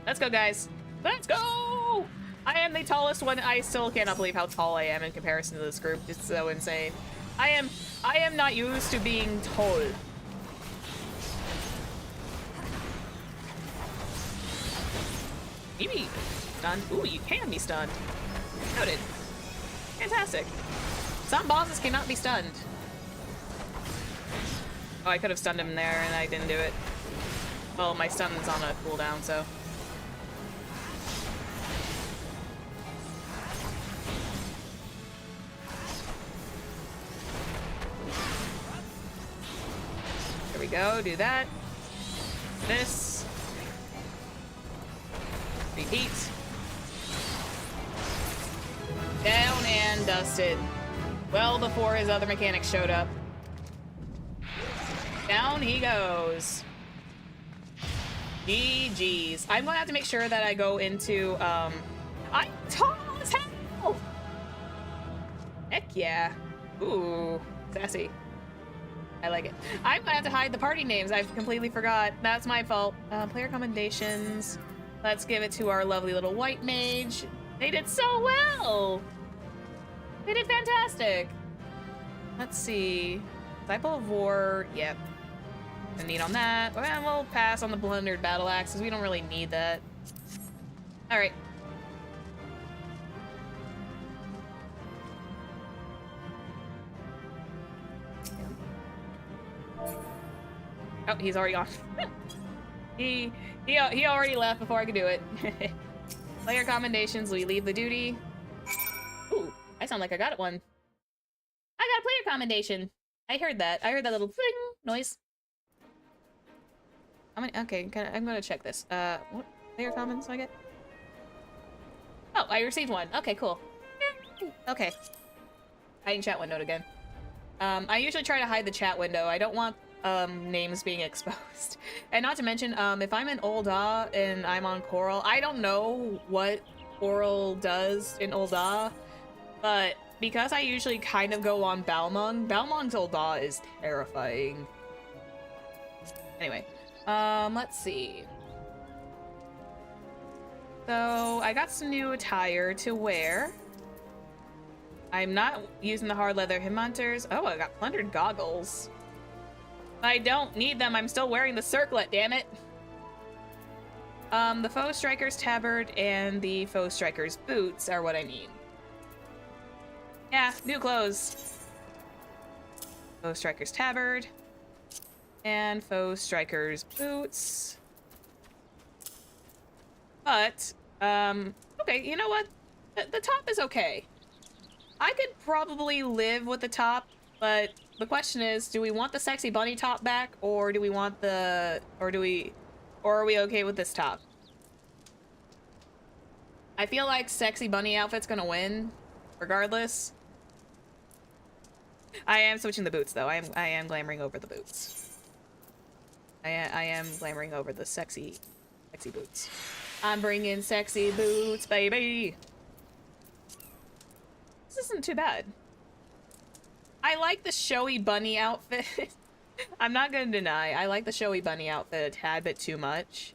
Let's go, guys. Let's go! I am the tallest one. I still cannot believe how tall I am in comparison to this group. It's so insane. I am not used to being tall. you be stunned? Ooh, you can be stunned. Noted. Fantastic. Some bosses cannot be stunned. Oh, I could have stunned him there and I didn't do it. Well, my stun is on a cooldown, so. There we go, do that. This. Repeat. Down and dusted. Well before his other mechanics showed up. Down he goes. GG's. I'm gonna have to make sure that I go into, I'm tall as hell! Heck yeah. Ooh, sassy. I like it. I'm gonna have to hide the party names. I completely forgot. That's my fault. Player commendations. Let's give it to our lovely little white mage. They did so well! They did fantastic. Let's see. Disciple of War, yep. No need on that. Well, we'll pass on the blundered battle axes. We don't really need that. Alright. Oh, he's already off. he already left before I could do it. Player commendations, we leave the duty. Ooh, I sound like I got one. I got a player commendation. I heard that. I heard that little fling noise. Okay, I'm gonna check this. What player comments do I get? Oh, I received one. Okay, cool. Okay. Hiding chat window again. I usually try to hide the chat window. I don't want names being exposed. And not to mention, if I'm in Ul'dah and I'm on Coral, I don't know what Coral does in Ul'dah, but because I usually kind of go on Balmung's Ul'dah is terrifying. Anyway, let's see. So I got some new attire to wear. I'm not using the hard leather him hunters. Oh, I got plundered goggles. I don't need them. I'm still wearing the circlet, damn it. The Foe Striker's tabard and the Foe Striker's boots are what I need. Yeah, new clothes. Foe Striker's tabard and Foe Striker's boots. But, okay, you know what? The top is okay. I could probably live with the top, but the question is, do we want the sexy bunny top back, or do we want the, or are we okay with this top? I feel like sexy bunny outfit's gonna win, regardless. I am switching the boots though. I am glamoring over the boots. I am glamoring over the sexy boots. I'm bringing sexy boots, baby. This isn't too bad. I like the showy bunny outfit. I'm not gonna deny, I like the showy bunny outfit a tad bit too much.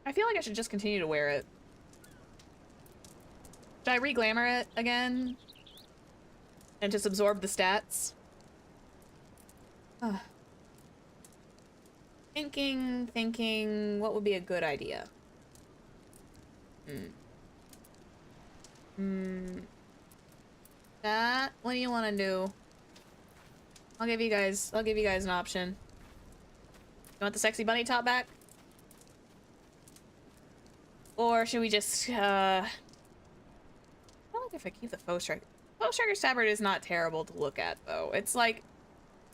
I feel like I should just continue to wear it. Should I re-glamour it again? And just absorb the stats? Thinking, what would be a good idea? That, what do you want to do? I'll give you guys an option. You want the sexy bunny top back? Or should we just, I don't like if I keep the Foe Striker. Foe Striker's tabard is not terrible to look at, though. It's like,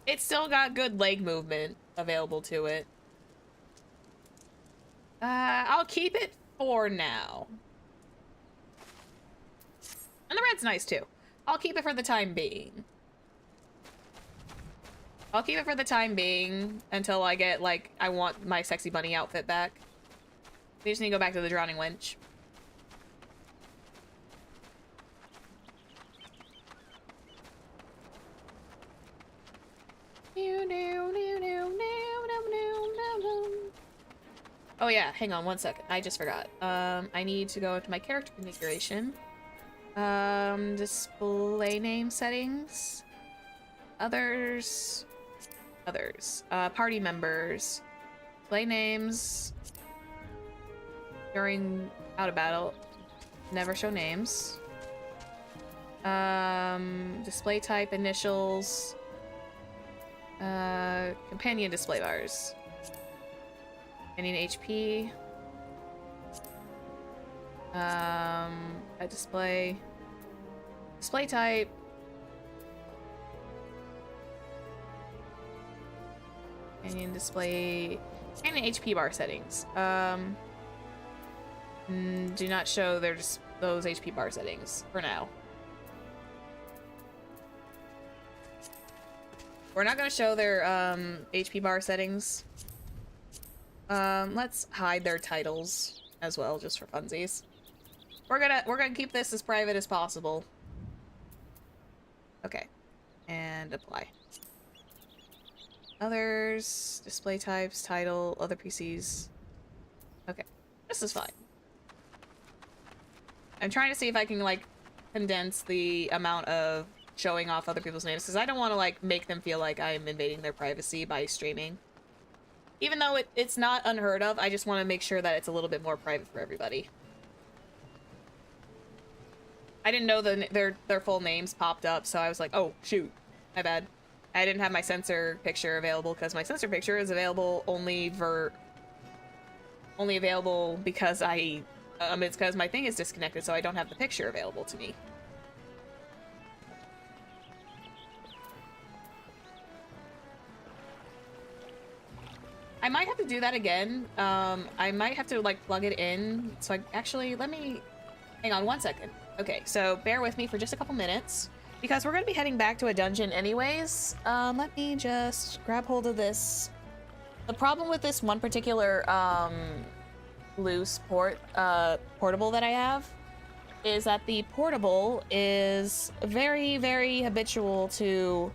it's still got good leg movement available to it. I'll keep it for now. And the red's nice, too. I'll keep it for the time being. I'll keep it for the time being until I get, like, I want my sexy bunny outfit back. We just need to go back to the Drowning Wench. Oh yeah, hang on one second. I just forgot. I need to go into my character configuration. Display name settings. Others. Party members. Display names. during out of battle. Never show names. Display type, initials. Companion display bars. Companion HP. A display. Display type. Companion display. Companion HP bar settings. Do not show those HP bar settings for now. We're not gonna show their HP bar settings. Let's hide their titles as well, just for funsies. We're gonna keep this as private as possible. Okay, and apply. Others, display types, title, other PCs. Okay, this is fine. I'm trying to see if I can like condense the amount of showing off other people's names, because I don't want to like make them feel like I'm invading their privacy by streaming. Even though it's not unheard of, I just want to make sure that it's a little bit more private for everybody. I didn't know their full names popped up, so I was like, oh shoot, my bad. I didn't have my sensor picture available because my sensor picture is available only available because it's because my thing is disconnected, so I don't have the picture available to me. I might have to do that again. I might have to like plug it in. So let me hang on one second. Okay, so bear with me for just a couple minutes because we're gonna be heading back to a dungeon anyways. Let me just grab hold of this. The problem with this one particular loose portable that I have is that the portable is very, very habitual to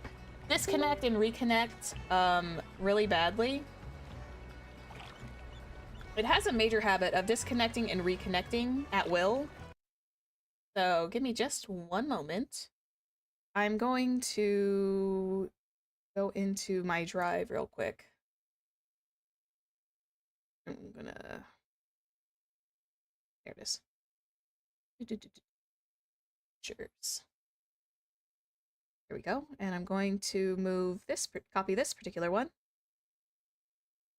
disconnect and reconnect really badly. It has a major habit of disconnecting and reconnecting at will. So give me just one moment. I'm going to go into my drive real quick. I'm gonna... There it is. Pictures. Here we go. And I'm going to move this, copy this particular one.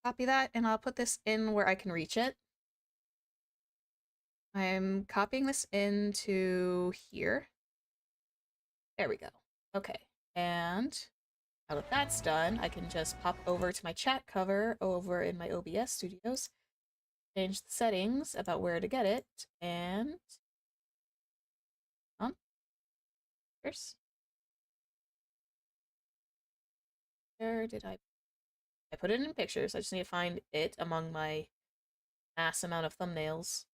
Copy that, and I'll put this in where I can reach it. I'm copying this into here. There we go. Okay, and now that that's done, I can just pop over to my chat cover over in my OBS studios, change the settings about where to get it, and where did I put it in pictures? I just need to find it among my mass amount of thumbnails.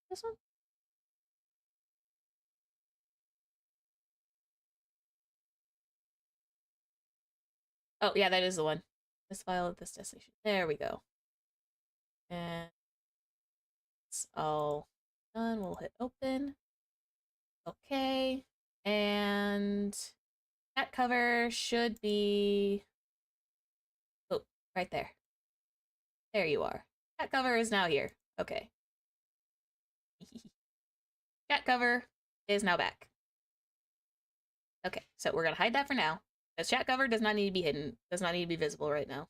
This one? Oh, yeah, that is the one. This file at this destination. There we go. And it's all done. We'll hit open. Okay. And that cover should be... Oh, right there. There you are. That cover is now here. Okay. Chat cover is now back. Okay, so we're gonna hide that for now. Because chat cover does not need to be hidden. Does not need to be visible right now.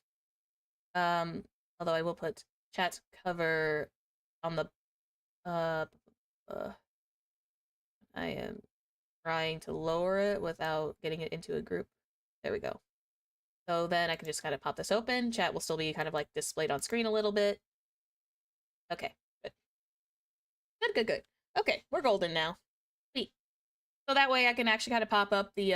Although I will put chat cover on the I am trying to lower it without getting it into a group. There we go. So then I can just kind of pop this open. Chat will still be kind of like displayed on screen a little bit. Okay, good. Good. Okay, we're golden now. Sweet. So that way I can actually kind of pop up the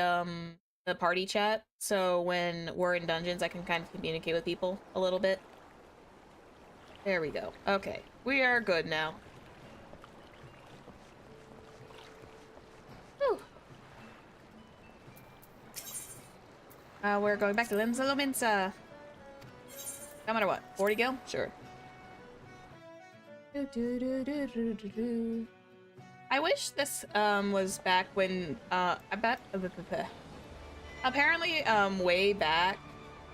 party chat. So when we're in dungeons, I can kind of communicate with people a little bit. There we go. Okay, we are good now. Whew. We're going back to Limsa. No matter what. 40 gil? Sure. I wish this was back when apparently way back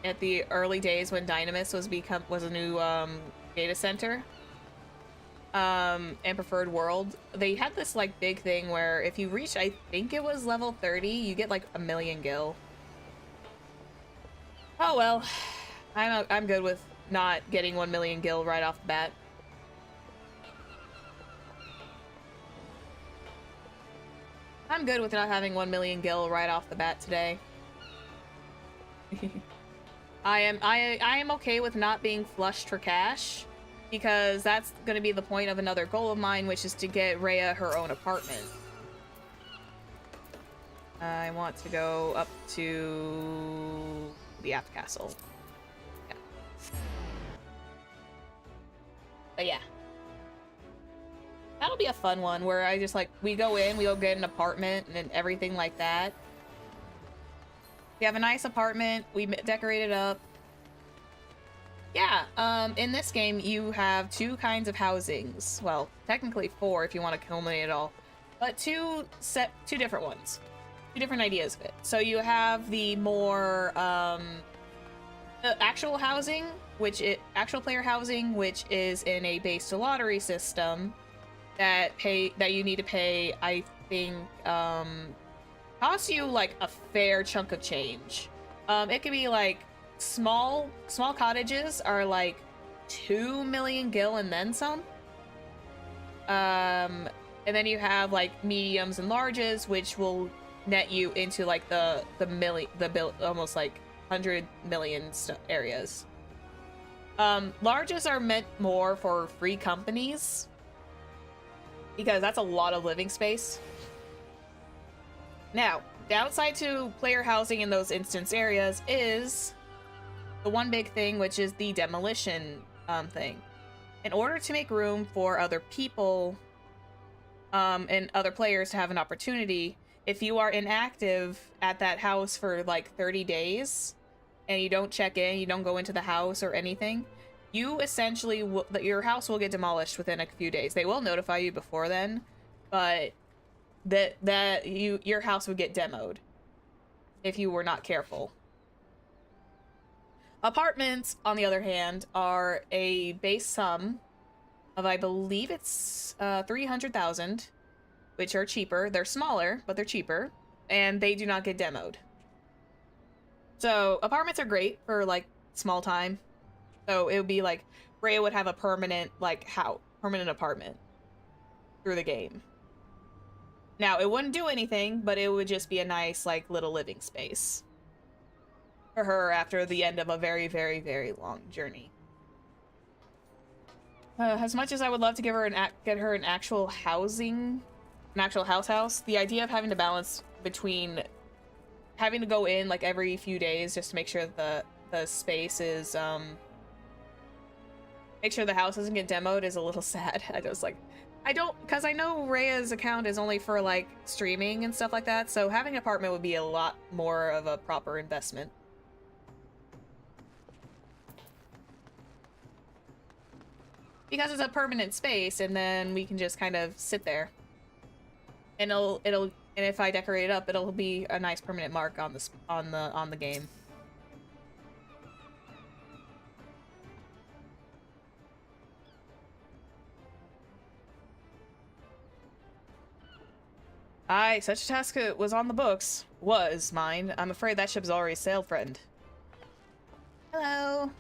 at the early days when Dynamis was a new data center and preferred world, they had this like big thing where if you reach, I think it was level 30, you get like 1,000,000 gil. Oh well, I'm good with not getting 1,000,000 gil right off the bat. I'm good with not having 1,000,000 gil right off the bat today. I am okay with not being flushed for cash, because that's going to be the point of another goal of mine, which is to get Raya her own apartment. I want to go up to the Aft Castle. Yeah. But yeah. That'll be a fun one where I just like, we go get an apartment and everything like that. We have a nice apartment, we decorate it up. Yeah, in this game you have 2 kinds of housings. Well, technically 4 if you want to culminate it all. But 2 different ones. 2 different ideas of it. So you have the more the actual housing, actual player housing, which is in a base to lottery system that you need to pay, I think, costs you like a fair chunk of change. It could be like small cottages are like 2,000,000 gil and then some. And then you have like mediums and larges, which will net you into like almost like 100 million areas. Larges are meant more for free companies, because that's a lot of living space. Now, downside to player housing in those instance areas is the one big thing, which is the demolition thing. In order to make room for other people and other players to have an opportunity, if you are inactive at that house for like 30 days and you don't check in, you don't go into the house or anything, you essentially your house will get demolished within a few days. They will notify you before then, but your house would get demoed if you were not careful. Apartments, on the other hand, are a base sum of, I believe it's 300,000, which are cheaper. They're smaller, but they're cheaper, and they do not get demoed. So apartments are great for like small time. So it would be like Raya would have a permanent permanent apartment through the game. Now, it wouldn't do anything, but it would just be a nice like little living space for her after the end of a very, very, very long journey. As much as I would love to get her an actual housing, an actual house, the idea of having to balance between having to go in like every few days just to make sure that the space is make sure the house doesn't get demoed is a little sad. Because I know Raya's account is only for like streaming and stuff like that, so having an apartment would be a lot more of a proper investment. Because it's a permanent space, and then we can just kind of sit there. And and if I decorate it up, it'll be a nice permanent mark on the game. Aye, such a task was on the books. Was mine. I'm afraid that ship's already sailed, friend. Hello.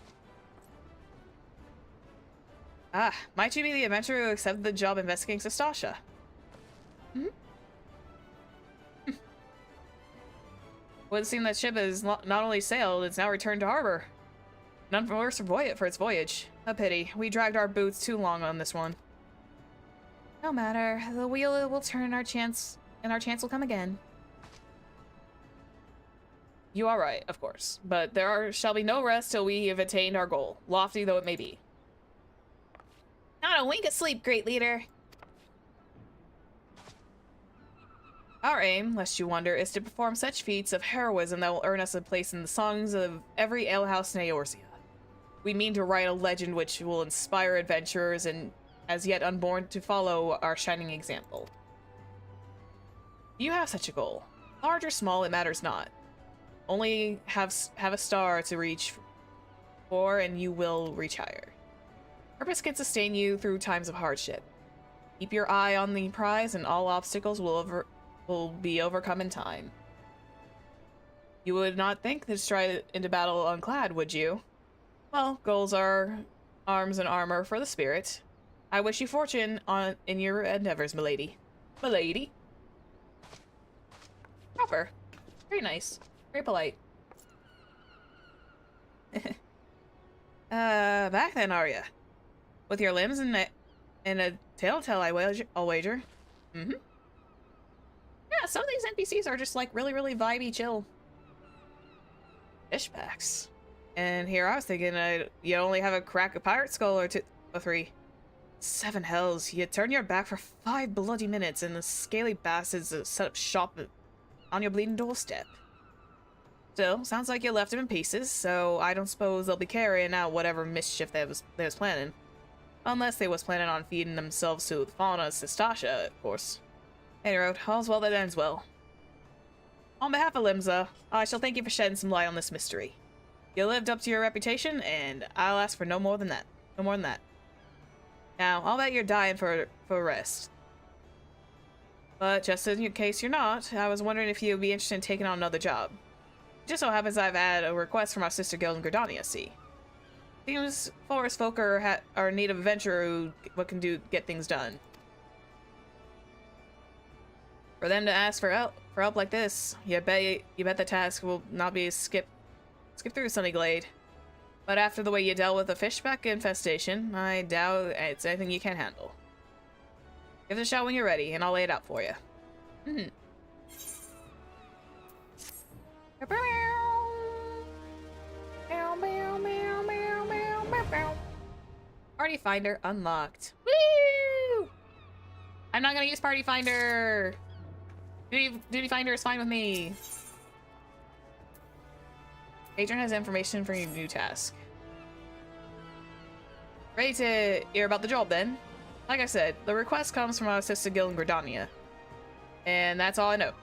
Ah, might you be the adventurer who accepted the job investigating Sestasha? Hmm? Would seem that ship has not only sailed, it's now returned to harbor. None worse for its voyage. A pity. We dragged our boots too long on this one. No matter. The wheel will turn our chance, and our chance will come again. You are right, of course. But shall be no rest till we have attained our goal, lofty though it may be. Not a wink of sleep, great leader. Our aim, lest you wonder, is to perform such feats of heroism that will earn us a place in the songs of every alehouse in Eorzea. We mean to write a legend which will inspire adventurers and as yet unborn to follow our shining example. You have such a goal. Large or small, it matters not. only have a star to reach for, and you will reach higher. Purpose can sustain you through times of hardship. Keep your eye on the prize, and all obstacles will be overcome in time. You would not think to stride into battle unclad, would you? Well, goals are arms and armor for the spirit. I wish you fortune in your endeavors, milady. Milady? Proper. Very nice. Very polite. Back then, are ya? With your limbs and a telltale, I'll wager. Mm-hmm. Yeah, some of these NPCs are just like really, really vibey, chill. Fish packs. And here I was thinking you only have a crack of pirate skull or 2 or 3. 7 hells. You turn your back for 5 bloody minutes and the scaly bastards set up shop on your bleeding doorstep. Still, sounds like you left him in pieces, so I don't suppose they'll be carrying out whatever mischief they was planning. Unless they was planning on feeding themselves to the fauna of Sistasha, of course. Anyway, all's well that ends well. On behalf of Limsa, I shall thank you for shedding some light on this mystery. You lived up to your reputation, and I'll ask for no more than that. No more than that. Now, I'll bet you're dying for rest. But just in case you're not, I was wondering if you'd be interested in taking on another job. Just so happens I've had a request from our sister guild in Gridania, see. Seems forest folk are in need of adventurer who get things done. For them to ask for help like this, you bet the task will not be skip through Sunny Glade. But after the way you dealt with the fishback infestation, I doubt it's anything you can't handle. Give it a shot when you're ready, and I'll lay it out for you. Mm-hmm. Party Finder unlocked. Woo! I'm not gonna use Party Finder. Duty Finder is fine with me. Patron has information for your new task. Ready to hear about the job then? Like I said, the request comes from our sister guild in Gridania. And that's all I know.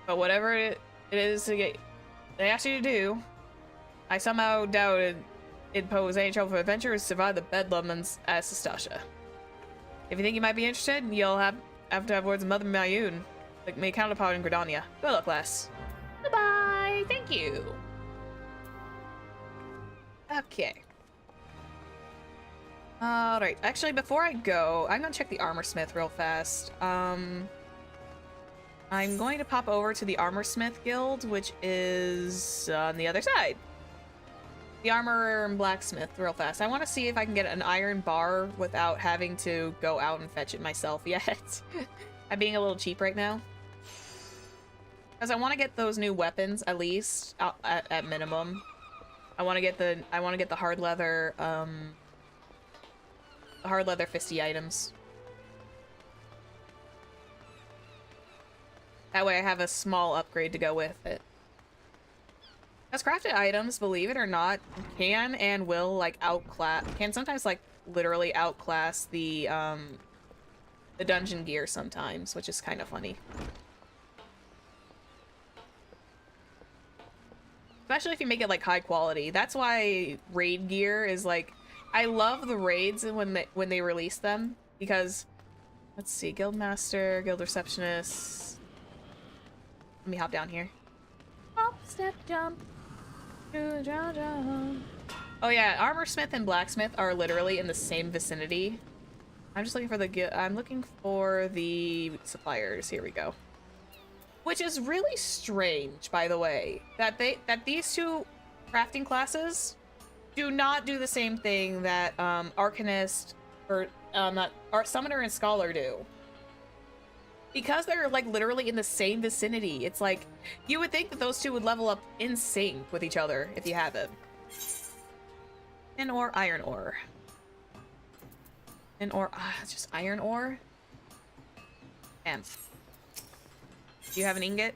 But whatever it is they asked you to do, I somehow doubted it'd pose any trouble for adventurers to survive the bedlam at Sistasha. If you think you might be interested, you'll have to have words with Mother Mayun, like my counterpart in Gridania. Good luck, lass. Goodbye. Thank you. Okay. Alright, actually before I go, I'm gonna check the armor smith real fast. I'm going to pop over to the armor smith guild, which is on the other side. The armor and blacksmith real fast. I want to see if I can get an iron bar without having to go out and fetch it myself yet. I'm being a little cheap right now. Because I want to get those new weapons at least, at minimum. I want to get the hard leather fisty items. That way I have a small upgrade to go with it. As crafted items, believe it or not, can and will like can sometimes like literally outclass the dungeon gear sometimes, which is kind of funny. Especially if you make it like high quality. That's why raid gear is like, I love the raids when they release them, because let's see, guildmaster, guild receptionist. Let me hop down here. Hop, step, jump. Oh yeah, armor smith and blacksmith are literally in the same vicinity. I'm just looking for I'm looking for the suppliers. Here we go. Which is really strange, by the way, that these two crafting classes do not do the same thing that Arcanist or Summoner and Scholar do. Because they're like literally in the same vicinity, it's like you would think that those two would level up in sync with each other if you had them. Tin ore, iron ore. Tin ore, just iron ore. Damn. Do you have an ingot?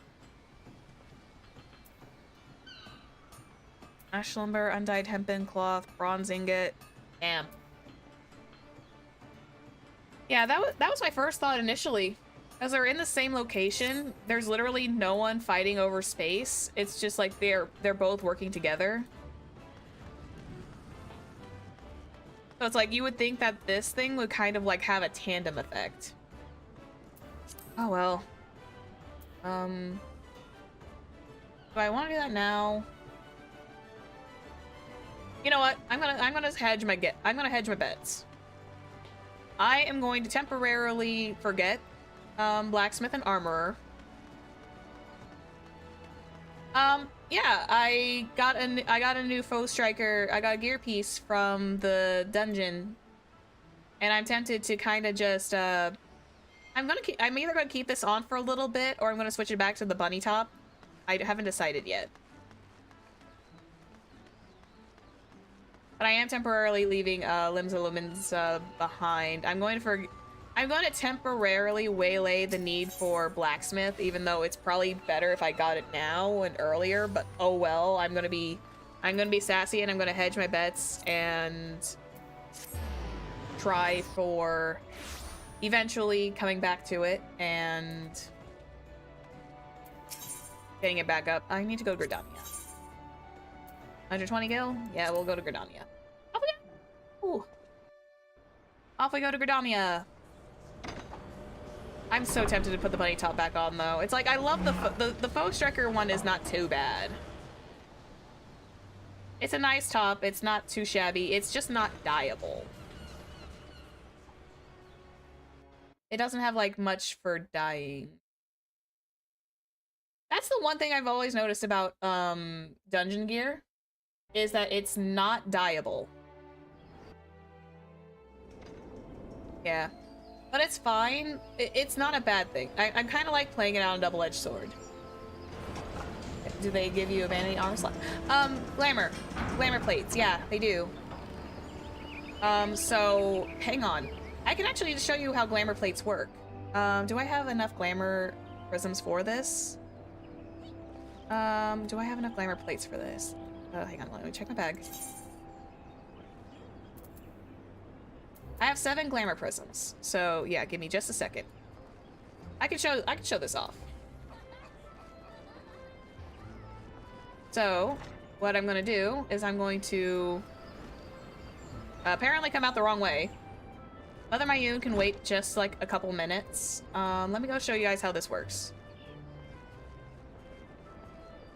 Ash lumber, undyed hempen cloth, bronze ingot. Damn. Yeah, that was my first thought initially. As they're in the same location, there's literally no one fighting over space. It's just like they're both working together. So it's like you would think that this thing would kind of like have a tandem effect. Oh well. Do I want to do that now? You know what? I'm gonna hedge my bets. I am going to temporarily forget blacksmith and armorer. Yeah, I got a new foe striker. I got a gear piece from the dungeon, and I'm tempted to kind of just I'm either gonna keep this on for a little bit, or I'm gonna switch it back to the bunny top. I haven't decided yet. But I am temporarily leaving limbs and lumens behind. I'm going to temporarily waylay the need for blacksmith, even though it's probably better if I got it now and earlier. But oh well, I'm gonna be sassy, and I'm gonna hedge my bets and try for eventually coming back to it and getting it back up. I need to go to Gridania. 120 gil? Yeah, we'll go to Gridania. Off we go! Ooh. Off we go to Gridania. I'm so tempted to put the bunny top back on, though. It's like, I love the faux striker one is not too bad. It's a nice top. It's not too shabby. It's just not dyeable. It doesn't have, like, much for dyeing. That's the one thing I've always noticed about, dungeon gear, is that it's not dyeable. Yeah. But it's fine. It's not a bad thing. I'm kind of like playing it on a double-edged sword. Do they give you a vanity armor slot? Glamour. Glamour plates. Yeah, they do. So, hang on. I can actually just show you how glamour plates work. Do I have enough glamour prisms for this? Do I have enough glamour plates for this? Hang on, let me check my bag. I have 7 glamour prisms, so yeah, give me just a second. I can show this off. So, what I'm gonna do is I'm going to apparently come out the wrong way. Mother Mayun can wait just like a couple minutes. Let me go show you guys how this works.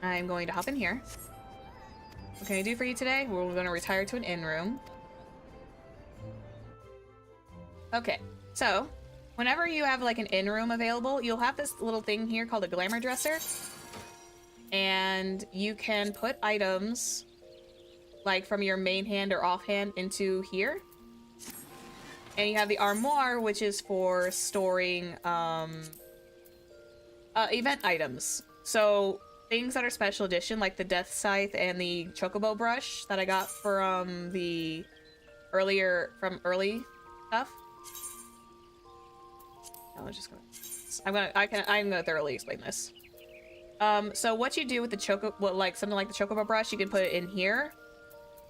I'm going to hop in here. What can I do for you today? We're going to retire to an inn room. Okay, so whenever you have like an inn room available, you'll have this little thing here called a glamour dresser. And you can put items like from your main hand or offhand into here. And you have the armoire, which is for storing event items. So things that are special edition, like the Death Scythe and the Chocobo brush that I got from the early stuff. I'm gonna thoroughly explain this. So what you do with the something like the Chocobo brush, you can put it in here.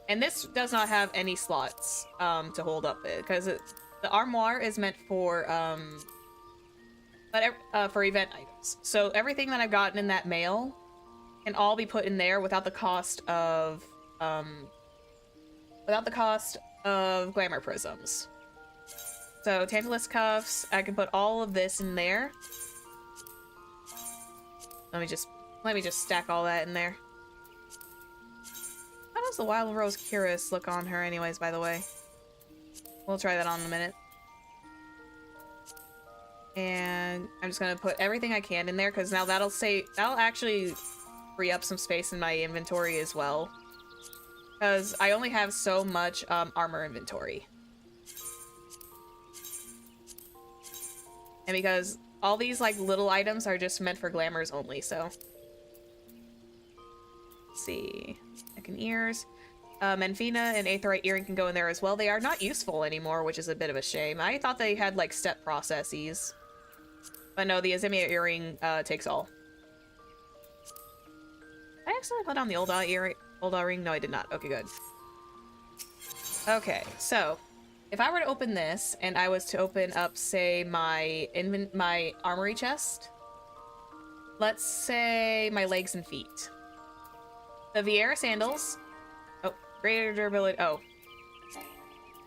And this does not have any slots to hold up it, because the armoire is meant for event items. So everything that I've gotten in that mail can all be put in there without the cost of glamour prisms. So Tantalus cuffs, I can put all of this in there. Let me just stack all that in there. How does the Wild Rose Cuirass look on her anyways, by the way? We'll try that on in a minute. And I'm just gonna put everything I can in there, because now that'll actually free up some space in my inventory as well. Because I only have so much armor inventory. And because all these like little items are just meant for glamours only, so. Let's see. Neck and ears. Menfina and Aetherite earring can go in there as well. They are not useful anymore, which is a bit of a shame. I thought they had like step processes. But no, the Azimia earring takes all. Did I accidentally put on the old ring? No, I did not. Okay, good. Okay, so if I were to open this and I was to open up, say, my armory chest, let's say my legs and feet. The Viera sandals. Oh, greater durability. Oh.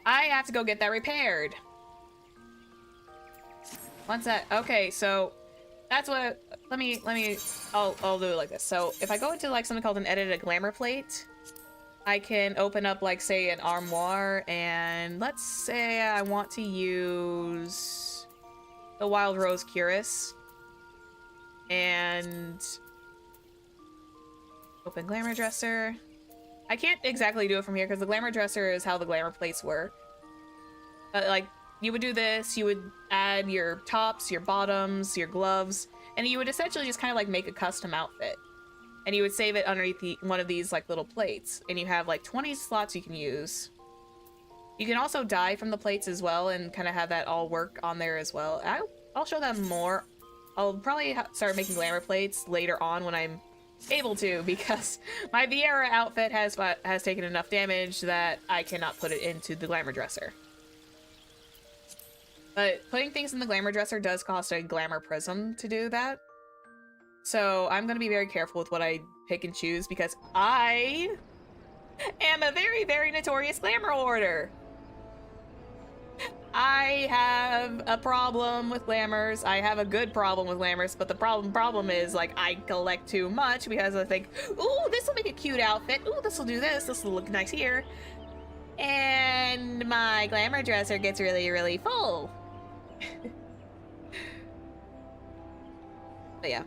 I have to go get that repaired. What's that? Okay, so that's what, I'll do it like this. So if I go into like something called an edit a glamour plate, I can open up like, say, an armoire, and let's say I want to use the Wild Rose Cuirass. And open glamour dresser. I can't exactly do it from here because the glamour dresser is how the glamour plates work. But like, you would do this, you would add your tops, your bottoms, your gloves, and you would essentially just kind of like make a custom outfit. And you would save it underneath one of these like little plates, and you have like 20 slots you can use. You can also dye from the plates as well and kind of have that all work on there as well. I'll show them more. I'll probably start making glamour plates later on when I'm able to, because my Viera outfit has taken enough damage that I cannot put it into the glamour dresser. But putting things in the glamour dresser does cost a glamour prism to do that. So I'm going to be very careful with what I pick and choose, because I am a very, very notorious glamour hoarder. I have a problem with glamours. I have a good problem with glamours, but the problem is, like, I collect too much because I think, ooh, this will make a cute outfit. Ooh, this will do this. This will look nice here. And my glamour dresser gets really, really full. But yeah,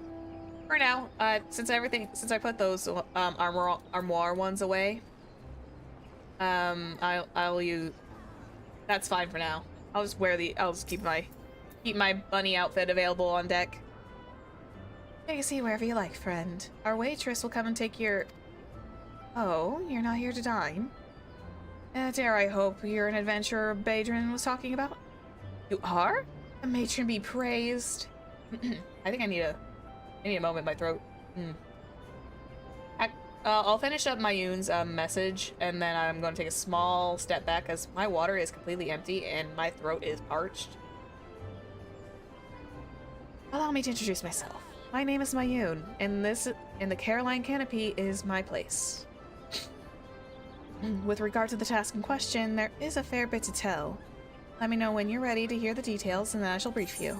for now, since I put those armoire ones away, I'll use. That's fine for now. I'll just keep my bunny outfit available on deck. Take a seat wherever you like, friend. Our waitress will come and take your. Oh, you're not here to dine? Dare I hope you're an adventurer Badrin was talking about? You are? The matron be praised. I think I need a moment in my throat. I'll finish up Mayun's message, and then I'm going to take a small step back because my water is completely empty and my throat is parched. Allow me to introduce myself. My name is Mayun, and the Caroline Canopy is my place. With regard to the task in question, there is a fair bit to tell. Let me know when you're ready to hear the details, and then I shall brief you.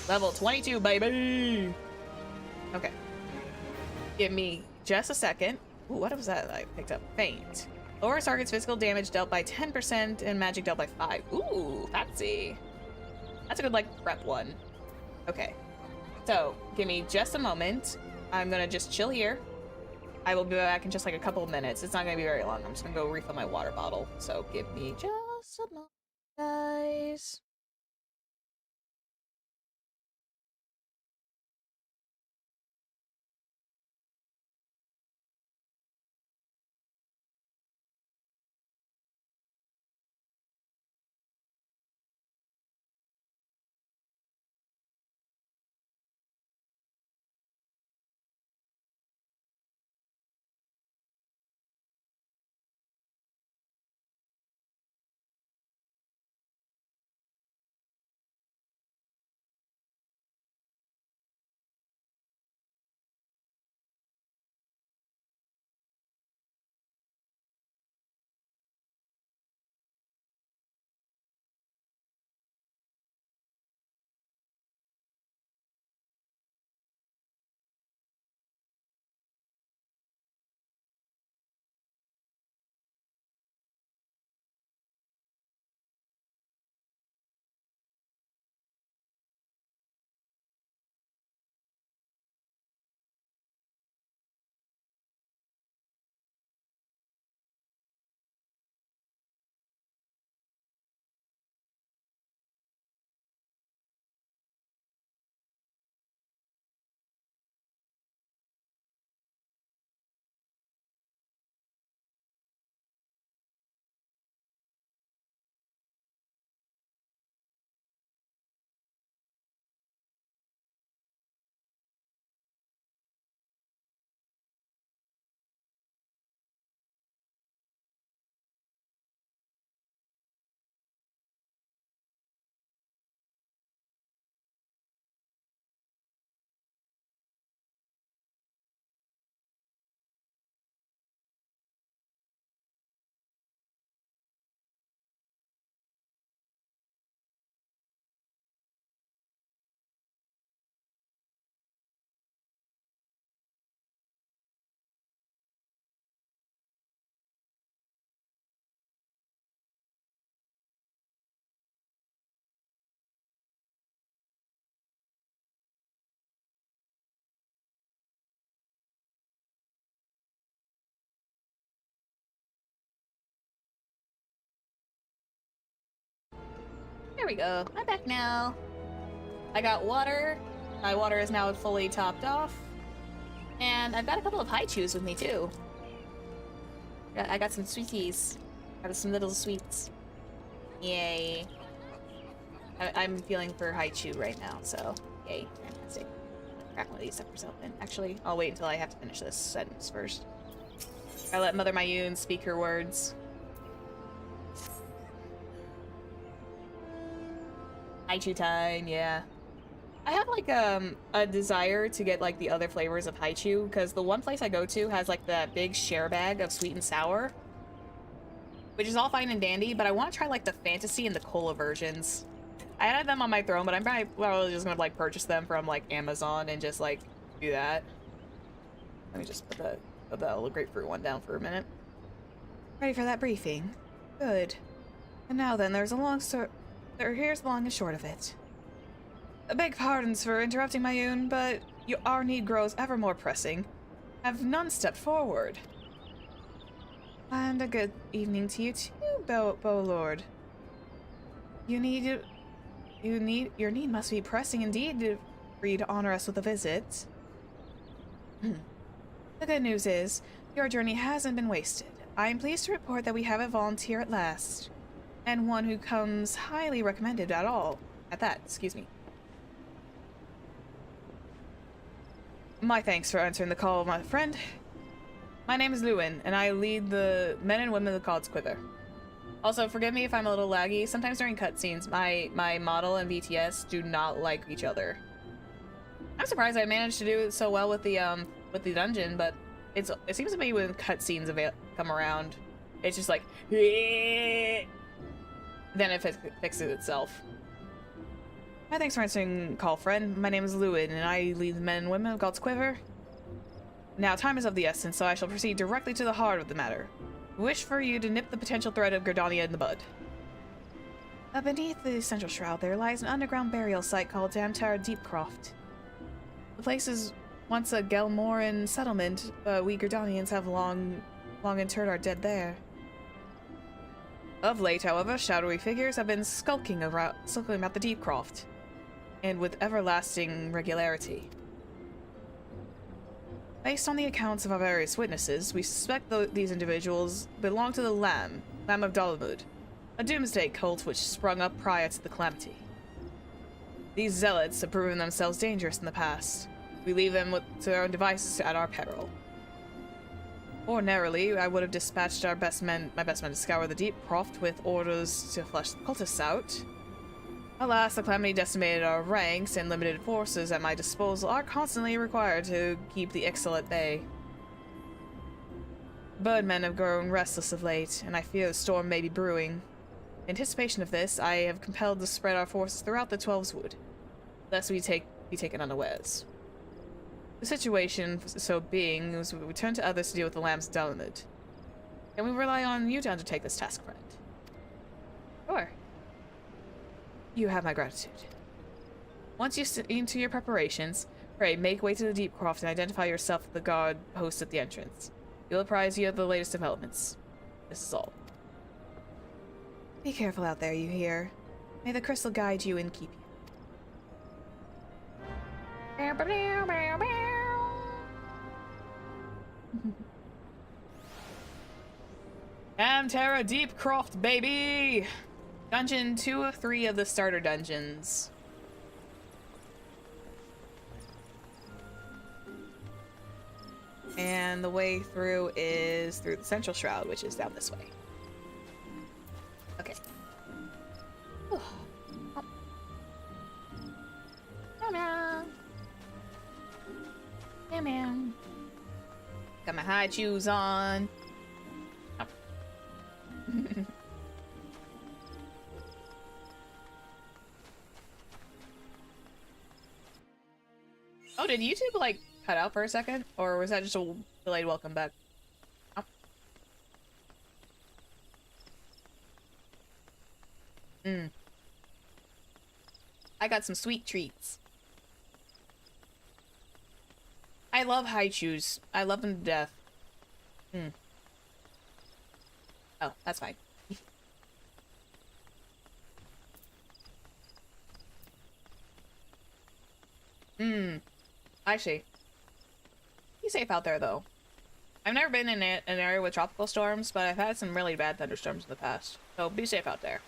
Level 22, baby! Okay. Give me just a second. Ooh, what was that I picked up? Faint. Lowers target's physical damage dealt by 10% and magic dealt by 5. Ooh, fancy. That's a good, like, prep one. Okay. So, give me just a moment. I'm gonna just chill here. I will be back in just like a couple of minutes. It's not gonna be very long. I'm just gonna go refill my water bottle. So give me just a moment, guys. There we go. I'm back now. I got water. My water is now fully topped off. And I've got a couple of haichus with me, too. I got some sweeties. Got some little sweets. Yay. I'm feeling for haichu right now, so yay. Fantastic. Crack one of these suckers open. Actually, I'll wait until I have to finish this sentence first. I let Mother Mayun speak her words. Haichu time, yeah. I have like a desire to get like the other flavors of haichu because the one place I go to has like that big share bag of sweet and sour, which is all fine and dandy, but I want to try like the fantasy and the cola versions. I had them on my throne, but I'm probably just gonna like purchase them from like Amazon and just like do that. Let me just put the little grapefruit one down for a minute. Ready for that briefing? Good. And now then, here's the long and short of it. Beg pardons for interrupting, Mayun, but our need grows ever more pressing. Have none stepped forward. And a good evening to you too, Bow Lord. Your need must be pressing indeed for you to honor us with a visit. The good news is, your journey hasn't been wasted. I am pleased to report that we have a volunteer at last. And one who comes highly recommended excuse me. My thanks for answering the call, my friend. My name is Lewin, and I lead the men and women of the God's Quiver. Also, forgive me if I'm a little laggy. Sometimes during cutscenes, my model and VTS do not like each other. I'm surprised I managed to do it so well with the dungeon, but it seems to be when cutscenes come around, it's just like, then it fixes itself. My thanks for answering call, friend. My name is Lewin, and I lead the men and women of God's Quiver. Now, time is of the essence, so I shall proceed directly to the heart of the matter. Wish for you to nip the potential threat of Gridania in the bud. Beneath the central shroud, there lies an underground burial site called Damtara Deepcroft. The place is once a Gelmoran settlement, but we Gridanians have long interred our dead there. Of late, however, shadowy figures have been skulking about the Deepcroft, and with everlasting regularity. Based on the accounts of our various witnesses, we suspect these individuals belong to the Lamb of Dalamud, a doomsday cult which sprung up prior to the Calamity. These zealots have proven themselves dangerous in the past. We leave them to their own devices at our peril. Ordinarily, I would have dispatched my best men to scour the Deepcroft with orders to flush the cultists out. Alas, the Calamity decimated our ranks, and limited forces at my disposal are constantly required to keep the Ixal at bay. Birdmen have grown restless of late, and I fear the storm may be brewing. In anticipation of this, I have compelled to spread our forces throughout the Twelves Wood, lest we be taken unawares. The situation, so being, is we turn to others to deal with the Lamb's Dalamud. Can we rely on you to undertake this task, friend? Sure. You have my gratitude. Once you sit into your preparations, pray make way to the Deepcroft and identify yourself with the guard post at the entrance. We'll apprise you of the latest developments. This is all. Be careful out there, you hear. May the crystal guide you and keep you. Damtara Deepcroft, baby! Dungeon 2 of 3 of the starter dungeons. And the way through is through the central shroud, which is down this way. Okay. Oh. Meow. Meow meow. Got my high shoes on. Oh. Oh, did YouTube like cut out for a second? Or was that just a delayed welcome back? Oh. I got some sweet treats. I love haichus. I love them to death. Oh, that's fine. I see. Be safe out there, though. I've never been in an area with tropical storms, but I've had some really bad thunderstorms in the past. So be safe out there.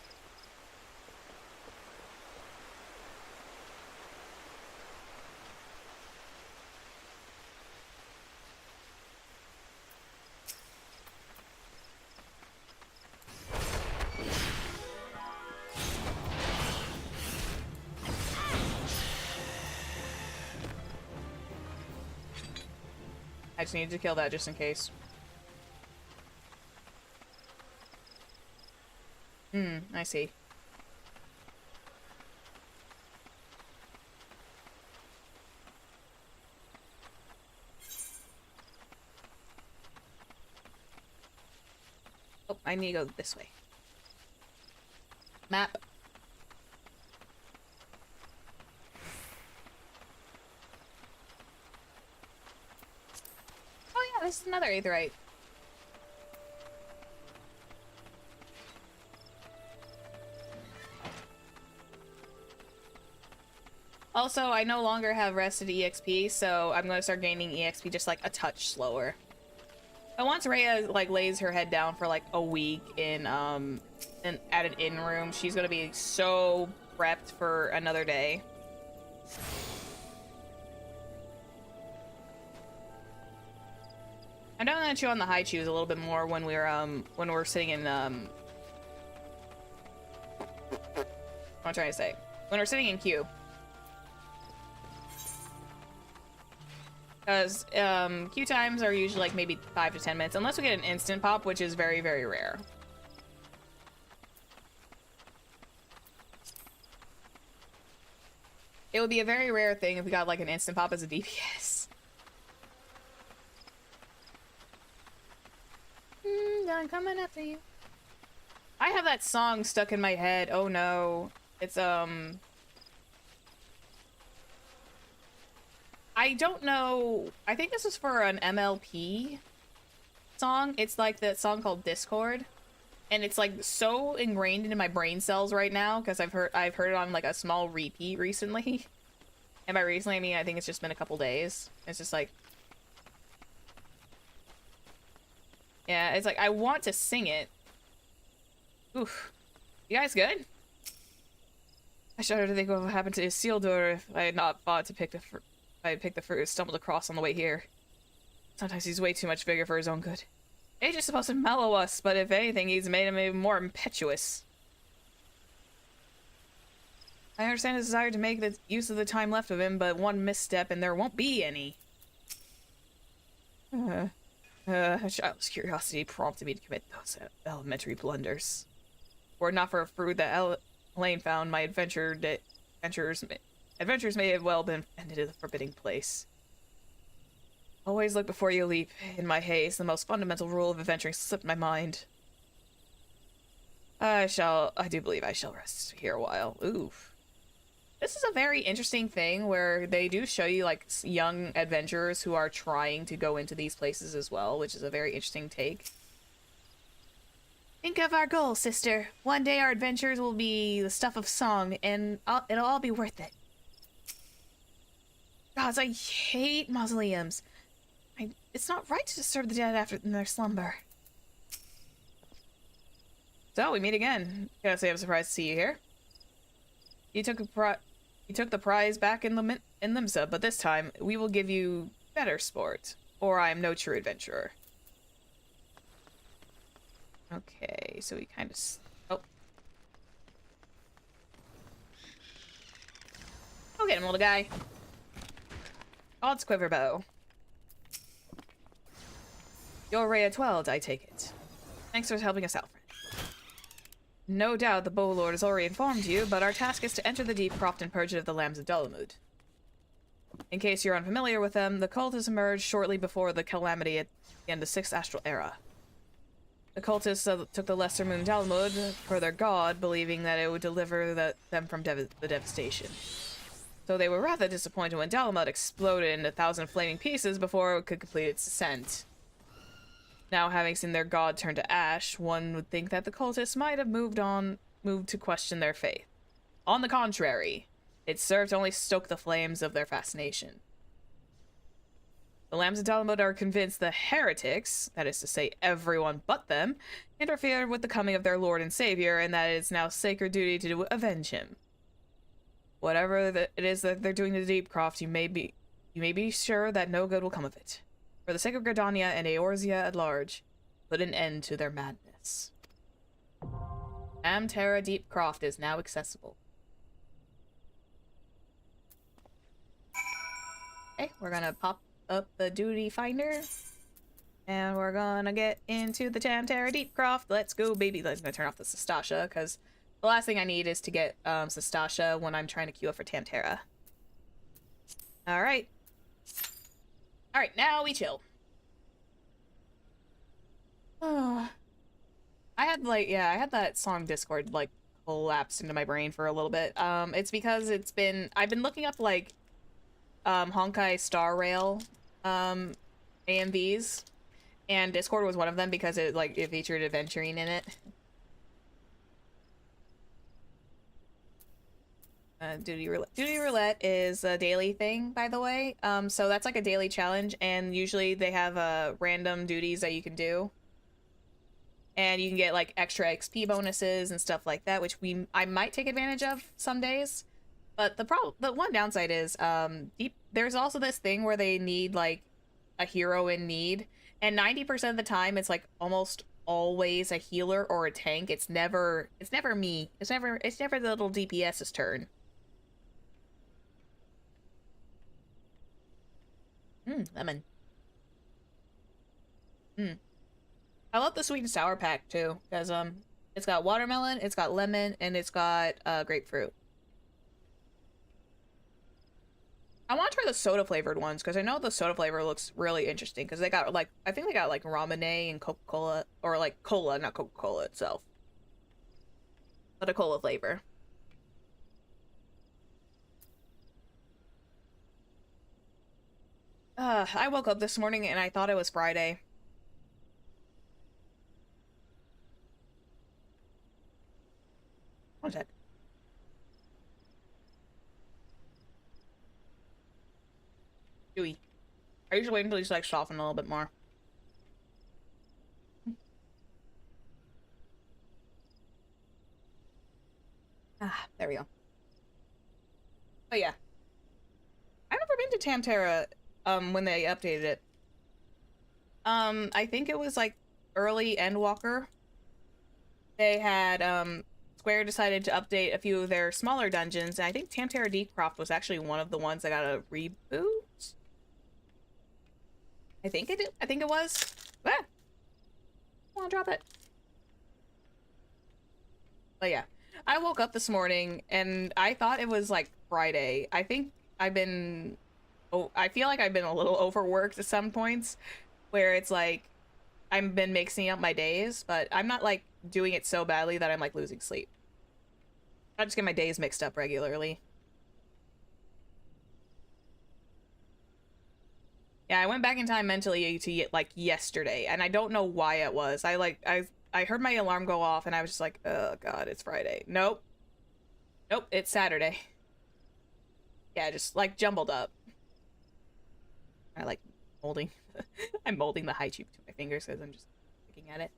I just needed to kill that just in case. I see. Oh, I need to go this way. Map. Oh yeah, this is another aetherite. Also, I no longer have rested EXP, so I'm gonna start gaining EXP just like a touch slower. But once Raya like lays her head down for like a week in at an inn room, she's gonna be so prepped for another day. I'm definitely gonna chew on the high chews a little bit more when we're sitting in what I'm trying to say. When we're sitting in queue. Because queue times are usually like maybe 5 to 10 minutes, unless we get an instant pop, which is very, very rare. It would be a very rare thing if we got like an instant pop as a DPS. I'm coming after you. I have that song stuck in my head. Oh no. It's I don't know. I think this is for an MLP song. It's like that song called Discord. And it's like so ingrained into my brain cells right now because I've heard it on like a small repeat recently. And by recently I mean I think it's just been a couple days. It's just like, yeah, it's like I want to sing it. Oof. You guys good? I shudder to think what would happen to Isildur if I had not fought to pick the fruit. I picked the fruit stumbled across on the way here. Sometimes he's way too much vigor for his own good. Age is supposed to mellow us, but if anything, he's made him even more impetuous. I understand his desire to make the use of the time left of him, but one misstep and there won't be any. A child's curiosity prompted me to commit those elementary blunders. Were it not for a fruit that Elaine found, my adventures may have well been ended in a forbidding place. Always look before you leap. In my haste, the most fundamental rule of adventuring slipped my mind. I do believe I shall rest here a while. Oof. This is a very interesting thing where they do show you like young adventurers who are trying to go into these places as well, which is a very interesting take. Think of our goal, sister. One day our adventures will be the stuff of song, and it'll all be worth it. Gods, I hate mausoleums. It's not right to disturb the dead after their slumber. So, we meet again. Gotta say I'm surprised to see you here. You took the prize back in Limsa, but this time, we will give you better sport, or I am no true adventurer. Okay, so we kind of... Oh. Go get him, little guy. Odds quiver bow. You're Raya 12, I take it. Thanks for helping us out, friend. No doubt the Bow Lord has already informed you, but our task is to enter the deep croft and purge it of the Lambs of Dalamud. In case you're unfamiliar with them, the cultists emerged shortly before the Calamity at the end of the 6th Astral Era. The cultists took the Lesser Moon Dalamud for their god, believing that it would deliver them from the devastation. So they were rather disappointed when Dalamud exploded into 1,000 flaming pieces before it could complete its ascent. Now, having seen their god turn to ash, one would think that the cultists might have moved to question their faith. On the contrary, It served to only stoke the flames of their fascination. The Lambs of Talmud are convinced the heretics, that is to say everyone but them, interfered with the coming of their Lord and Savior, and that it is now sacred duty to avenge him. Whatever it is that they're doing to Deepcroft, you may be sure that no good will come of it. For the sake of Gridania and Eorzea at large, put an end to their madness. Amterra Deepcroft is now accessible. Okay, we're gonna pop up the duty finder. And we're gonna get into the Amterra Deepcroft. Let's go, baby. Let's gonna turn off the Sestasha, because the last thing I need is to get Sestasha when I'm trying to queue up for Tamterra. Alright. Alright, now we chill. Oh. I had that song Discord, like, collapsed into my brain for a little bit. It's because I've been looking up, like, Honkai Star Rail, AMVs, and Discord was one of them because it featured adventuring in it. Duty Roulette is a daily thing, by the way. So that's like a daily challenge, and usually they have random duties that you can do. And you can get like extra XP bonuses and stuff like that, which I might take advantage of some days. But the one downside is there's also this thing where they need like a hero in need, and 90% of the time it's like almost always a healer or a tank. It's never me. It's never the little DPS's turn. Lemon. I love the sweet and sour pack too, because it's got watermelon, it's got lemon, and it's got grapefruit. I want to try the soda flavored ones because I know the soda flavor looks really interesting because they got like, I think they got like Ramune and Coca-Cola, or like cola, not Coca-Cola itself, but a cola flavor. I woke up this morning and I thought it was Friday. One sec. Chewy. I usually wait until he's like soften a little bit more. There we go. But yeah. I've never been to Tamterra when they updated it. I think it was like early Endwalker. They had Square decided to update a few of their smaller dungeons, and I think Tamterra Deepcroft was actually one of the ones that got a reboot. I think it was. Ah! I wanna drop it. But yeah. I woke up this morning and I thought it was like Friday. I think I feel like I've been a little overworked at some points where it's like I've been mixing up my days, but I'm not like doing it so badly that I'm like losing sleep. I just get my days mixed up regularly. Yeah, I went back in time mentally to like yesterday, and I don't know why it was. I heard my alarm go off and I was just like, oh god, it's Friday. Nope, it's Saturday. Yeah, just like jumbled up. I like molding. I'm molding the high tube to my fingers because I'm just looking at it.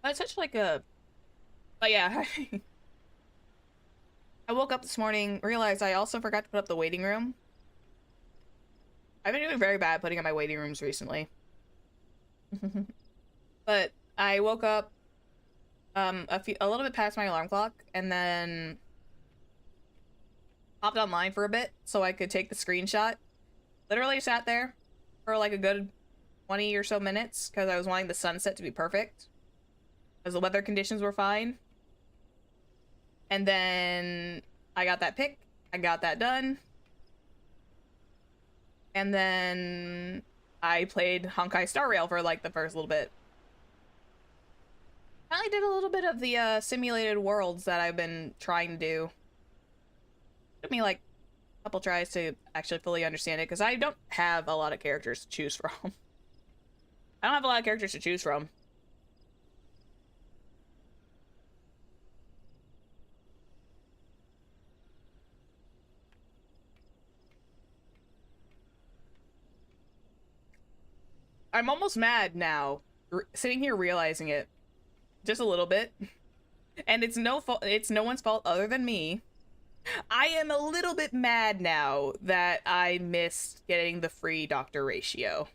But it's such like a... But yeah. I woke up this morning, realized I also forgot to put up the waiting room. I've been doing very bad putting up my waiting rooms recently. But I woke up a little bit past my alarm clock, and then hopped online for a bit so I could take the screenshot. Literally sat there for like a good 20 or so minutes because I was wanting the sunset to be perfect, because the weather conditions were fine. And then I got that pick, I got that done, and then I played Honkai Star Rail for like the first little bit. I did a little bit of the simulated worlds that I've been trying to do. It took me like a couple tries to actually fully understand it because I don't have a lot of characters to choose from. I don't have a lot of characters to choose from. I'm almost mad now, sitting here realizing it, just a little bit, and it's no one's fault other than me. I am a little bit mad now that I missed getting the free doctor ratio.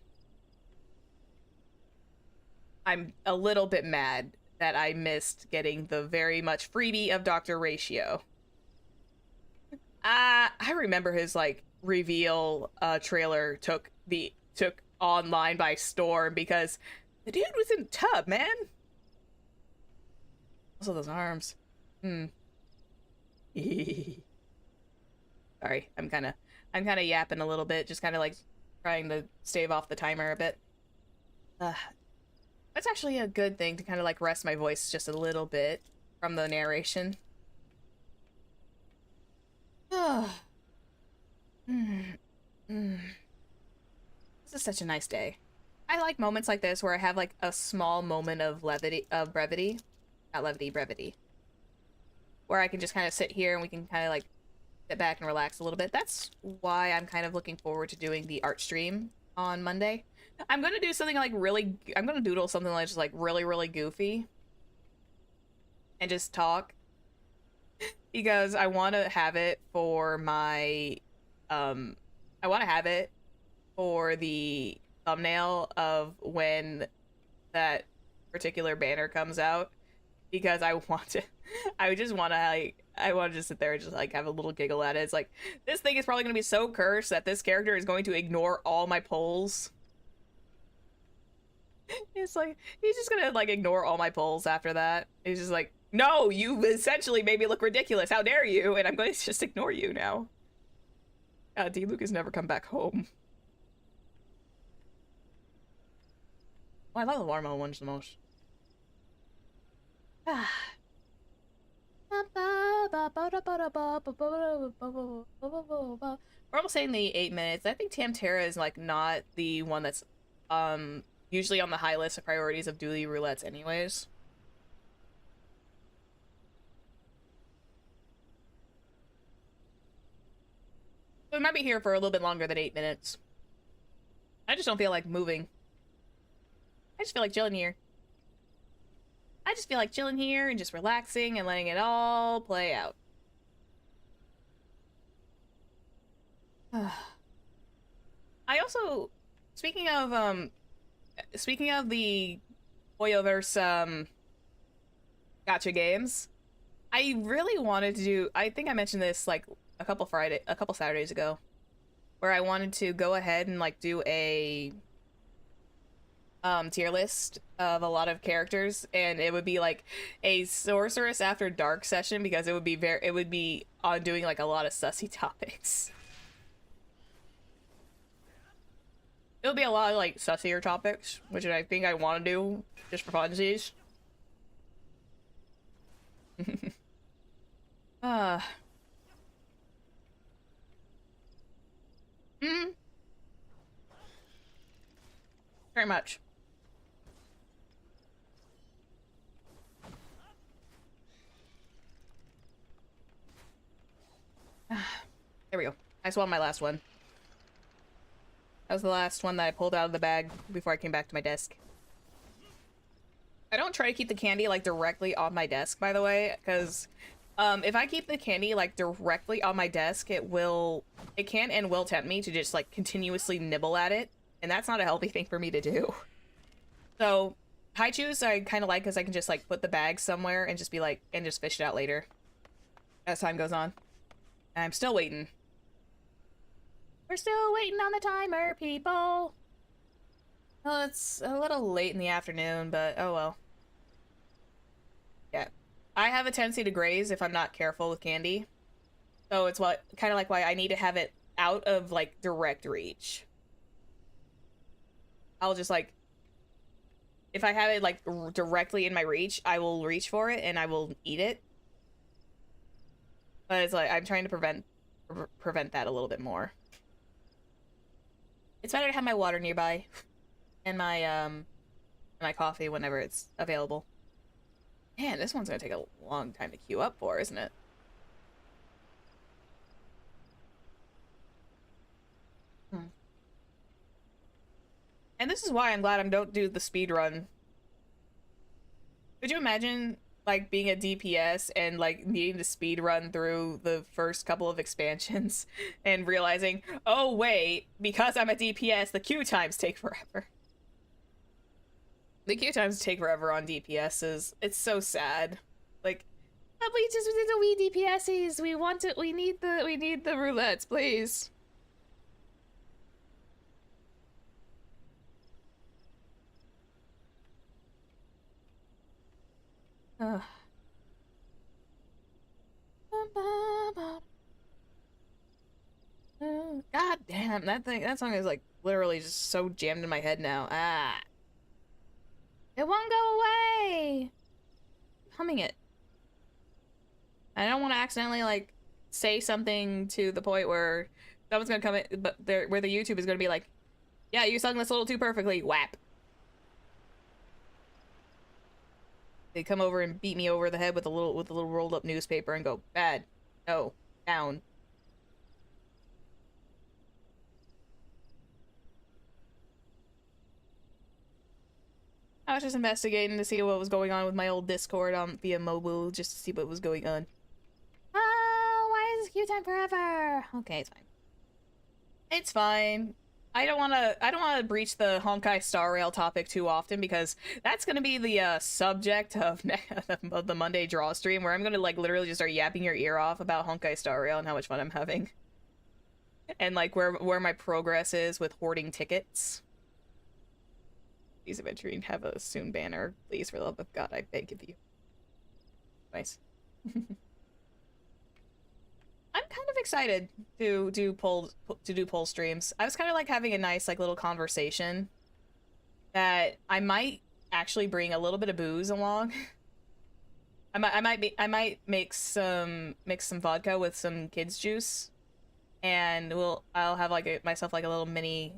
I'm a little bit mad that I missed getting the very much freebie of doctor ratio. I remember his like reveal trailer took online by storm because the dude was in a tub, man. Also those arms. Sorry, I'm kind of yapping a little bit, just kind of like trying to stave off the timer a bit. That's actually a good thing to kind of like rest my voice just a little bit from the narration. This is such a nice day. I like moments like this where I have like a small moment of brevity. Not levity, brevity. Where I can just kind of sit here and we can kind of like sit back and relax a little bit. That's why I'm kind of looking forward to doing the art stream on Monday. I'm gonna do something like I'm gonna doodle something like just like really goofy. And just talk. Because I want to have it for my, I want to have it for the thumbnail of when that particular banner comes out. Because I want to, I just want to like, I want to just sit there and just like have a little giggle at it. It's like, this thing is probably going to be so cursed that this character is going to ignore all my polls. It's like, he's just going to like ignore all my polls after that. He's just like, no, you essentially made me look ridiculous. How dare you? And I'm going to just ignore you now. D. Luke has never come back home. Oh, I love the watermelon ones the most. We're almost saying the 8 minutes. I think Tamtara is like not the one that's usually on the high list of priorities of dually roulettes anyways. So we might be here for a little bit longer than 8 minutes. I just don't feel like moving. I just feel like chilling here. I just feel like chilling here and just relaxing and letting it all play out. I also, speaking of the Hoyoverse gacha games, I really wanted to do, I think I mentioned this like a couple Saturdays ago, where I wanted to go ahead and like do a tier list of a lot of characters, and it would be like a Sorceress After Dark session, because it would be on doing like a lot of sussy topics. It would be a lot of like sussier topics, which I think I want to do just for funsies. Very much. There we go. I swallowed my last one. That was the last one that I pulled out of the bag before I came back to my desk. I don't try to keep the candy like directly on my desk, by the way, because if I keep the candy like directly on my desk, it can and will tempt me to just like continuously nibble at it, and that's not a healthy thing for me to do. So high chews I kind of like, because I can just like put the bag somewhere and just be like, and just fish it out later as time goes on. And I'm still waiting. We're still waiting on the timer, people. Well, it's a little late in the afternoon, but oh well. Yeah. I have a tendency to graze if I'm not careful with candy. So it's kind of like why I need to have it out of like direct reach. I'll just like, if I have it like directly in my reach, I will reach for it and I will eat it. But it's like, I'm trying to prevent that a little bit more. It's better to have my water nearby and my my coffee whenever it's available. Man, this one's gonna take a long time to queue up for, isn't it? And this is why I'm glad I don't do the speed run. Could you imagine, like, being a DPS and, like, needing to speed run through the first couple of expansions and realizing, oh, wait, because I'm a DPS, the queue times take forever. The queue times take forever on DPSs. It's so sad. Like, but we DPSs. We want it. We need the roulettes, please. God damn, that song is like literally just so jammed in my head now. Ah. It won't go away. I'm humming it. I don't want to accidentally like say something to the point where someone's gonna come in, but where the YouTube is gonna be like, yeah, you sung this a little too perfectly. Whap. They come over and beat me over the head with a little rolled up newspaper and go, bad, no, down. I was just investigating to see what was going on with my old Discord via mobile, just to see what was going on. Oh, why is this queue time forever? Okay, it's fine. It's fine. I don't want to breach the Honkai Star Rail topic too often because that's going to be the subject of the Monday draw stream where I'm going to like literally just start yapping your ear off about Honkai Star Rail and how much fun I'm having. And like where my progress is with hoarding tickets. Please eventually have a soon banner. Please, for the love of God, I beg of you. Nice. I'm kind of excited to do poll streams. I was kind of like having a nice like little conversation that I might actually bring a little bit of booze along. I might make some mix some vodka with some kids juice, and I'll have like myself like a little mini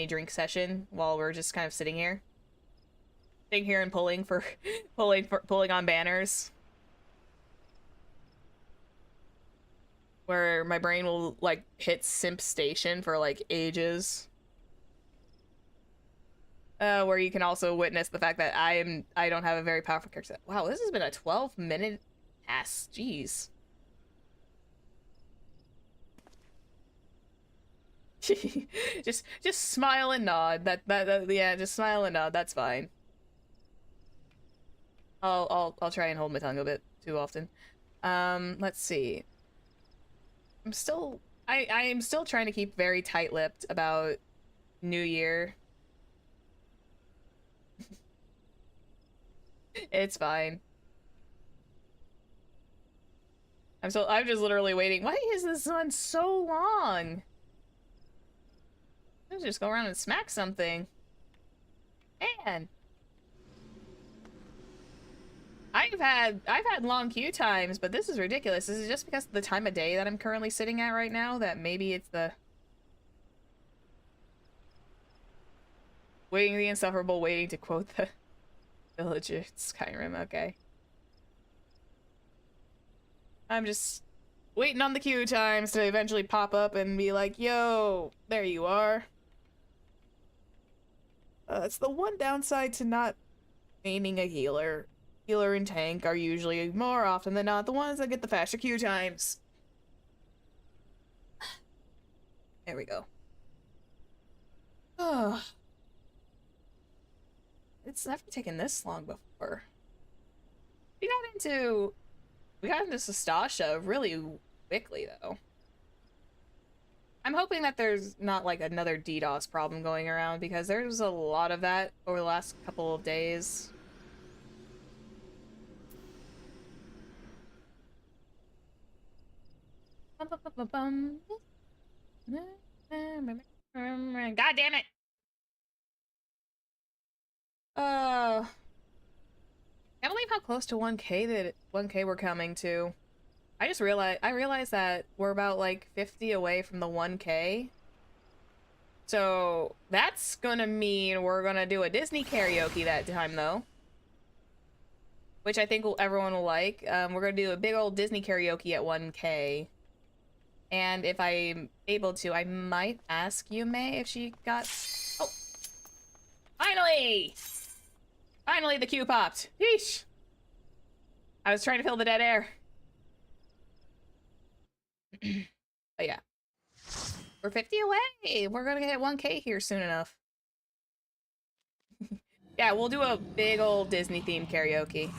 drink session while we're just kind of sitting here and pulling on banners. Where my brain will, like, hit simp station for, like, ages. Where you can also witness the fact that I don't have a very powerful character. Wow, this has been a 12-minute ass. Jeez. just smile and nod. Yeah, just smile and nod. That's fine. I'll try and hold my tongue a bit too often. Let's see. I am still trying to keep very tight-lipped about New Year. It's fine. I'm just literally waiting. Why is this one so long? Let's just go around and smack something. Man. I've had long queue times, but this is ridiculous. This is just because of the time of day that I'm currently sitting at right now that maybe it's the waiting the insufferable, waiting to quote the villager Skyrim. Okay. I'm just waiting on the queue times to eventually pop up and be like, yo, there you are. It's the one downside to not maining a healer. Healer and tank are usually, more often than not, the ones that get the faster queue times. There we go. Oh. It's never taken this long before. We got into Sastasha really quickly, though. I'm hoping that there's not, like, another DDoS problem going around, because there's a lot of that over the last couple of days. God damn it! Can't believe how close to 1K we're coming to. I realized that we're about like 50 away from the 1K. So that's gonna mean we're gonna do a Disney karaoke that time, though. Which I think everyone will like. We're gonna do a big old Disney karaoke at 1K. And if I'm able to, I might ask Yume if she got... Oh! Finally! Finally the queue popped! Yeesh! I was trying to fill the dead air. But yeah. We're 50 away! We're gonna get 1K here soon enough. Yeah, we'll do a big old Disney-themed karaoke.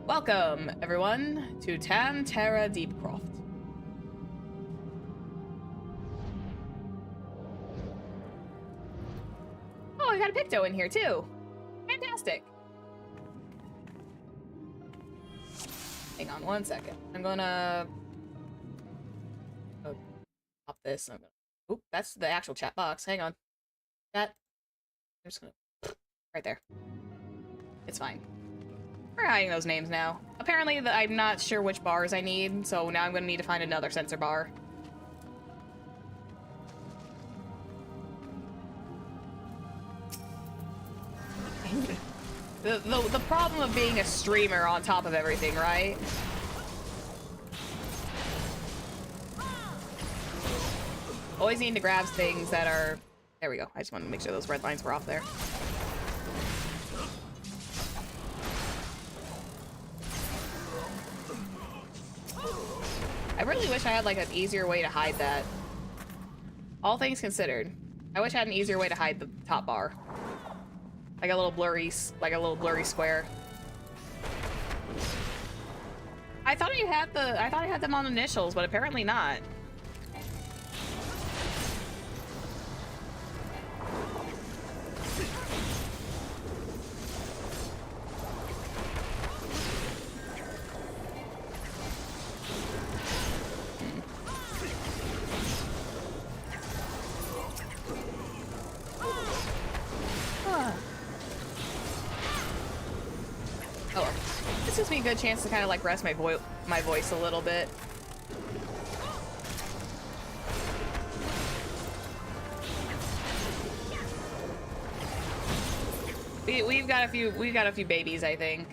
Welcome, everyone, to Tan Terra Deepcroft. Oh, I got a Picto in here, too. Fantastic. Hang on one second. I'm gonna... Oh, pop this. I'm gonna... Oop, that's the actual chat box. Hang on. Chat. I'm just gonna... Right there. It's fine. We're hiding those names now. Apparently, I'm not sure which bars I need, so now I'm gonna need to find another sensor bar. The problem of being a streamer on top of everything, right? Always need to grab things that are... There we go. I just wanted to make sure those red lines were off there. I really wish I had like an easier way to hide that. All things considered, I wish I had an easier way to hide the top bar. Like a little blurry square. I thought I had them on initials, but apparently not. Gives me a good chance to kind of like rest my voice a little bit. We've got a few babies, I think.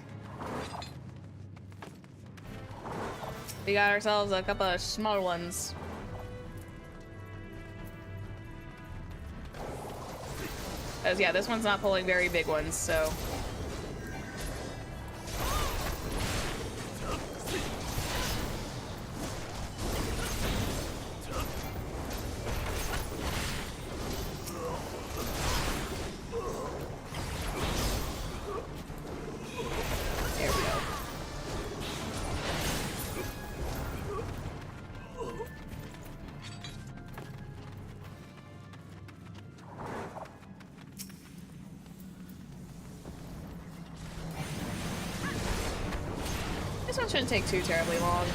We got ourselves a couple of small ones. Cause yeah, this one's not pulling very big ones, so. This one shouldn't take too terribly long.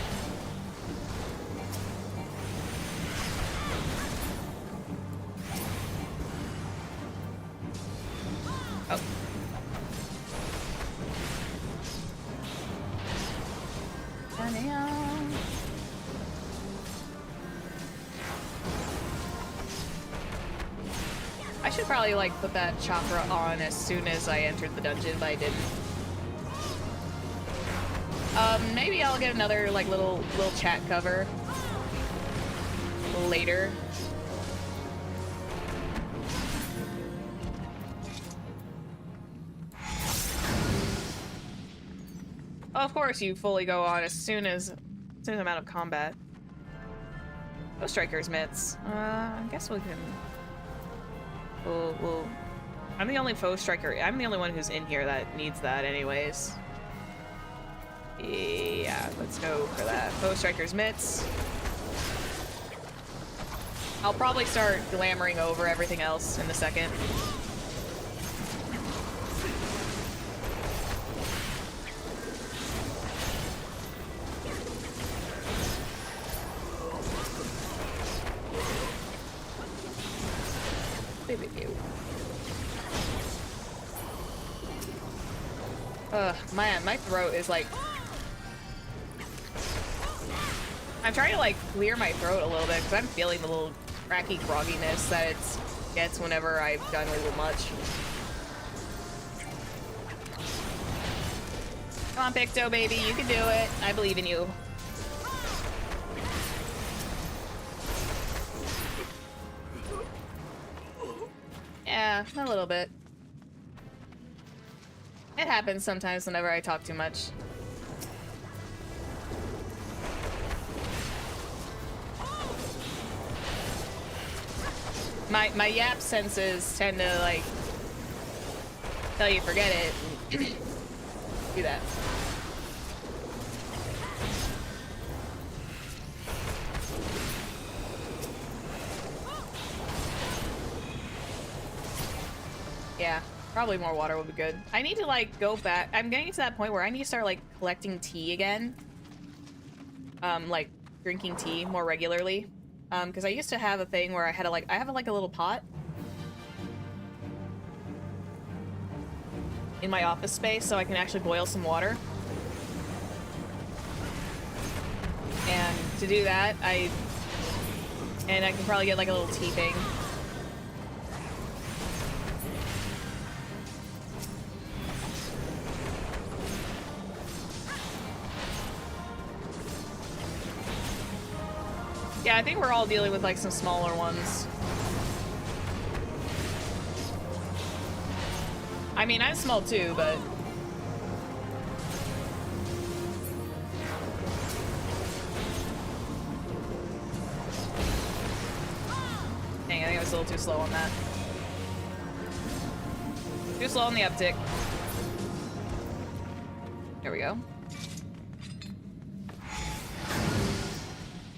Oh. I should probably like put that chakra on as soon as I entered the dungeon, but I didn't. Maybe I'll get another like little chat cover later. Oh, of course you fully go on as soon as I'm out of combat. Oh, Striker's mitts. I guess we can. We'll. I'm the only foe striker. I'm the only one who's in here that needs that, anyways. Yeah, let's go for that. Foe Striker's mitts. I'll probably start glamoring over everything else in a second. Man, my throat is like... I'm trying to like clear my throat a little bit because I'm feeling the little cracky grogginess that it gets whenever I've done a little much. Come on, Picto baby, you can do it. I believe in you. Yeah, a little bit. It happens sometimes whenever I talk too much. My yap senses tend to like tell you forget it. Do that. Yeah, probably more water would be good. I need to like go back. I'm getting to that point where I need to start like collecting tea again. Like drinking tea more regularly. Because I used to have a thing where I had I have like a little pot in my office space so I can actually boil some water. And to do that, I can probably get like a little tea thing. Yeah, I think we're all dealing with like some smaller ones. I mean, I'm small too, but... Dang, I think I was a little too slow on that. Too slow on the uptick. There we go.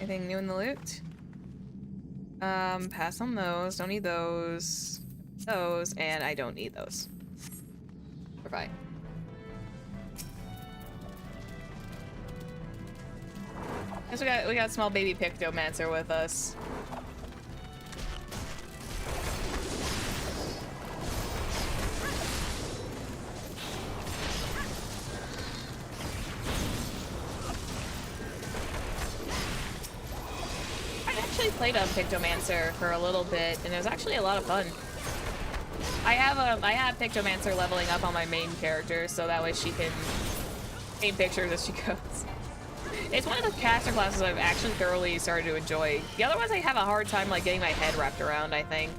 Anything new in the loot? Pass on those. Don't need those. Those, and I don't need those. We're fine. Guess we got small baby Pictomancer with us. Played Pictomancer for a little bit, and it was actually a lot of fun. I have Pictomancer leveling up on my main character, so that way she can paint pictures as she goes. It's one of the caster classes I've actually thoroughly started to enjoy. The other ones I have a hard time like getting my head wrapped around, I think.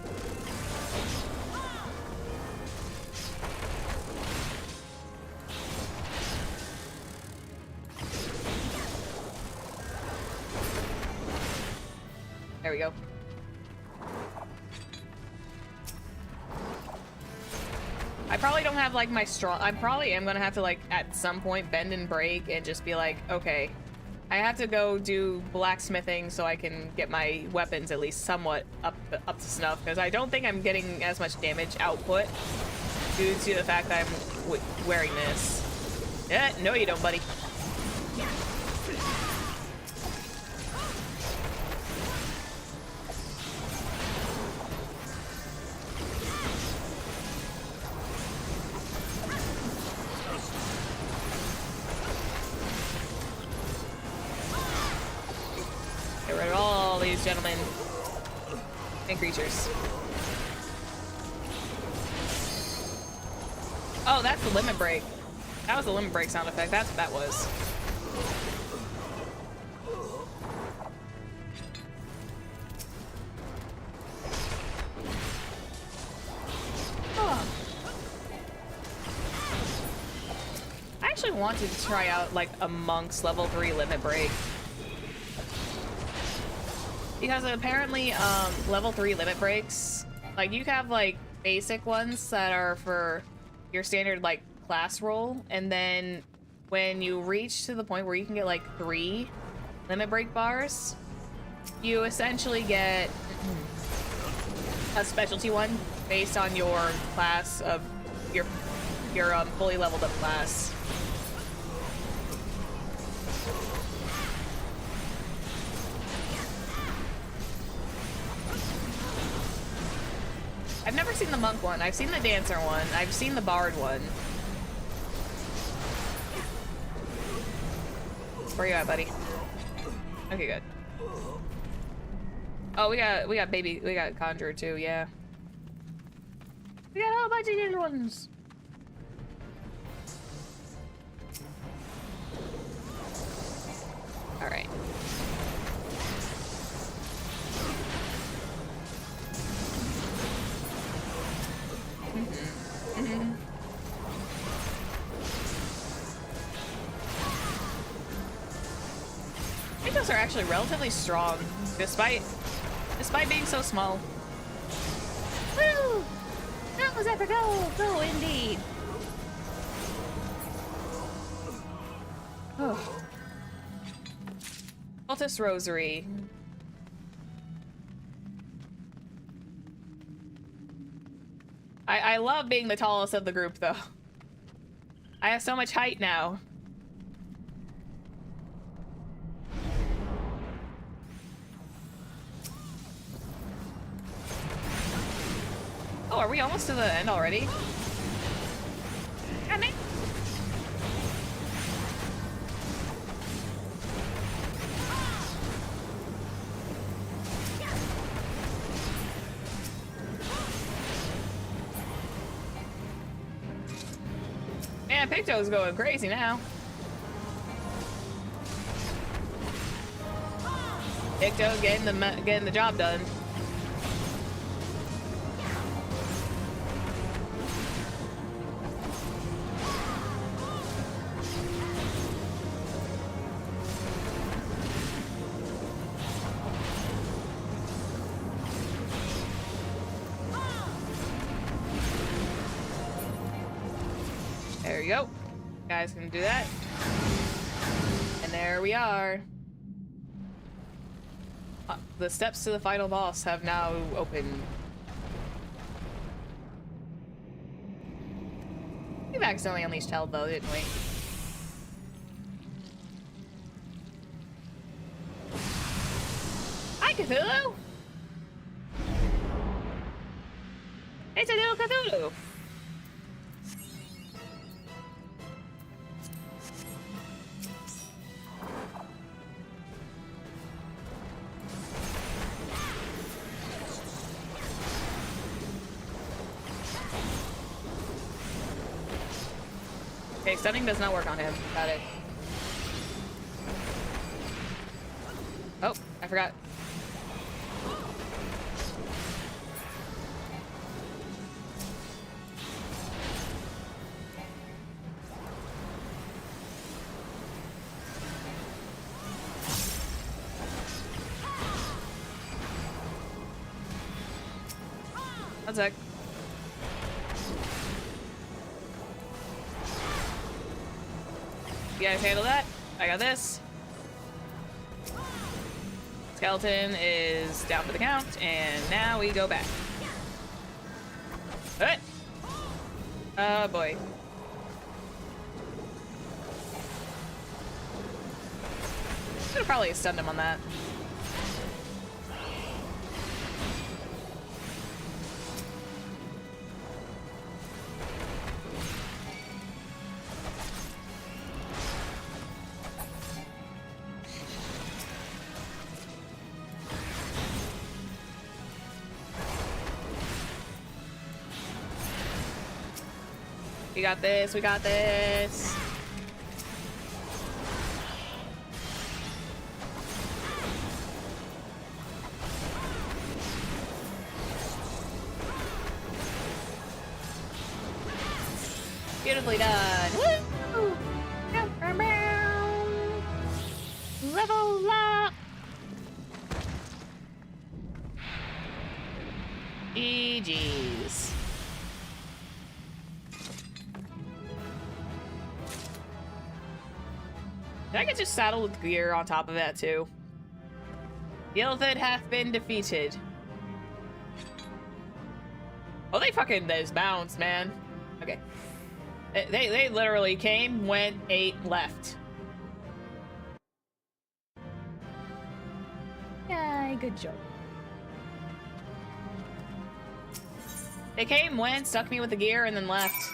There we go. I probably don't have like my strong... I probably am gonna have to like at some point bend and break and just be like, okay, I have to go do blacksmithing so I can get my weapons at least somewhat up to snuff, because I don't think I'm getting as much damage output due to the fact that I'm wearing this. No you don't, buddy. Get rid of all these gentlemen and creatures. Oh, that's the limit break. That was the limit break sound effect. That's what that was. Oh. I actually wanted to try out like a monk's level 3 limit break. Because apparently, level 3 limit breaks, like you have like basic ones that are for your standard like class roll, and then when you reach to the point where you can get like 3 limit break bars, you essentially get a specialty one based on your class of your fully leveled up class. I've never seen the monk one. I've seen the dancer one. I've seen the bard one. Where you at, buddy? Okay, good. Oh, we got Conjurer too, yeah. We got a whole bunch of little ones. All right. Those are actually relatively strong, despite being so small. Woo! Go, Zephyr, go! Go, indeed! Oh. Cultist Rosary. I love being the tallest of the group, though. I have so much height now. Oh, are we almost to the end already? Damn it. Man, Picto's going crazy now. Picto getting the job done. There you go. Guys can do that. And there we are. The steps to the final boss have now opened. We've accidentally unleashed hell though, didn't we? Hi, Cthulhu! It's a little Cthulhu! Okay, stunning does not work on him. Got it. Oh, I forgot. One sec. You guys handle that. I got this. Skeleton is down for the count, and now we go back. Alright. Oh boy. Should have probably stunned him on that. We got this, we got this. Beautifully done. Woo! Level up. GG's. I could just saddle with gear on top of that too. The elephant hath been defeated. Oh, they fucking those bounce, man. Okay. They literally came, went, ate, left. Yay, good job. They came, went, stuck me with the gear, and then left.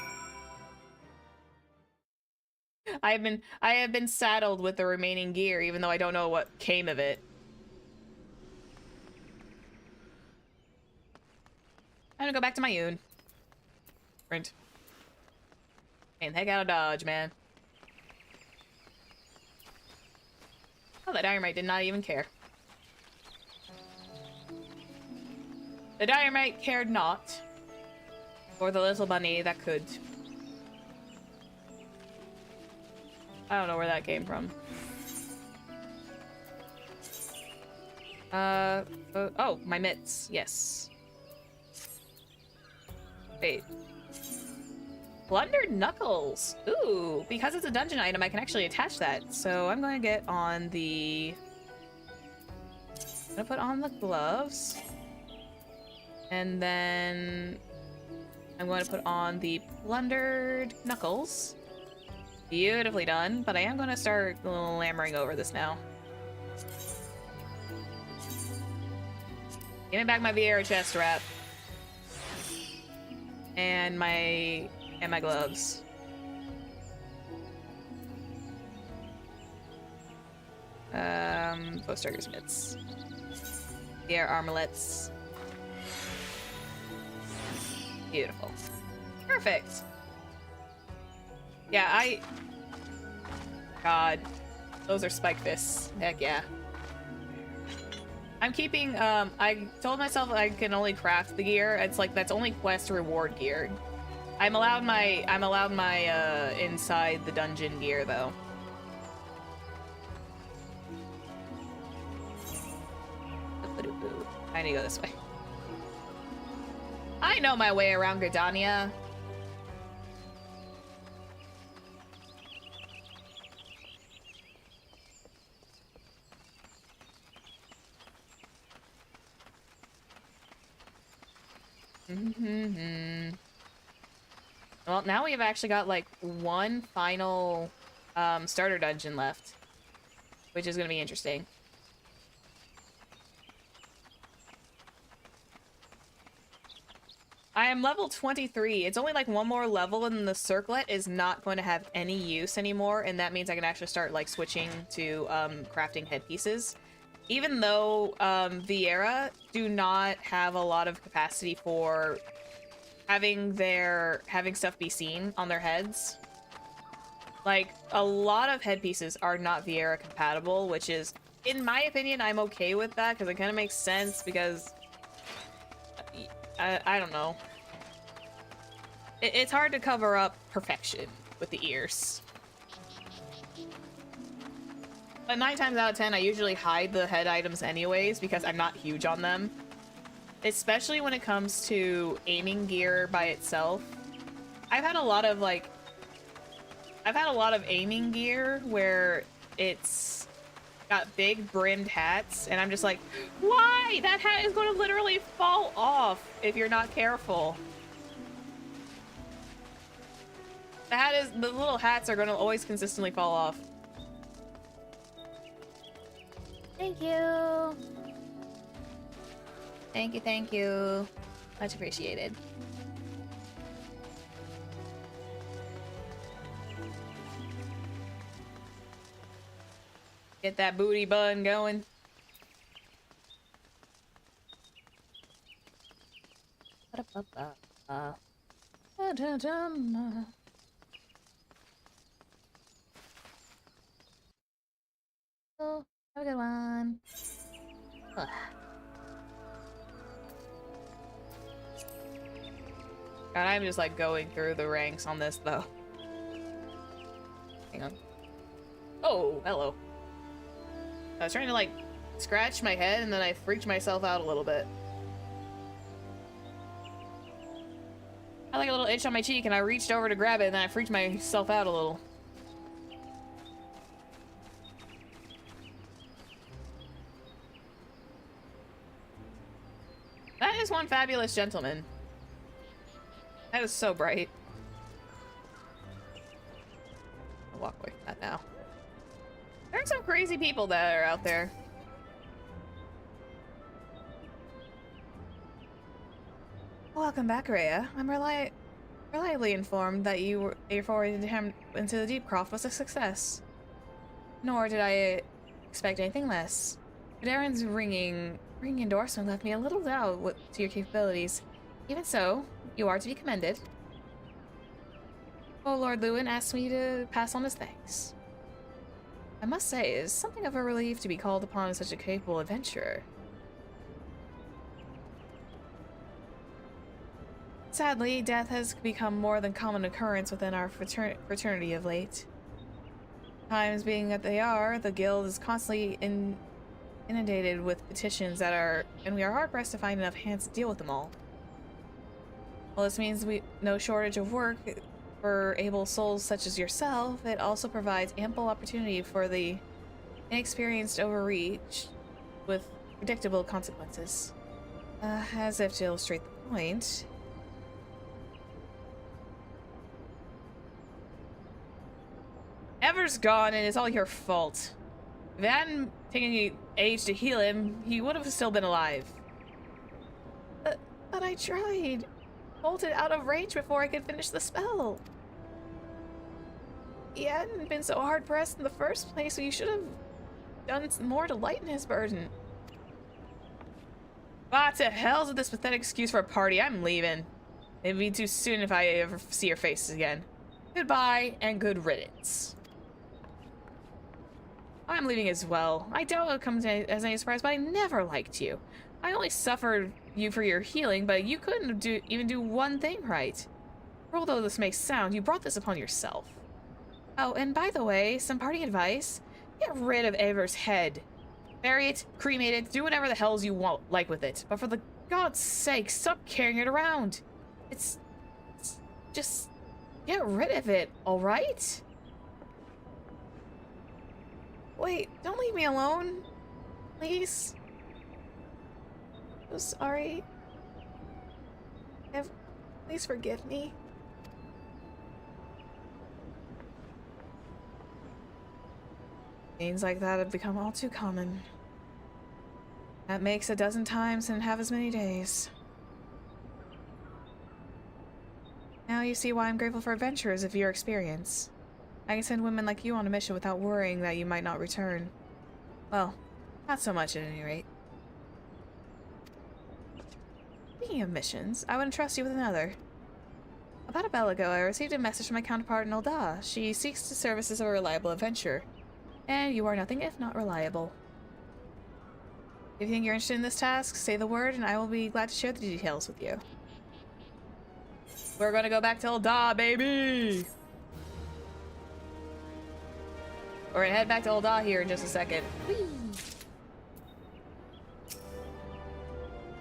I have been saddled with the remaining gear, even though I don't know what came of it. I'm gonna go back to my Yoon. Sprint. And heck out of Dodge, man. Oh, the dynamite did not even care. The dynamite cared not. For the little bunny that could. I don't know where that came from. Oh, my mitts. Yes. Wait. Plundered knuckles. Ooh, because it's a dungeon item, I can actually attach that. So I'm going to get on the... I'm going to put on the gloves. And then I'm going to put on the plundered knuckles. Beautifully done, but I am going to start lammering over this now. Give me back my Vieira chest wrap. And my gloves. Bowstrikers mitts. Vieira armlets. Beautiful. Perfect. Yeah, God. Those are spike fists. Heck yeah. I'm keeping, I told myself I can only craft the gear. It's like, that's only quest reward gear. I'm allowed my inside the dungeon gear, though. I need to go this way. I know my way around Gridania. Well, now we've actually got like one final starter dungeon left, which is going to be interesting. I am level 23. It's only like one more level and the circlet is not going to have any use anymore, and that means I can actually start like switching to crafting headpieces. Even though Vieira do not have a lot of capacity for having stuff be seen on their heads. Like, a lot of headpieces are not Vieira compatible, which is, in my opinion, I'm okay with that, because it kind of makes sense, because I don't know. It's hard to cover up perfection with the ears. But 9 times out of 10, I usually hide the head items anyways, because I'm not huge on them. Especially when it comes to aiming gear by itself. I've had a lot of aiming gear where it's got big brimmed hats, and I'm just like, why? That hat is going to literally fall off if you're not careful. The little hats are going to always consistently fall off. Thank you. Thank you, thank you. Much appreciated. Get that booty bun going. Oh, have a good one. Ugh. God, I'm just like going through the ranks on this though. Hang on. Oh, hello. I was trying to like scratch my head and then I freaked myself out a little bit. I had like a little itch on my cheek and I reached over to grab it and then I freaked myself out a little. That is one fabulous gentleman. That is so bright. I'll walk away from that now. There are some crazy people that are out there. Welcome back, Raya. I'm reliably informed that your foray into the Deep Croft was a success. Nor did I expect anything less. Darren's ringing endorsement left me a little doubt to your capabilities. Even so, you are to be commended. Oh, Lord Lewin asked me to pass on his thanks. I must say, it is something of a relief to be called upon as such a capable adventurer. Sadly, death has become more than common occurrence within our fraternity of late. Times being that they are, the guild is constantly inundated with petitions and we are hard-pressed to find enough hands to deal with them all. Well, this means no shortage of work for able souls such as yourself. It also provides ample opportunity for the inexperienced overreach with predictable consequences. As if to illustrate the point, Ever's gone and it's all your fault. If it hadn't taken you age to heal him, he would have still been alive. But I tried. Bolted out of range before I could finish the spell. He hadn't been so hard-pressed in the first place, so you should have done more to lighten his burden. What the hell's with this pathetic excuse for a party? I'm leaving. It'd be too soon if I ever see your faces again. Goodbye, and good riddance. I'm leaving as well. I doubt it'll come as any surprise, but I never liked you. I only suffered you for your healing, but you couldn't even do one thing right. Cruel though this may sound, you brought this upon yourself. Oh, and by the way, some party advice. Get rid of Ever's head. Bury it, cremate it, do whatever the hells you want like with it. But for the God's sake, stop carrying it around. It's just get rid of it, alright? Wait, don't leave me alone. Please. I'm sorry. Please forgive me. Scenes like that have become all too common. That makes a dozen times in half as many days. Now you see why I'm grateful for adventurers of your experience. I can send women like you on a mission without worrying that you might not return. Well, not so much at any rate. Speaking of missions, I would entrust you with another. About a bell ago, I received a message from my counterpart in Ul'dah. She seeks the services of a reliable adventurer. And you are nothing if not reliable. If you think you're interested in this task, say the word and I will be glad to share the details with you. We're gonna go back to Ul'dah, baby! We're gonna head back to Ul'dah here in just a second. Whee!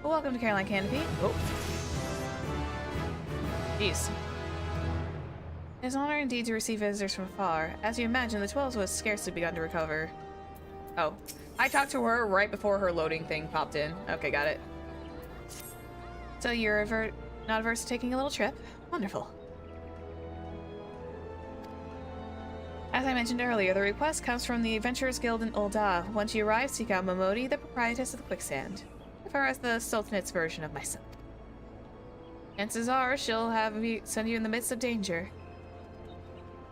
Well, welcome to Caroline Canopy. Oh. Jeez. It is an honor indeed to receive visitors from afar. As you imagine, the 12 was scarcely begun to recover. Oh. I talked to her right before her loading thing popped in. Okay, got it. So you're not averse to taking a little trip? Wonderful. As I mentioned earlier, the request comes from the Adventurers Guild in Ul'dah. Once you arrive, seek out Momodi, the proprietress of the Quicksand. If I as the Sultanat's version of myself. Chances are she'll send you in the midst of danger.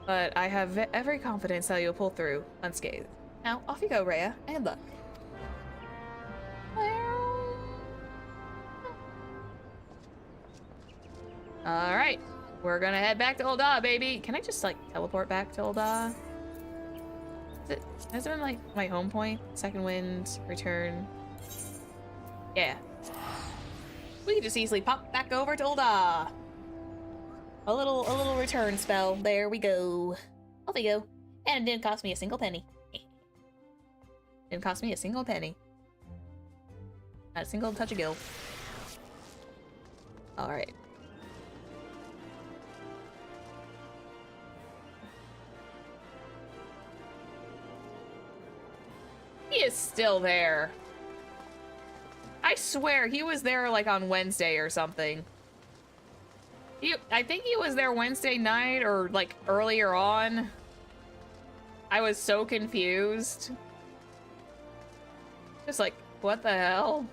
But I have every confidence that you'll pull through unscathed. Now, off you go, Raya, and luck. Alright, we're gonna head back to Ul'dah, baby! Can I just, like, teleport back to Ul'dah? Has it been, like, my home point? Second wind, return. Yeah. We can just easily pop back over to Ul'dah. A little return spell. There we go. Off we go. And it didn't cost me a single penny. Didn't cost me a single penny. Not a single touch of gil. Alright. He is still there. I swear, he was there like on Wednesday or something. I think he was there Wednesday night or like earlier on. I was so confused. Just like, what the hell?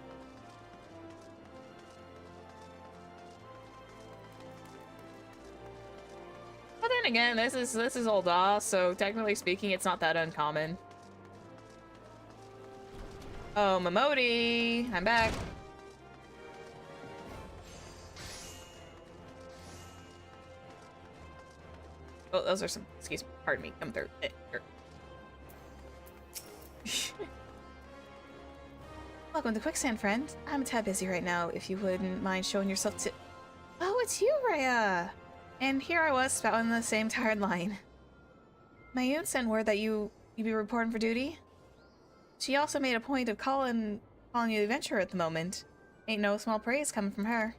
then again, this is old so technically speaking, it's not that uncommon. Oh, Momodi, I'm back. Oh, those are some, excuse me, pardon me, come through. Welcome to Quicksand, friend. I'm a tad busy right now, if you wouldn't mind showing yourself to... Oh, it's you, Raya! And here I was, spouting the same tired line. Mayun sent word that you'd be reporting for duty. She also made a point of calling you adventurer at the moment. Ain't no small praise coming from her.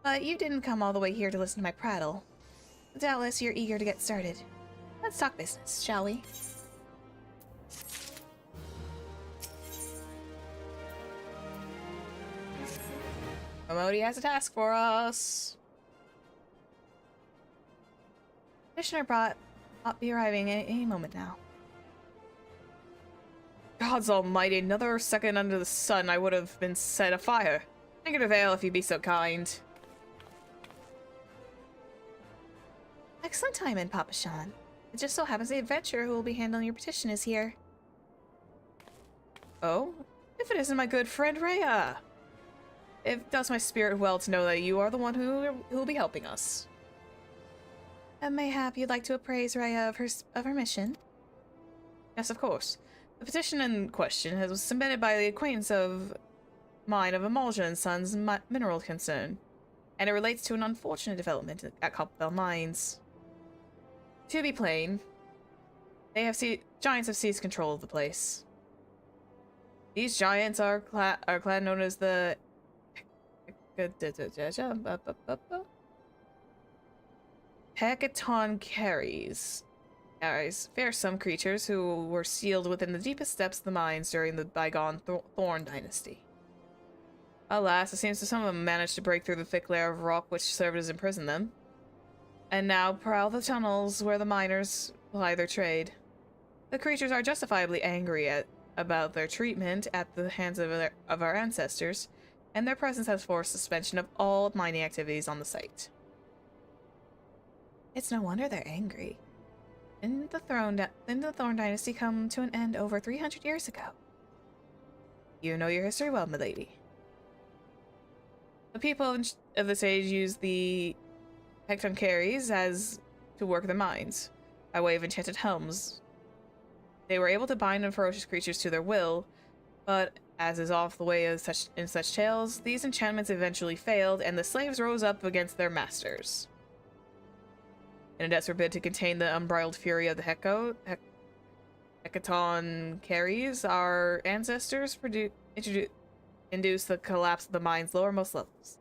But you didn't come all the way here to listen to my prattle. Doubtless you're eager to get started. Let's talk business, shall we? Momodi has a task for us. Commissioner ought be arriving any moment now. Gods almighty, another second under the sun I would have been set afire. Think it avail if you'd be so kind. Excellent timing, Papa Shan. It just so happens the adventurer who will be handling your petition is here. Oh? If it isn't my good friend Raya! It does my spirit well to know that you are the one who will be helping us. And mayhap you'd like to appraise Raya of her mission? Yes, of course. The petition in question was submitted by the acquaintance of mine of Emulsion and Sons mineral concern, and it relates to an unfortunate development at Copperbell Mines. To be plain, giants have seized control of the place. These giants are clan known as the Hekaton Carries. Fearsome creatures who were sealed within the deepest depths of the mines during the bygone Thorn Dynasty. Alas, it seems that some of them managed to break through the thick layer of rock which served as imprisoned them, and now prowl the tunnels where the miners ply their trade. The creatures are justifiably angry about their treatment at the hands of our ancestors, and their presence has forced suspension of all mining activities on the site. It's no wonder they're angry. Didn't the Thorn Dynasty come to an end over 300 years ago? You know your history well, milady. The people of this age used the Hekaton Carries to work the mines, by way of enchanted helms. They were able to bind the ferocious creatures to their will, but as is oft the way of in such tales, these enchantments eventually failed, and the slaves rose up against their masters. In a desperate bid to contain the unbridled fury of the Hekaton Carries, our ancestors induced the collapse of the mine's lowermost levels.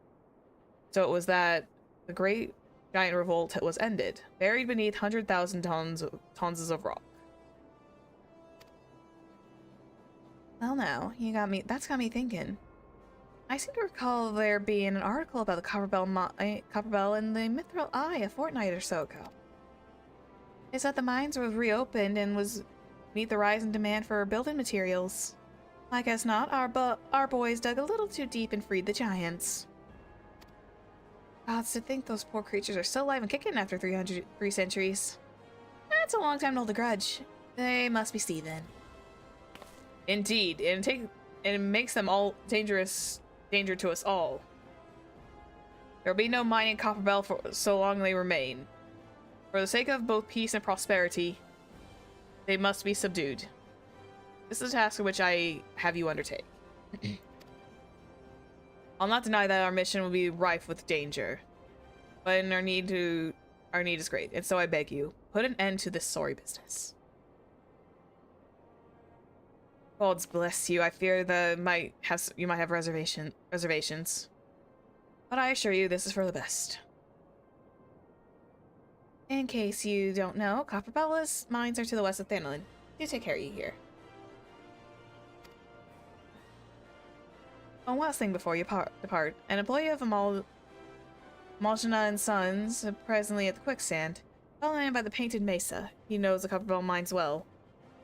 So it was that the great giant revolt was ended, buried beneath 100,000 tons of rock. Well now, that's got me thinking. I seem to recall there being an article about the Copperbell in the Mithril Eye a fortnight or so ago. It's that the mines were reopened and was meet the rise in demand for building materials. I guess not, our boys dug a little too deep and freed the giants. Gods, to think those poor creatures are still alive and kicking after 3 centuries. That's a long time to hold a grudge. They must be seething. Indeed, and it makes them all danger to us all. There will be no mining Copperbell for so long they remain. For the sake of both peace and prosperity, they must be subdued. This is a task which I have you undertake. I'll not deny that our mission will be rife with danger, but our need is great, and so I beg you, put an end to this sorry business. Gods bless you. I fear that you might have reservations, but I assure you this is for the best. In case you don't know, Copperbella's mines are to the west of Thanlin. Do take care of you here. One last thing before you depart. An employee of Emulsion and Sons, presently at the Quicksand, fellow man by the Painted Mesa. He knows the Copperbell mines well.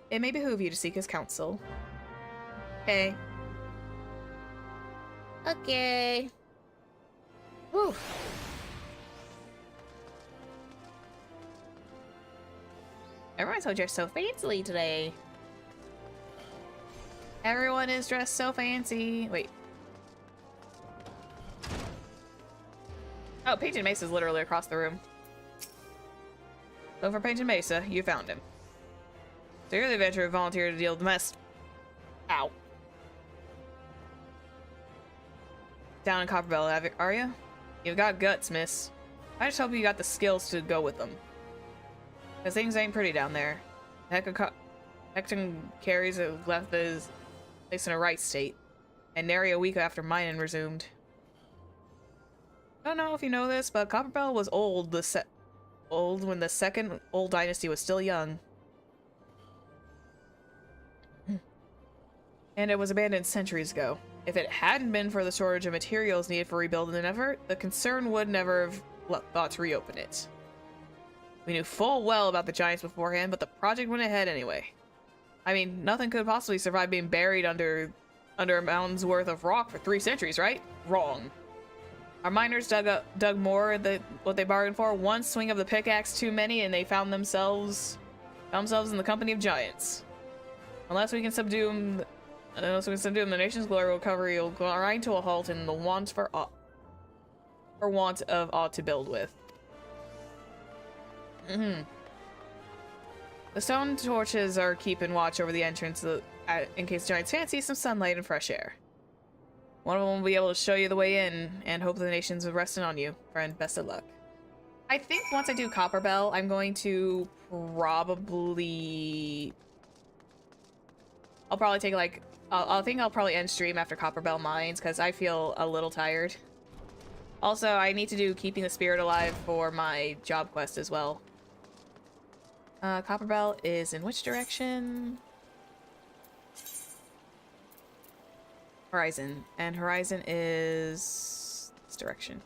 It may behoove you to seek his counsel. Okay. Okay. Whew. Everyone's so dressed so fancily today. Everyone is dressed so fancy. Wait. Oh, Painted Mesa is literally across the room. So for Painted Mesa, you found him. So you're the adventurer who volunteered to deal with the mess. Ow. Down in Copperbell, are you? You've got guts, miss. I just hope you got the skills to go with them. Because things ain't pretty down there. Hecton carries left his place in a right state. And nary a week after mining resumed. I don't know if you know this, but Copperbell was old when the second old dynasty was still young. And it was abandoned centuries ago. If it hadn't been for the shortage of materials needed for rebuilding the effort, the concern would never have thought to reopen it. We knew full well about the giants beforehand, but the project went ahead anyway. I mean, nothing could possibly survive being buried under a mountain's worth of rock for 3 centuries, right? Wrong. Our miners dug more than what they bargained for. One swing of the pickaxe too many, and they found themselves in the company of giants. Unless we can subdue them, the nation's glory recovery will grind to a halt in the want of aught to build with. The stone torches are keeping watch over the entrance in case giants fancy some sunlight and fresh air. One of them will be able to show you the way in, and hope the nation's resting on you, friend. Best of luck. I think once I do Copperbell, I'm going to probably... I'll probably take like... I think I'll probably end stream after Copperbell mines, because I feel a little tired. Also, I need to do Keeping the Spirit Alive for my job quest as well. Copperbell is in which direction? Horizon. And Horizon is this direction.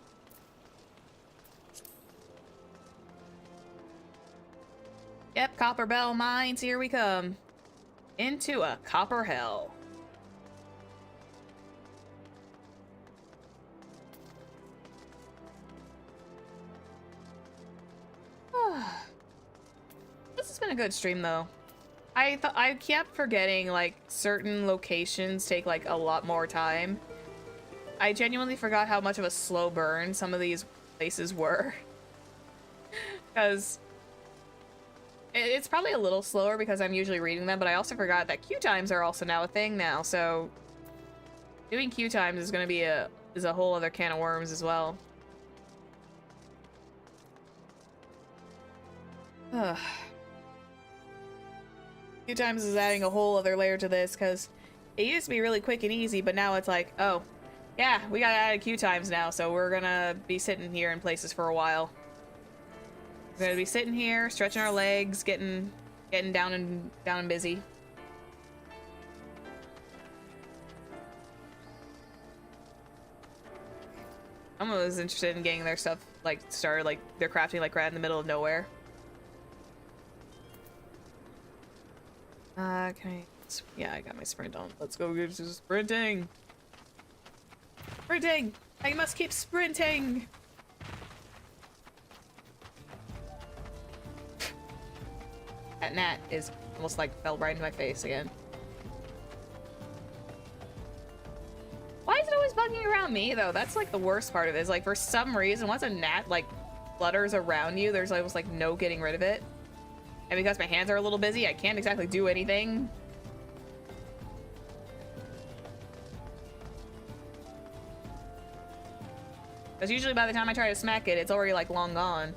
Yep, Copperbell mines, here we come. Into a copper hell. This has been a good stream though. I kept forgetting like certain locations take like a lot more time. I genuinely forgot how much of a slow burn some of these places were. Because it's probably a little slower because I'm usually reading them, but I also forgot that queue times are also now a thing now, so doing queue times is going to be a whole other can of worms as well. Ugh. Queue times is adding a whole other layer to this because it used to be really quick and easy, but now it's like, oh, yeah, we got added queue times now, so we're gonna be sitting here in places for a while. We're gonna be sitting here, stretching our legs, getting down and busy. Someone was interested in getting their stuff like started, like they're crafting like right in the middle of nowhere. Can I? Yeah, I got my sprint on. Let's go get to sprinting. Sprinting! I must keep sprinting! That gnat is almost like fell right into my face again. Why is it always bugging around me though? That's like the worst part of it, is like for some reason once a gnat like flutters around you, there's almost like no getting rid of it. And because my hands are a little busy, I can't exactly do anything. Because usually by the time I try to smack it, it's already like long gone.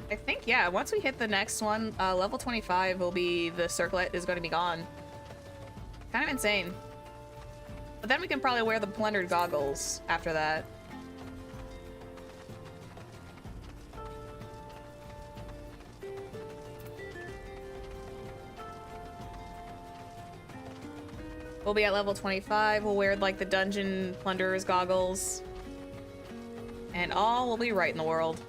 I think, yeah, once we hit the next one, level 25 will be, the circlet is going to be gone. Kind of insane. But then we can probably wear the plundered goggles after that. We'll be at level 25, we'll wear like the dungeon plunderer's goggles. And all will be right in the world.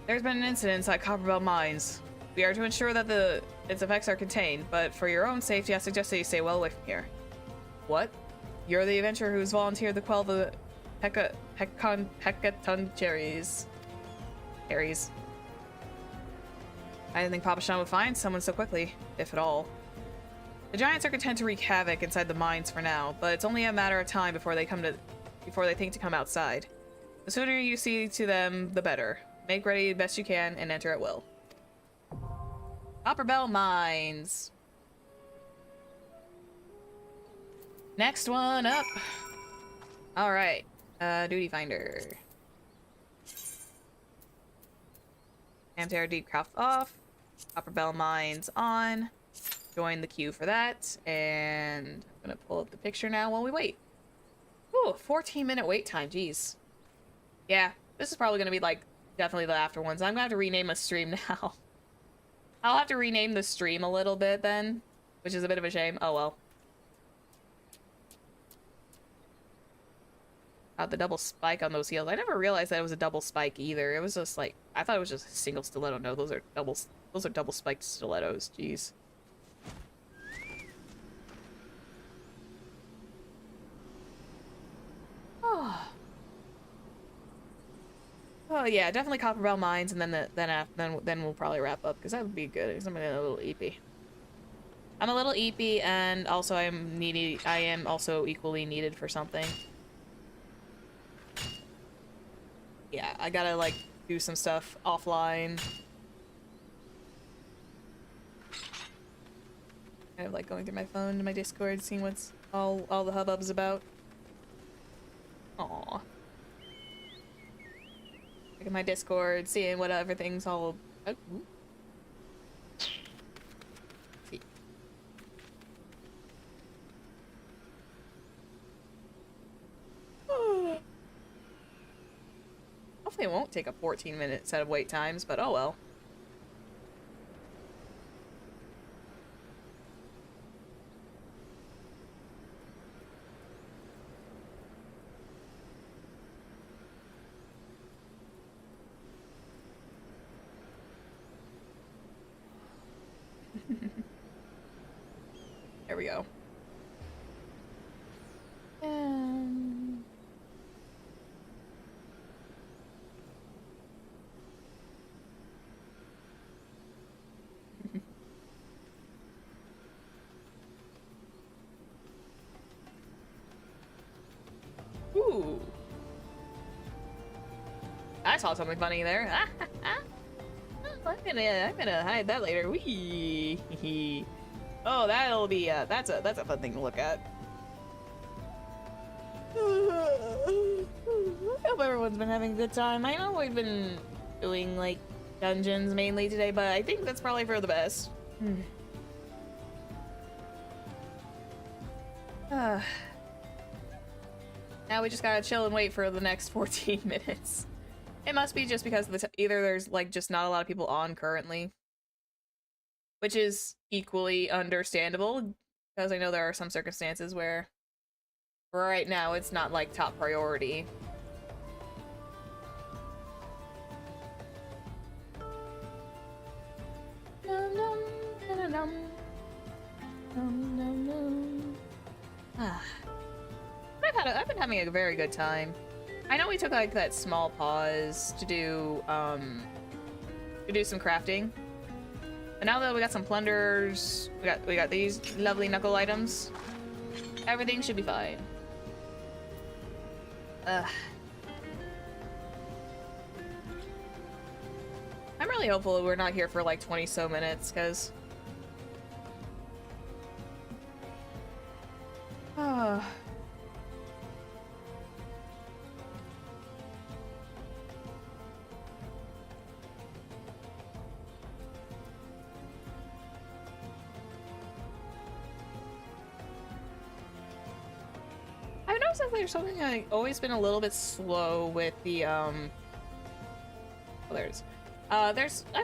There's been an incident inside Copperbell Mines. We are to ensure that its effects are contained, but for your own safety, I suggest that you stay well away from here. What? You're the adventurer who's volunteered to quell the hecaton cherries. Aries. I didn't think Papa Sean would find someone so quickly, if at all. The giants are content to wreak havoc inside the mines for now, but it's only a matter of time before they think to come outside. The sooner you see to them, the better. Make ready the best you can and enter at will. Copperbell Mines. Next one up. All right, duty finder. Amterra Deep Craft off. Copperbell Mines on. Join the queue for that, and I'm gonna pull up the picture now while we wait. Ooh, 14-minute wait time, jeez. Yeah, this is probably gonna be like definitely the after ones. I'm gonna have to rename my stream now. I'll have to rename the stream a little bit then, which is a bit of a shame. Oh well. The double spike on those heels. I never realized that it was a double spike either. It was just like, I thought it was just a single stiletto. No, those are double spiked stilettos. Jeez. Oh yeah, definitely Copperbell Mines, and then we'll probably wrap up because that would be good. Because I'm a little eepy. I'm a little eepy, and also I am also equally needed for something. Yeah, I gotta like do some stuff offline. Kind of like going through my phone to my Discord, seeing what's all the hubbub's about. Aww. Look at my Discord, seeing what everything's all. Oh. See. Hopefully it won't take a 14-minute set of wait times, but oh well. There we go. Ooh. I saw something funny there. I'm gonna hide that later. Wee. Oh, that'll be that's a fun thing to look at. I hope everyone's been having a good time. I know we've been doing like dungeons mainly today, but I think that's probably for the best. Now we just gotta chill and wait for the next 14 minutes. It must be just because either there's like just not a lot of people on currently, which is equally understandable because I know there are some circumstances where right now it's not like top priority. I've been having a very good time. I know we took like that small pause to do some crafting, but now that we got some plunders, we got these lovely knuckle items, everything should be fine. I'm really hopeful that we're not here for like 20 so minutes, because I've noticed that there's something I've always been a little bit slow with the I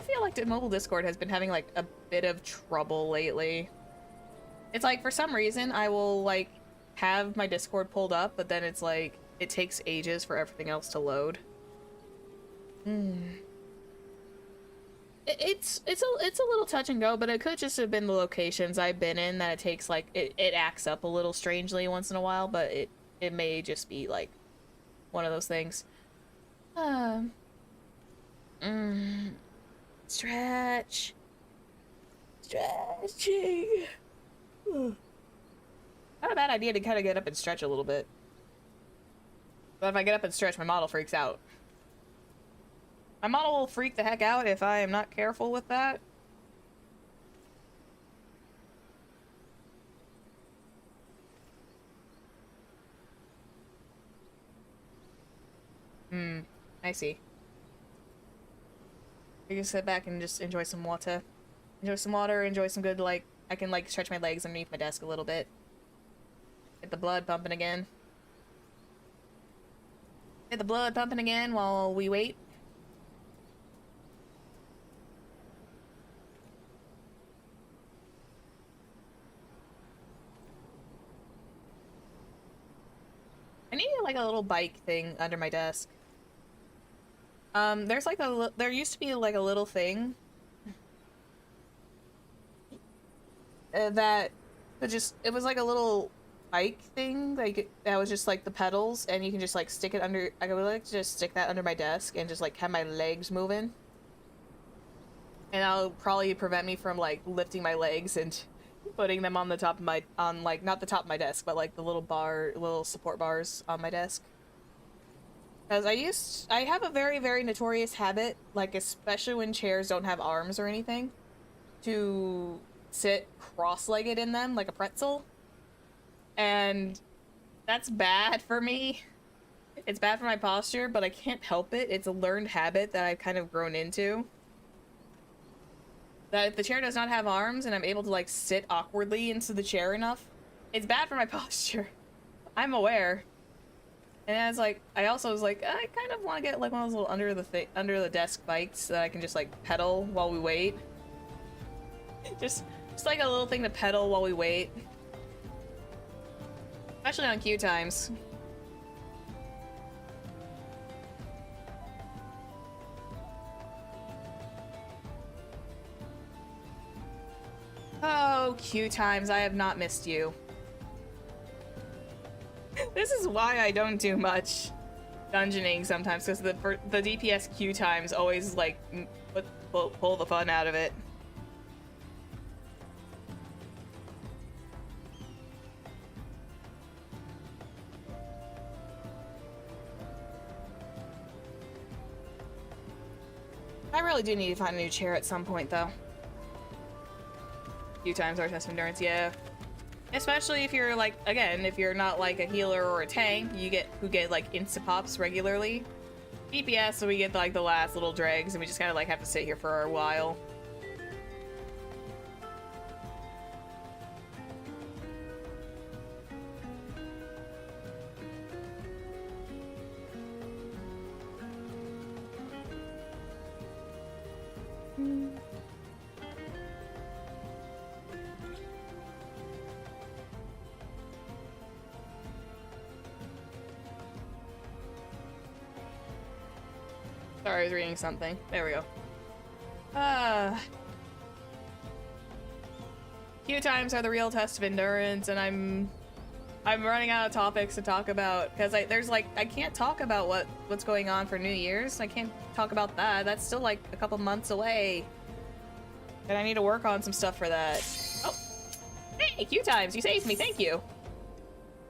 feel like the mobile Discord has been having like a bit of trouble lately. It's like for some reason I will like have my Discord pulled up, but then it's like it takes ages for everything else to load. it's a little touch and go, but it could just have been the locations I've been in that it takes like it acts up a little strangely once in a while, but it may just be like one of those things. Stretch. Stretching. Not a bad idea to kind of get up and stretch a little bit. But if I get up and stretch, my model freaks out. My model will freak the heck out if I am not careful with that. I see. You can sit back and just enjoy some water. Enjoy some water, enjoy some good, like, I can, like, stretch my legs underneath my desk a little bit. Get the blood pumping again. Get the blood pumping again while we wait. I need, like, a little bike thing under my desk. There's, like, there used to be, like, a little thing that it was like a little bike thing, like that was just like the pedals, and you can just like stick it under. I would like to just stick that under my desk and just like have my legs moving, and that'll probably prevent me from like lifting my legs and putting them on the top of my like not the top of my desk, but like the little support bars on my desk. Because I have a very, very notorious habit, like especially when chairs don't have arms or anything, to sit cross-legged in them like a pretzel. And that's bad for me. It's bad for my posture, but I can't help it. It's a learned habit that I've kind of grown into. That if the chair does not have arms and I'm able to like sit awkwardly into the chair enough, it's bad for my posture. I'm aware. And I was like, I also was like, I kind of want to get like one of those little under the desk bikes that I can just like pedal while we wait. just like a little thing to pedal while we wait. Especially on queue times. Oh, queue times, I have not missed you. This is why I don't do much dungeoning sometimes, because the DPS queue times always like pull the fun out of it. I really do need to find a new chair at some point, though. Queue times are test of endurance, yeah. Especially if you're like, again, if you're not like a healer or a tank, who get like insta-pops regularly. DPS, so we get like the last little dregs, and we just kind of like have to sit here for a while. Sorry, I was reading something. There we go. Queue times are the real test of endurance, and I'm running out of topics to talk about, because I can't talk about what's going on for New Year's. I can't talk about that. That's still like a couple months away. And I need to work on some stuff for that. Oh! Hey, queue times! You saved me, thank you!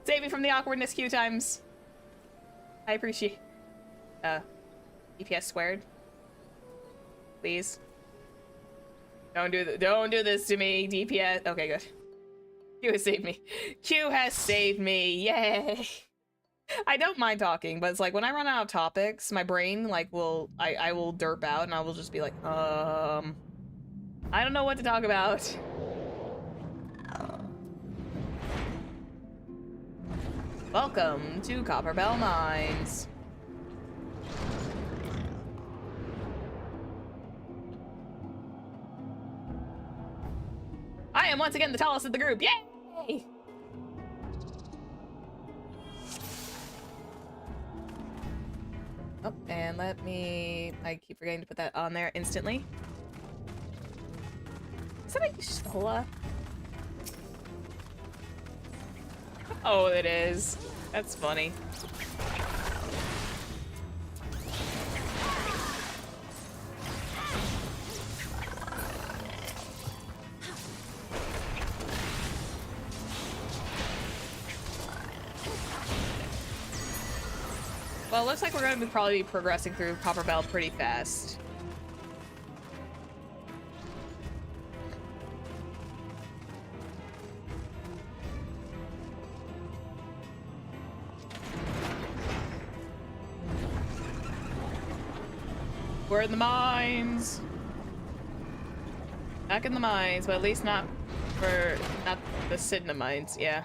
Save me from the awkwardness, queue times. I appreciate... DPS squared. Please. Don't do this to me, DPS. Okay, good. Q has saved me. Q has saved me. Yay! I don't mind talking, but it's like when I run out of topics, my brain like I will derp out and I will just be like, I don't know what to talk about. Welcome to Copperbell Mines. I am once again the tallest of the group. Yay! Oh, and I keep forgetting to put that on there instantly. that a Stola? Oh, it is. That's funny. Well, it looks like we're going to probably be progressing through Copper Bell pretty fast. We're in the mines! Back in the mines, but at least not the Sidna mines, yeah.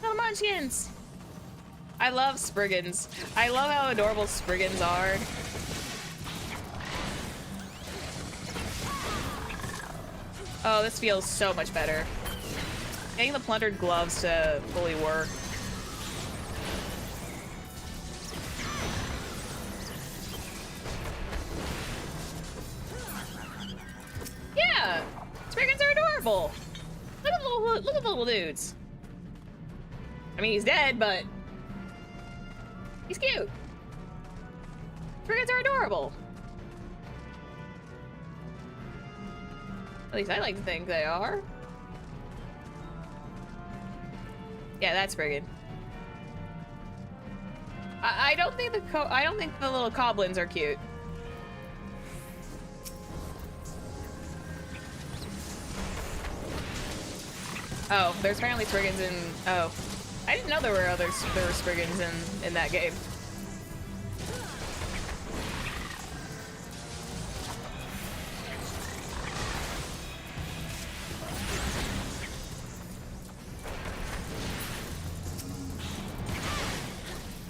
Oh, Munchkins! I love Spriggans. I love how adorable Spriggans are. Oh, this feels so much better. Getting the plundered gloves to fully work. Yeah! Spriggans are adorable! Look at the little dudes. I mean, he's dead, but he's cute. Spriggans are adorable. At least I like to think they are. Yeah, that's Spriggan. I don't think the little goblins are cute. Oh, there's apparently Spriggans in. Oh, I didn't know there were Spriggans in that game.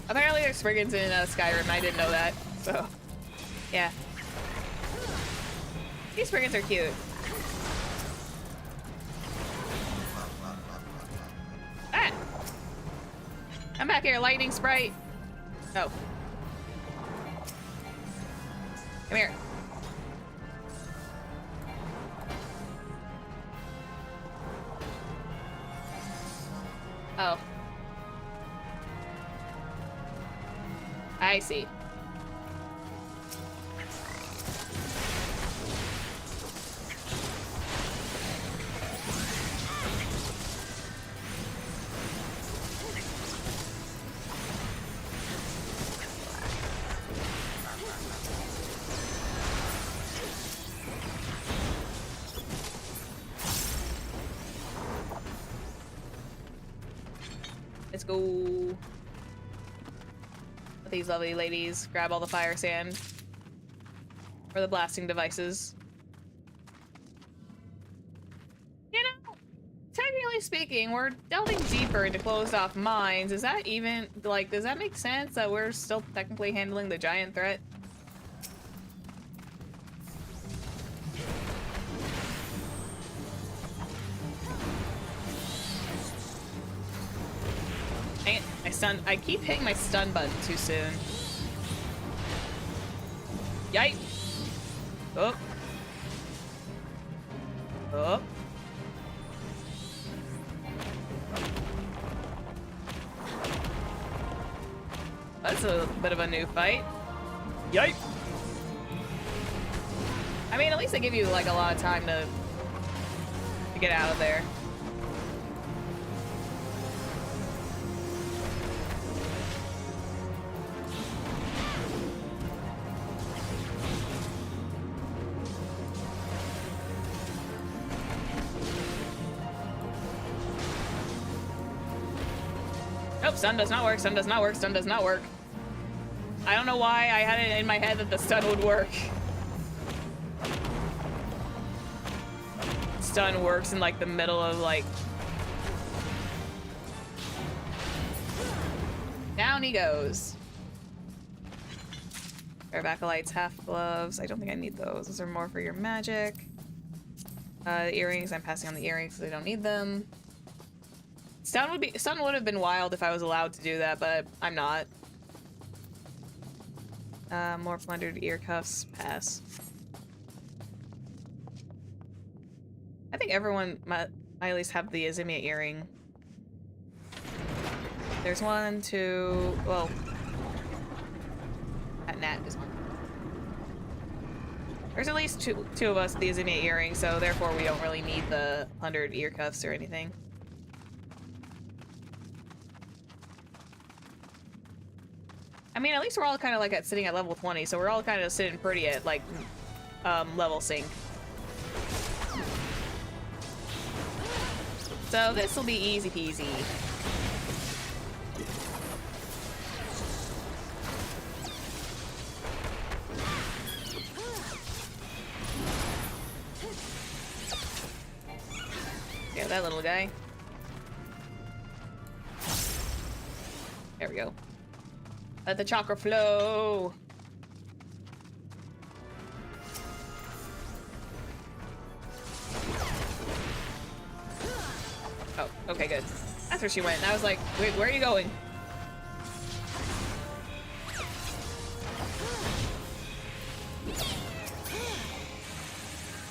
Apparently there's Spriggans in Skyrim, I didn't know that, so, yeah. These Spriggans are cute. Ah! Come back here, lightning sprite. Oh. Come here. Oh. I see. Let's go. These lovely ladies grab all the fire sand for the blasting devices. You know, technically speaking, we're delving deeper into closed off mines. Is that even, like, does that make sense that we're still technically handling the giant threat? Dang it, I keep hitting my stun button too soon. Yikes! Oh. Oh. That's a bit of a new fight. Yikes! I mean, at least they give you, like, a lot of time to get out of there. Nope, stun does not work, stun does not work, stun does not work. I don't know why I had it in my head that the stun would work. Stun works in like the middle of like... Down he goes. Bareback lights, half gloves. I don't think I need those. Those are more for your magic. The earrings, I'm passing on the earrings because I don't need them. Stun would have been wild if I was allowed to do that, but I'm not. More plundered ear cuffs. Pass. I think everyone might at least have the Azimia earring. There's one, two, well, that Nat is one. There's at least two of us with the Azimia earring, so therefore we don't really need the plundered ear cuffs or anything. I mean, at least we're all kind of like sitting at level 20, so we're all kind of sitting pretty at like level sync. So this will be easy peasy. Yeah, that little guy. There we go. Let the chakra flow. Oh, okay, good. That's where she went. And I was like, wait, where are you going?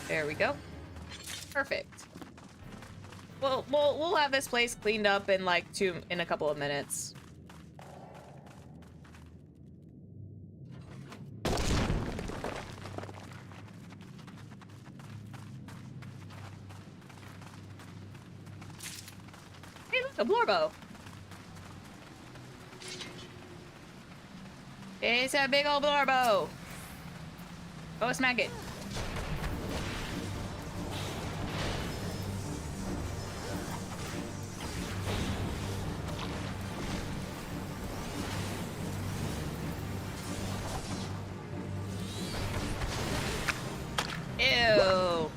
There we go. Perfect. Well, we'll have this place cleaned up in like in a couple of minutes. Hey, look, a Blorbo. It's a big old Blorbo. Go smack it. Ew.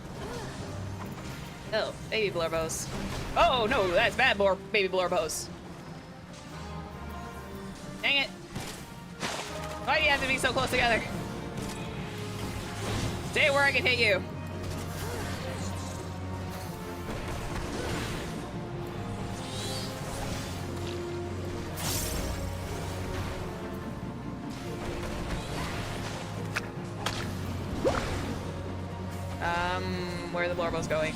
Oh, baby Blorbos. Oh no, that's bad baby Blorbos. Dang it. Why do you have to be so close together? Stay where I can hit you. Where are the Blorbos going?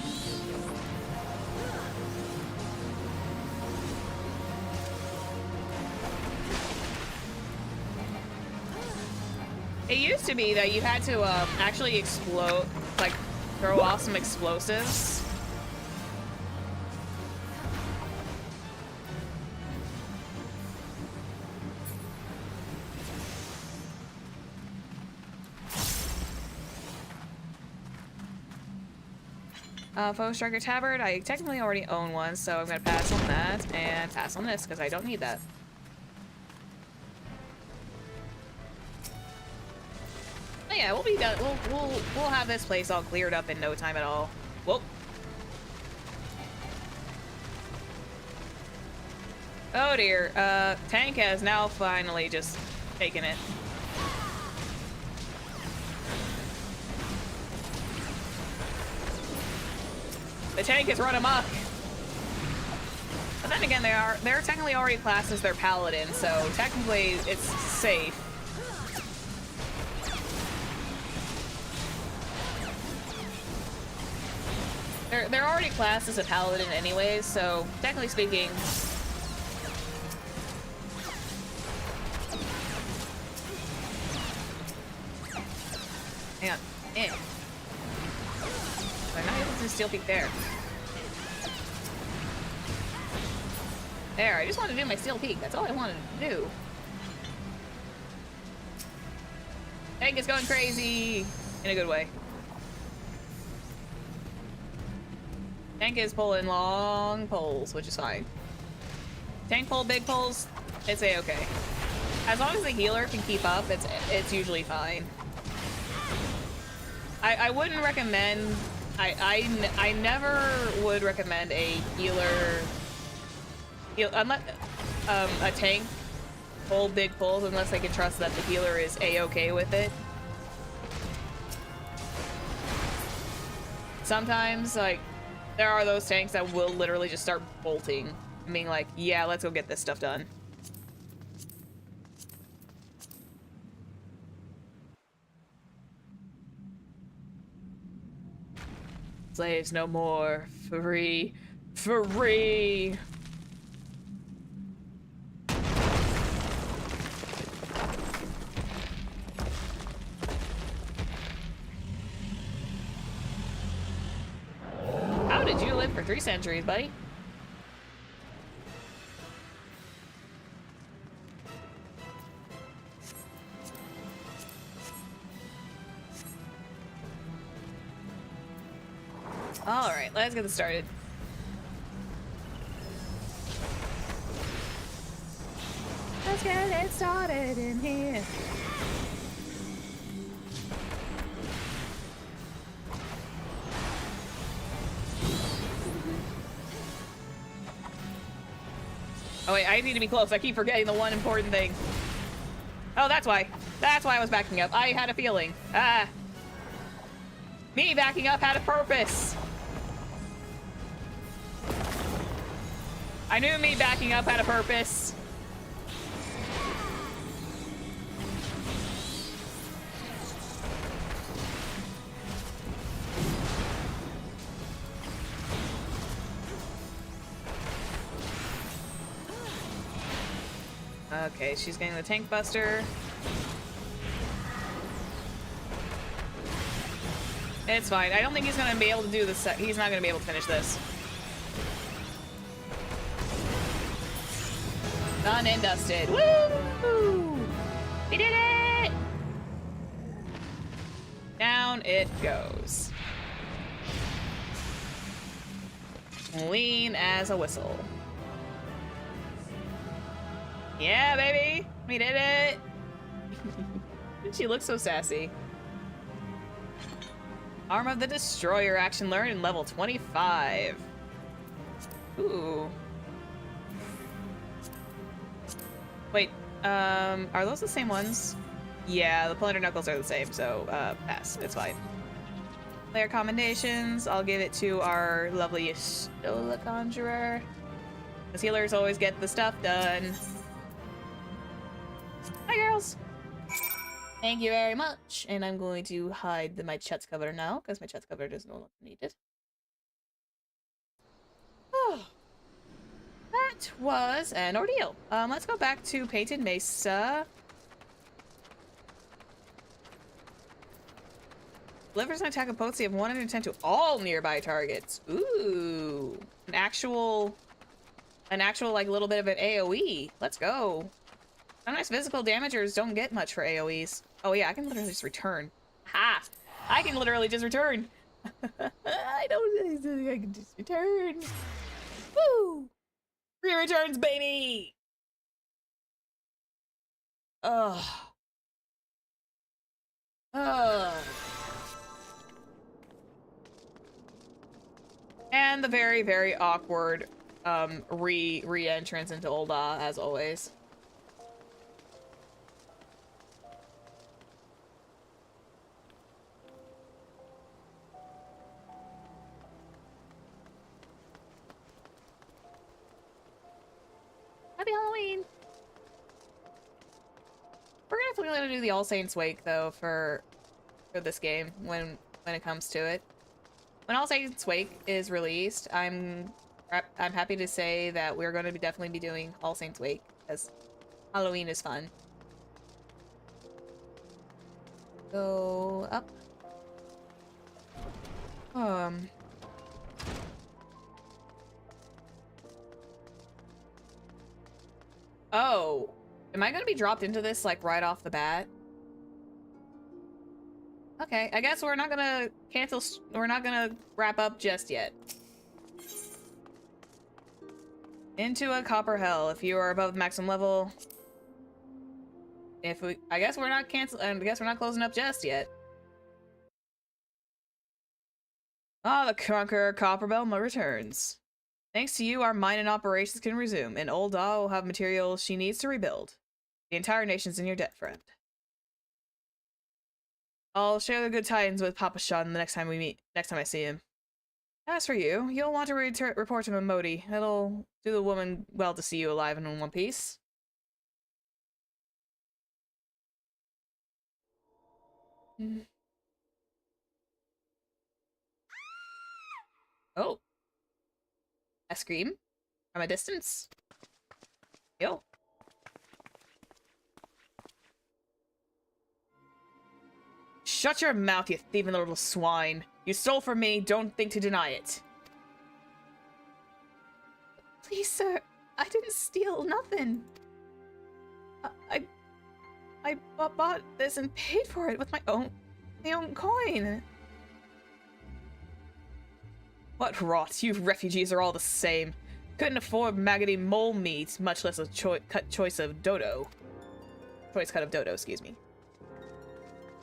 It used to be that you had to actually explode, like throw off some explosives. Foe Striker Tabard, I technically already own one, so I'm gonna pass on that and pass on this because I don't need that. But yeah, we'll be done. We'll have this place all cleared up in no time at all. Whoop. Oh dear. Tank has now finally just taken it. The tank is run amok. But then again, they're technically already classed as their paladin, so technically it's safe. They're already classed as a paladin anyways, so technically speaking. Hang on. I'm not able to steel peek there. There, I just wanted to do my steel peek. That's all I wanted to do. Tank is going crazy in a good way. Tank is pulling long poles, which is fine. Tank pull big poles, it's a-okay. As long as the healer can keep up, it's usually fine. I wouldn't recommend. I never would recommend a healer unless a tank pull big pulls unless they can trust that the healer is a-okay with it. Sometimes like there are those tanks that will literally just start bolting and being like, yeah, let's go get this stuff done. Slaves no more. Free. Free! How did you live for 3 centuries, buddy? Alright, let's get this started. Let's get it started in here. Oh wait, I need to be close. I keep forgetting the one important thing. Oh, that's why. That's why I was backing up. I had a feeling. Ah. Me backing up had a purpose. I knew me backing up had a purpose. Okay, she's getting the tank buster. It's fine. I don't think he's gonna be able to do this. He's not gonna be able to finish this. Done and dusted. Woo! We did it! Down it goes. Lean as a whistle. Yeah, baby! We did it! She looks so sassy. Arm of the Destroyer action learned in level 25. Ooh. Wait, are those the same ones? Yeah, the Plunder Knuckles are the same, so, pass. It's fine. Player commendations, I'll give it to our lovely Y'shtola Conjurer. Because healers always get the stuff done. Hi, girls! Thank you very much. And I'm going to hide my chest cover now, because my chest cover is no longer needed. Oh. That was an ordeal. Let's go back to Painted Mesa. Delivers an attack of potency of 110 to all nearby targets. Ooh. An actual like little bit of an AoE. Let's go. Sometimes physical damagers don't get much for AoEs. Oh yeah, I can literally just return. Ha! I can literally just return. I can just return. Woo! Free returns, baby! Ugh. Ugh. And the very, very awkward re-entrance into Ul'dah, as always. Happy Halloween! We're gonna do the All Saints Wake though for this game when it comes to it. When All Saints Wake is released, I'm happy to say that we're going to definitely be doing All Saints Wake because Halloween is fun. Go up. Oh, am I gonna be dropped into this like right off the bat? Okay, I guess we're not gonna cancel. We're not gonna wrap up just yet. Into a copper hell. If you are above the maximum level. I guess we're not I guess we're not closing up just yet. Ah, the Conqueror Copperbell returns. Thanks to you, our mining operations can resume, and Ul'dah will have materials she needs to rebuild. The entire nation's in your debt, friend. I'll share the good tidings with Papa Sean the next time we meet. Next time I see him. As for you, you'll want to report to Mimodi. It'll do the woman well to see you alive and in one piece. scream from a distance. Yo. Shut your mouth, you thieving little swine. You stole from me, don't think to deny it. Please, sir, I didn't steal nothing. I bought this and paid for it with my own coin. What rot, you refugees are all the same. Couldn't afford maggoty mole meat, much less a choice cut of dodo, excuse me.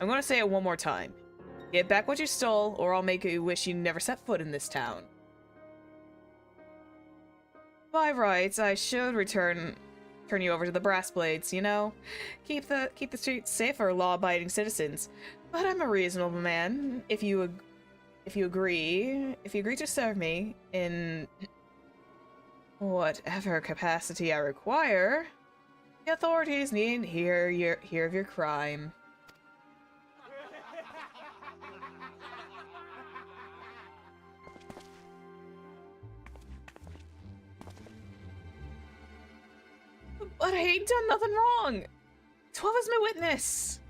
I'm gonna say it one more time. Get back what you stole, or I'll make you wish you never set foot in this town. By rights, I should turn you over to the brass blades, you know? Keep the streets safe for law-abiding citizens. But I'm a reasonable man. If you agree to serve me in whatever capacity I require, the authorities needn't hear of your crime. But I ain't done nothing wrong. 12 is my witness.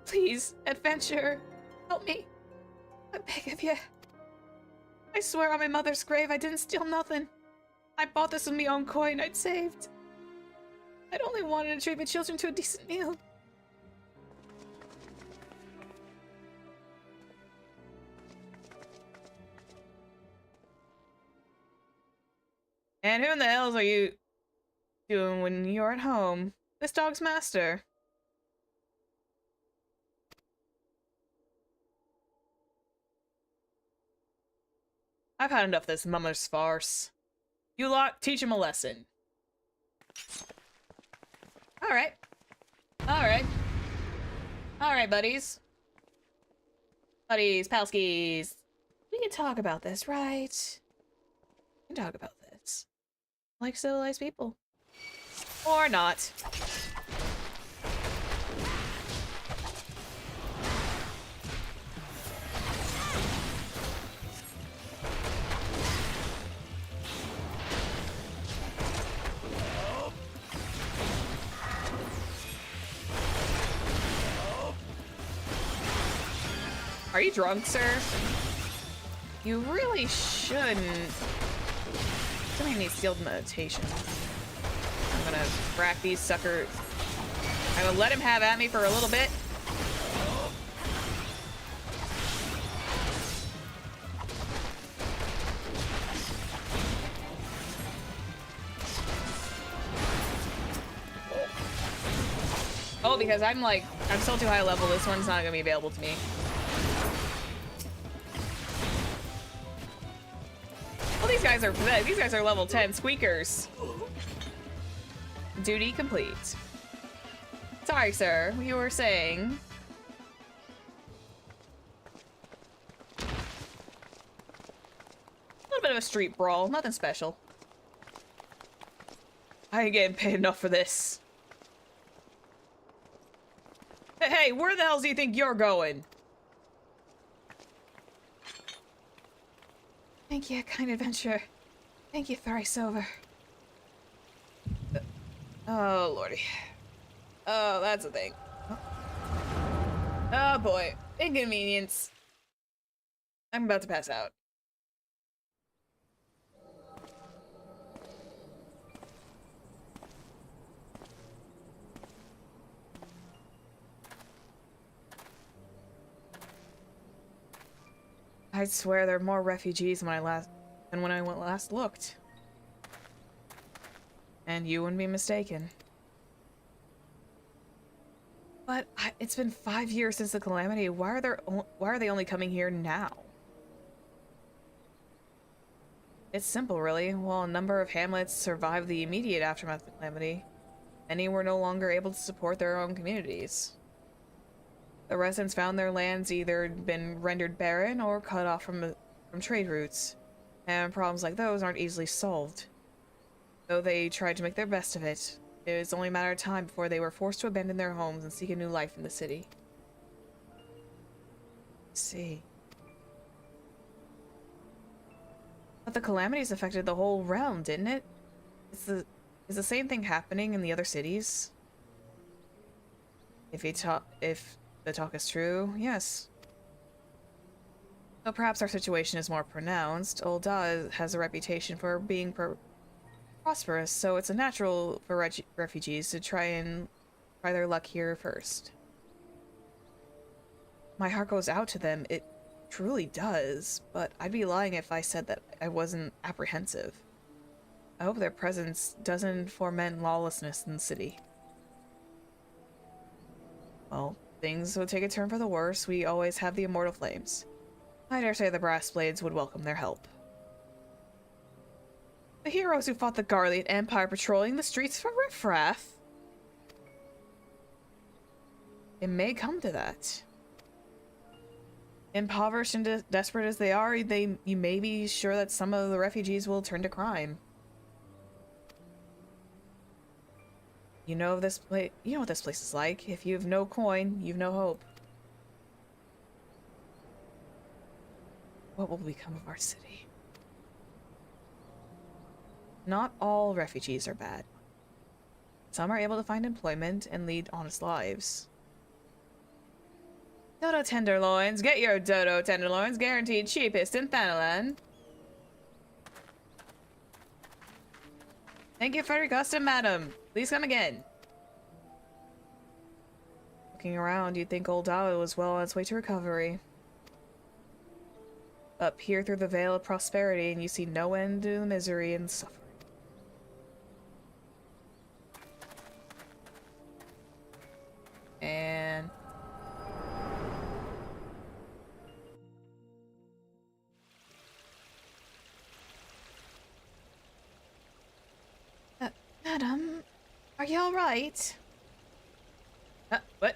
Please, adventure, help me. I beg of you. I swear on my mother's grave I didn't steal nothing. I bought this with my own coin I'd saved. I'd only wanted to treat my children to a decent meal. And who in the hells are you doing when you're at home? This dog's master. I've had enough of this mummer's farce. You lot, teach him a lesson. Alright. Alright. Alright, buddies. Buddies, palskies. We can talk about this, right? We can talk about this. Like civilized people. Or not. Are you drunk, sir? You really shouldn't. Somebody needs skilled meditation. I'm gonna crack these suckers. I'm gonna let him have at me for a little bit. Oh, because I'm still too high level, this one's not gonna be available to me. Well, these guys are level 10 squeakers. Duty complete. Sorry, sir. You were saying. A little bit of a street brawl, nothing special. I ain't getting paid enough for this. Hey, where the hell do you think you're going? Thank you, kind adventurer. Thank you thrice over. Oh, lordy. Oh, that's a thing. Oh, boy. Inconvenience. I'm about to pass out. I'd swear there are more refugees than when I last looked. And you wouldn't be mistaken. But it's been 5 years since the Calamity. Why are they only coming here now? It's simple, really. While a number of hamlets survived the immediate aftermath of the Calamity, many were no longer able to support their own communities. The residents found their lands either been rendered barren or cut off from trade routes, and problems like those aren't easily solved. Though they tried to make their best of it, It was only a matter of time before they were forced to abandon their homes and seek a new life in the city. Let's see. But the calamities affected the whole realm, didn't it? Is the same thing happening in the other cities? If the talk is true, yes. Though perhaps our situation is more pronounced, Ul'dah has a reputation for being prosperous, so it's a natural for refugees to try their luck here first. My heart goes out to them, it truly does, but I'd be lying if I said that I wasn't apprehensive. I hope their presence doesn't foment lawlessness in the city. Well, things will take a turn for the worse. We always have the immortal flames. I dare say the brass blades would welcome their help. The heroes who fought the Garlean Empire patrolling the streets for riffraff? It may come to that. Impoverished and desperate as they are, you may be sure that some of the refugees will turn to crime. You know this place. You know what this place is like. If you have no coin, you've no hope. What will become of our city? Not all refugees are bad. Some are able to find employment and lead honest lives. Dodo tenderloins. Get your dodo tenderloins. Guaranteed cheapest in Thanalan. Thank you for your custom, madam. Please come again. Looking around, you'd think Ul'dah was well on its way to recovery. Up here through the veil of prosperity, and you see no end to the misery and suffering. And... Madam, are you alright? What?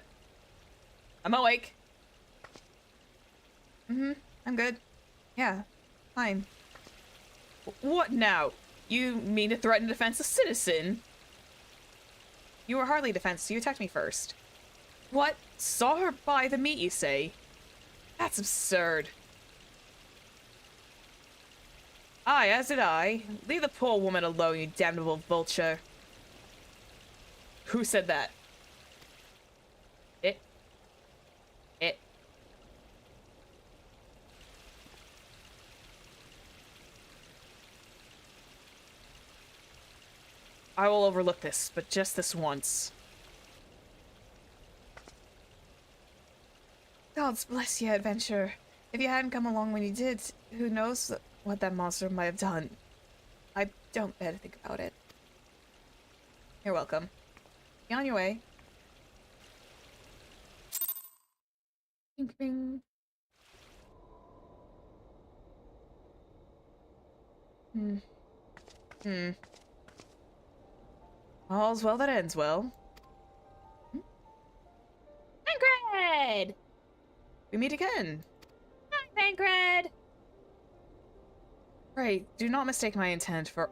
I'm awake. I'm good. Yeah, fine. What now? You mean to threaten to defense a citizen? You were hardly defenseless. You attacked me first. What? Saw her buy the meat, you say? That's absurd. Aye, as did I. Leave the poor woman alone, you damnable vulture. Who said that? It. I will overlook this, but just this once. Gods bless you, adventurer. If you hadn't come along when you did, who knows what that monster might have done. I don't bear to think about it. You're welcome. Be on your way. Bing, bing. All's well that ends well. Tancred! We meet again. Hi, Tancred! Pray, do not mistake my intent for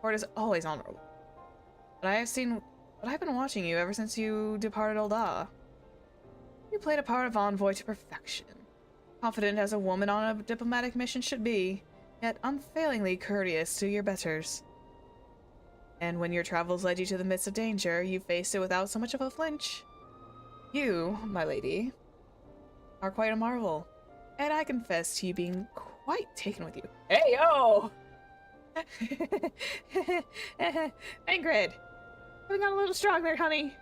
it is always honorable. But I've been watching you ever since you departed Ul'dah. You played a part of envoy to perfection. Confident as a woman on a diplomatic mission should be, yet unfailingly courteous to your betters. And when your travels led you to the midst of danger, you faced it without so much of a flinch. You, my lady, are quite a marvel, and I confess to you being quite taken with you. Hey, yo! Tancred! Coming on a little strong there, honey.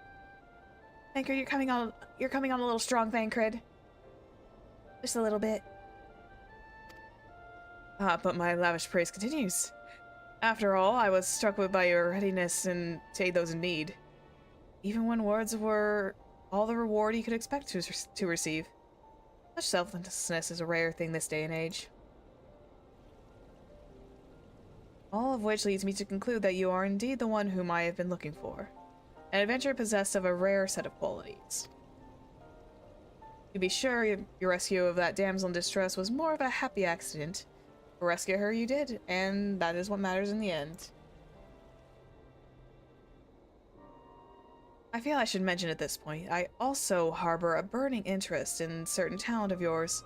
Tancred, you're coming on a little strong, Tancred. Just a little bit. But my lavish praise continues. After all, I was struck by your readiness to aid those in need. Even when words were all the reward you could expect to receive. Such selflessness is a rare thing this day and age. All of which leads me to conclude that you are indeed the one whom I have been looking for. An adventurer possessed of a rare set of qualities. To be sure, your rescue of that damsel in distress was more of a happy accident. But rescue her you did, and that is what matters in the end. I feel I should mention at this point, I also harbor a burning interest in certain talent of yours.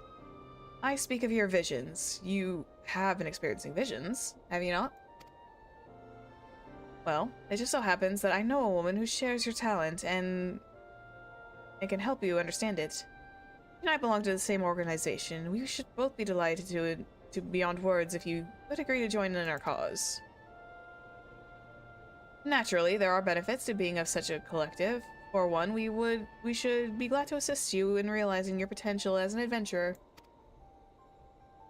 I speak of your visions. You have been experiencing visions, have you not? Well, it just so happens that I know a woman who shares your talent and can help you understand it. You and I belong to the same organization. We should both be delighted to beyond words if you would agree to join in our cause. Naturally, there are benefits to being of such a collective. For one, we should be glad to assist you in realizing your potential as an adventurer.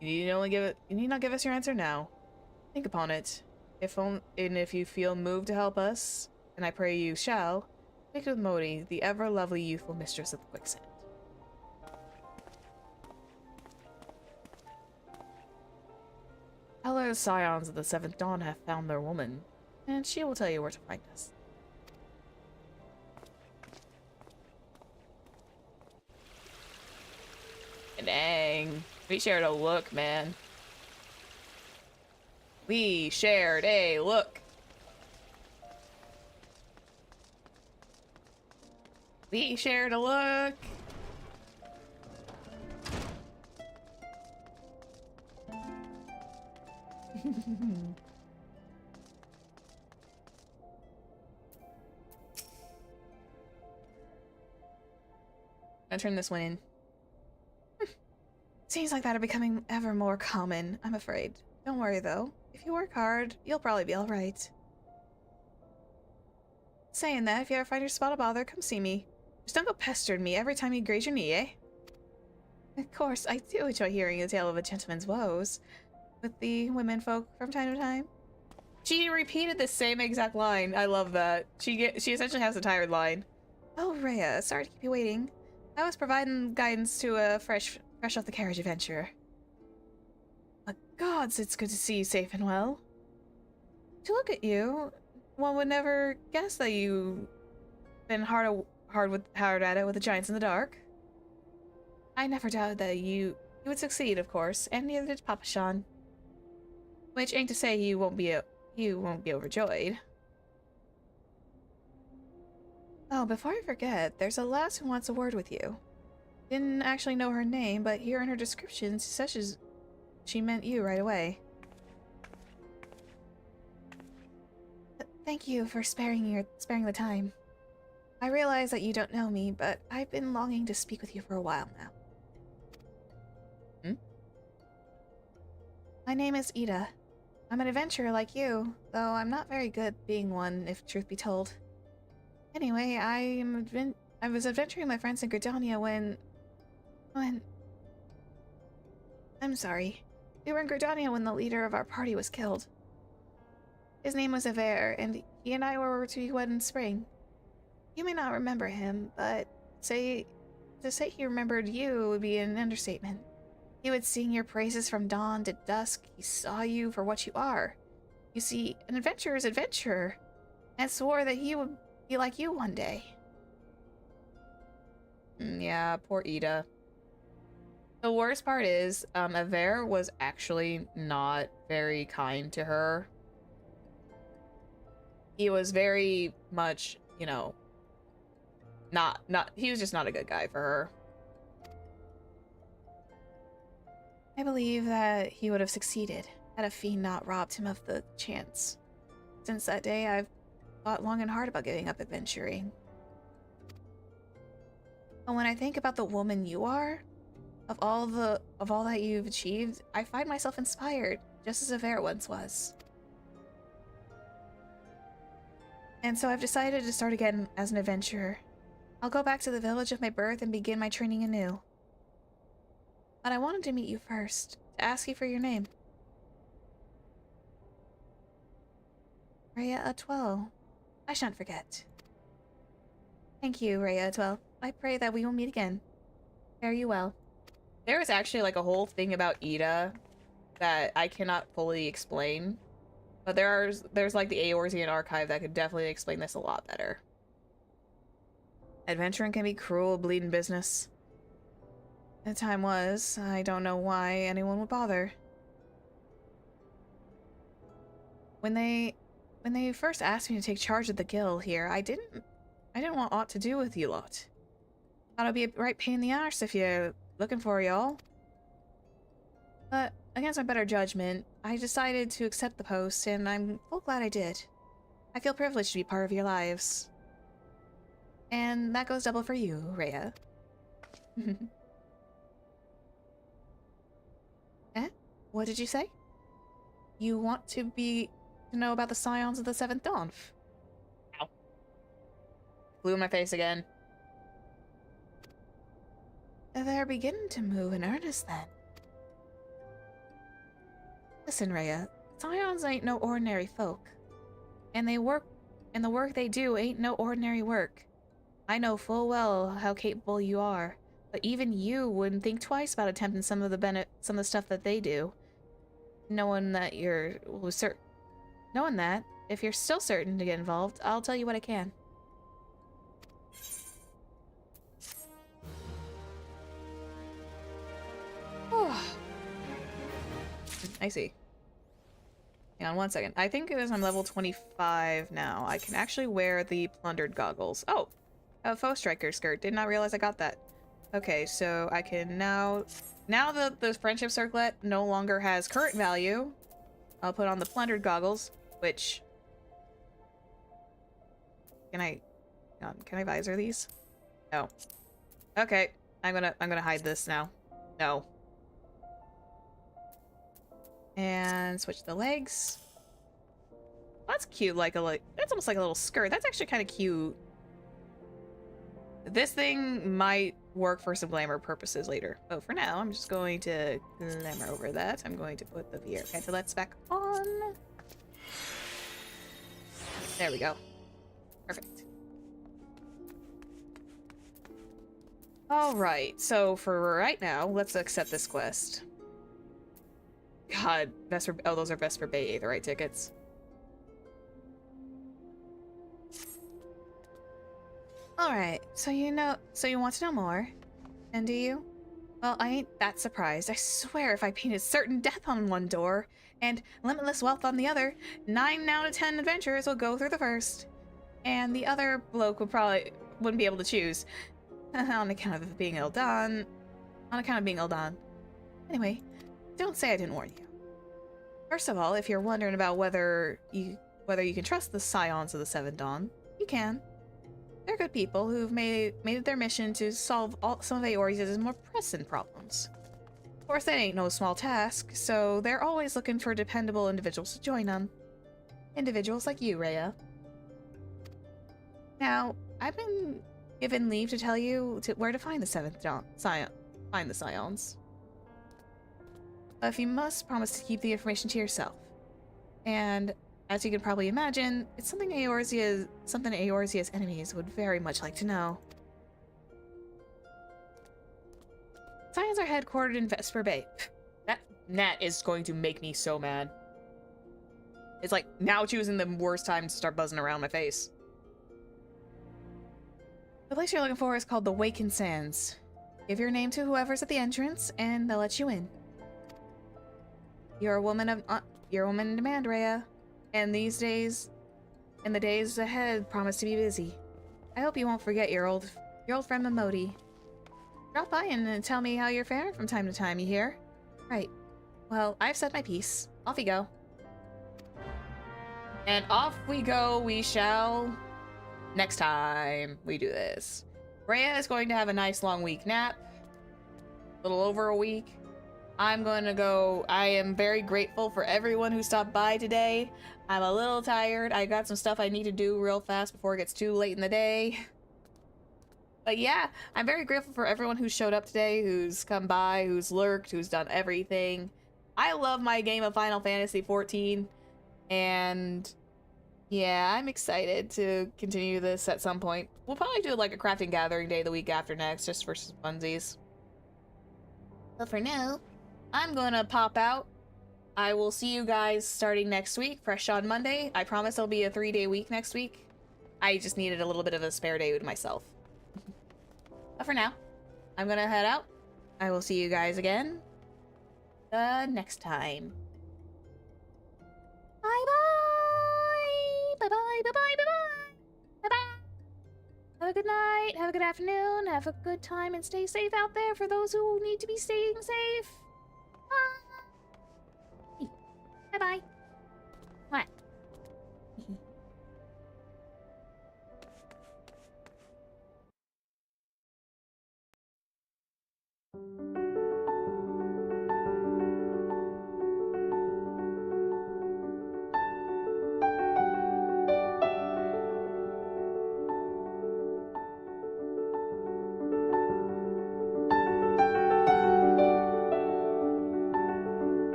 You need not give us your answer now. Think upon it. If you feel moved to help us, and I pray you shall, speak with Modi, the ever lovely youthful mistress of the quicksand. Tell her the scions of the Seventh Dawn have found their woman, and she will tell you where to find us. Dang. We shared a look, man. We shared a look. We shared a look. I'll turn this one in. Seems like that are becoming ever more common, I'm afraid. Don't worry, though. If you work hard, you'll probably be alright. Saying that, if you ever find your spot of bother, come see me. Just don't go pestering me every time you graze your knee, eh? Of course, I do enjoy hearing the tale of a gentleman's woes with the women folk from time to time. She repeated the same exact line. I love that. She essentially has a tired line. Oh, Raya, sorry to keep you waiting. I was providing guidance to a fresh off the carriage adventurer. But gods, it's good to see you safe and well. To look at you, one would never guess that you've been hard at it with the giants in the dark. I never doubted that you would succeed, of course, and neither did Papa Sean. Which ain't to say you won't be overjoyed. Oh, before I forget, there's a lass who wants a word with you. Didn't actually know her name, but hearing her description, such as she meant you right away. Thank you for sparing the time. I realize that you don't know me, but I've been longing to speak with you for a while now. My name is Ida. I'm an adventurer like you, though I'm not very good being one, if truth be told. Anyway, I was adventuring my friends in Gridania when... I'm sorry. We were in Gridania when the leader of our party was killed. His name was Zephyr, and he and I were to be wed in spring. You may not remember him, but to say he remembered you would be an understatement. He would sing your praises from dawn to dusk. He saw you for what you are. You see, an adventurer's adventurer, and swore that he would be like you one day. Yeah, poor Ida. The worst part is, Aver was actually not very kind to her. He was very much, you know, he was just not a good guy for her. I believe that he would have succeeded had a fiend not robbed him of the chance. Since that day, I've thought long and hard about giving up adventuring. But when I think about the woman you are, of all that you've achieved, I find myself inspired, just as Aver once was. And so I've decided to start again as an adventurer. I'll go back to the village of my birth and begin my training anew. But I wanted to meet you first, to ask you for your name. Raya Atwell. I shan't forget. Thank you, Raya Atwell. I pray that we will meet again. Fare you well. There is actually like a whole thing about Ida that I cannot fully explain. But there's like the Eorzean archive that could definitely explain this a lot better. Adventuring can be cruel, bleeding business. The time was, I don't know why anyone would bother. When they first asked me to take charge of the guild here, I didn't I didn't want aught to do with you lot. Thought it'd be a right pain in the arse if you're looking for y'all. But against my better judgment, I decided to accept the post, and I'm full glad I did. I feel privileged to be part of your lives. And that goes double for you, Raya. Eh? What did you say? You want to know about the scions of the Seventh Dawn? Ow. Blew in my face again. They're beginning to move in earnest then. Listen, Raya, scions ain't no ordinary folk. And the work they do ain't no ordinary work. I know full well how capable you are, but even you wouldn't think twice about attempting some of the stuff that they do. Knowing that if you're still certain to get involved, I'll tell you what I can. I see. Hang on one second. I think it is I'm level 25 now. I can actually wear the plundered goggles. Oh! A faux striker skirt. Did not realize I got that. Okay, so I can now that the friendship circlet no longer has current value, I'll put on the plundered goggles, which... Can I visor these? No. Okay, I'm gonna hide this now. No. And switch the legs. That's cute, that's almost like a little skirt. That's actually kind of cute. This thing might work for some glamour purposes later. But for now, I'm just going to glamour over that. I'm going to put the VR pantalettes back on. There we go. Perfect. Alright, so for right now, let's accept this quest. God, Vesper... Oh, those are Vesper Bay, the right tickets. Alright, so you want to know more? And do you? Well, I ain't that surprised. I swear if I painted certain death on one door and limitless wealth on the other, 9 out of 10 adventurers will go through the first. And the other bloke wouldn't be able to choose. on account of being ill done. Anyway, don't say I didn't warn you. First of all, if you're wondering about whether you can trust the scions of the Seventh Dawn, you can. They're good people who've made it their mission to solve some of Eorzea's more pressing problems. Of course, that ain't no small task, so they're always looking for dependable individuals to join them. Individuals like you, Raya. Now, I've been given leave to tell you where to find the Seventh Dawn, find the scions. But you must promise to keep the information to yourself. And as you can probably imagine, it's something Eorzea's enemies would very much like to know. Scions are headquartered in Vesper Bay. That is going to make me so mad. It's like now choosing the worst time to start buzzing around my face. The place you're looking for is called the Wakened Sands. Give your name to whoever's at the entrance, and they'll let you in. You're a woman in demand, Raya. And these days, and the days ahead, promise to be busy. I hope you won't forget your old friend Momodi. Drop by and tell me how you're faring from time to time, you hear? Right. Well, I've said my piece. Off you go. And off we go, we shall... Next time we do this. Raya is going to have a nice long week nap. A little over a week. I'm going to go... I am very grateful for everyone who stopped by today. I'm a little tired. I got some stuff I need to do real fast before it gets too late in the day. But yeah, I'm very grateful for everyone who showed up today, who's come by, who's lurked, who's done everything. I love my game of Final Fantasy XIV. And yeah, I'm excited to continue this at some point. We'll probably do like a crafting gathering day the week after next, just for some funsies. But for now, I'm gonna pop out. I will see you guys starting next week, fresh on Monday. I promise it'll be a 3-day week next week. I just needed a little bit of a spare day with myself. But for now, I'm gonna head out. I will see you guys again next time. Bye-bye! Bye-bye, bye-bye, bye-bye! Bye-bye! night. Have a good afternoon. Have a good time and stay safe out there for those who need to be staying safe. Bye. Bye-bye. What?